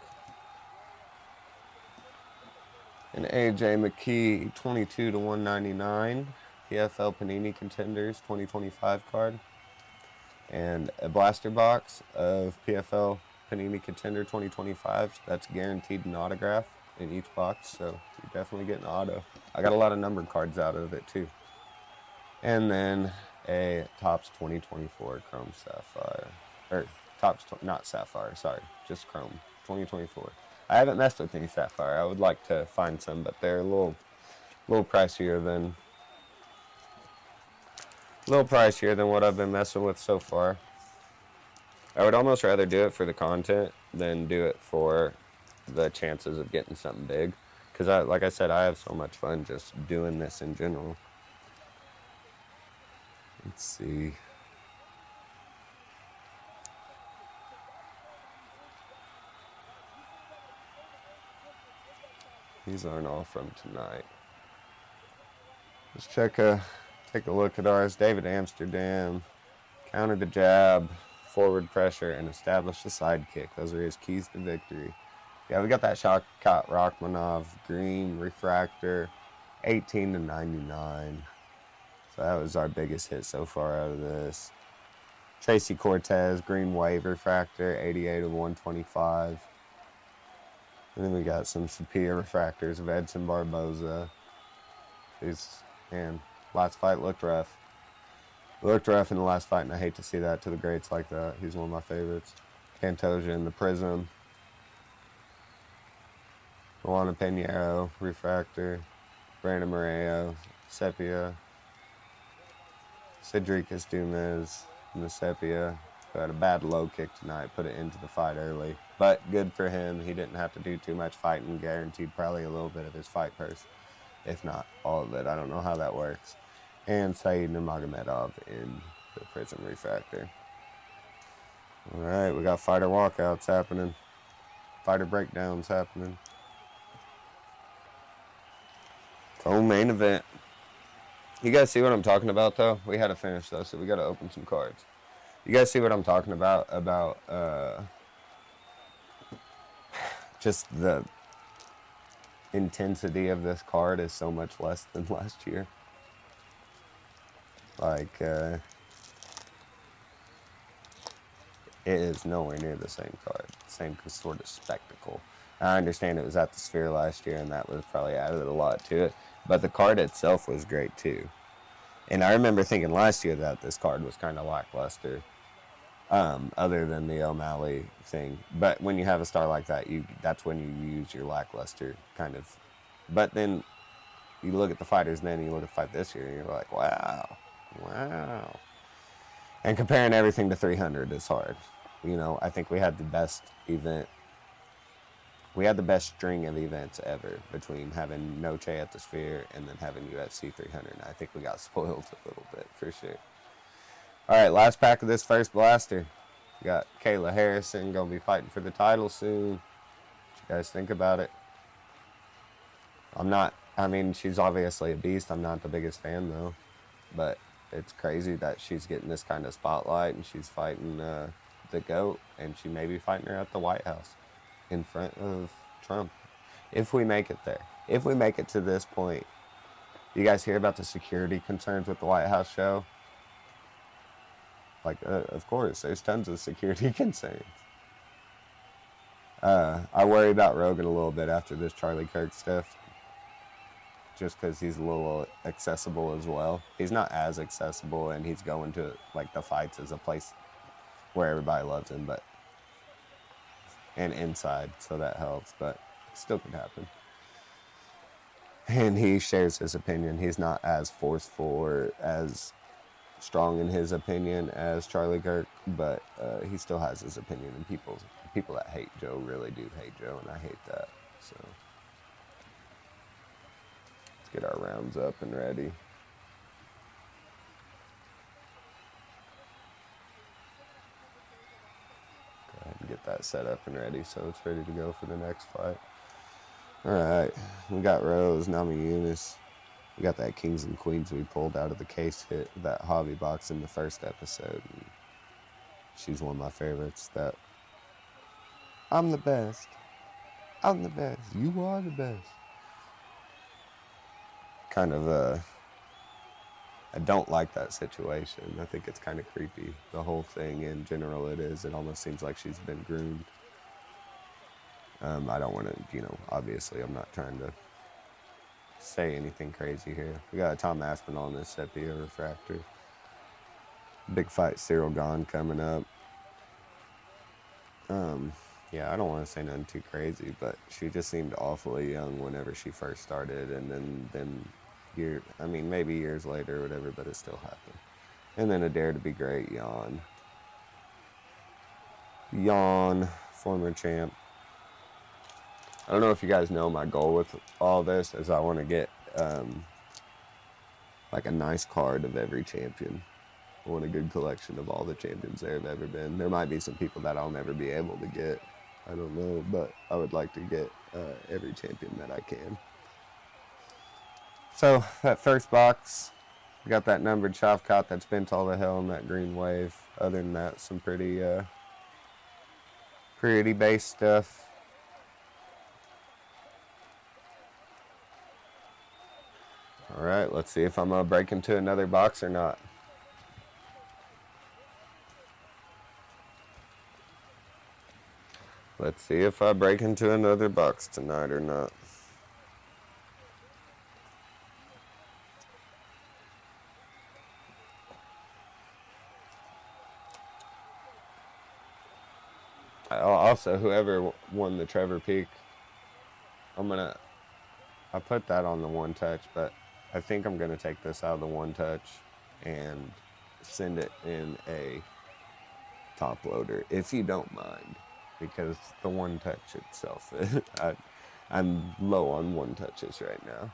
An AJ McKee 22 to 199 PFL Panini Contenders 2025 card. And a blaster box of PFL Panini Contender 2025. That's guaranteed an autograph in each box, so you're definitely getting an auto. I got a lot of numbered cards out of it too. And then a Topps 2024 Chrome Sapphire. Or Topps, not Sapphire, sorry, just Chrome 2024. I haven't messed with any Sapphire. I would like to find some, but they're a little pricier than what I've been messing with so far. I would almost rather do it for the content than do it for the chances of getting something big. Because, like I said, I have so much fun just doing this in general. Let's see. These aren't all from tonight. Let's take a look at ours. David Amsterdam, counter the jab, forward pressure, and establish the side kick. Those are his keys to victory. Yeah, we got that Shavkat Rakhmonov green refractor, 18 to 99. So that was our biggest hit so far out of this. Tracy Cortez, green wave refractor, 88 to 125. And then we got some Sapia refractors of Edson Barboza. Man, last fight looked rough. Looked rough in the last fight, and I hate to see that to the greats like that. He's one of my favorites. Pantoja in the Prism. Juana Pinheiro, refractor. Brandon Moreo, Sepia. Cedricus Dumas in the Sepia, who had a bad low kick tonight, put it into the fight early. But good for him. He didn't have to do too much fighting. Guaranteed probably a little bit of his fight purse, if not all of it. I don't know how that works. And Saeed Nurmagomedov in the Prism refractor. All right, we got fighter walkouts happening. Fighter breakdowns happening. Co-main event. You guys see what I'm talking about, though? We had to finish, though, so we got to open some cards. You guys see what I'm talking about just the intensity of this card is so much less than last year. Like, it is nowhere near the same card. Same sort of spectacle. I understand it was at the Sphere last year, and that was probably added a lot to it. But the card itself was great, too. And I remember thinking last year that this card was kind of lackluster, other than the O'Malley thing. But when you have a star like that, that's when you use your lackluster kind of. But then you look at the fighters, and then you look at the fight this year, and you're like, wow. And comparing everything to 300 is hard. You know, I think we had the best event. We had the best string of events ever between having Noche at the Sphere and then having UFC 300. And I think we got spoiled a little bit, for sure. All right, last pack of this first blaster. We got Kayla Harrison going to be fighting for the title soon. What you guys think about it? She's obviously a beast. I'm not the biggest fan, though. But it's crazy that she's getting this kind of spotlight and she's fighting the GOAT. And she may be fighting her at the White House in front of Trump. If we make it there. If we make it to this point. You guys hear about the security concerns with the White House show? Like, of course, there's tons of security concerns. I worry about Rogan a little bit after this Charlie Kirk stuff. Just because he's a little accessible as well. He's not as accessible, and he's going to, like, the fights as a place where everybody loves him, but and inside, so that helps, but it still could happen. And he shares his opinion. He's not as forceful or as strong in his opinion as Charlie Kirk, but he still has his opinion, and people that hate Joe really do hate Joe, and I hate that. So let's get our rounds up and ready. And get that set up and ready so it's ready to go for the next fight. Alright, we got Rose Namajunas We got that Kings and Queens we pulled out of the case hit, that hobby box in the first episode. And she's one of my favorites. That I'm the best. I'm the best. You are the best. Kind of, I don't like that situation. I think it's kind of creepy. The whole thing in general it is. It almost seems like she's been groomed. I don't want to, you know, obviously I'm not trying to say anything crazy here. We got a Tom Aspinall in this Sepia refractor. Big fight Cyril Gahn coming up. Yeah, I don't want to say nothing too crazy, but she just seemed awfully young whenever she first started, and then maybe years later or whatever, but it still happened. And then a Dare to Be Great, Yawn, former champ. I don't know if you guys know my goal with all this is I want to get like a nice card of every champion. I want a good collection of all the champions there have ever been. There might be some people that I'll never be able to get. I don't know, but I would like to get every champion that I can. So that first box, we got that numbered Shavkat that's bent all the hell in that green wave. Other than that, some pretty base stuff. All right, let's see if I'm gonna break into another box or not. Let's see if I break into another box tonight or not. Also, whoever won the Trevor Peak, I put that on the one touch, but I think I'm gonna take this out of the one touch and send it in a top loader, if you don't mind, because the one touch itself, I'm low on one touches right now.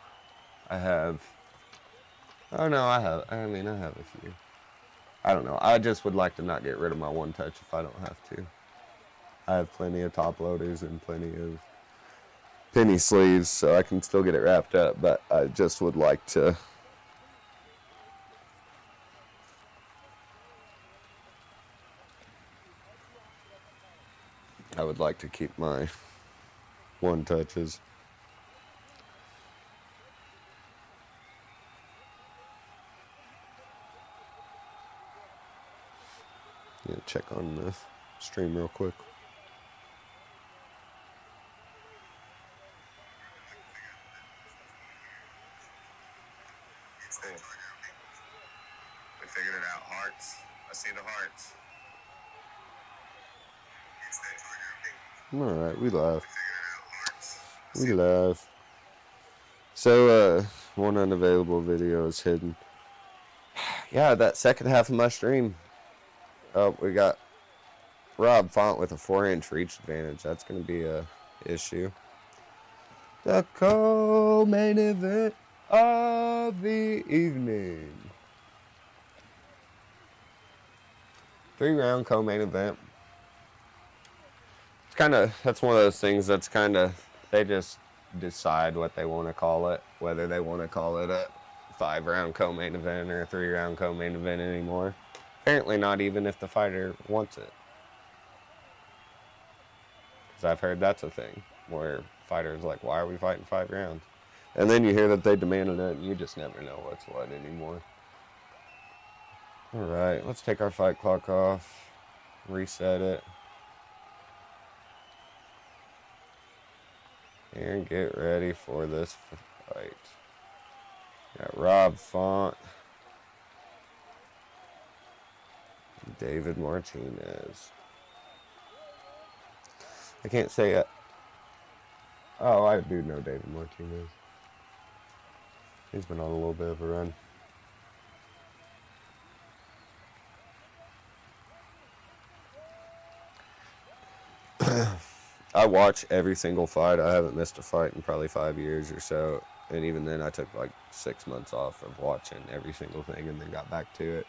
I have a few. I don't know. I just would like to not get rid of my one touch if I don't have to. I have plenty of top loaders and plenty of penny sleeves, so I can still get it wrapped up, but I just would like to keep my one touches. Yeah, check on the stream real quick. Cool. We figured it out. Hearts. I see the hearts. All right, we live. We live. So, one unavailable video is hidden. Yeah, that second half of my stream. Oh, we got Rob Font with a 4-inch reach advantage. That's going to be a issue. The co-main event of the evening. 3-round co-main event. That's one of those things that's they just decide what they want to call it, whether they want to call it a 5-round co-main event or a 3-round co-main event anymore. Apparently not even if the fighter wants it. Because I've heard that's a thing, where fighters like, why are we fighting 5 rounds? And then you hear that they demanded it, and you just never know what's what anymore. All right, let's take our fight clock off, reset it, and get ready for this fight. Got Rob Font, David Martinez. I can't say it. Oh, I do know David Martinez. He's been on a little bit of a run. I watch every single fight. I haven't missed a fight in probably 5 years or so. And even then, I took like 6 months off of watching every single thing and then got back to it.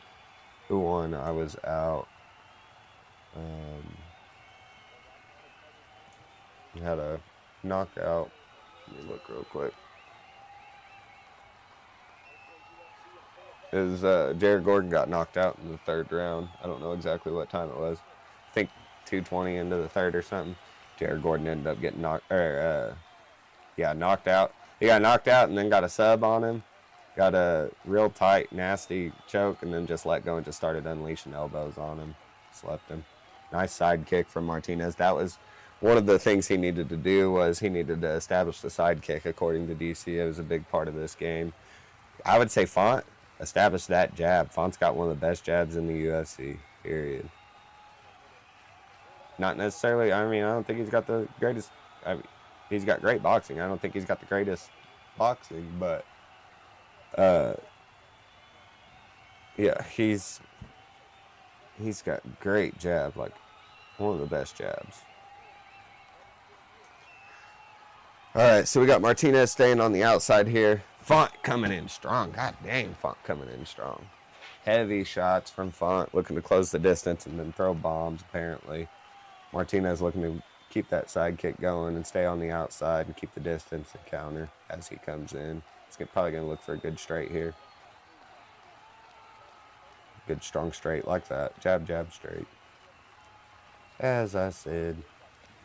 Who won? I was out. Had a knockout. Let me look real quick. is Jared Gordon got knocked out in the third round. I don't know exactly what time it was. I think 2:20 into the third or something. Jared Gordon ended up getting knocked out. He got knocked out and then got a sub on him. Got a real tight, nasty choke and then just let go and just started unleashing elbows on him. Slept him. Nice side kick from Martinez. That was one of the things he needed to do, was he needed to establish the side kick according to DC. It was a big part of this game. I would say Font established that jab. Font's got one of the best jabs in the UFC, period. Not necessarily, I mean, I don't think he's got the greatest, he's got great boxing. I don't think he's got the greatest boxing, but, yeah, he's got great jab, like one of the best jabs. All right, so we got Martinez staying on the outside here. Font coming in strong. God dang, Font coming in strong. Heavy shots from Font, looking to close the distance and then throw bombs, apparently. Martinez looking to keep that side kick going and stay on the outside and keep the distance and counter as he comes in. He's probably going to look for a good straight here. Good strong straight like that. Jab, jab, straight. As I said.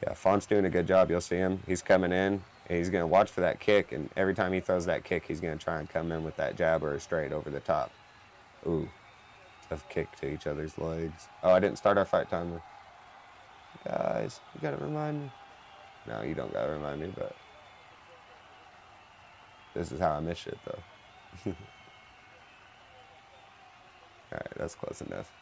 Yeah, Font's doing a good job. You'll see him. He's coming in. And he's going to watch for that kick. And every time he throws that kick, he's going to try and come in with that jab or a straight over the top. Ooh. Tough kick to each other's legs. Oh, I didn't start our fight timer. Guys, you got to remind me. No, you don't got to remind me, but this is how I miss shit, though. Alright, that's close enough.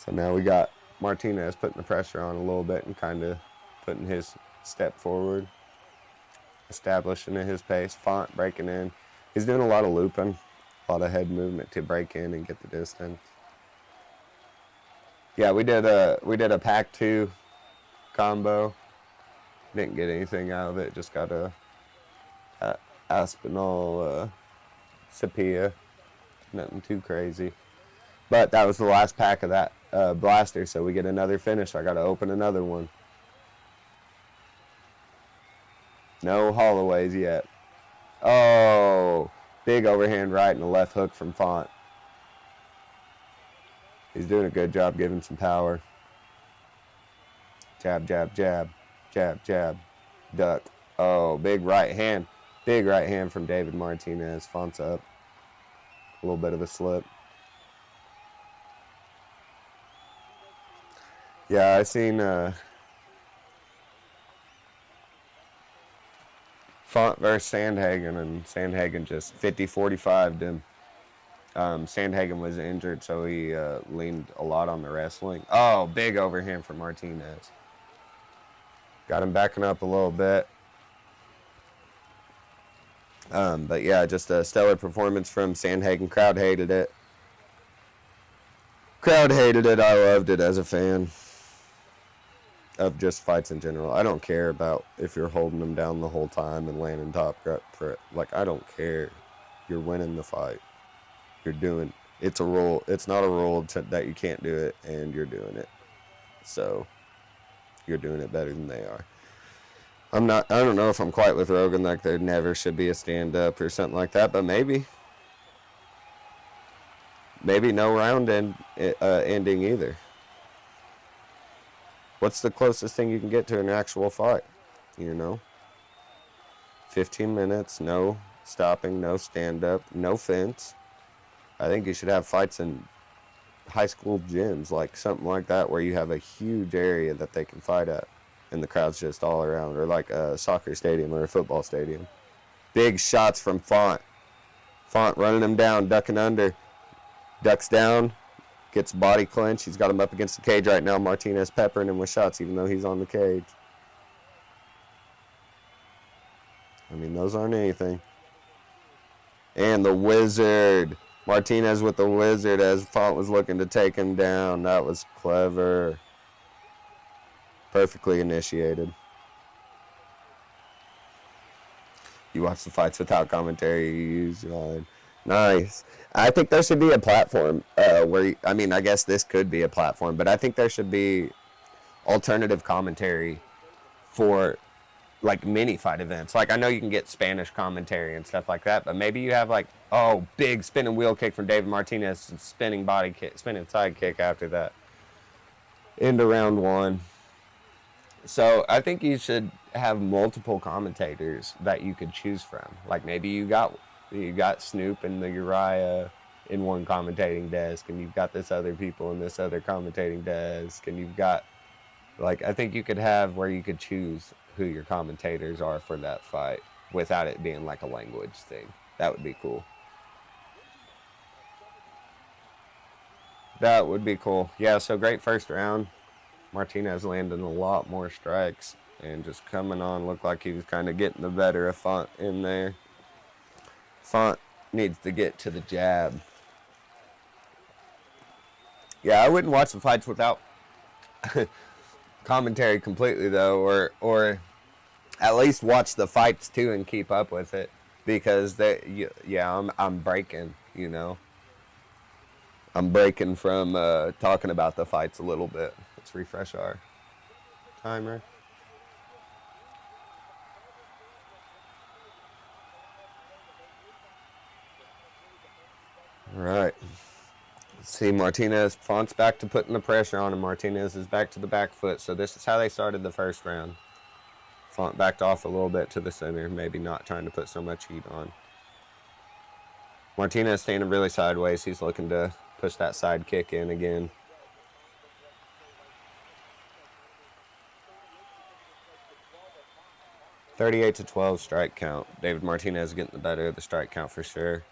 So now we got Martinez putting the pressure on a little bit and kind of putting his step forward, establishing at his pace. Font breaking in. He's doing a lot of looping, a lot of head movement to break in and get the distance. Yeah, we did a pack 2 combo. Didn't get anything out of it. Just got a Aspinall Sapia. Nothing too crazy. But that was the last pack of that blaster, so we get another finish. I got to open another one. No Holloways yet. Oh, big overhand right and a left hook from Font. He's doing a good job giving some power. Jab, jab, jab. Jab, jab. Duck. Oh, big right hand. Big right hand from David Martinez. Font's up. A little bit of a slip. Yeah, I seen Font versus Sandhagen, and Sandhagen just 50-45'd him. Sandhagen was injured, so he leaned a lot on the wrestling. Oh, big overhand from Martinez. Got him backing up a little bit. But yeah, just a stellar performance from Sandhagen. Crowd hated it. Crowd hated it. I loved it as a fan of just fights in general. I don't care about if you're holding them down the whole time and landing top for it. Like, I don't care. You're winning the fight. You're doing, it's a rule. It's not a rule that you can't do it, and you're doing it. So you're doing it better than they are. I don't know if I'm quite with Rogan, like there never should be a stand-up or something like that, but maybe. Maybe no round ending either. What's the closest thing you can get to an actual fight? You know? 15 minutes, no stopping, no stand-up, no fence. I think you should have fights in high school gyms, like something like that, where you have a huge area that they can fight at, and the crowd's just all around, or like a soccer stadium or a football stadium. Big shots from Font. Font running him down, ducking under. Ducks down, gets body clinch. He's got him up against the cage right now. Martinez peppering him with shots, even though he's on the cage. I mean, those aren't anything. And the wizard. Martinez with the wizard as Font was looking to take him down. That was clever. Perfectly initiated. You watch the fights without commentary. You use your nice. I think there should be a platform where, I mean, I guess this could be a platform, but I think there should be alternative commentary for like mini fight events. Like I know you can get Spanish commentary and stuff like that, but maybe you have like, oh, big spinning wheel kick from David Martinez and spinning body kick, spinning side kick after that. Into round 1. So I think you should have multiple commentators that you could choose from. Like maybe you got Snoop and the Uriah in one commentating desk, and you've got this other people in this other commentating desk, and you've got, like, I think you could have where you could choose who your commentators are for that fight without it being like a language thing. That would be cool. That would be cool. Yeah, so great first round. Martinez landing a lot more strikes and just coming on. Looked like he was kind of getting the better of Font in there. Font needs to get to the jab. Yeah, I wouldn't watch the fights without commentary completely, though, or at least watch the fights too and keep up with it, because I'm breaking, you know. I'm breaking from talking about the fights a little bit. Let's refresh our timer. All right. See, Martinez, Font's back to putting the pressure on him. Martinez is back to the back foot. So this is how they started the first round. Font backed off a little bit to the center, maybe not trying to put so much heat on. Martinez standing really sideways. He's looking to push that side kick in again. $38-12 strike count. David Martinez getting the better of the strike count for sure.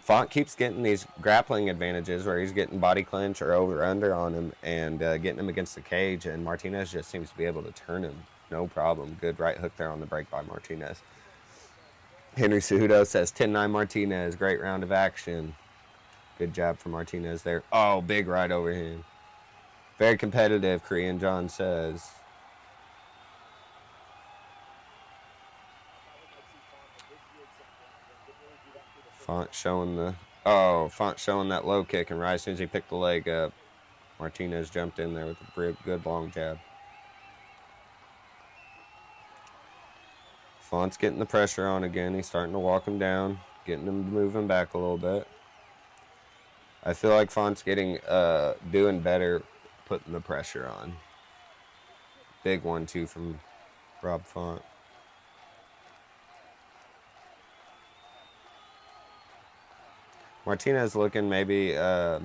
Font keeps getting these grappling advantages where he's getting body clinch or over under on him and getting him against the cage, and Martinez just seems to be able to turn him. No problem. Good right hook there on the break by Martinez. Henry Cejudo says 10-9 Martinez. Great round of action. Good job for Martinez there. Oh, big right overhand. Very competitive, Korean John says. Font showing that low kick, and right as soon as he picked the leg up, Martinez jumped in there with a good long jab. Font's getting the pressure on again. He's starting to walk him down, getting him moving back a little bit. I feel like Font's doing better putting the pressure on. Big 1-2 from Rob Font. Martinez looking maybe a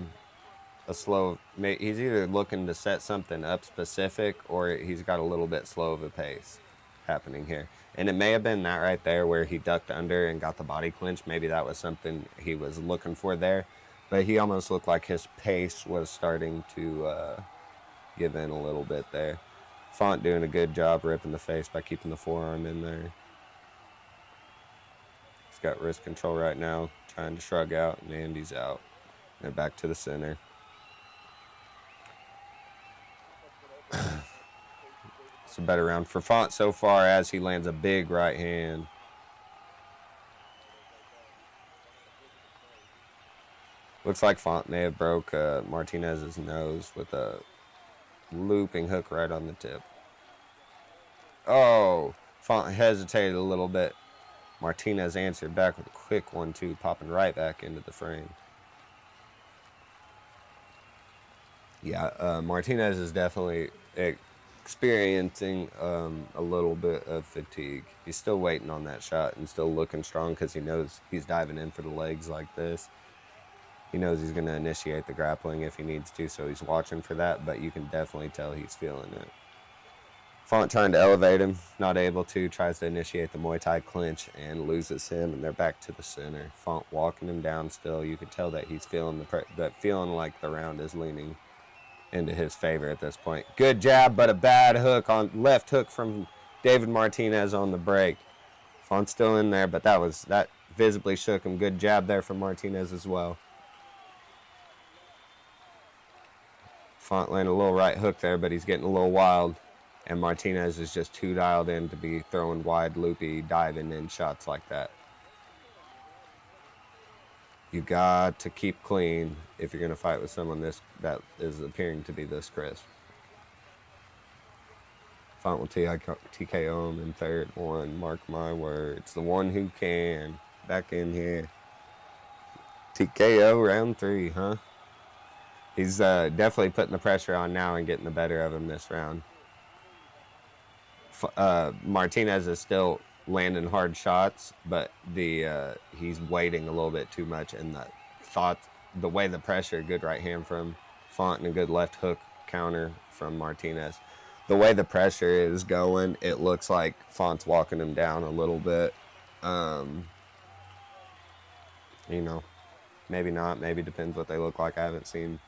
slow. He's either looking to set something up specific, or he's got a little bit slow of a pace happening here. And it may have been that right there where he ducked under and got the body clinch. Maybe that was something he was looking for there. But he almost looked like his pace was starting to give in a little bit there. Font doing a good job ripping the face by keeping the forearm in there. He's got wrist control right now, trying to shrug out, and Andy's out. They're back to the center. It's a better round for Font so far as he lands a big right hand. Looks like Font may have broke Martinez's nose with a looping hook right on the tip. Oh, Font hesitated a little bit. Martinez answered back with a quick 1-2, popping right back into the frame. Yeah, Martinez is definitely experiencing a little bit of fatigue. He's still waiting on that shot and still looking strong because he knows he's diving in for the legs like this. He knows he's going to initiate the grappling if he needs to, so he's watching for that, but you can definitely tell he's feeling it. Font trying to elevate him, not able to, tries to initiate the Muay Thai clinch and loses him, and they're back to the center. Font walking him down still. You can tell that he's feeling feeling like the round is leaning into his favor at this point. Good jab, but a bad hook on left hook from David Martinez on the break. Font's still in there, but that visibly shook him. Good jab there from Martinez as well. Font landed a little right hook there, but he's getting a little wild. And Martinez is just too dialed in to be throwing wide, loopy, diving in shots like that. You got to keep clean if you're going to fight with someone that is appearing to be this crisp. Font will TKO him in third one. Mark my words. The one who can. Back in here. TKO round 3, huh? He's definitely putting the pressure on now and getting the better of him this round. Martinez is still landing hard shots, but he's waiting a little bit too much, and the way the pressure, good right hand from Font and a good left hook counter from Martinez. The way the pressure is going, it looks like Font's walking him down a little bit. You know, maybe not. Maybe depends what they look like. I haven't seen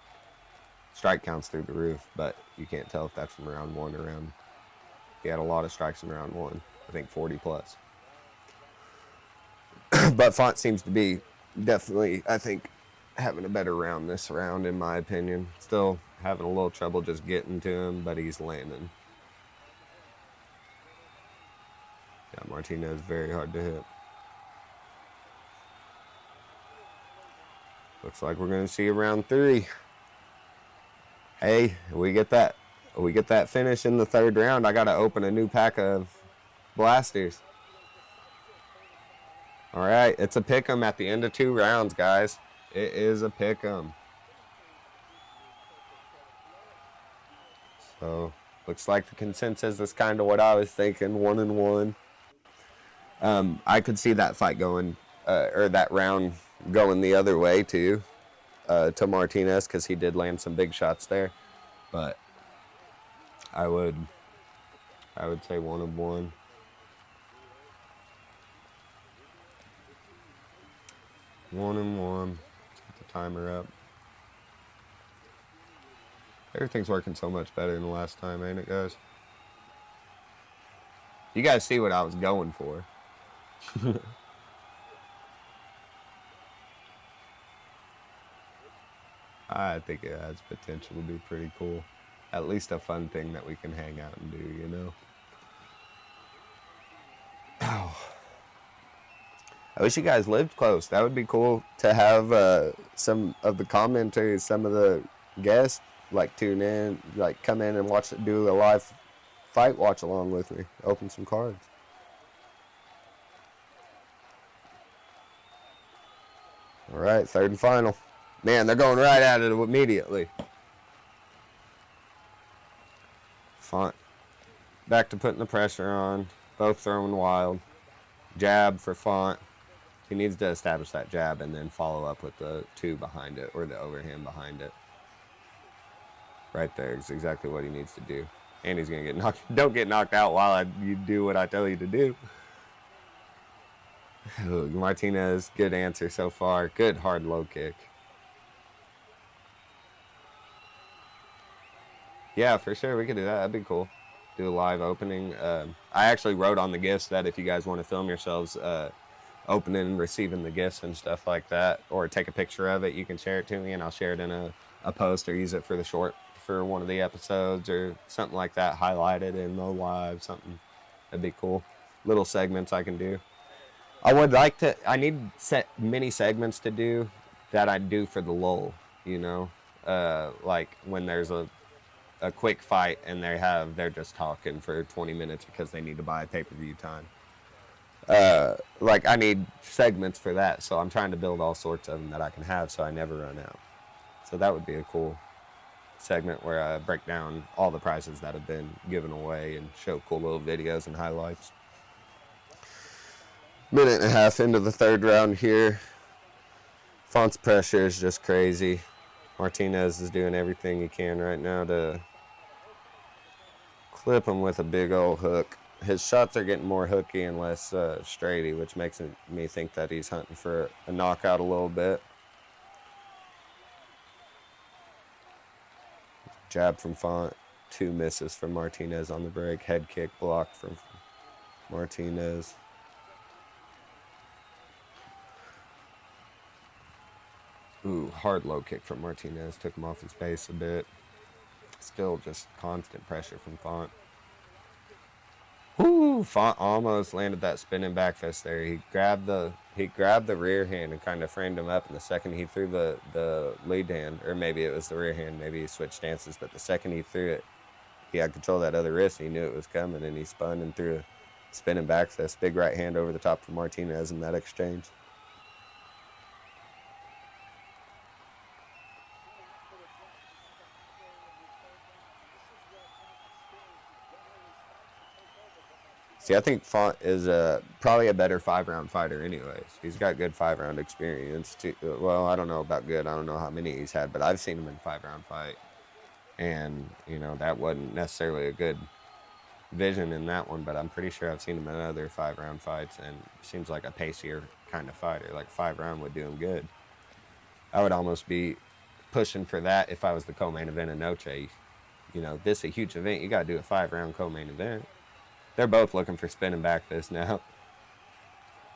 strike counts through the roof, but you can't tell if that's from round 1 or round. He had a lot of strikes in round 1. I think 40 plus. But Font seems to be definitely, I think, having a better round this round, in my opinion. Still having a little trouble just getting to him, but he's landing. Yeah, Martinez very hard to hit. Looks like we're going to see a round 3. Hey, we get that finish in the 3rd round. I got to open a new pack of blasters. All right, it's a pick'em at the end of 2 rounds, guys. It is a pick'em. So, looks like the consensus is kind of what I was thinking, 1-1. I could see that fight going, or that round going the other way too, to Martinez, because he did land some big shots there. But I would say 1-1. One and one. Let's get the timer up. Everything's working so much better than the last time, ain't it, guys? You guys see what I was going for. I think it has potential to be pretty cool. At least a fun thing that we can hang out and do, you know? Oh. I wish you guys lived close. That would be cool to have some of the commentators, some of the guests, like tune in, like come in and watch, do a live fight watch along with me. Open some cards. All right, 3rd and final. Man, they're going right at it immediately. Font. Back to putting the pressure on. Both throwing wild. Jab for Font. He needs to establish that jab and then follow up with the 2 behind it, or the overhand behind it. Right there is exactly what he needs to do. And he's going to get knocked. Don't get knocked out while you do what I tell you to do. Martinez, good answer so far. Good hard low kick. Yeah, for sure. We could do that. That'd be cool. Do a live opening. I actually wrote on the gifts that if you guys want to film yourselves opening and receiving the gifts and stuff like that, or take a picture of it, you can share it to me and I'll share it in a post or use it for the short for one of the episodes or something like that. Highlight it in the live, something. That'd be cool. Little segments I can do. I need mini segments to do that I do for the lull, you know? Like when there's a quick fight and they're just talking for 20 minutes because they need to buy pay-per-view time. Like I need segments for that, so I'm trying to build all sorts of them that I can have so I never run out. So that would be a cool segment where I break down all the prizes that have been given away and show cool little videos and highlights. Minute and a half into the 3rd round here. Font's pressure is just crazy. Martinez is doing everything he can right now to clip him with a big old hook. His shots are getting more hooky and less straighty, which makes me think that he's hunting for a knockout a little bit. Jab from Font. 2 misses from Martinez on the break. Head kick blocked from Martinez. Ooh, hard low kick from Martinez. Took him off his base a bit. Still just constant pressure from Font. Whoo! Font almost landed that spinning back fist there. He grabbed the rear hand and kind of framed him up. And the second he threw the lead hand, or maybe it was the rear hand, maybe he switched stances. But the second he threw it, he had control of that other wrist. He knew it was coming, and he spun and threw a spinning back fist. Big right hand over the top for Martinez in that exchange. See, I think Font is probably a better 5-round fighter anyways. He's got good 5-round experience. Too. Well, I don't know about good. I don't know how many he's had, but I've seen him in 5-round fight. And, you know, that wasn't necessarily a good vision in that one, but I'm pretty sure I've seen him in other 5-round fights, and seems like a pacier kind of fighter. Like 5-round would do him good. I would almost be pushing for that if I was the co-main event of Noche. You know, this is a huge event. You got to do a 5-round co-main event. They're both looking for spinning back fist now.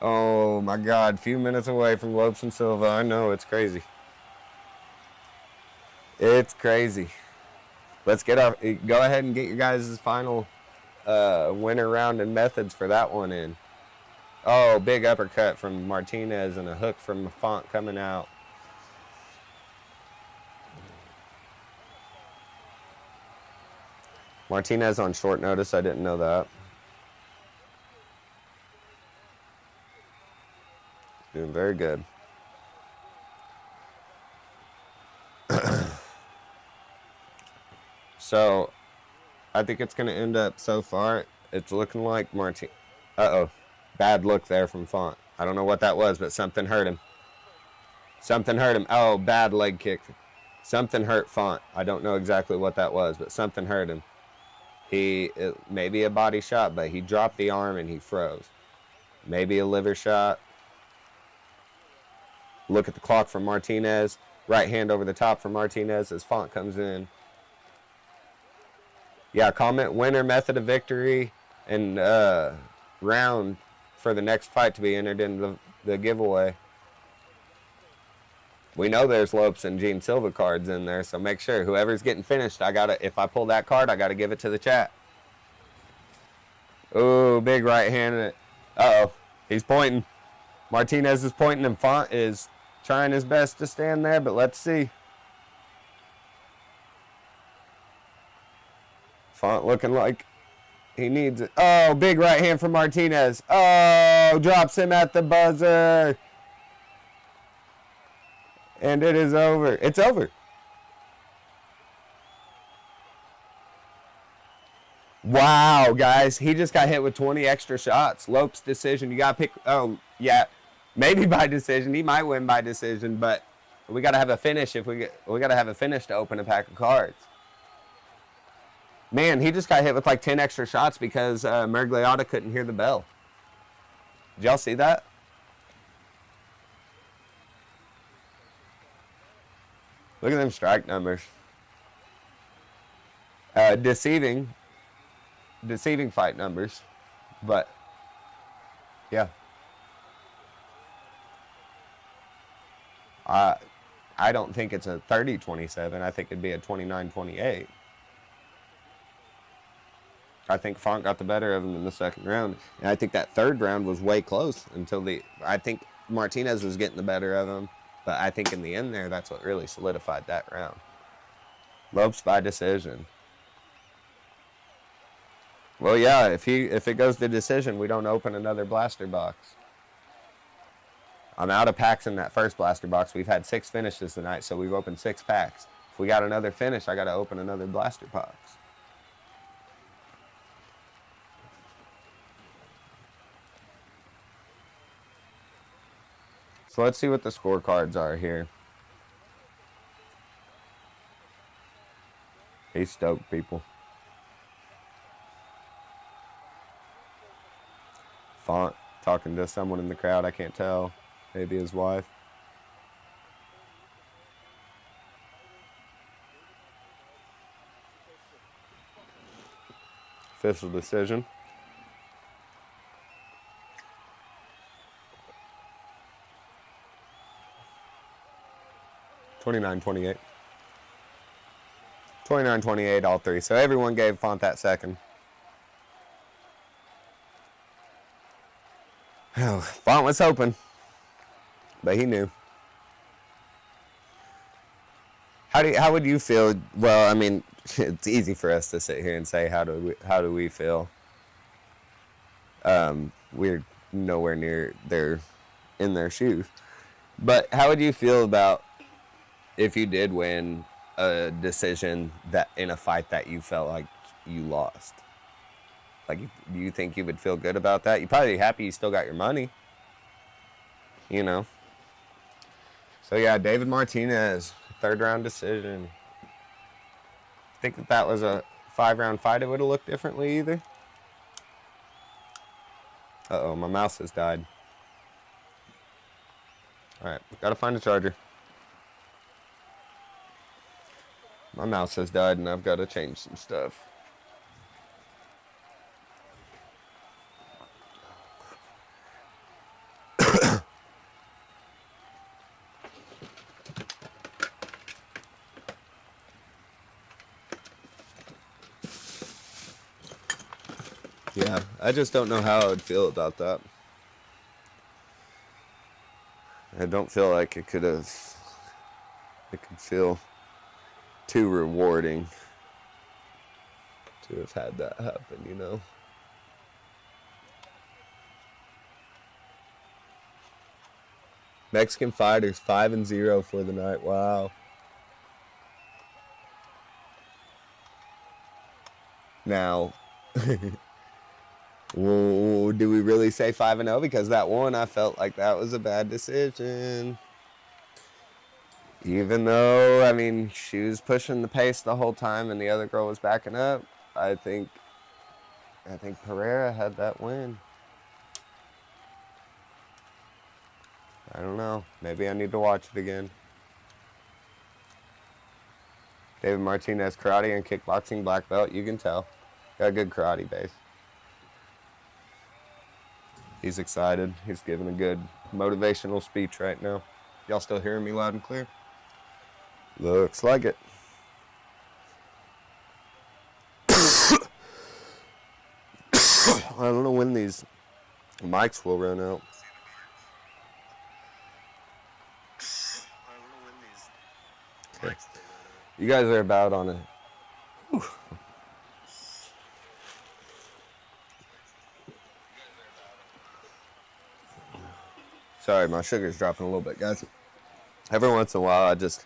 Oh my God, few minutes away from Lopes and Silva. I know, it's crazy. It's crazy. Let's get our, go ahead and get your guys' final winner round and methods for that one in. Oh, big uppercut from Martinez and a hook from Font coming out. Martinez on short notice, I didn't know that. Doing very good. So, I think it's going to end up so far, it's looking like Martin. Uh-oh. Bad look there from Font. I don't know what that was, but something hurt him. Something hurt him. Oh, bad leg kick. Something hurt Font. I don't know exactly what that was, but something hurt him. Maybe a body shot, but he dropped the arm and he froze. Maybe a liver shot. Look at the clock from Martinez. Right hand over the top for Martinez as Font comes in. Yeah, comment winner, method of victory, and round for the next fight to be entered in the giveaway. We know there's Lopes and Gene Silva cards in there, so make sure whoever's getting finished, if I pull that card, I gotta give it to the chat. Ooh, big right hand. Uh-oh, he's pointing. Martinez is pointing, and Font is trying his best to stand there, but let's see. Font looking like he needs it. Oh, big right hand from Martinez. Oh, drops him at the buzzer. And it is over. It's over. Wow, guys. He just got hit with 20 extra shots. Lopes decision. You got to pick. Oh, yeah. Maybe by decision. He might win by decision, but we got to have a finish we got to have a finish to open a pack of cards. Man, he just got hit with like 10 extra shots because Mergliotta couldn't hear the bell. Did y'all see that? Look at them strike numbers. Deceiving fight numbers, but yeah. I don't think it's a 30-27. I think it'd be a 29-28. I think Font got the better of him in the second round. And I think that third round was way close until I think Martinez was getting the better of him. But I think in the end there, that's what really solidified that round. Lopes by decision. Well, yeah, if it goes to decision, we don't open another blaster box. I'm out of packs in that first blaster box. We've had 6 finishes tonight, so we've opened 6 packs. If we got another finish, I got to open another blaster box. So let's see what the scorecards are here. He's stoked, people. Font talking to someone in the crowd, I can't tell. Maybe his wife. Official decision. $29-28. $29-28, all three. So everyone gave Font that second. Oh, Font was hoping, but he knew. How would you feel? Well, I mean, it's easy for us to sit here and say how do we feel. We're nowhere near in their shoes. But how would you feel about if you did win a decision that in a fight that you felt like you lost? Like, do you think you would feel good about that? You'd probably be happy you still got your money. You know. So yeah, David Martinez, 3rd round decision. Think that was a 5-round fight, it would have looked differently either. Uh-oh, my mouse has died. Alright, gotta find a charger. My mouse has died and I've got to change some stuff. Yeah, I just don't know how I would feel about that. I don't feel like it could feel too rewarding to have had that happen, you know? Mexican fighters 5-0 for the night. Wow. Now, well, do we really say 5-0? Because that one, I felt like that was a bad decision. Even though, I mean, she was pushing the pace the whole time and the other girl was backing up, I think Ferreira had that win. I don't know. Maybe I need to watch it again. David Martinez, karate and kickboxing black belt. You can tell. Got a good karate base. He's excited. He's giving a good motivational speech right now. Y'all still hearing me loud and clear? Looks like it. I don't know when these mics will run out. Okay. You guys are about on a... Whew. Sorry, my sugar's dropping a little bit, guys. Every once in a while, I just...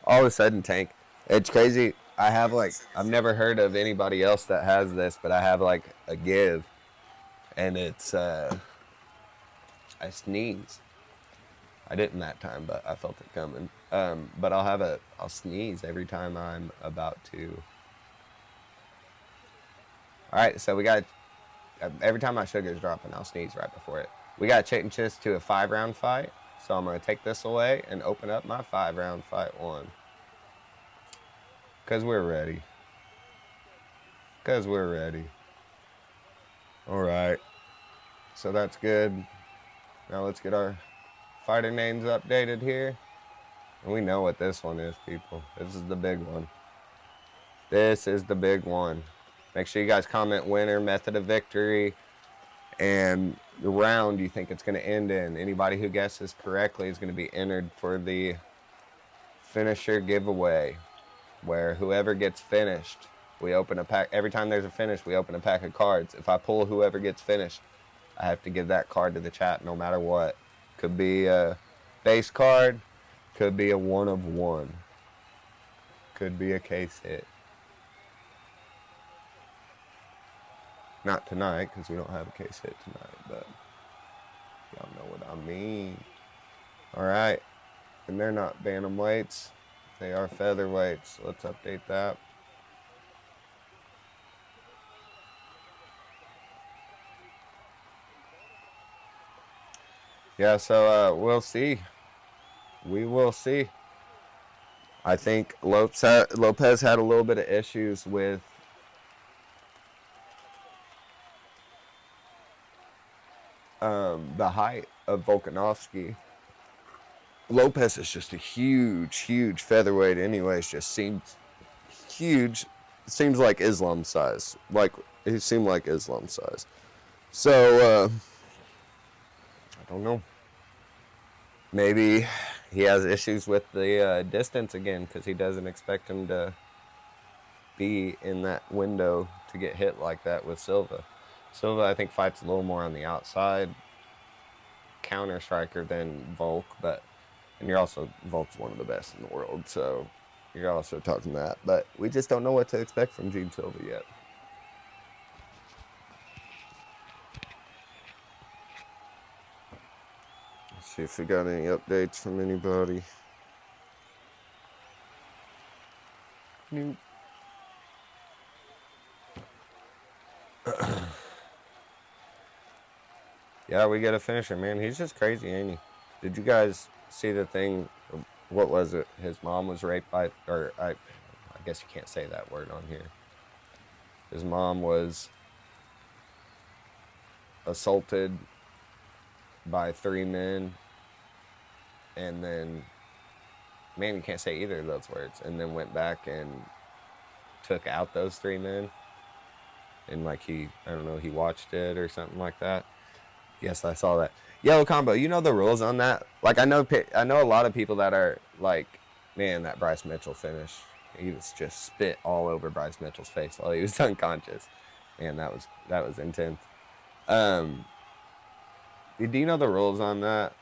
all of a sudden tank. It's crazy. I have I've never heard of anybody else that has this, but I have a give, and it's I sneeze. I didn't that time, but I felt it coming. But I'll sneeze every time I'm about to. All right, so we got every time my sugar's dropping, I'll sneeze right before it. We got change this to a 5-round fight. So I'm going to take this away and open up my 5-round fight 1. Because we're ready. Because we're ready. All right. So that's good. Now let's get our fighter names updated here. And we know what this one is, people. This is the big one. This is the big one. Make sure you guys comment winner, method of victory, and the round you think it's going to end in. Anybody who guesses correctly is going to be entered for the finisher giveaway, where whoever gets finished, we open a pack. Every time there's a finish, we open a pack of cards. If I pull whoever gets finished, I have to give that card to the chat no matter what. Could be a base card, could be a 1 of 1, could be a case hit. Not tonight, because we don't have a case hit tonight, but y'all know what I mean. All right, and they're not bantamweights. They are featherweights. Let's update that. Yeah, so we'll see. We will see. I think Lopez had a little bit of issues with the height of Volkanovski. Lopez is just a huge featherweight anyways. Just seems huge. Seems like Islam size. He seemed like Islam size. So, I don't know. Maybe he has issues with the distance again because he doesn't expect him to be in that window to get hit like that with Silva. Silva, I think, fights a little more on the outside, counter striker than Volk, and you're also, Volk's one of the best in the world, so you're also talking that. But we just don't know what to expect from Gene Silva yet. Let's see if we got any updates from anybody. Nope. Yeah, we got a finisher, man. He's just crazy, ain't he? Did you guys see the thing? What was it? His mom was raped by, or I guess you can't say that word on here. His mom was assaulted by 3 men, and then, man, you can't say either of those words, and then went back and took out those 3 men, and like I don't know, he watched it or something like that. Yes, I saw that. Yellow Combo, you know the rules on that? Like, I know a lot of people that are like, man, that Bryce Mitchell finish, he was just spit all over Bryce Mitchell's face while he was unconscious. Man, that was intense. Do you know the rules on that?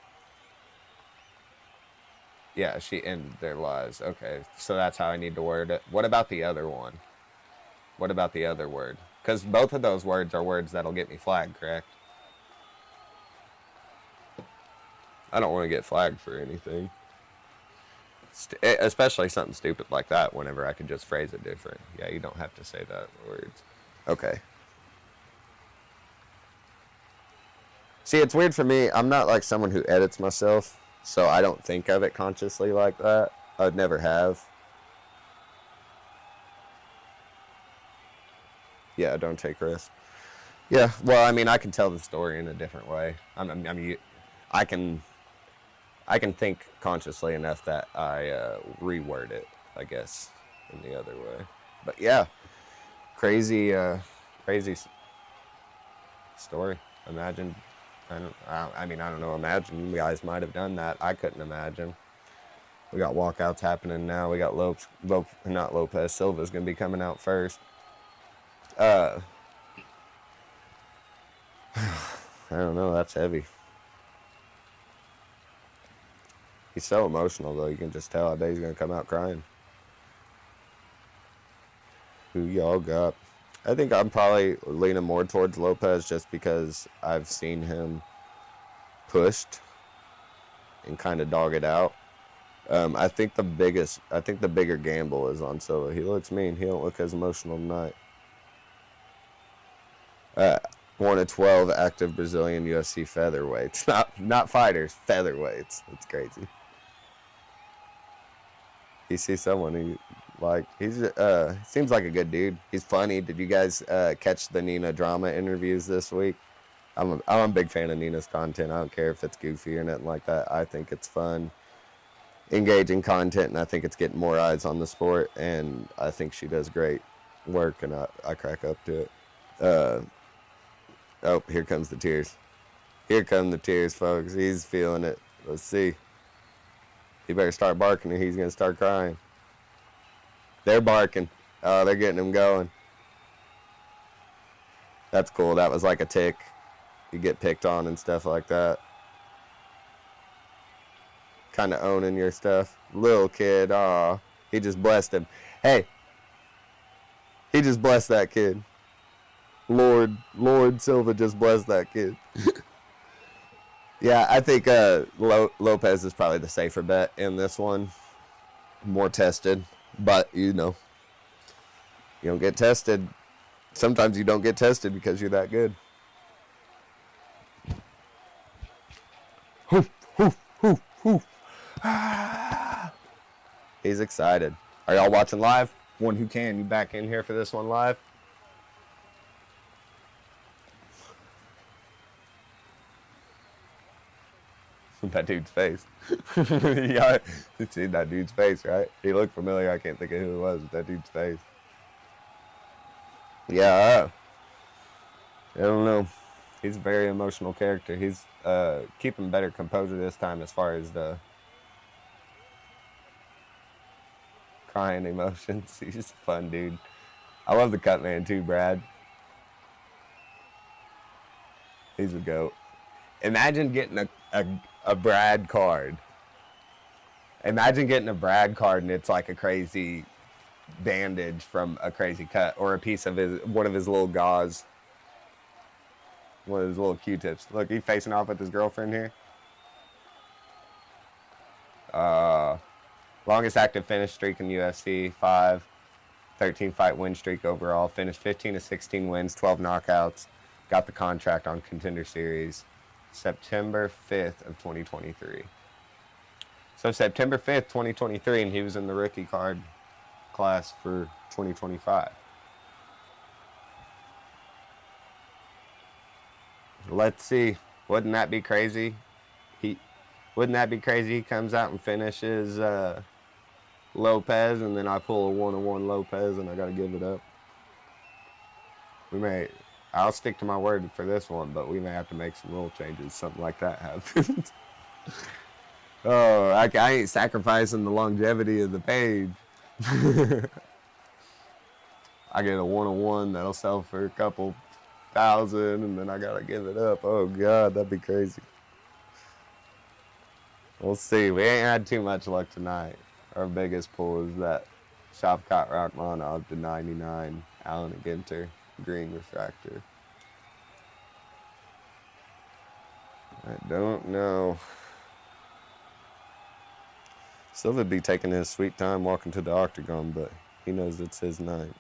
Yeah, she ended their lives. Okay, so that's how I need to word it. What about the other one? What about the other word? Because both of those words are words that'll get me flagged, correct? I don't want to get flagged for anything. Especially something stupid like that whenever I could just phrase it different. Yeah, you don't have to say that words. Okay. See, it's weird for me. I'm not like someone who edits myself, so I don't think of it consciously like that. I'd never have. Yeah, don't take risks. Yeah, well, I mean, I can tell the story in a different way. I can think consciously enough that I reword it, I guess, in the other way. But yeah, crazy story. Imagine, I don't know, imagine you guys might have done that. I couldn't imagine. We got walkouts happening now. We got Silva's going to be coming out first. I don't know, that's heavy. He's so emotional, though. You can just tell. I bet he's going to come out crying. Who y'all got? I think I'm probably leaning more towards Lopez just because I've seen him pushed and kind of dog it out. I think the bigger gamble is on Silva. He looks mean. He don't look as emotional tonight. 1 of 12 active Brazilian UFC featherweights. Not fighters, featherweights. That's crazy. You see someone who, like, seems like a good dude. He's funny. Did you guys catch the Nina drama interviews this week? I'm a big fan of Nina's content. I don't care if it's goofy or nothing like that. I think it's fun, engaging content, and I think it's getting more eyes on the sport, and I think she does great work, and I crack up to it. Oh, here comes the tears. Here come the tears, folks. He's feeling it. Let's see. He better start barking or he's going to start crying. They're barking. Oh, they're getting him going. That's cool. That was like a tick. You get picked on and stuff like that. Kind of owning your stuff. Little kid. Aw. He just blessed him. Hey. He just blessed that kid. Lord Silva just blessed that kid. Yeah, I think Lopez is probably the safer bet in this one. More tested, but you don't get tested. Sometimes you don't get tested because you're that good. He's excited. Are y'all watching live? One who can, you back in here for this one live? That dude's face. Yeah, you've seen that dude's face, right? He looked familiar. I can't think of who it was, but that dude's face. Yeah, I don't know. He's a very emotional character. He's keeping better composure this time as far as the crying emotions. He's just a fun dude. I love the cut man too, Brad. He's a goat. Imagine getting a Brad card. Imagine getting a Brad card and it's like a crazy bandage from a crazy cut, or a piece of one of his little gauze. One of his little Q-tips. Look, he's facing off with his girlfriend here. Longest active finish streak in UFC, 5. 13 fight win streak overall. Finished 15 to 16 wins, 12 knockouts. Got the contract on Contender Series September 5th of 2023. So September 5th, 2023, and he was in the rookie card class for 2025. Let's see. Wouldn't that be crazy? Wouldn't that be crazy? He comes out and finishes Lopez, and then I pull a 1-on-1 Lopez, and I got to give it up. I'll stick to my word for this one, but we may have to make some rule changes. Something like that happens. Oh, I ain't sacrificing the longevity of the page. I get a 1-on-1 that'll sell for a couple thousand, and then I gotta give it up. Oh God, that'd be crazy. We'll see. We ain't had too much luck tonight. Our biggest pull is that Shavkat Rakhmonov to 99, Allen Ginter, green refractor. I don't know. Silva be taking his sweet time walking to the octagon, but he knows it's his night.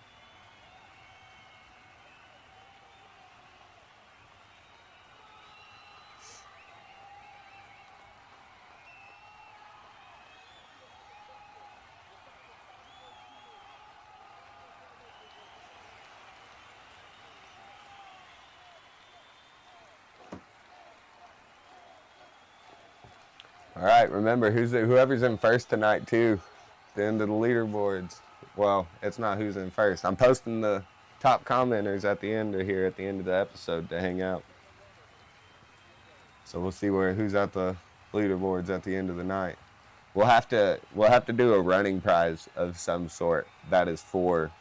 All right, remember, whoever's in first tonight, too, the end of the leaderboards. Well, it's not who's in first. I'm posting the top commenters at the end of the episode to hang out. So we'll see who's at the leaderboards at the end of the night. We'll have to do a running prize of some sort that is for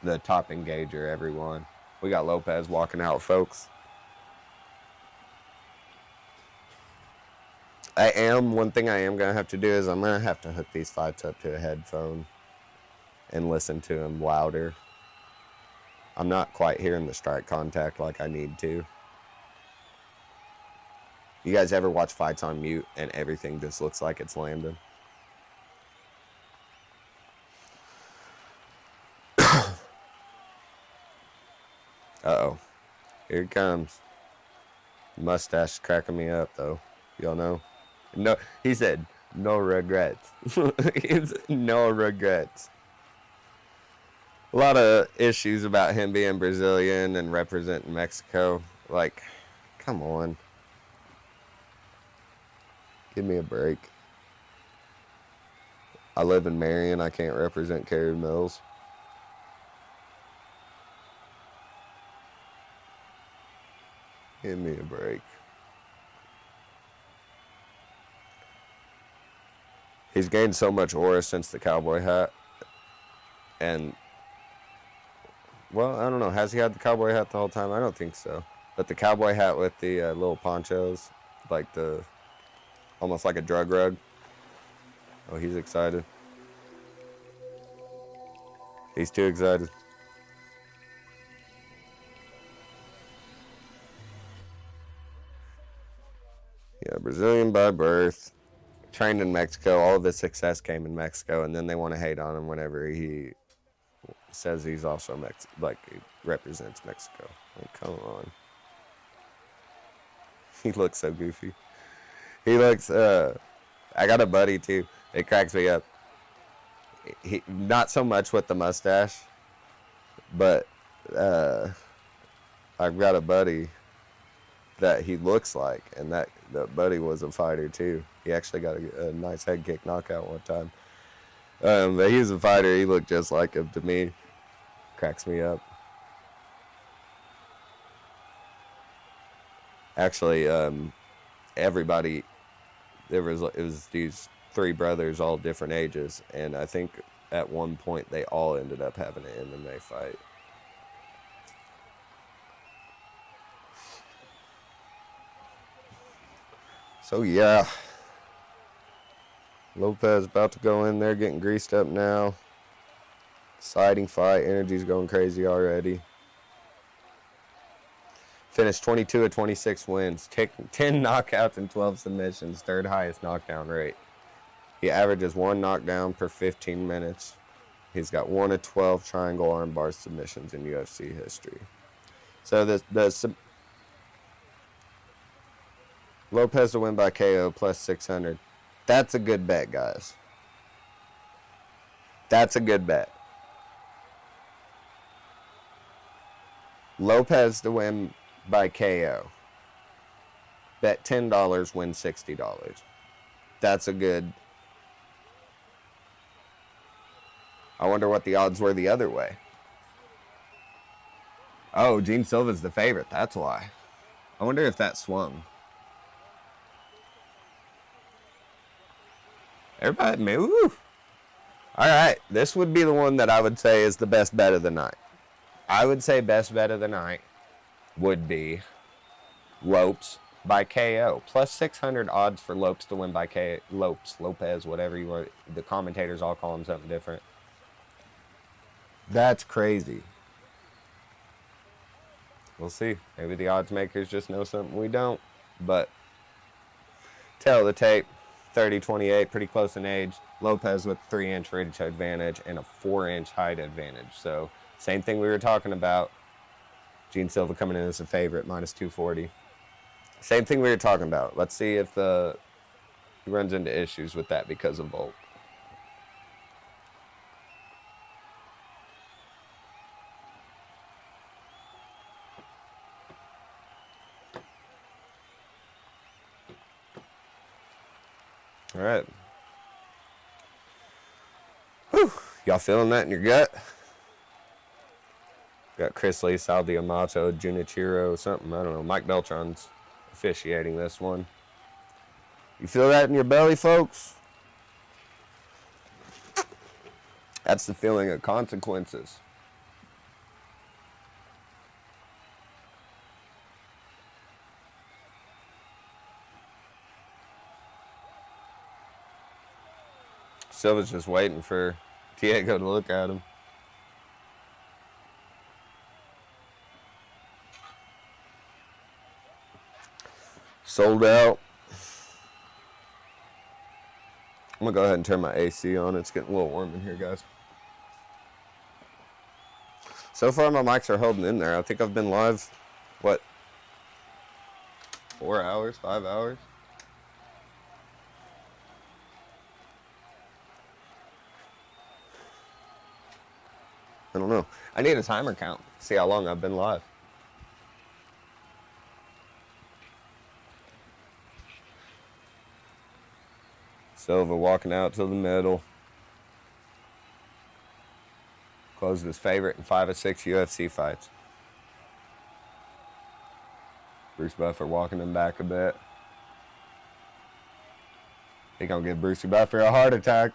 the top engager, everyone. We got Lopez walking out, folks. One thing I am going to have to do is I'm going to have to hook these fights up to a headphone and listen to them louder. I'm not quite hearing the strike contact like I need to. You guys ever watch fights on mute and everything just looks like it's landing? Uh-oh. Here it comes. Mustache cracking me up, though. Y'all know? No, he said, no regrets. It's no regrets. A lot of issues about him being Brazilian and representing Mexico. Like, come on. Give me a break. I live in Marion. I can't represent Cary Mills. Give me a break. He's gained so much aura since the cowboy hat. And, well, I don't know. Has he had the cowboy hat the whole time? I don't think so. But the cowboy hat with the little ponchos, like almost like a drug rug. Oh, he's excited. He's too excited. Yeah, Brazilian by birth. Trained in Mexico. All of his success came in Mexico, and then they want to hate on him whenever he says he's also he represents Mexico. Like, come on. He looks so goofy. He looks, I got a buddy too. It cracks me up. He, not so much with the mustache, but I've got a buddy that he looks like, and that buddy was a fighter too. He actually got a nice head kick knockout one time. But he was a fighter. He looked just like him to me. Cracks me up. Actually, everybody, it was these three brothers, all different ages, and I think at one point they all ended up having an MMA fight. So yeah, Lopez about to go in there, getting greased up now. Exciting fight, energy's going crazy already. Finished 22 of 26 wins, 10 knockouts and 12 submissions, third highest knockdown rate. He averages 1 knockdown per 15 minutes. He's got 1 of 12 triangle armbar submissions in UFC history. So the Lopez to win by KO plus 600. That's a good bet, guys. That's a good bet. Lopez to win by KO. Bet $10, win $60. That's a good. I wonder what the odds were the other way. Oh, Gene Silva's the favorite. That's why. I wonder if that swung. Everybody, move. All right, this would be the one that I would say is the best bet of the night. I would say best bet of the night would be Lopes by KO. Plus 600 odds for Lopes to win by KO. Lopez, whatever you want. The commentators all call him something different. That's crazy. We'll see. Maybe the odds makers just know something we don't. But tail of the tape, 30-28, pretty close in age. Lopez with 3-inch reach advantage and a 4-inch height advantage. So same thing we were talking about. Gene Silva coming in as a favorite, minus 240. Same thing we were talking about. Let's see if he runs into issues with that because of Volt. All right. Whew. Y'all feeling that in your gut? Got Chris Lee, Sal Diamato, Junichiro, something. I don't know. Mike Beltran's officiating this one. You feel that in your belly, folks? That's the feeling of consequences. Silva's just waiting for Diego to look at him. Sold out. I'm going to go ahead and turn my AC on. It's getting a little warm in here, guys. So far, my mics are holding in there. I think I've been live, what, 4 hours, 5 hours? I don't know. I need a timer count. See how long I've been live. Silva walking out to the middle. Closed his favorite in 5 of 6 UFC fights. Bruce Buffer walking him back a bit. He gonna give Brucey Buffer a heart attack.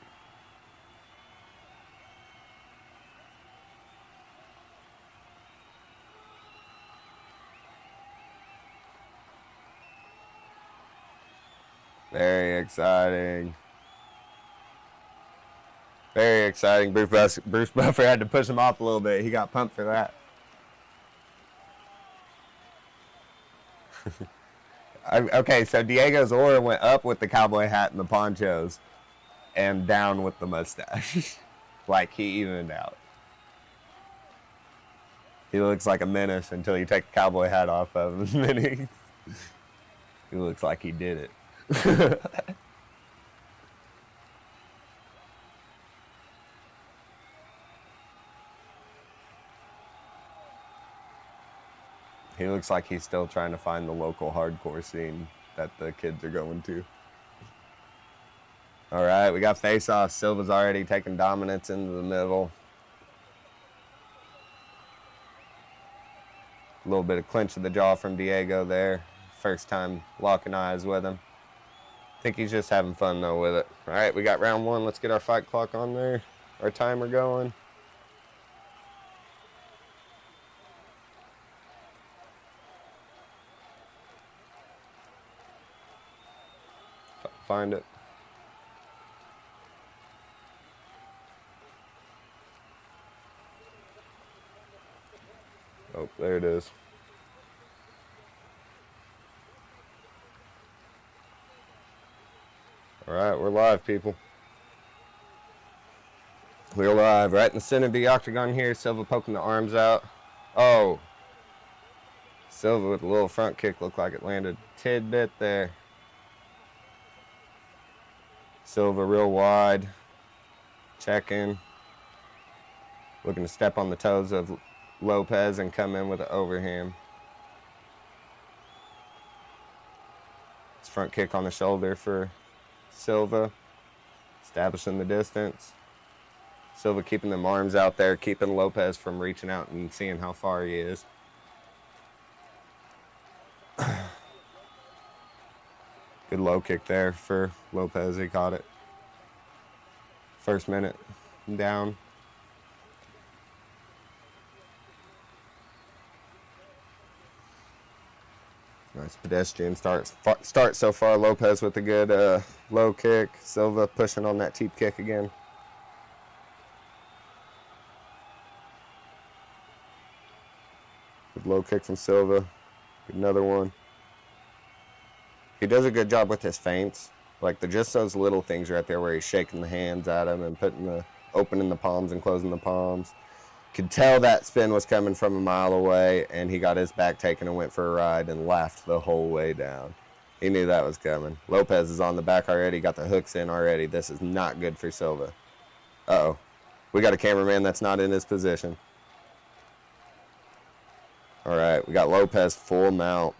Very exciting. Very exciting. Bruce Buffer had to push him off a little bit. He got pumped for that. Okay, so Diego's aura went up with the cowboy hat and the ponchos and down with the mustache. Like he evened out. He looks like a menace until you take the cowboy hat off of him. And then he looks like he did it. He looks like he's still trying to find the local hardcore scene that the kids are going to. All right, we got face-off. Silva's already taking dominance into the middle. A little bit of clinch of the jaw from Diego there. First time locking eyes with him. I think he's just having fun, though, with it. All right, we got round 1. Let's get our fight clock on there. our timer going. Find it. Oh, there it is. All right, we're live, people. We're live. Right in the center of the octagon here. Silva poking the arms out. Oh. Silva with a little front kick. Looked like it landed a tidbit there. Silva real wide. Checking. Looking to step on the toes of Lopes and come in with an overhand. Front kick on the shoulder for Silva. Establishing the distance. Silva keeping them arms out there, keeping Lopes from reaching out and seeing how far he is. Good low kick there for Lopes. He caught it. First minute down. Nice pedestrian start so far. Lopes with a good low kick. Silva pushing on that teep kick again. Good low kick from Silva. Another one. He does a good job with his feints. Like just those little things right there where he's shaking the hands at him and opening the palms and closing the palms. Could tell that spin was coming from a mile away, and he got his back taken and went for a ride and laughed the whole way down. He knew that was coming. Lopes is on the back already, got the hooks in already. This is not good for Silva. Uh-oh. We got a cameraman that's not in his position. All right, we got Lopes full mount.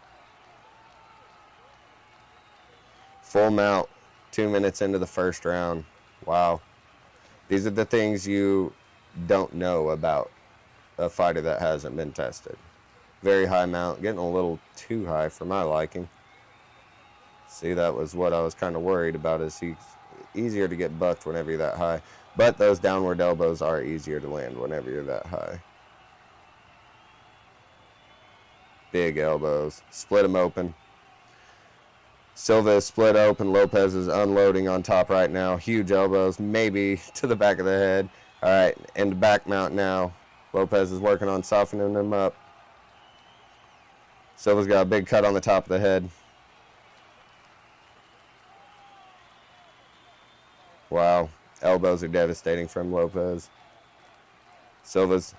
Full mount, 2 minutes into the first round. Wow. These are the things you don't know about a fighter that hasn't been tested. Very high mount, getting a little too high for my liking. See, that was what I was kind of worried about, is he's easier to get bucked whenever you're that high. But those downward elbows are easier to land whenever you're that high. Big elbows. Split them open. Silva is split open. Lopes is unloading on top right now. Huge elbows, maybe to the back of the head. All right, into back mount now. Lopes is working on softening them up. Silva's got a big cut on the top of the head. Wow, elbows are devastating from Lopes. Silva's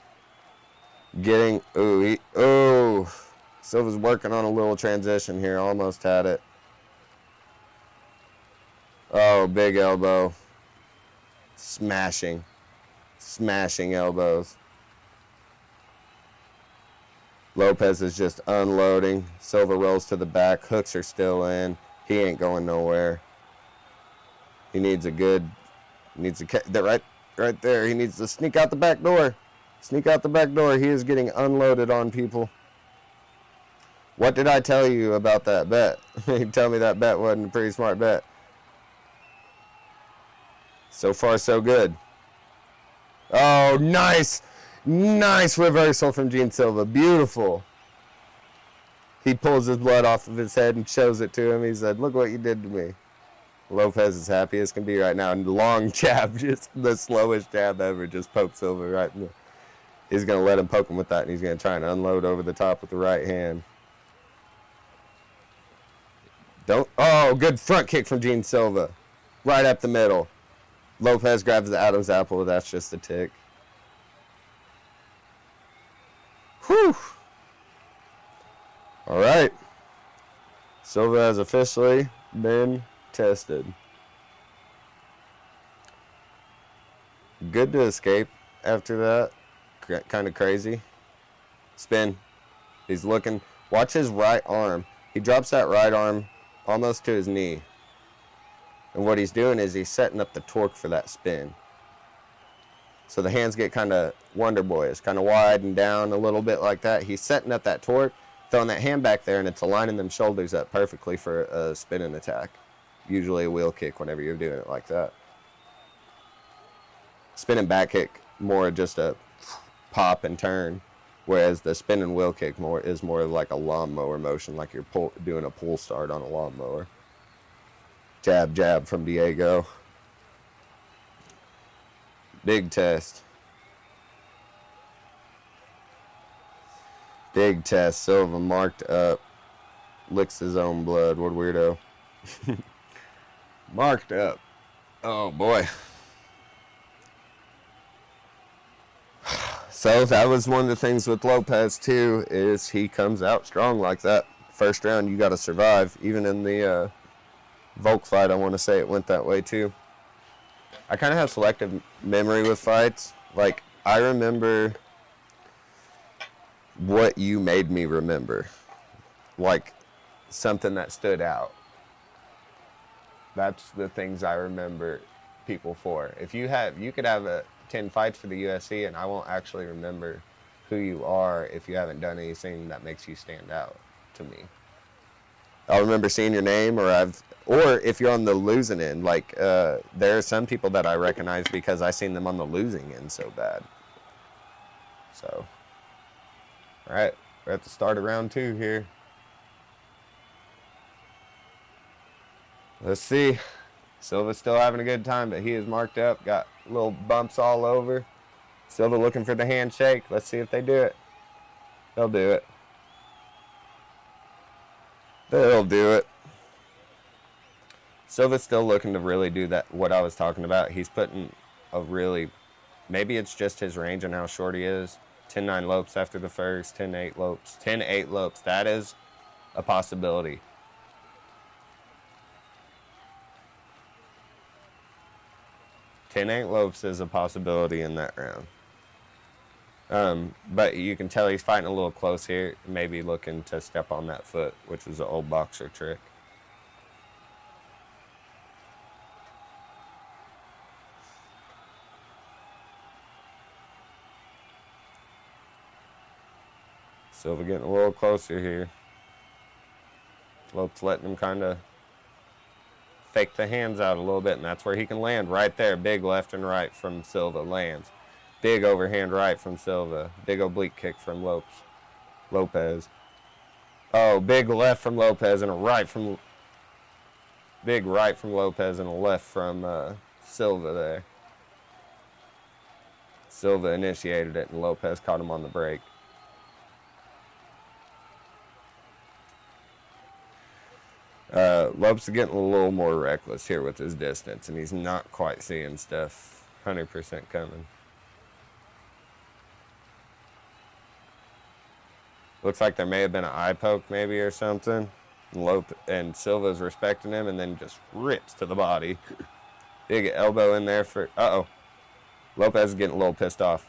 getting, Silva's working on a little transition here, almost had it. Oh, big elbow. Smashing elbows. Lopes is just unloading. Silva rolls to the back. Hooks are still in. He ain't going nowhere. He needs right there. He needs to sneak out the back door. Sneak out the back door. He is getting unloaded on people. What did I tell you about that bet? You tell me that bet wasn't a pretty smart bet. So far, so good. Oh, nice. Nice reversal from Gene Silva. Beautiful. He pulls his blood off of his head and shows it to him. He said, look what you did to me. Lopes is happy as can be right now. And long jab, just the slowest jab ever, just poked Silva right in the... He's going to let him poke him with that, and he's going to try and unload over the top with the right hand. Oh, good front kick from Gene Silva. Right up the middle. Lopes grabs the Adam's apple. That's just a tick. Whew. All right. Silva has officially been tested. Good to escape after that. Kind of crazy. Spin. He's looking. Watch his right arm. He drops that right arm almost to his knee. And what he's doing is he's setting up the torque for that spin. So the hands get kind of Wonder Boyish, kind of wide and down a little bit like that. He's setting up that torque, throwing that hand back there, and it's aligning them shoulders up perfectly for a spinning attack. Usually a wheel kick whenever you're doing it like that. spinning back kick more just a pop and turn, whereas the spinning wheel kick is more like a lawnmower motion, like you're doing a pull start on a lawnmower. Jab, jab from Diego. Big test. Big test. Silva marked up. Licks his own blood. What a weirdo. Marked up. Oh, boy. So that was one of the things with Lopez, too, is he comes out strong like that. First round, you got to survive. Even in the Volk fight, I want to say it went that way, too. I kind of have selective memory with fights. Like, I remember what you made me remember. Like, something that stood out. That's the things I remember people for. If you could have 10 fights for the UFC, and I won't actually remember who you are if you haven't done anything that makes you stand out to me. I'll remember seeing your name, or if you're on the losing end. Like, there are some people that I recognize because I seen them on the losing end so bad. So, all right, we're at the start of round 2 here. Let's see. Silva's still having a good time, but he is marked up. Got little bumps all over. Silva looking for the handshake. Let's see if they do it. They'll do it. They'll do it. Silva's still looking to really do that, what I was talking about. He's putting a really, maybe it's just his range and how short he is. 10-9 Lopes after the first, 10-8 Lopes. 10-8 Lopes. That is a possibility. Lopes is a possibility in that round. But you can tell he's fighting a little close here, maybe looking to step on that foot, which is an old boxer trick. Silva getting a little closer here. Lopes letting him kind of fake the hands out a little bit, and that's where he can land right there. Big left and right from Silva lands. Big overhand right from Silva. Big oblique kick from Lopez. Oh, big left from Lopez and a right from... Big right from Lopez and a left from Silva there. Silva initiated it, and Lopez caught him on the break. Lopes is getting a little more reckless here with his distance, and he's not quite seeing stuff 100% coming. Looks like there may have been an eye poke maybe or something. And Silva's respecting him and then just rips to the body. Big elbow in there for... Uh-oh. Lopez is getting a little pissed off.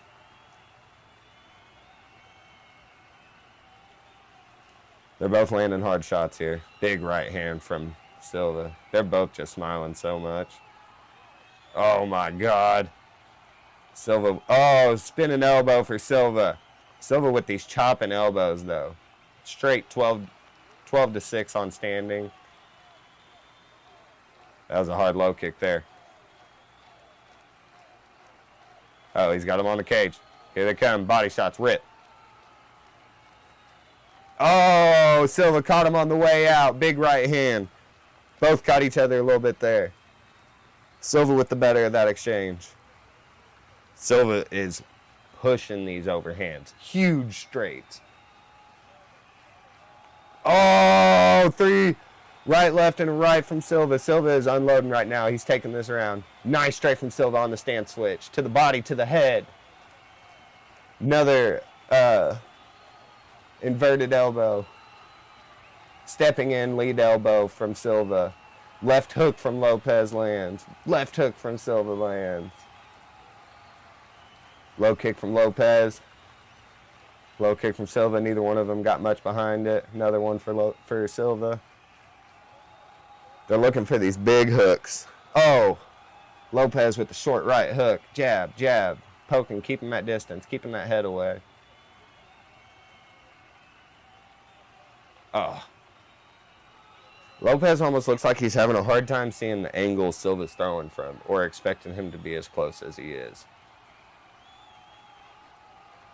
They're both landing hard shots here. Big right hand from Silva. They're both just smiling so much. Oh, my God. Silva. Oh, spinning elbow for Silva. Silva with these chopping elbows, though. Straight 12-6 on standing. That was a hard low kick there. Oh, he's got him on the cage. Here they come. Body shots. Rip. Oh, Silva caught him on the way out. Big right hand. Both caught each other a little bit there. Silva with the better of that exchange. Silva is pushing these overhands. Huge straights. Oh, 3 right, left, and right from Silva. Silva is unloading right now. He's taking this round. Nice straight from Silva on the stance switch. To the body, to the head. Another inverted elbow. Stepping in, lead elbow from Silva. Left hook from Lopez lands. Left hook from Silva lands. Low kick from Lopez. Low kick from Silva. Neither one of them got much behind it. Another one for Silva. They're looking for these big hooks. Oh, Lopez with the short right hook. Jab, jab. Poking, keep him at distance. Keep him that head away. Oh. Lopez almost looks like he's having a hard time seeing the angle Silva's throwing from, or expecting him to be as close as he is.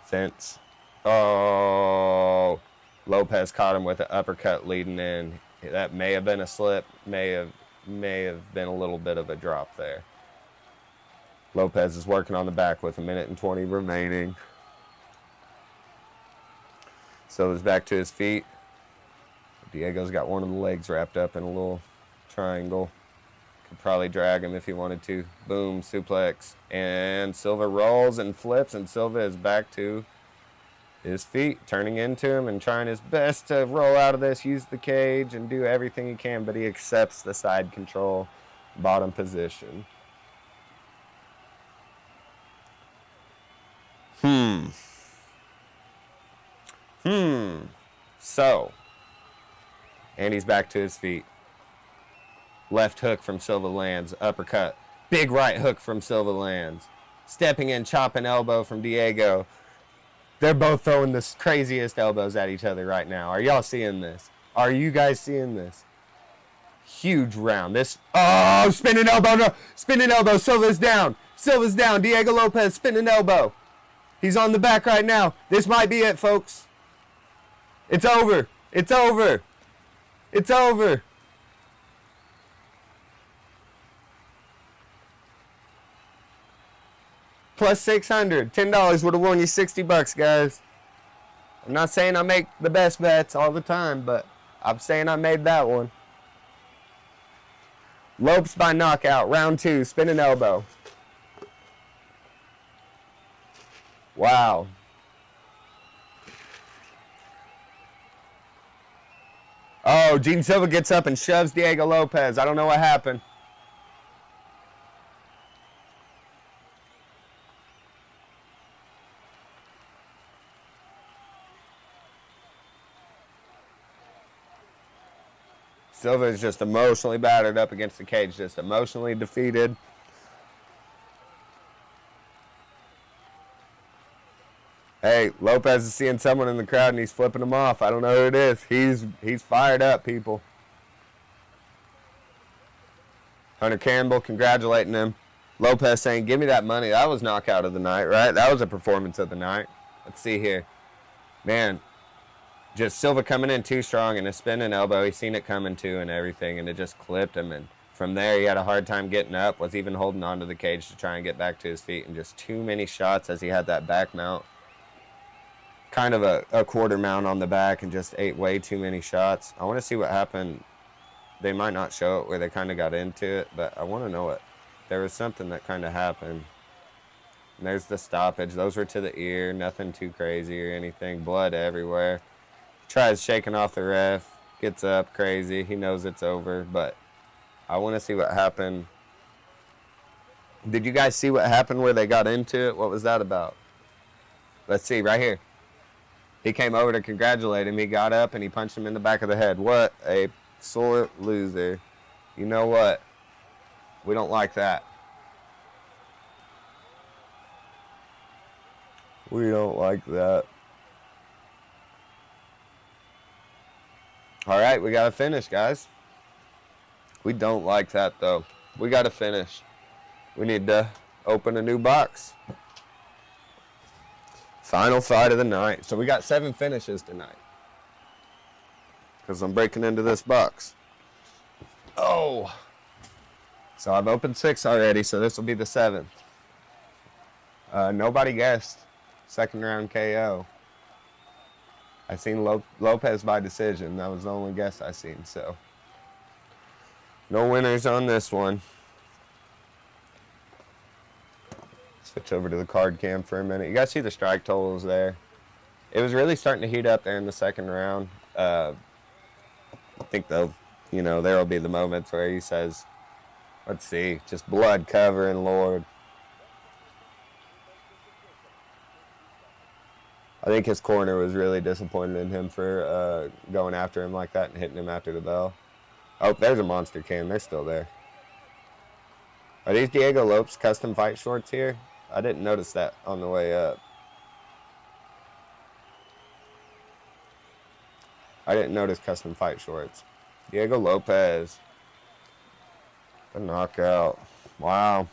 Fence. Oh, Lopez caught him with an uppercut leading in. That may have been a slip, may have been a little bit of a drop there. Lopez is working on the back with 1:20 remaining. Silva's back to his feet. Diego's got one of the legs wrapped up in a little triangle. Could probably drag him if he wanted to. Boom, suplex. And Silva rolls and flips, and Silva is back to his feet, turning into him and trying his best to roll out of this, use the cage, and do everything he can, but he accepts the side control, bottom position. So, and he's back to his feet. Left hook from Silva lands, uppercut. Big right hook from Silva lands. Stepping in, chopping elbow from Diego. They're both throwing the craziest elbows at each other right now. Are y'all seeing this? Are you guys seeing this? Huge round. This, oh, spinning elbow, no, spinning elbow. Silva's down. Silva's down. Diego Lopez, spinning elbow. He's on the back right now. This might be it, folks. It's over. It's over. It's over. Plus 600. $10 would have won you 60 bucks, guys. I'm not saying I make the best bets all the time, but I'm saying I made that one. Lopes by knockout. Round 2. Spinning elbow. Wow. Oh, Gene Silva gets up and shoves Diego Lopez. I don't know what happened. Silva is just emotionally battered up against the cage, just emotionally defeated. Hey, Lopez is seeing someone in the crowd and he's flipping him off. I don't know who it is. He's fired up, people. Hunter Campbell congratulating him. Lopez saying, give me that money. That was knockout of the night, right? That was a performance of the night. Let's see here. Man, just Silva coming in too strong and a spinning elbow. He's seen it coming too and everything, and it just clipped him. And from there, he had a hard time getting up, was even holding onto the cage to try and get back to his feet, and just too many shots as he had that back mount. Kind of a quarter mount on the back and just ate way too many shots. I want to see what happened. They might not show it where they kind of got into it, but I want to know it. There was something that kind of happened. And there's the stoppage. Those were to the ear. Nothing too crazy or anything. Blood everywhere. Tries shaking off the ref. Gets up crazy. He knows it's over, but I want to see what happened. Did you guys see what happened where they got into it? What was that about? Let's see right here. He came over to congratulate him. He got up and he punched him in the back of the head. What a sore loser. You know what? We don't like that. We don't like that. All right, we got to finish, guys. We don't like that, though. We got to finish. We need to open a new box. Final fight of the night. So we got 7 finishes tonight. Because I'm breaking into this box. Oh. So I've opened 6 already, so this will be the 7th. Nobody guessed. Second round KO. I seen Lopez by decision. That was the only guess I seen, so. No winners on this one. Switch over to the card cam for a minute. You guys see the strike totals there? It was really starting to heat up there in the second round. I think there will be the moments where he says, let's see, just blood covering Lord. I think his corner was really disappointed in him for going after him like that and hitting him after the bell. Oh, there's a monster can. They're still there. Are these Diego Lopes custom fight shorts here? I didn't notice that on the way up. I didn't notice custom fight shorts. Diego Lopez. A knockout. Wow.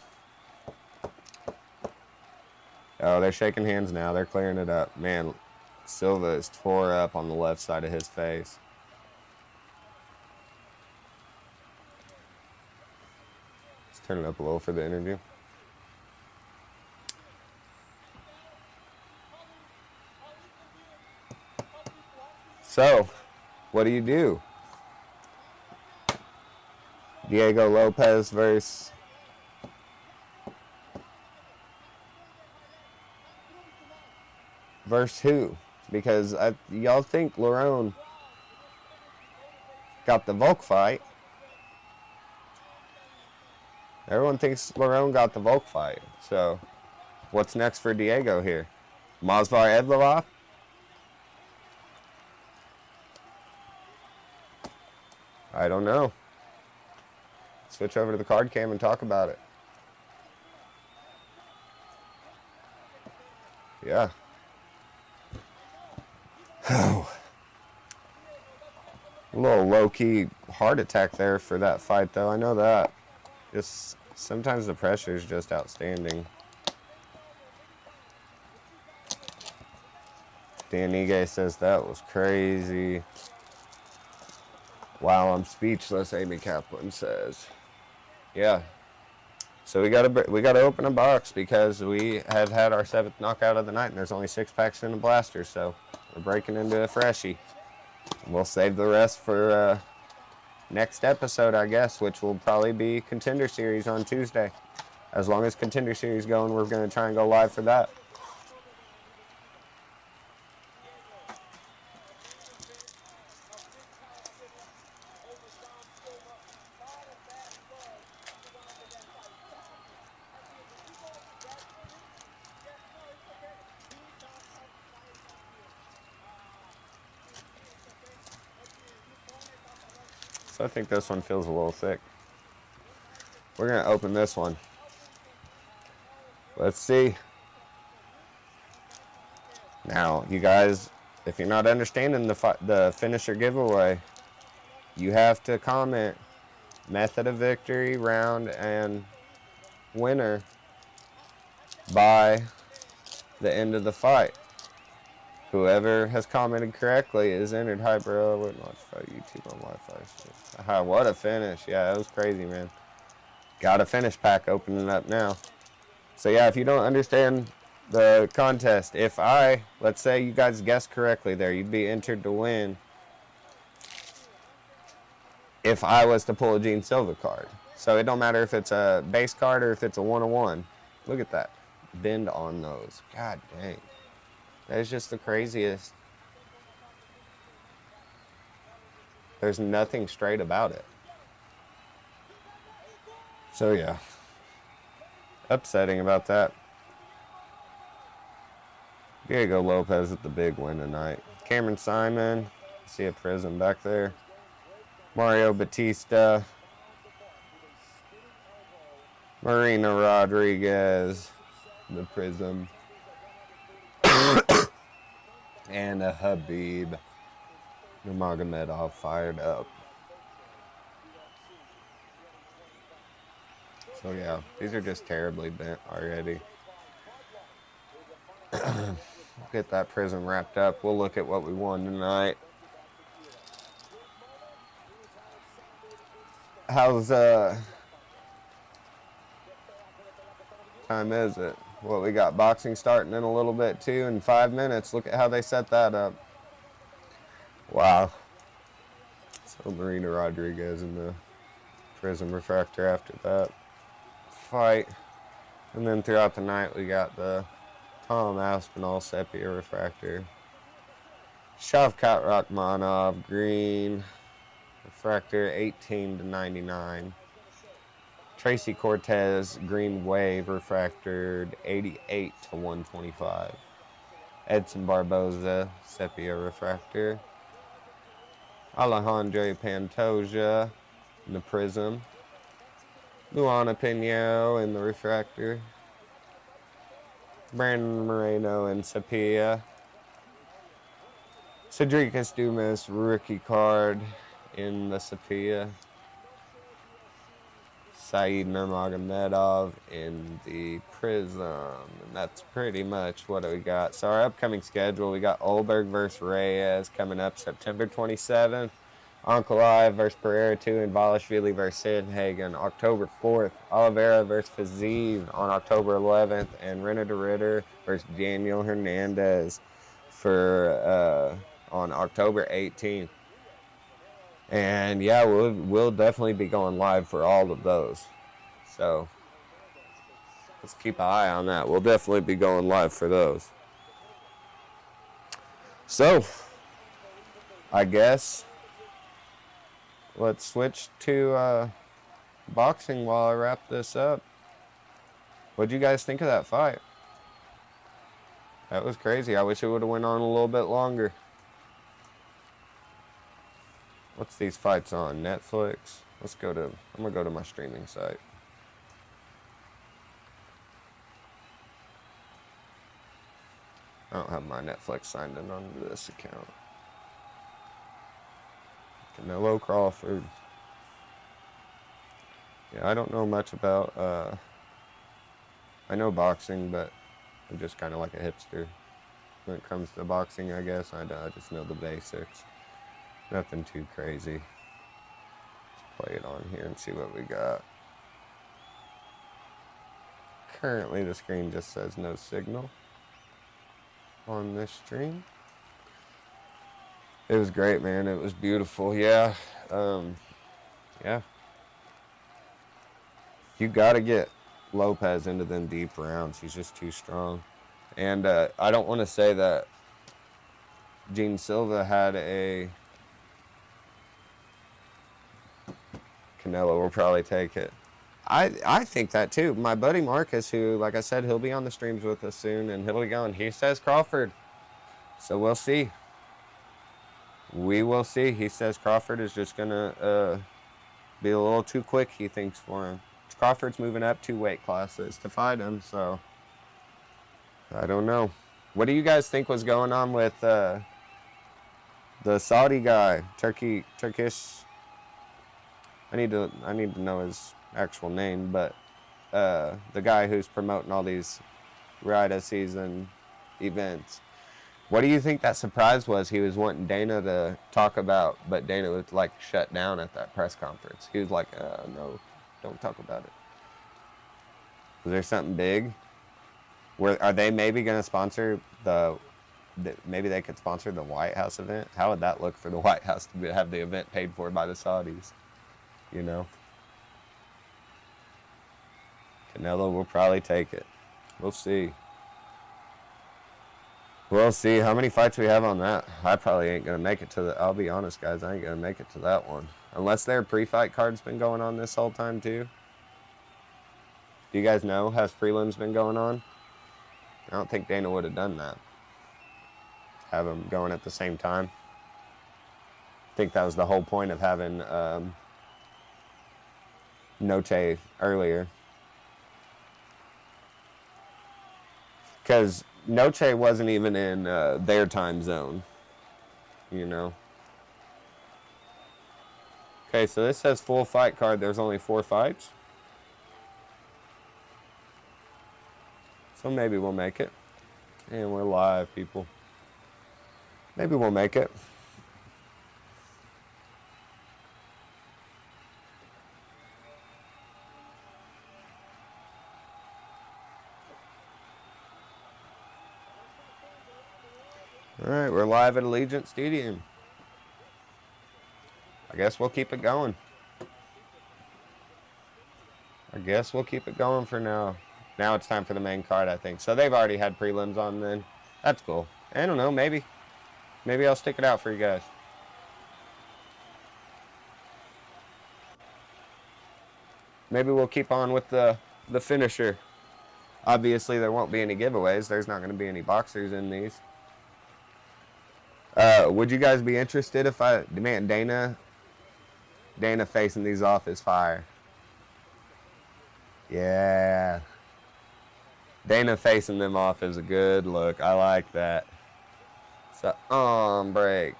Oh, they're shaking hands now. They're clearing it up. Man, Silva is tore up on the left side of his face. Let's turn it up a little for the interview. So, what do? Diego Lopez versus who? Because y'all think Lerone got the Volk fight. Everyone thinks Lerone got the Volk fight. So, what's next for Diego here? Masvar Evloev? I don't know. Switch over to the card cam and talk about it. Yeah. Oh. A little low-key heart attack there for that fight, though. I know that. Just sometimes the pressure is just outstanding. Danige says that was crazy. Wow, I'm speechless, Amy Kaplan says. Yeah. So we gotta open a box because we have had our 7th knockout of the night and there's only 6 packs in the blaster, so we're breaking into a freshie. We'll save the rest for next episode, I guess, which will probably be Contender Series on Tuesday. As long as Contender Series going, we're gonna try and go live for that. So I think this one feels a little thick. We're going to open this one. Let's see. Now, you guys, if you're not understanding the finisher giveaway, you have to comment method of victory, round, and winner by the end of the fight. Whoever has commented correctly is entered. Hi, bro. I wouldn't watch fight YouTube on Wi-Fi. Hi, what a finish. Yeah, that was crazy, man. Got a finish pack opening up now. So, yeah, if you don't understand the contest, let's say you guys guessed correctly there, you'd be entered to win if I was to pull a Gene Silva card. So it don't matter if it's a base card or if it's a 1-on-1. Look at that. Bend on those. God dang. That is just the craziest. There's nothing straight about it. So yeah. Upsetting about that. Diego Lopez with the big win tonight. Cameron Simon. See a Prism back there. Mario Batista. Marina Rodriguez. The Prism. And a Habib Nurmagomedov fired up. So yeah, these are just terribly bent already. Get that Prism wrapped up. We'll look at what we won tonight. How's time is it? Well, we got boxing starting in a little bit too in 5 minutes. Look at how they set that up. Wow. So Marina Rodriguez in the Prism refractor after that fight. And then throughout the night we got the Tom Aspinall Sepia refractor. Shavkat Rakhmonov green refractor 18/99. Tracy Cortez, Green Wave, refractored 88/125. Edson Barboza, Sepia refractor. Alejandro Pantoja in the Prism. Luana Pino in the refractor. Brandon Moreno in Sepia. Cedricus Dumas, rookie card in the Sepia. Saeed Nurmagomedov in the Prism. And that's pretty much what we got. So our upcoming schedule, we got Olberg versus Reyes coming up September 27th. Ankalaev versus Ferreira 2 and Valashvili versus Sandhagen October 4th. Oliveira versus Fiziev on October 11th. And Renner de Ritter versus Daniel Hernandez for on October 18th. And yeah, we'll definitely be going live for all of those. So let's keep an eye on that. We'll definitely be going live for those. So I guess let's switch to boxing while I wrap this up. What'd you guys think of that fight? That was crazy. I wish it would have went on a little bit longer. What's these fights on? Netflix? I'm gonna go to my streaming site. I don't have my Netflix signed in onto this account. Canelo Crawford. Yeah, I don't know much about, I know boxing, but I'm just kind of like a hipster when it comes to boxing, I guess. I just know the basics. Nothing too crazy. Let's play it on here and see what we got. Currently, the screen just says no signal on this stream. It was great, man. It was beautiful. Yeah. Yeah. You got to get Lopez into them deep rounds. He's just too strong. And I don't want to say that Gene Silva had a... Canelo will probably take it. I think that too. My buddy Marcus, who, like I said, he'll be on the streams with us soon, and he'll be going. He says Crawford. So we'll see. We will see. He says Crawford is just going to be a little too quick, he thinks, for him. Crawford's moving up 2 weight classes to fight him, so I don't know. What do you guys think was going on with the Saudi guy, Turkish? I need to know his actual name, but the guy who's promoting all these Rida season events. What do you think that surprise was he was wanting Dana to talk about, but Dana was like shut down at that press conference? He was like, no, don't talk about it. Was there something big? Are they maybe going to sponsor maybe they could sponsor the White House event? How would that look for the White House to have the event paid for by the Saudis? You know? Canelo will probably take it. We'll see. We'll see how many fights we have on that. I probably ain't going to make it to the... I'll be honest, guys. I ain't going to make it to that one. Unless their pre-fight card's been going on this whole time, too. Do you guys know? Has prelims been going on? I don't think Dana would have done that. Have them going at the same time. I think that was the whole point of having Noche earlier. Because Noche wasn't even in their time zone, you know. Okay, so this says full fight card. There's only 4 fights. So maybe we'll make it. And we're live, people. Maybe we'll make it. All right, we're live at Allegiant Stadium. I guess we'll keep it going. I guess we'll keep it going for now. Now it's time for the main card, I think. So they've already had prelims on then. That's cool. I don't know, maybe. Maybe I'll stick it out for you guys. Maybe we'll keep on with the finisher. Obviously, there won't be any giveaways. There's not going to be any boxers in these. Would you guys be interested if man, Dana facing these off is fire. Yeah. Dana facing them off is a good look. I like that. It's an arm break.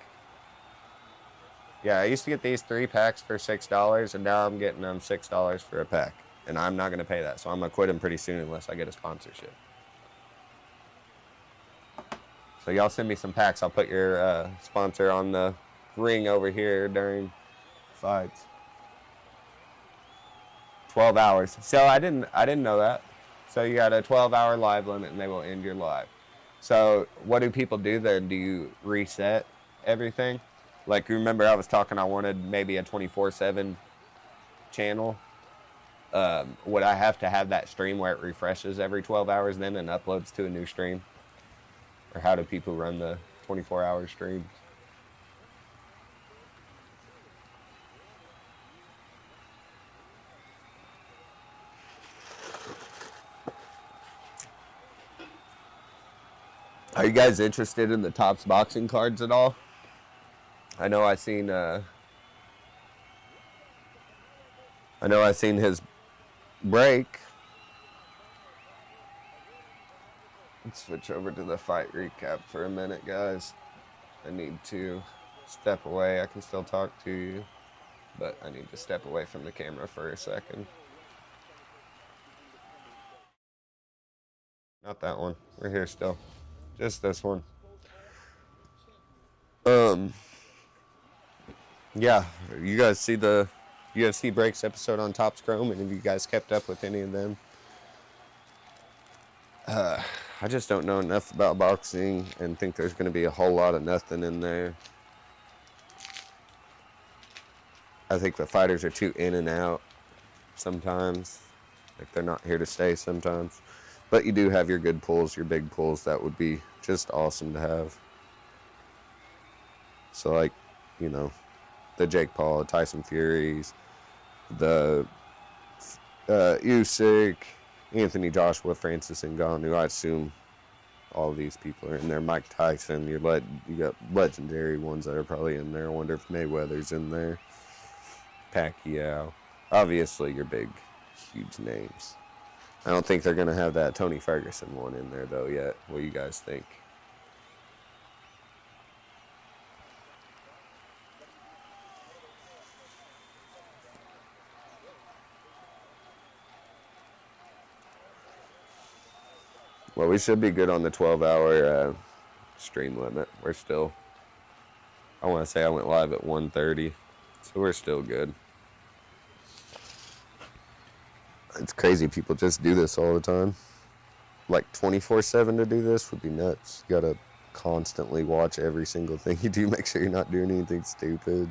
Yeah, I used to get these 3 packs for $6, and now I'm getting them $6 for a pack. And I'm not going to pay that, so I'm going to quit them pretty soon unless I get a sponsorship. So y'all send me some packs. I'll put your sponsor on the ring over here during fights. 12 hours. So I didn't know that. So you got a 12-hour live limit, and they will end your live. So what do people do then? Do you reset everything? Like, remember I was talking, I wanted maybe a 24/7 channel. Would I have to have that stream where it refreshes every 12 hours then and uploads to a new stream? Or how do people run the 24-hour streams? Are you guys interested in the Topps boxing cards at all? I know I seen his break. Let's switch over to the fight recap for a minute, guys. I need to step away. I can still talk to you, but I need to step away from the camera for a second. Not that one. We're here still. Just this one. Yeah, you guys see the UFC Breaks episode on Topps Chrome, and have you guys kept up with any of them? I just don't know enough about boxing and think there's going to be a whole lot of nothing in there. I think the fighters are too in and out sometimes. Like, they're not here to stay sometimes. But you do have your good pulls, your big pulls. That would be just awesome to have. So, like, you know, the Jake Paul, Tyson Furies, the Usyk, Anthony Joshua, Francis Ngannou. I assume all of these people are in there. Mike Tyson, you got legendary ones that are probably in there. I wonder if Mayweather's in there. Pacquiao. Obviously, your big, huge names. I don't think they're going to have that Tony Ferguson one in there, though, yet. What do you guys think? Well, we should be good on the 12-hour stream limit. We're still, I want to say I went live at 1:30, so we're still good. It's crazy people just do this all the time. Like 24/7 to do this would be nuts. You gotta constantly watch every single thing you do. Make sure you're not doing anything stupid.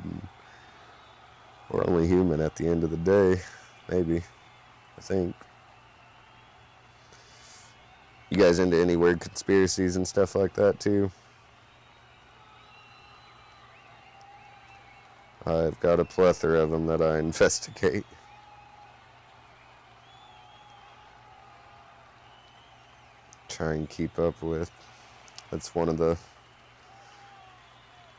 We're only human at the end of the day, maybe, I think. You guys into any weird conspiracies and stuff like that too? I've got a plethora of them that I investigate. Try and keep up with. That's one of the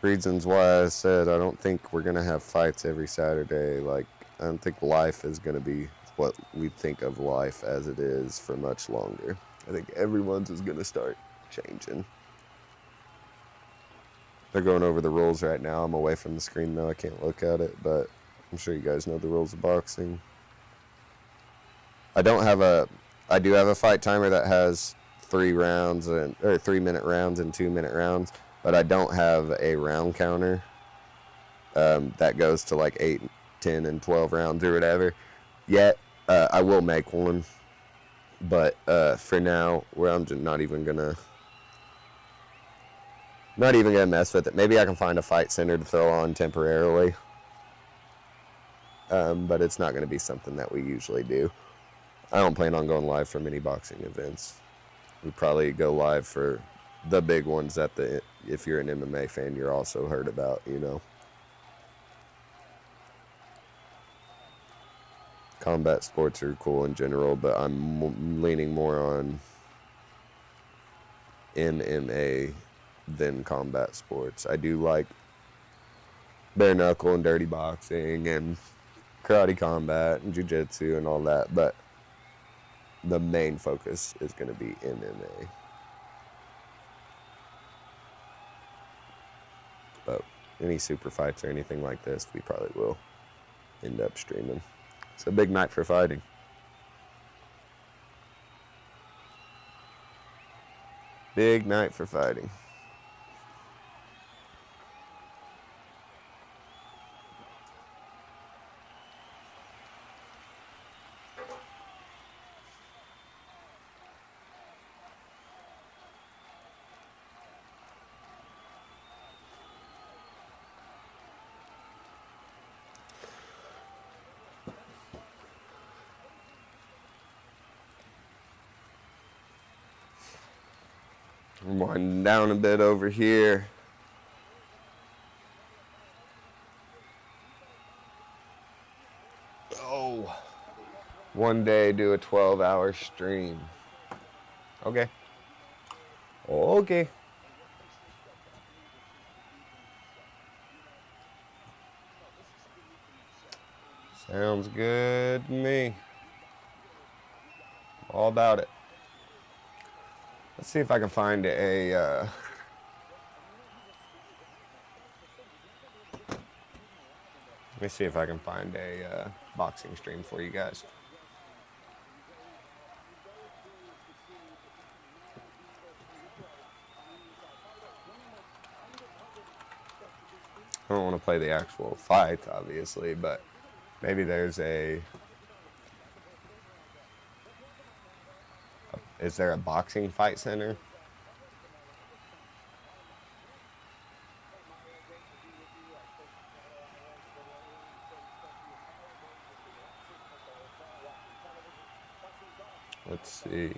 reasons why I said I don't think we're going to have fights every Saturday. Like, I don't think life is going to be what we think of life as it is for much longer. I think everyone's is going to start changing. They're going over the rules right now. I'm away from the screen though. I can't look at it, but I'm sure you guys know the rules of boxing. I do have a fight timer that has 3 rounds or 3-minute rounds and 2-minute rounds, but I don't have a round counter that goes to like 8, 10, and 12 rounds or whatever yet. I will make one. But for now, I'm just not even gonna mess with it. Maybe I can find a fight center to throw on temporarily. But it's not gonna be something that we usually do. I don't plan on going live for many boxing events. We probably go live for the big ones that if you're an MMA fan, you're also heard about, you know. Combat sports are cool in general, but I'm leaning more on MMA than combat sports. I do like bare knuckle and dirty boxing and karate combat and jiu-jitsu and all that, but the main focus is going to be MMA. But any super fights or anything like this, we probably will end up streaming. It's a big night for fighting. Big night for fighting. I'm winding down a bit over here. Oh, one day do a 12-hour stream. Okay. Okay. Sounds good to me. All about it. Let's see if I can find a let me see if I can find a boxing stream for you guys. I don't want to play the actual fight, obviously, but maybe there's is there a boxing fight center? Let's see.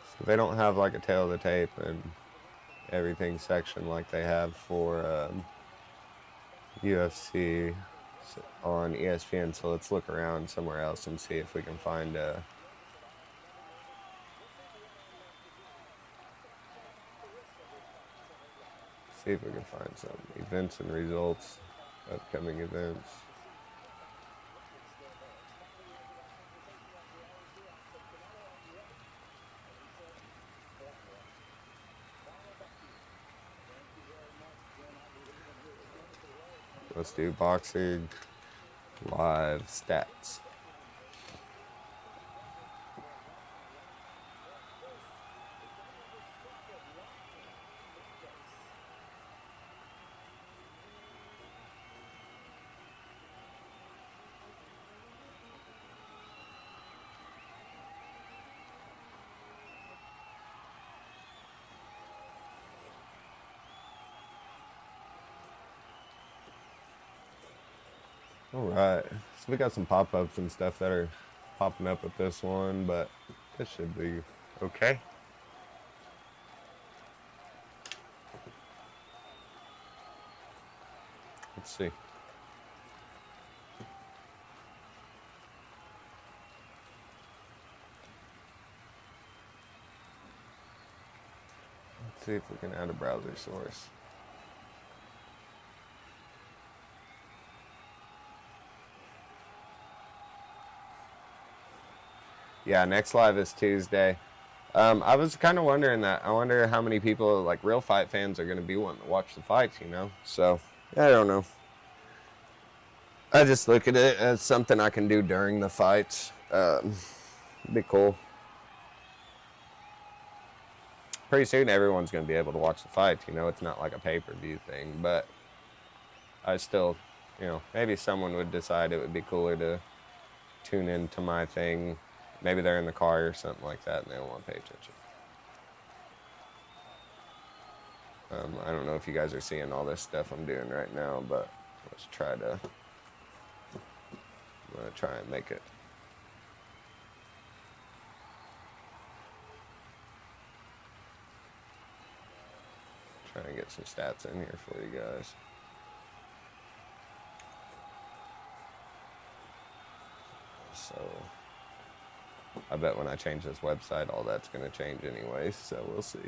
So they don't have like a tail of the tape and everything section like they have for UFC on ESPN. So let's look around somewhere else and see if we can find a see if we can find some events and results, upcoming events. Let's do boxing live stats. All right, so we got some pop-ups and stuff that are popping up with this one, but this should be okay. Let's see. Let's see if we can add a browser source. Yeah, next live is Tuesday. I was kind of wondering that. I wonder how many people, like real fight fans, are going to be wanting to watch the fights, you know? So, I don't know. I just look at it as something I can do during the fights. It'd be cool. Pretty soon, everyone's going to be able to watch the fights, you know? It's not like a pay-per-view thing, but I still, you know, maybe someone would decide it would be cooler to tune into my thing. Maybe they're in the car or something like that and they don't want to pay attention. I don't know if you guys are seeing all this stuff I'm doing right now, but let's try to, I'm going to try and make it. Try and get some stats in here for you guys. So I bet when I change this website, all that's going to change anyways, so we'll see.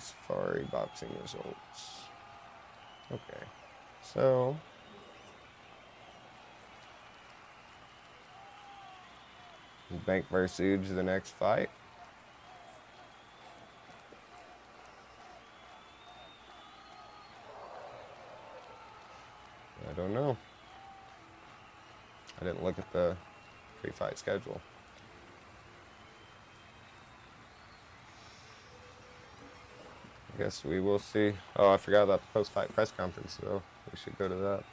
Safari boxing results. Okay, so Bank versus Uge the next fight. I don't know. I didn't look at the pre-fight schedule. I guess we will see. Oh, I forgot about the post-fight press conference, though. We should go to that.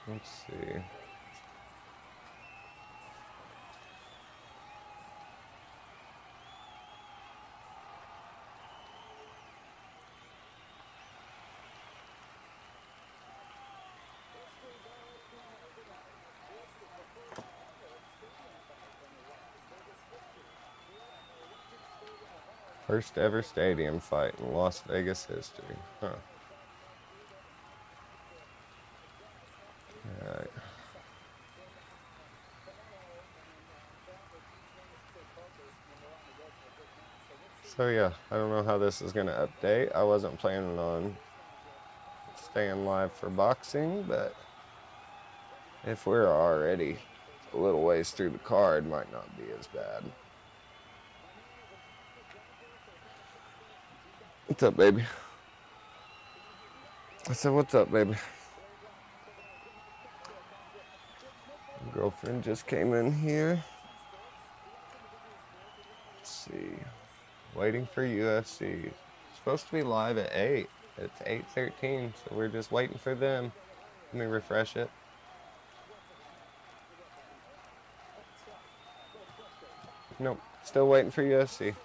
Let's see. First ever stadium fight in Las Vegas history. Huh. Alright. So yeah, I don't know how this is going to update. I wasn't planning on staying live for boxing, but if we're already a little ways through the card, might not be as bad. What's up, baby? I said, what's up, baby? Girlfriend just came in here. Let's see. Waiting for UFC. Supposed to be live at 8. It's 8:13, so we're just waiting for them. Let me refresh it. Nope, still waiting for UFC.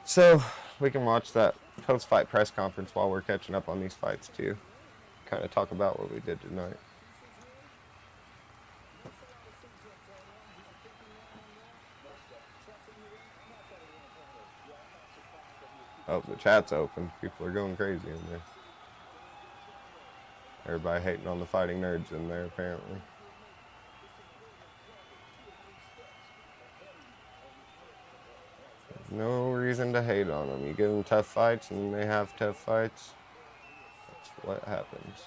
So, we can watch that post-fight press conference while we're catching up on these fights, too. Kind of talk about what we did tonight. Oh, the chat's open. People are going crazy in there. Everybody hating on the fighting nerds in there, apparently. No reason to hate on them. You give them tough fights and they have tough fights. That's what happens.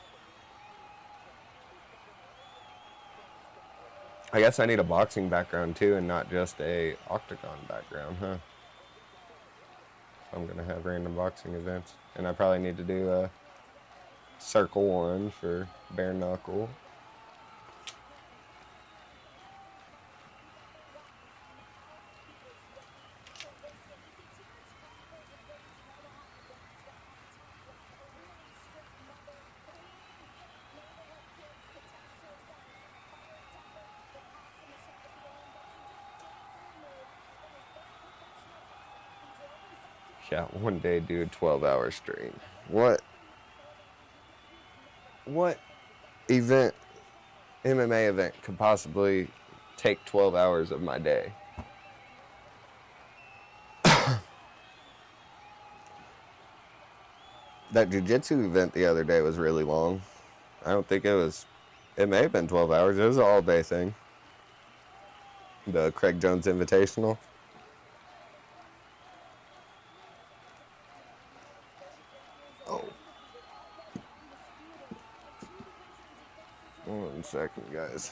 I guess I need a boxing background too and not just a octagon background, huh? I'm going to have random boxing events. And I probably need to do a circle one for bare knuckle. Yeah, one day do a 12-hour stream. What event, MMA event, could possibly take 12 hours of my day? That jiu-jitsu event the other day was really long. I don't think it may have been 12 hours. It was an all-day thing. The Craig Jones Invitational. Oh. 1 second, guys.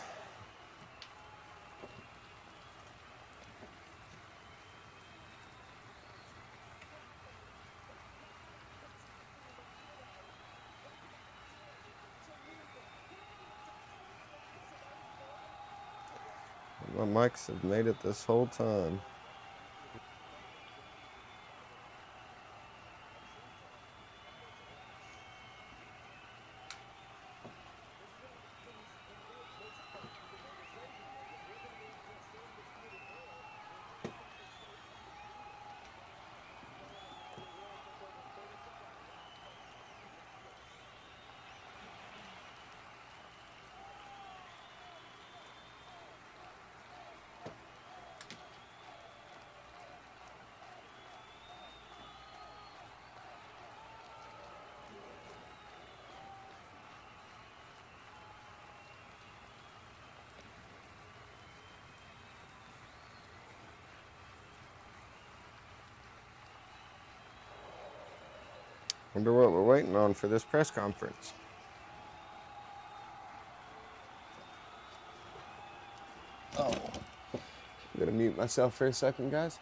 My mics have made it this whole time. Wonder what we're waiting on for this press conference. Oh. I'm gonna mute myself for a second, guys.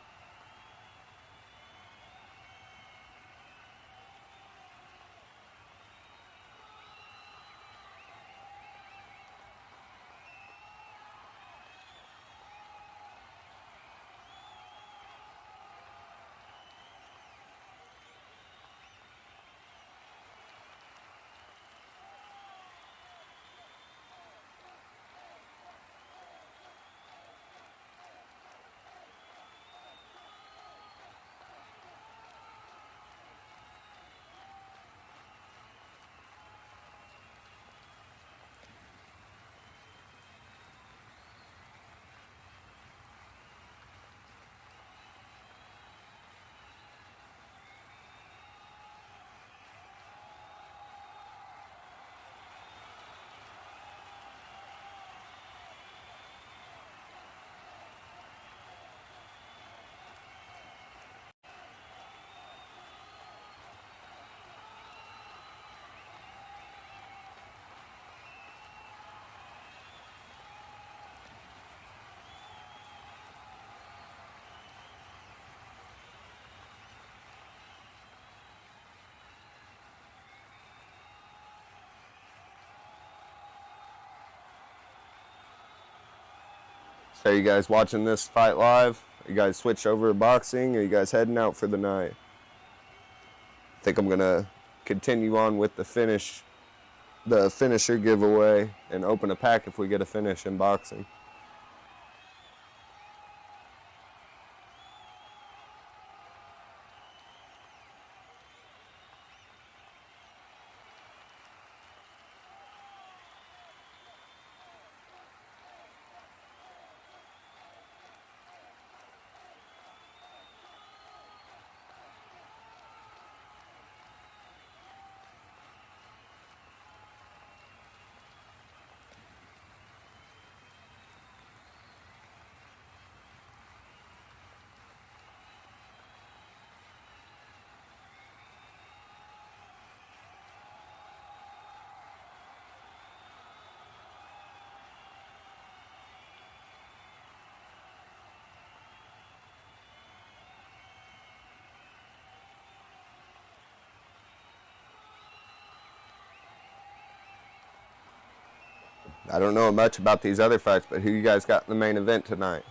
So you guys watching this fight live? You guys switch over to boxing? Or you guys heading out for the night? I think I'm gonna continue on with the finisher giveaway and open a pack if we get a finish in boxing. I don't know much about these other fights, but who you guys got in the main event tonight?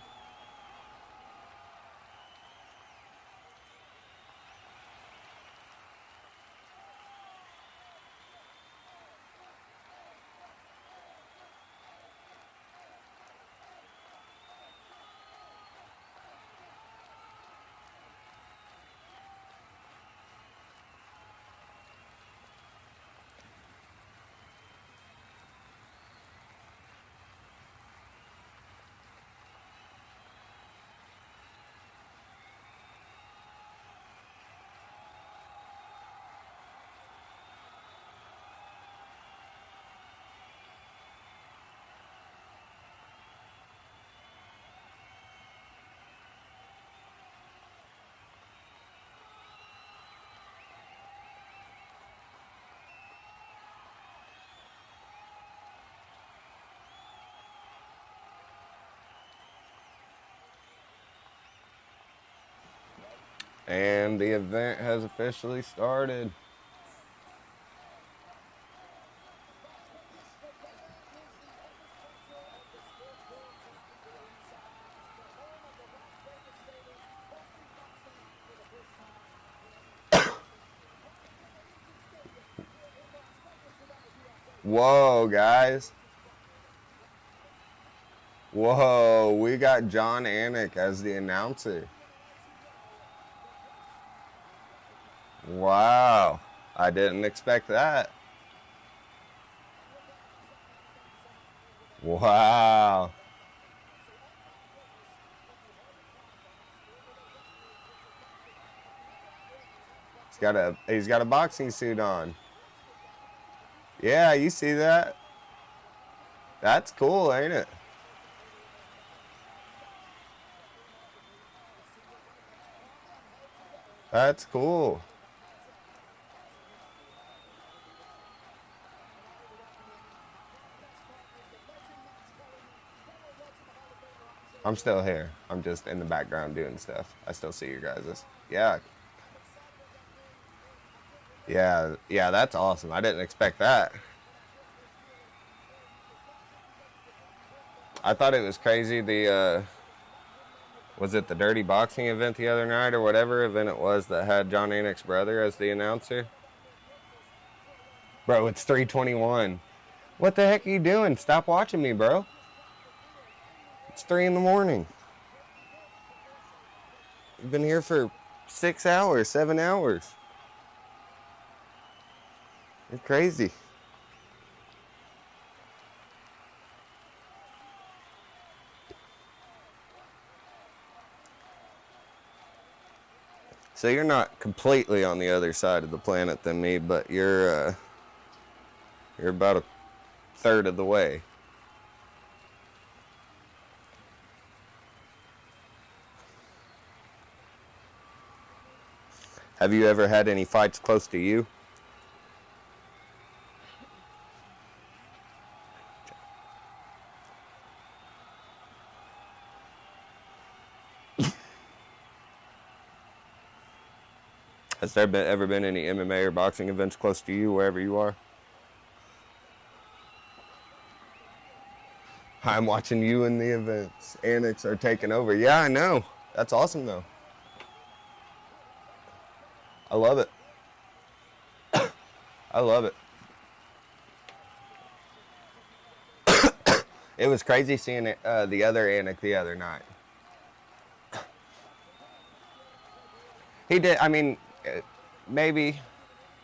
And the event has officially started. Whoa, guys. Whoa, we got John Anik as the announcer. Wow, I didn't expect that. Wow. He's got a boxing suit on. Yeah, you see that? That's cool, ain't it? That's cool. I'm still here. I'm just in the background doing stuff. I still see you guys. Yeah. Yeah, that's awesome. I didn't expect that. I thought it was crazy. Was it the Dirty Boxing event the other night or whatever event it was that had John Anik's brother as the announcer? Bro, it's 3:21. What the heck are you doing? Stop watching me, bro. It's 3 in the morning. You've been here for 6 hours, 7 hours. You're crazy. So you're not completely on the other side of the planet than me, but you're about a third of the way. Have you ever had any fights close to you? Has there ever been any MMA or boxing events close to you, wherever you are? I'm watching you in the events. Annex are taking over. Yeah, I know. That's awesome, though. I love it. I love it. It was crazy seeing it, the other Anik the other night. He did, I mean, maybe,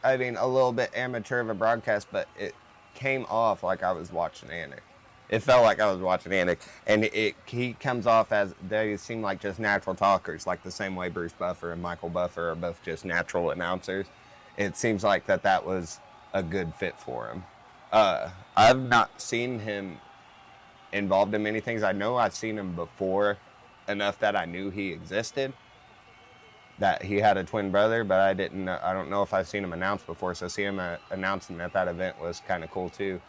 a little bit amateur of a broadcast, but it came off like I was watching Anik. It felt like I was watching Anik, and he comes off as, they seem like just natural talkers, like the same way Bruce Buffer and Michael Buffer are both just natural announcers. It seems like that was a good fit for him. I've not seen him involved in many things. I know I've seen him before enough that I knew he existed, that he had a twin brother, but I don't know if I've seen him announced before, so see him announcing at that event was kind of cool too.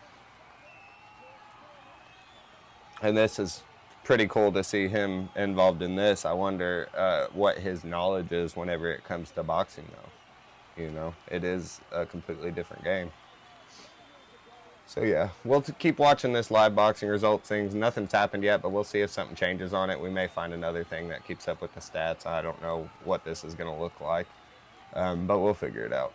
And this is pretty cool to see him involved in this. I wonder what his knowledge is whenever it comes to boxing, though. You know, it is a completely different game. So yeah, we'll keep watching this live boxing results things. Nothing's happened yet, but we'll see if something changes on it. We may find another thing that keeps up with the stats. I don't know what this is going to look like, but we'll figure it out.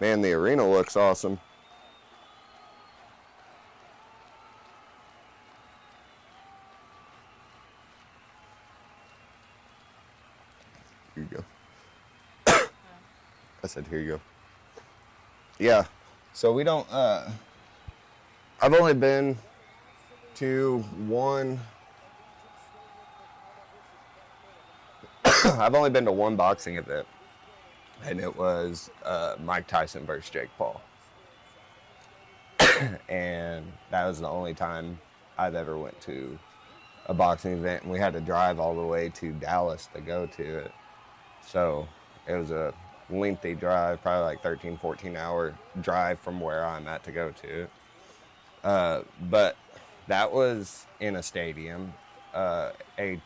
Man, the arena looks awesome. Here you go. I said, here you go. Yeah, so we don't, I've only been to one, I've only been to one boxing event. And it was Mike Tyson versus Jake Paul. And that was the only time I've ever went to a boxing event. And we had to drive all the way to Dallas to go to it. So it was a lengthy drive, probably like 13, 14-hour drive from where I'm at to go to it. But that was in a stadium, AT&T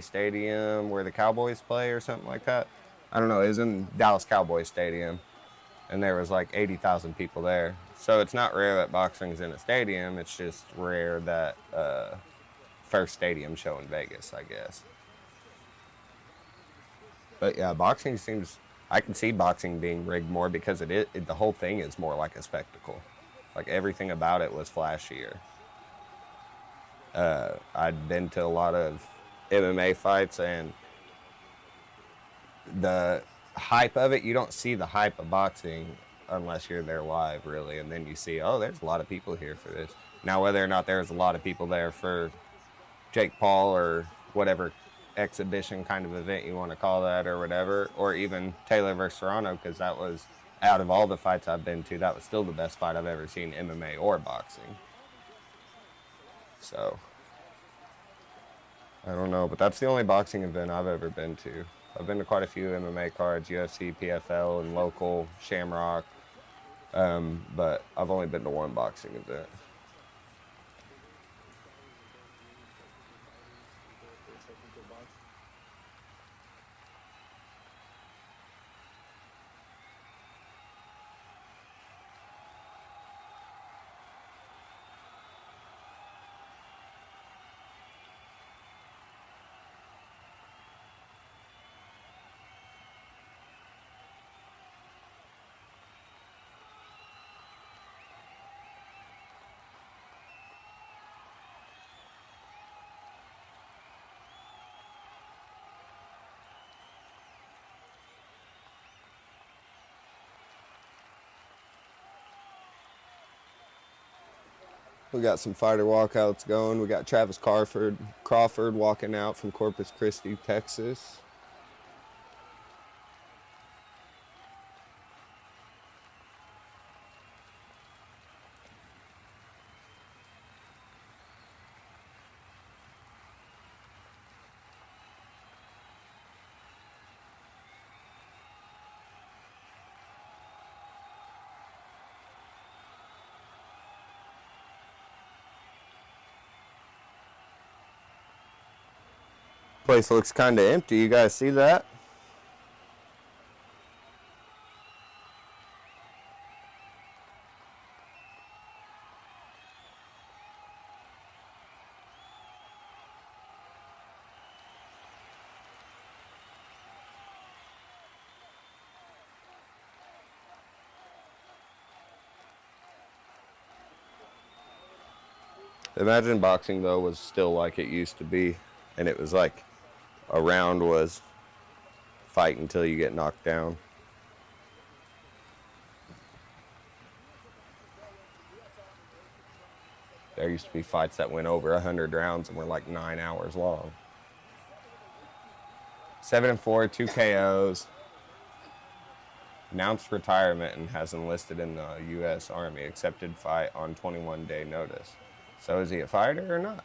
Stadium where the Cowboys play or something like that. I don't know, it was in Dallas Cowboys Stadium, and there was like 80,000 people there. So it's not rare that boxing's in a stadium, it's just rare that first stadium show in Vegas, I guess. But yeah, boxing seems, I can see boxing being rigged more because the whole thing is more like a spectacle. Like, everything about it was flashier. I'd been to a lot of MMA fights, and the hype of it, you don't see the hype of boxing unless you're there live, really. And then you see, oh, there's a lot of people here for this. Now, whether or not there's a lot of people there for Jake Paul or whatever exhibition kind of event you want to call that or whatever, or even Taylor versus Serrano, because that was, out of all the fights I've been to, that was still the best fight I've ever seen, MMA or boxing. So, I don't know, but that's the only boxing event I've ever been to. I've been to quite a few MMA cards, UFC, PFL, and local, Shamrock, but I've only been to one boxing event. We got some fighter walkouts going. We got Travis Crawford walking out from Corpus Christi, Texas. Place looks kind of empty. You guys see that? Imagine boxing, though, was still like it used to be, and it was like a round was fight until you get knocked down. There used to be fights that went over 100 rounds and were like 9 hours long. 7-4, 2 KOs. Announced retirement and has enlisted in the U.S. Army. Accepted fight on 21-day notice. So is he a fighter or not?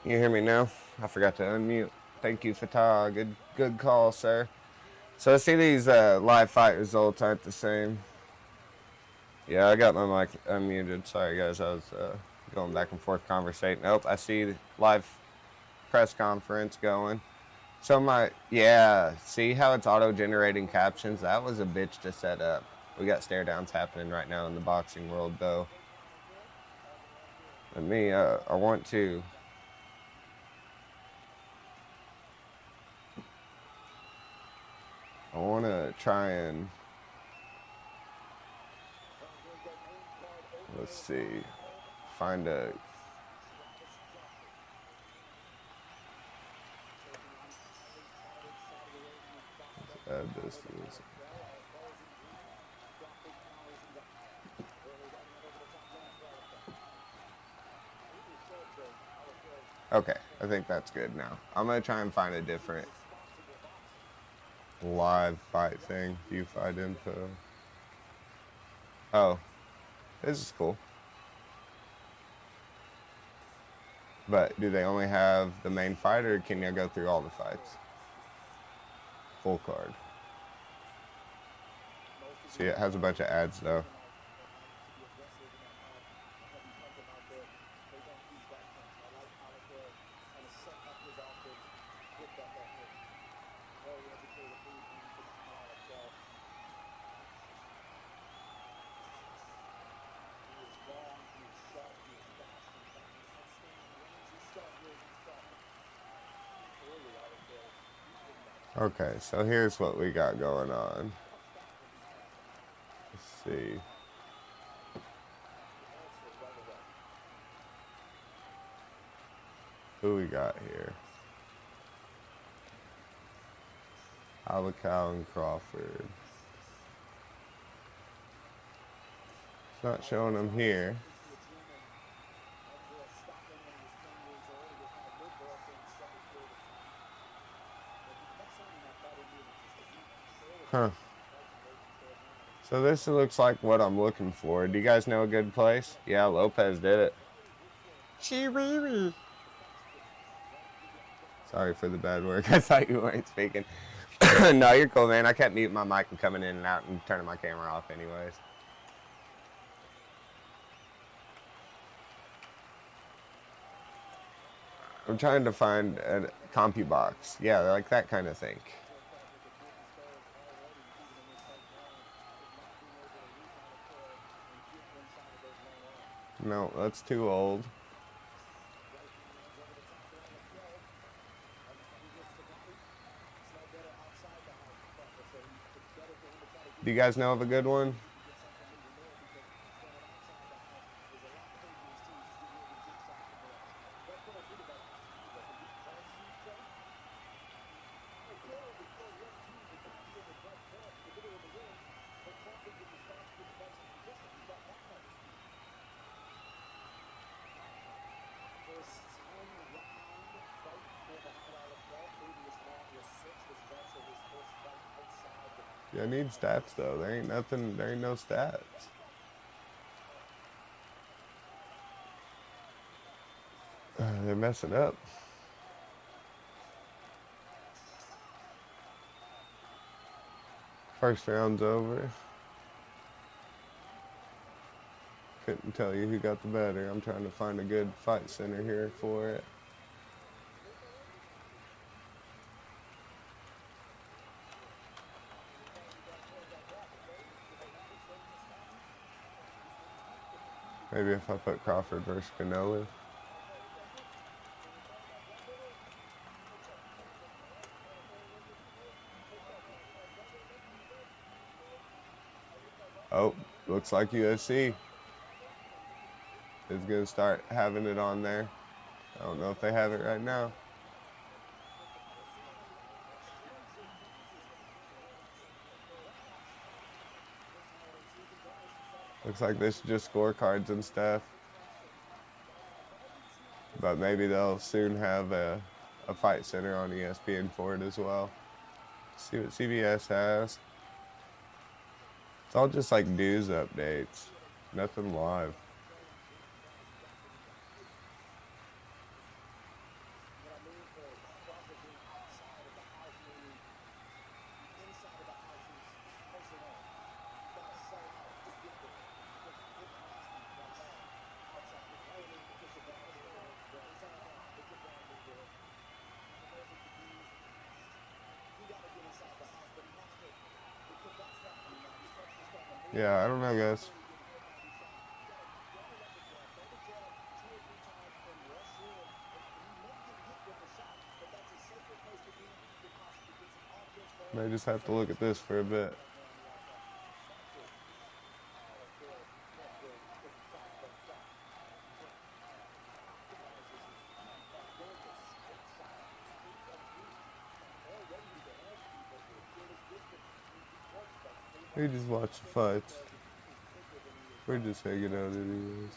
You hear me now? I forgot to unmute. Thank you, Fatah. Good call, sir. So I see these live fight results aren't the same. Yeah, I got my mic unmuted. Sorry, guys. I was going back and forth conversating. Nope, I see live press conference going. So yeah, see how it's auto-generating captions? That was a bitch to set up. We got stare downs happening right now in the boxing world, though. And me, I want to try and, let's see, find a, add this to this. Okay, I think that's good now. I'm going to try and find a different live fight thing. View fight info. Oh, this is cool. But do they only have the main fight, or can you go through all the fights? Full card. See, it has a bunch of ads, though. Okay, so here's what we got going on. Let's see. Who we got here? Alacao and Crawford. It's not showing them here. Huh. So this looks like what I'm looking for. Do you guys know a good place? Yeah, Lopez did it. Chihuahua. Sorry for the bad work. I thought you weren't speaking. No, you're cool, man. I kept muting my mic and coming in and out and turning my camera off anyways. I'm trying to find a CompuBox. Yeah, like that kind of thing. No, that's too old. Do you guys know of a good one? Yeah, I need stats though. There ain't nothing. There ain't no stats. They're messing up. First round's over. Couldn't tell you who got the better. I'm trying to find a good fight center here for it. Maybe if I put Crawford versus Canelo. Oh, looks like UFC is going to start having it on there. I don't know if they have it right now. Looks like this is just scorecards and stuff. But maybe they'll soon have a fight center on ESPN for it as well. See what CBS has. It's all just like news updates. Nothing live. Yeah, I don't know, guys. May just have to look at this for a bit. We just watch the fights. We're just hanging out anyways.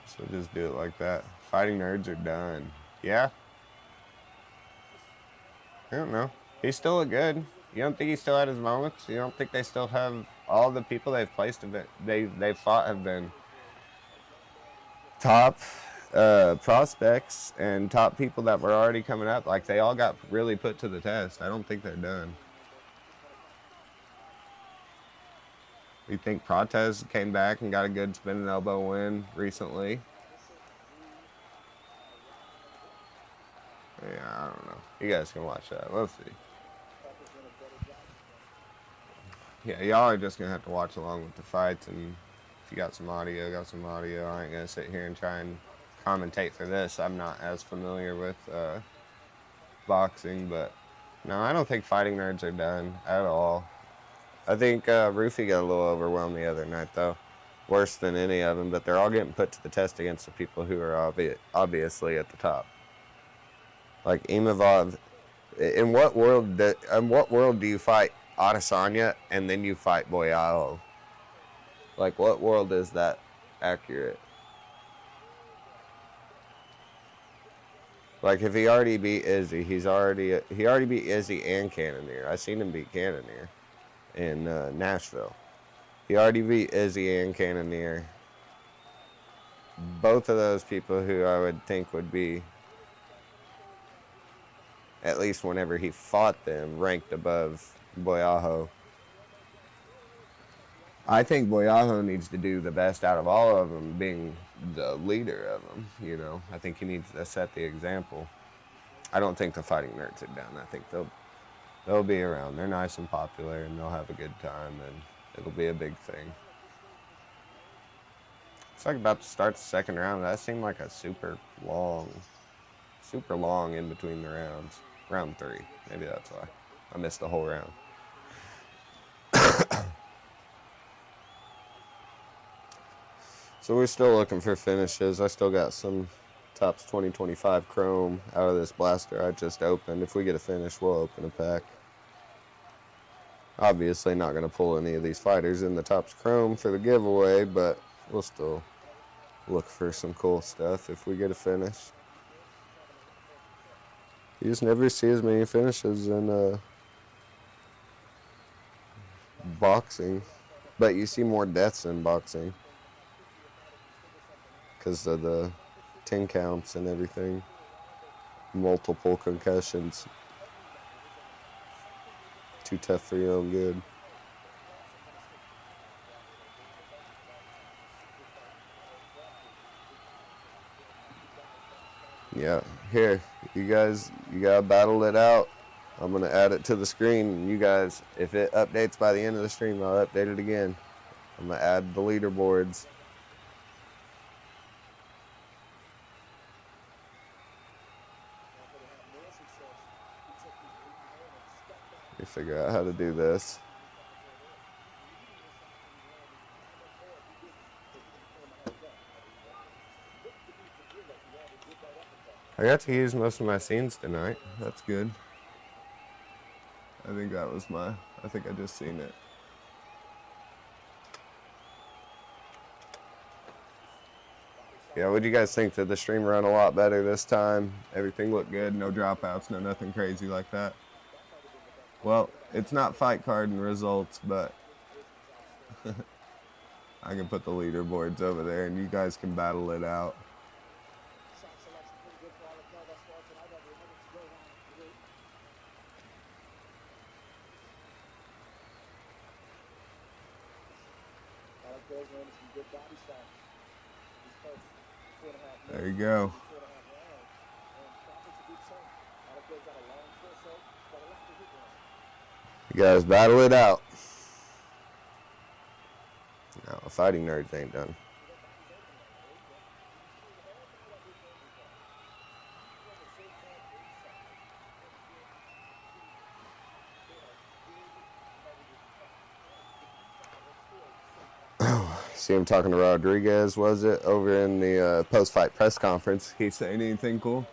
So just do it like that. Fighting nerds are done. Yeah? I don't know. He still look good. You don't think he still had his moments? You don't think they still have all the people they've placed they've fought have been top prospects and top people that were already coming up? Like, they all got really put to the test. I don't think they're done. You think Protez came back and got a good spinning elbow win recently? Yeah, I don't know. You guys can watch that. Let's see. Yeah, y'all are just going to have to watch along with the fights, and if you got some audio, I ain't going to sit here and try and commentate for this. I'm not as familiar with boxing, but no, I don't think fighting nerds are done at all. I think Rufy got a little overwhelmed the other night, though. Worse than any of them, but they're all getting put to the test against the people who are obviously at the top. Like Imavov, in what world do you fight Adesanya and then you fight Boyao? Like, what world is that accurate? Like, if he already beat Izzy, he already beat Izzy and Cannonier. I seen him beat Cannonier in Nashville. He already beat Izzy and Cannonier. Both of those people who I would think would be, at least whenever he fought them, ranked above Boyao. I think Boyao needs to do the best out of all of them, being the leader of them, you know. I think he needs to set the example. I don't think the fighting nerds are done. I think they'll be around. They're nice and popular, and they'll have a good time, and it'll be a big thing. It's like about to start the second round. That seemed like a super long in between the rounds. Round 3. Maybe that's why. I missed the whole round. So we're still looking for finishes. I still got some Topps 2025 Chrome out of this blaster I just opened. If we get a finish, we'll open a pack. Obviously not going to pull any of these fighters in the Topps Chrome for the giveaway, but we'll still look for some cool stuff if we get a finish. You just never see as many finishes in boxing, but you see more deaths in boxing because of the 10 counts and everything, multiple concussions. Too tough for your own good. Yeah, here, you guys, you gotta battle it out. I'm gonna add it to the screen. You guys, if it updates by the end of the stream, I'll update it again. I'm gonna add the leaderboards. Let me figure out how to do this. I got to use most of my scenes tonight. That's good. I think that was I think I just seen it. Yeah, what do you guys think? Did the stream run a lot better this time? Everything looked good, no dropouts, no nothing crazy like that. Well, it's not fight card and results, but I can put the leaderboards over there and you guys can battle it out. There you go. You guys battle it out. No, fighting nerds ain't done. See him talking to Rodriguez, was it, over in the post-fight press conference. He saying anything cool?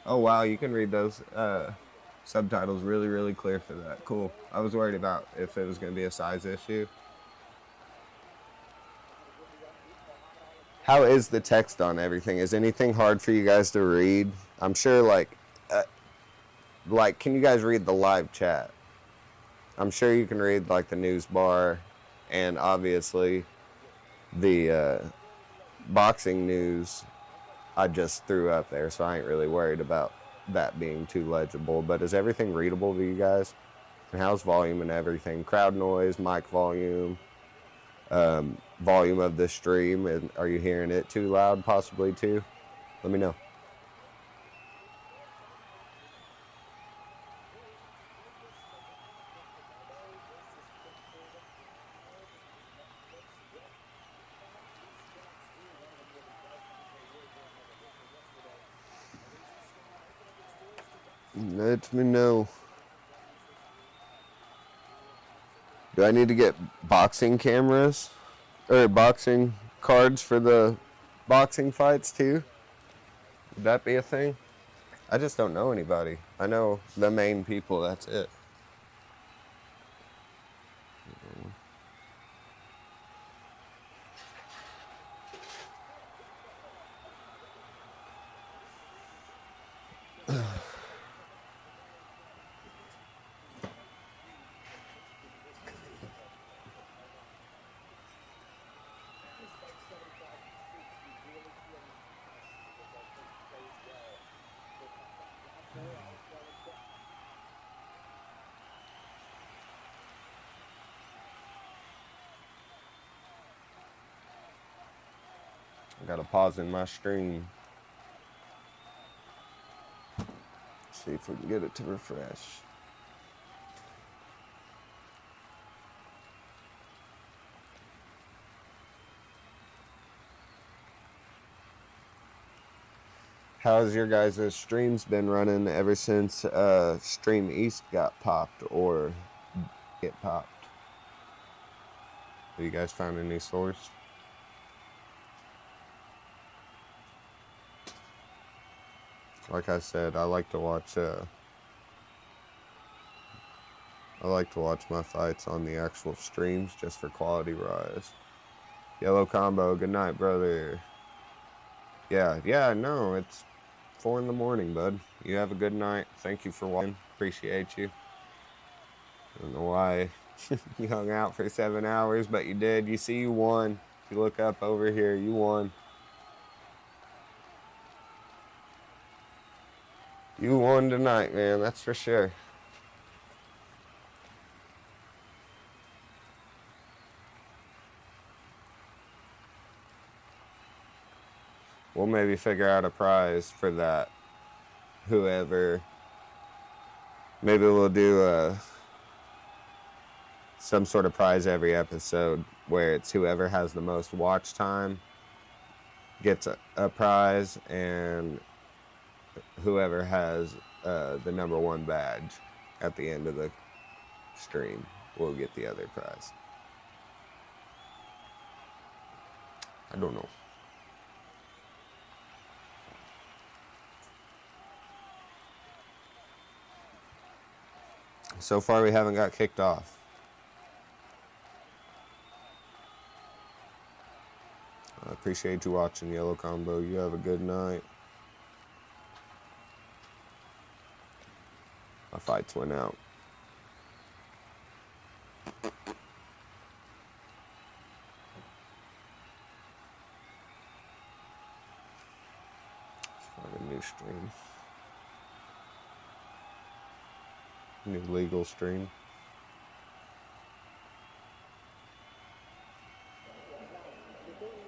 Oh, wow, you can read those subtitles really, really clear for that. Cool. I was worried about if it was going to be a size issue. How is the text on everything? Is anything hard for you guys to read? I'm sure, like, can you guys read the live chat? I'm sure you can read, like, the news bar and, obviously, the boxing news I just threw up there, so I ain't really worried about that being too legible. But is everything readable to you guys? And how's volume and everything? Crowd noise, mic volume, volume of the stream. And are you hearing it too loud, possibly too? Let me know. Let me know. Do I need to get boxing cameras or boxing cards for the boxing fights too? Would that be a thing? I just don't know anybody. I know the main people, that's it. I gotta pause in my stream. See if we can get it to refresh. How's your guys' streams been running ever since Stream East got popped or get popped? Have you guys found a new source? Like I said, I like to watch my fights on the actual streams just for quality rise. Yellow combo, good night, brother. Yeah, no, it's 4 in the morning, bud. You have a good night. Thank you for watching. Appreciate you. I don't know why you hung out for 7 hours, but you did. You see, you won. If you look up over here, you won. You won tonight, man. That's for sure. We'll maybe figure out a prize for that. Whoever. Maybe we'll do some sort of prize every episode where it's whoever has the most watch time gets a prize, and whoever has the #1 badge at the end of the stream will get the other prize. I don't know. So far, we haven't got kicked off. I appreciate you watching, Yellow Combo. You have a good night. My fights went out. Let's find a new stream. New legal stream.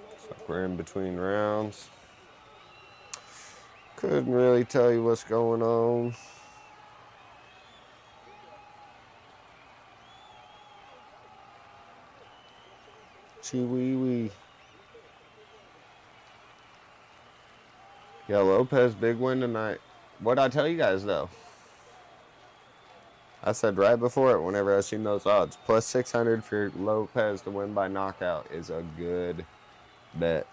Looks like we're in between rounds. Couldn't really tell you what's going on. Chee-wee-wee. Yeah, Lopez, big win tonight. What'd I tell you guys, though? I said right before it, whenever I seen those odds, plus 600 for Lopez to win by knockout is a good bet.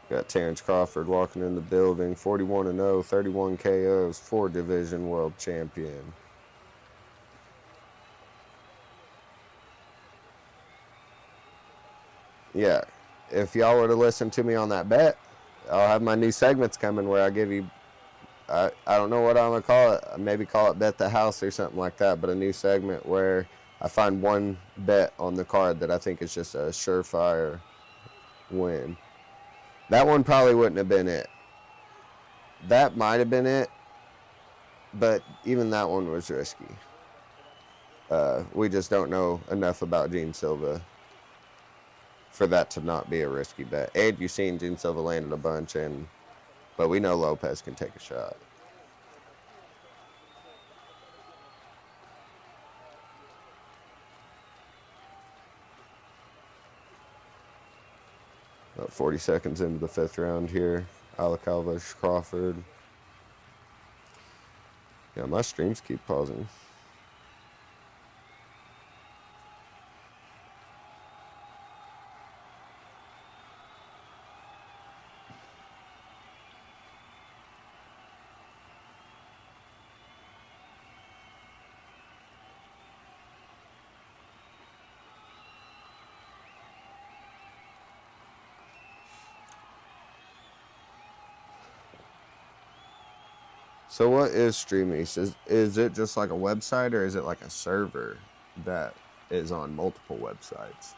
Got Terrence Crawford walking in the building, 41-0, 31 KOs, 4-division world champion. Yeah, if y'all were to listen to me on that bet, I'll have my new segments coming where I give you, I don't know what I'm going to call it. Maybe call it Bet the House or something like that, but a new segment where I find one bet on the card that I think is just a surefire win. That one probably wouldn't have been it. That might have been it, but even that one was risky. We just don't know enough about Gene Silva for that to not be a risky bet. And you've seen Gene Silva landed a bunch, but we know Lopez can take a shot. About 40 seconds into the 5th round here. Alakal versus Crawford. Yeah, my streams keep pausing. So what is StreamEast? Is it just like a website, or is it like a server that is on multiple websites?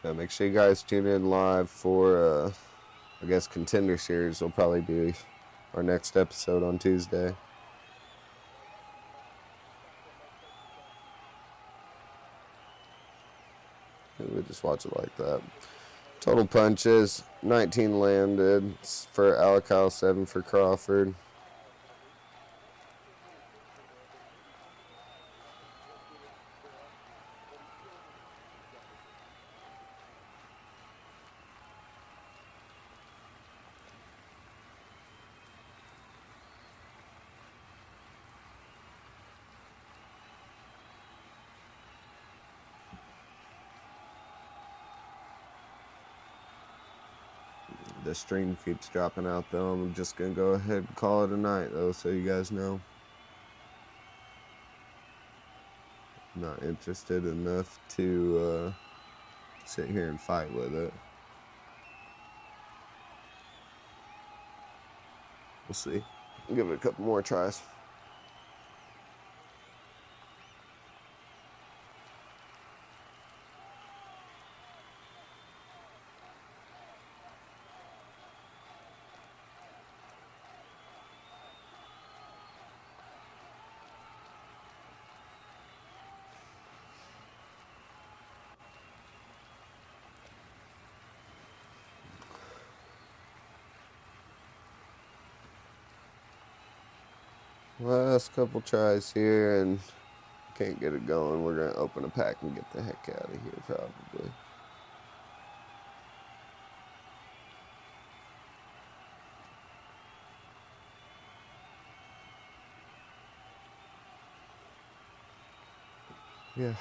Yeah, make sure you guys tune in live for, I guess, Contender Series will probably be our next episode on Tuesday. We just watch it like that. Total punches, 19 landed for Alakal, 7 for Crawford. The stream keeps dropping out though. I'm just gonna go ahead and call it a night though, so you guys know. I'm not interested enough to sit here and fight with it. We'll see. I'll give it a couple more tries. Last couple tries here and can't get it going. We're going to open a pack and get the heck out of here probably. Yeah.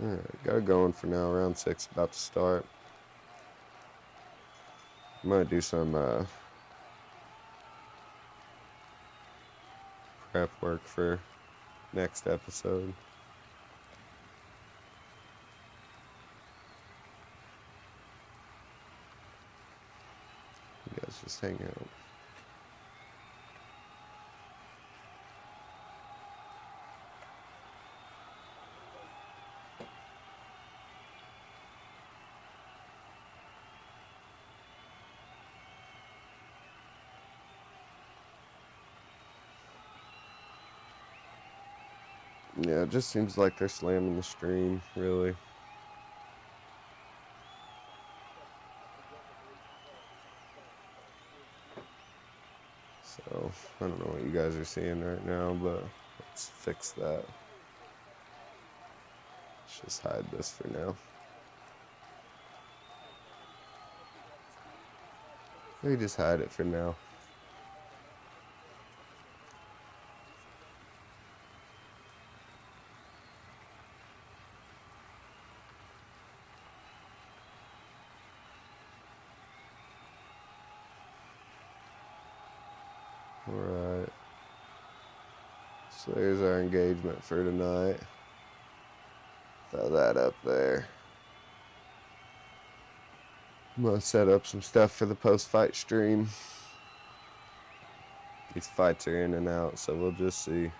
Alright, got it going for now. Round 6 about to start. I'm going to do some prep work for next episode. You guys just hang out. Yeah, it just seems like they're slamming the stream, really. So, I don't know what you guys are seeing right now, but let's fix that. Let's just hide this for now. Maybe just hide it for now. Alright. So there's our engagement for tonight. Throw that up there. I'm gonna set up some stuff for the post-fight stream. These fights are in and out, so we'll just see.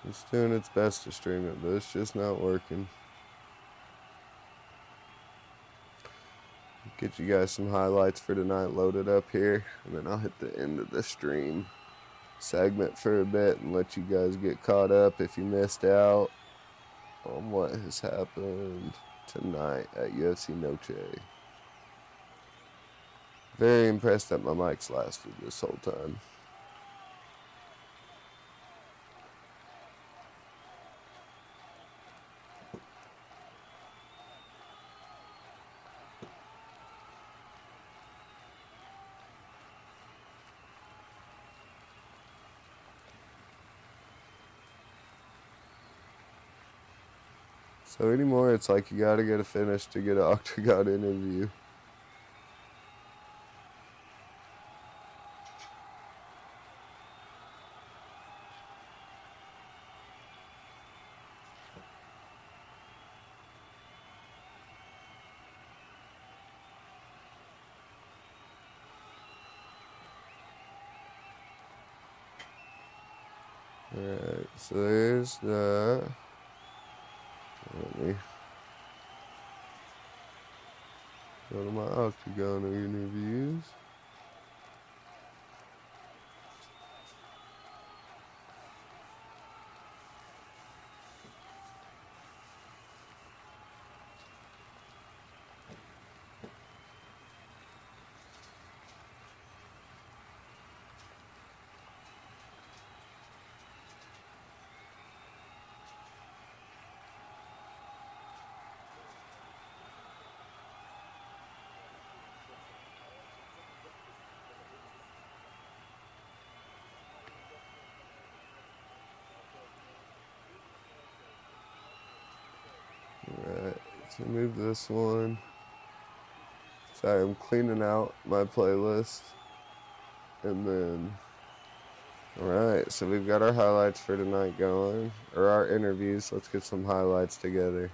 It's doing its best to stream it, but it's just not working. Get you guys some highlights for tonight loaded up here, and then I'll hit the end of the stream segment for a bit and let you guys get caught up if you missed out on what has happened tonight at UFC Noche. Very impressed that my mics lasted this whole time. So anymore, it's like you gotta get a finish to get an octagon interview. Alright, so there's that. Let me go to my octagon interviews. Remove this one. Sorry, I'm cleaning out my playlist. And then, alright, so we've got our highlights for tonight going, or our interviews. Let's get some highlights together.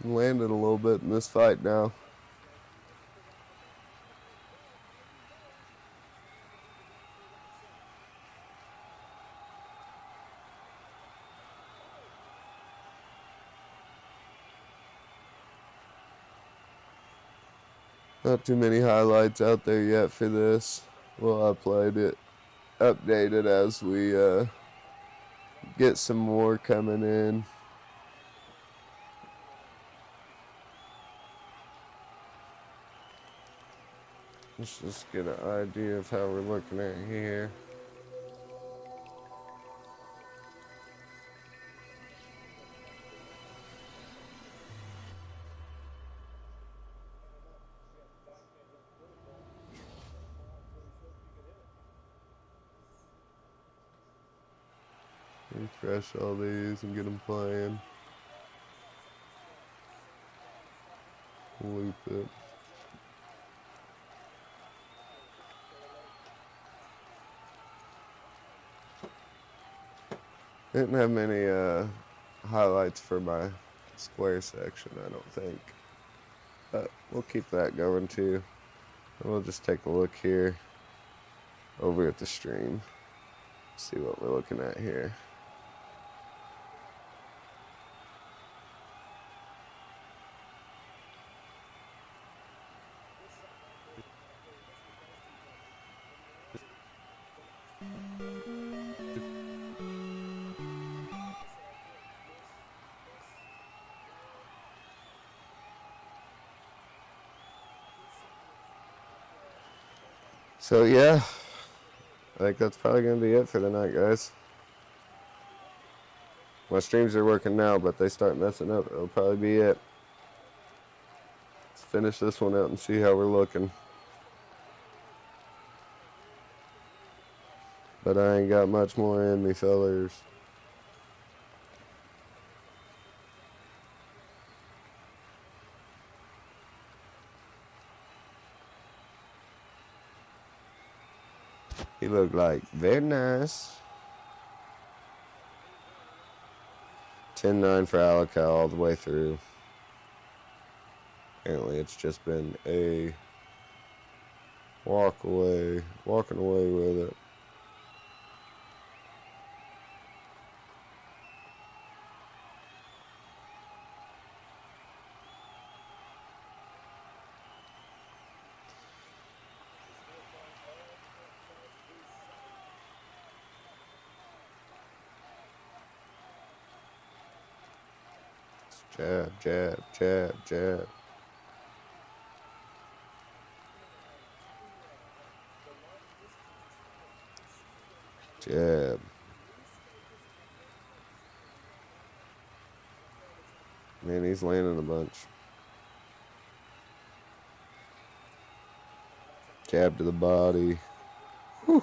Landed a little bit in this fight now. Not too many highlights out there yet for this. We'll upload it, update it as we get some more coming in. Let's just get an idea of how we're looking at here. Refresh all these and get them playing. Loop it. Didn't have many highlights for my square section, I don't think. But we'll keep that going too. And we'll just take a look here over at the stream. See what we're looking at here. So yeah, I think that's probably going to be it for the night, guys. My streams are working now, but they start messing up. It'll probably be it. Let's finish this one out and see how we're looking. But I ain't got much more in me, fellers. He looked like very nice. 10-9 for Alical all the way through. Apparently it's just been a walking away with it. Jab, jab, jab, jab. Jab. Man, he's landing a bunch. Jab to the body. Whew.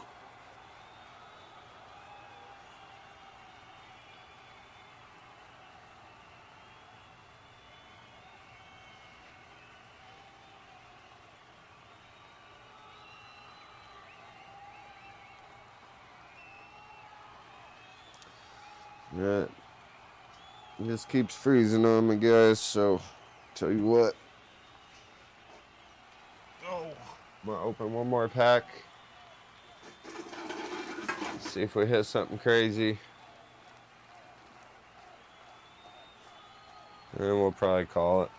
That just keeps freezing on me, guys. So, tell you what. Oh, I'm gonna open one more pack. See if we hit something crazy. And we'll probably call it.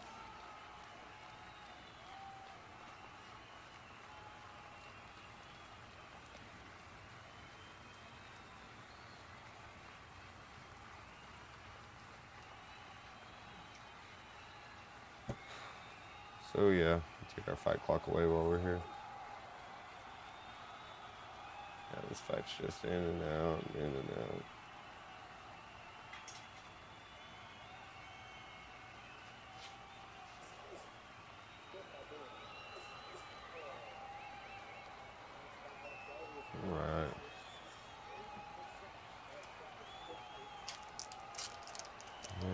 So yeah, take our fight clock away while we're here. Yeah, this fight's just in and out, in and out. Alright.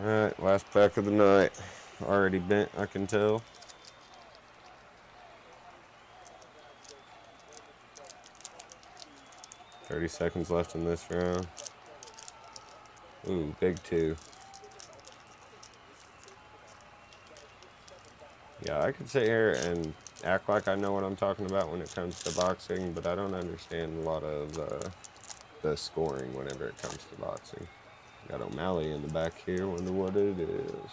Alright, last pack of the night. Already bent, I can tell. $30 seconds left in this round. Ooh, big two. Yeah, I could sit here and act like I know what I'm talking about when it comes to boxing, but I don't understand a lot of the scoring whenever it comes to boxing. Got O'Malley in the back here, wonder what it is.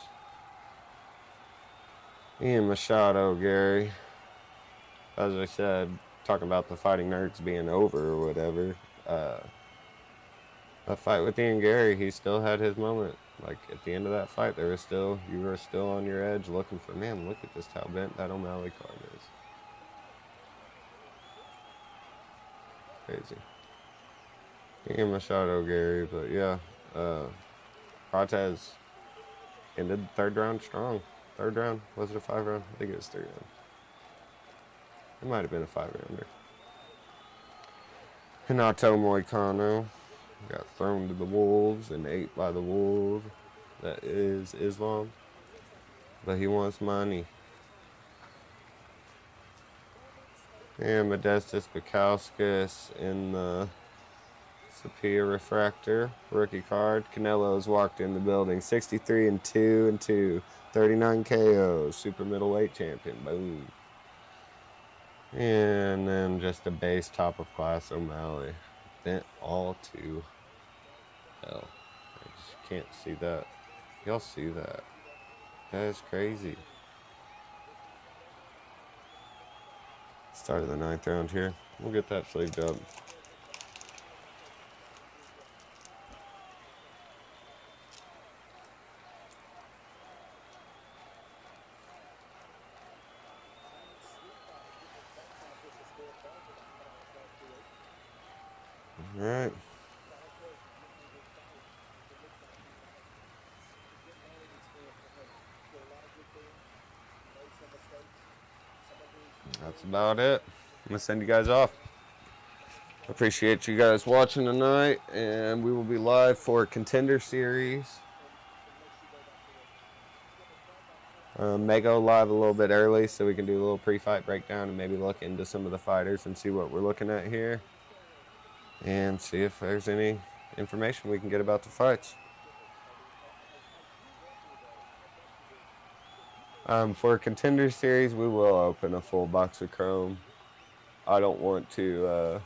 Ian Machado, Gary. As I said, talking about the Fighting Nerds being over or whatever. That fight with Ian Gary, he still had his moment. Like, at the end of that fight, you were still on your edge looking for, man, look at just how bent that O'Malley card is. Crazy. Ian Machado, Gary, but yeah. Cortez ended the third round strong. Third round? Was it a 5 round? I think it was 3 round. It might have been a 5 rounder. Hinato Moicano got thrown to the wolves and ate by the wolf. That is Islam. But he wants money. And Modestus Bukowskis in the Sapia Refractor rookie card. Canelo's walked in the building. 63-2-2. 39 KOs. Super middleweight champion. Boom. And then just a base top of class O'Malley. Bent all to hell. I just can't see that. Y'all see that? That is crazy. Start of the 9th round here. We'll get that sleeved up. All right. That's about it. I'm going to send you guys off. Appreciate you guys watching tonight, and we will be live for Contender Series. May go live a little bit early so we can do a little pre-fight breakdown and maybe look into some of the fighters and see what we're looking at here. And see if there's any information we can get about the fights. For a Contender Series, we will open a full box of Chrome. I don't want to,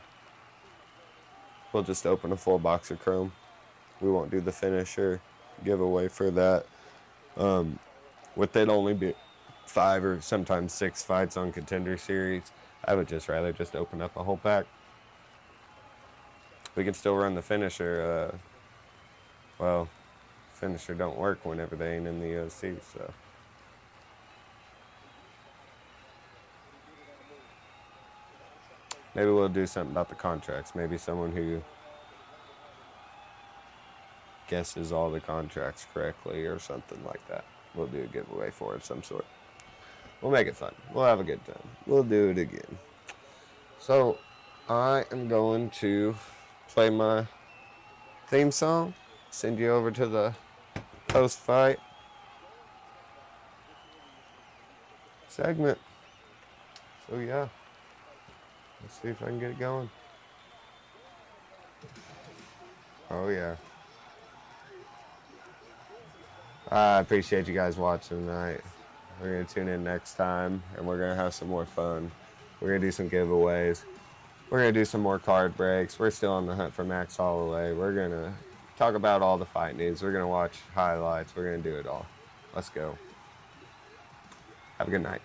we'll just open a full box of Chrome. We won't do the finisher giveaway for that. With it only be 5 or sometimes 6 fights on Contender Series, I would just rather just open up a whole pack. We can still run the finisher. Well, finisher don't work whenever they ain't in the UFC, so. Maybe we'll do something about the contracts. Maybe someone who guesses all the contracts correctly or something like that. We'll do a giveaway for it of some sort. We'll make it fun. We'll have a good time. We'll do it again. So, I am going to play my theme song, send you over to the post-fight segment. So yeah, let's see if I can get it going. Oh yeah. I appreciate you guys watching tonight. We're going to tune in next time, and we're going to have some more fun. We're going to do some giveaways. We're going to do some more card breaks. We're still on the hunt for Max Holloway. We're going to talk about all the fight news. We're going to watch highlights. We're going to do it all. Let's go. Have a good night.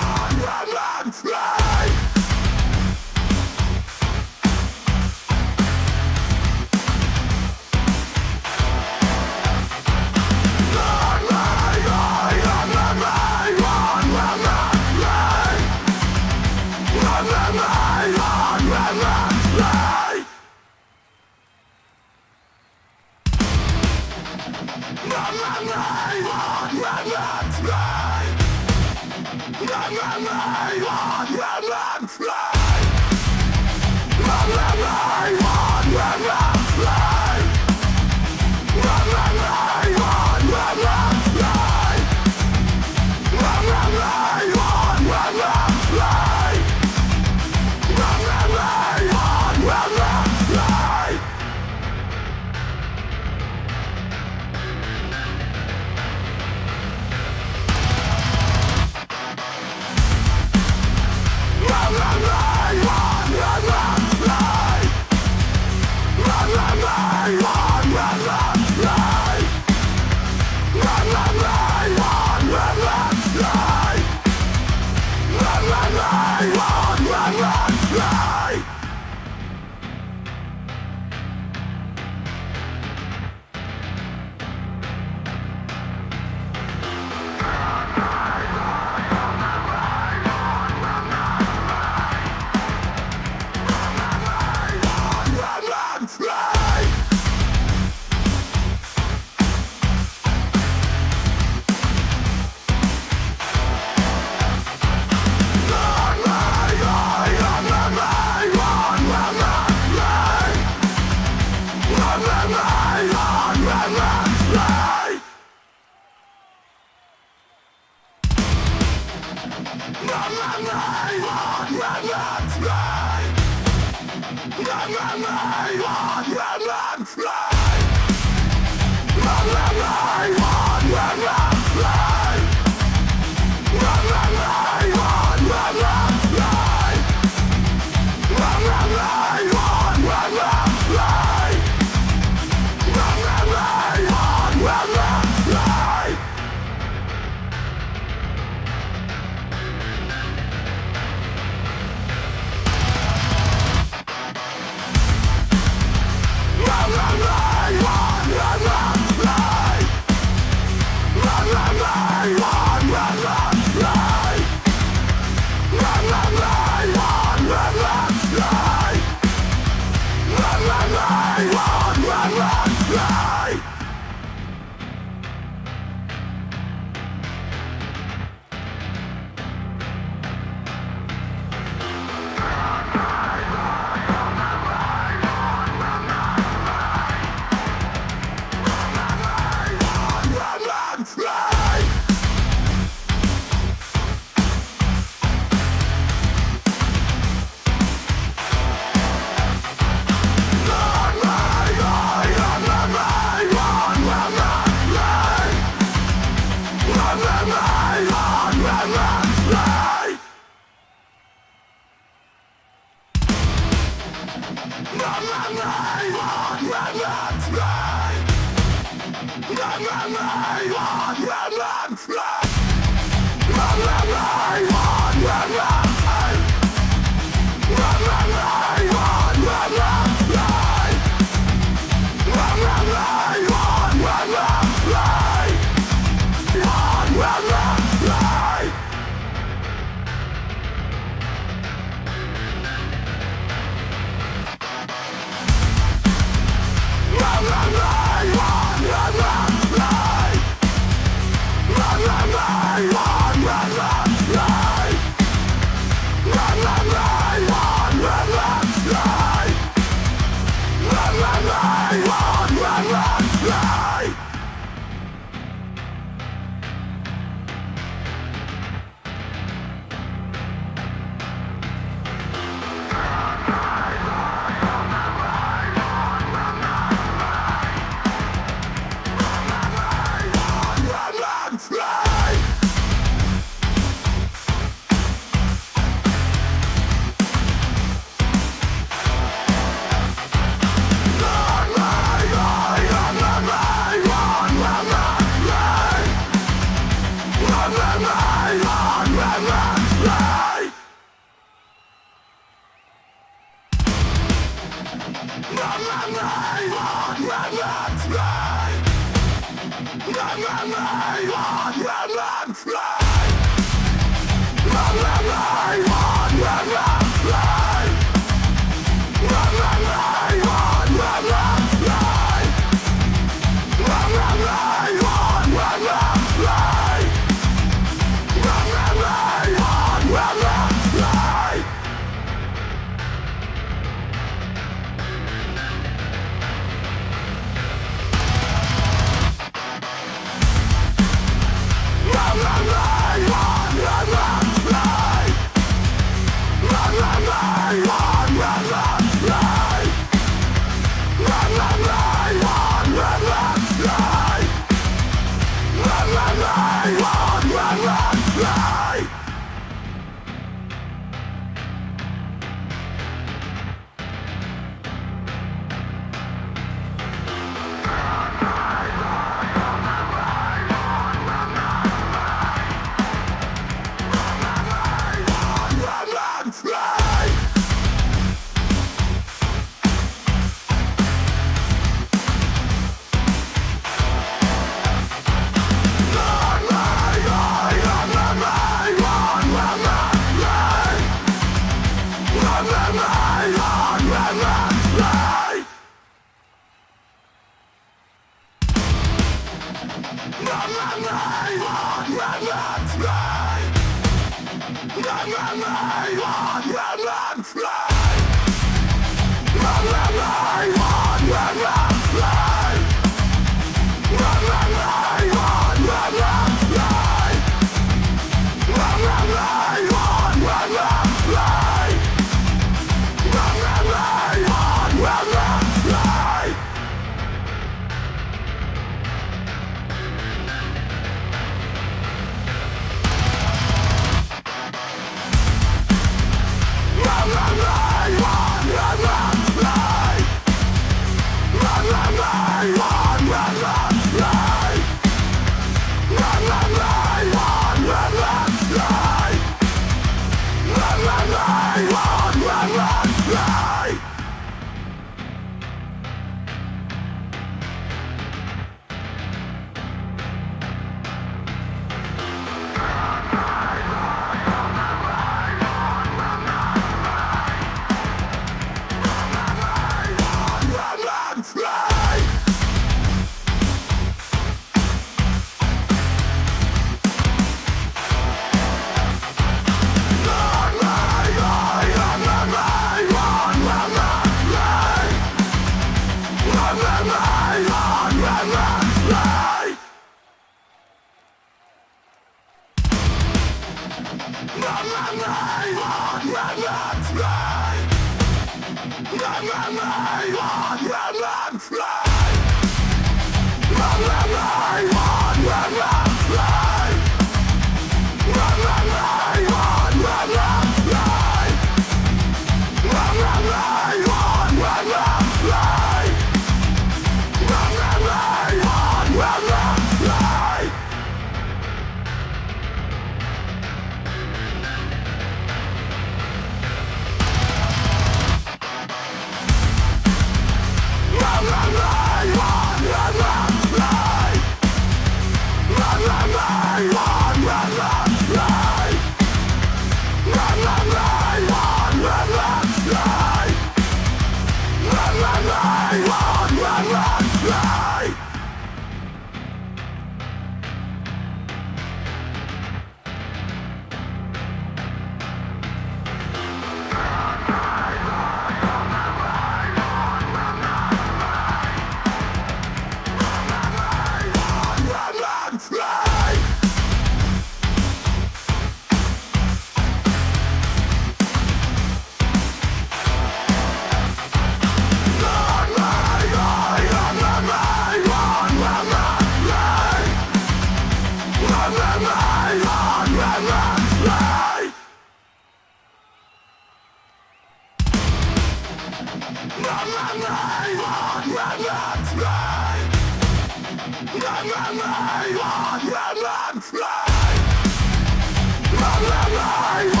MMA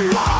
Run,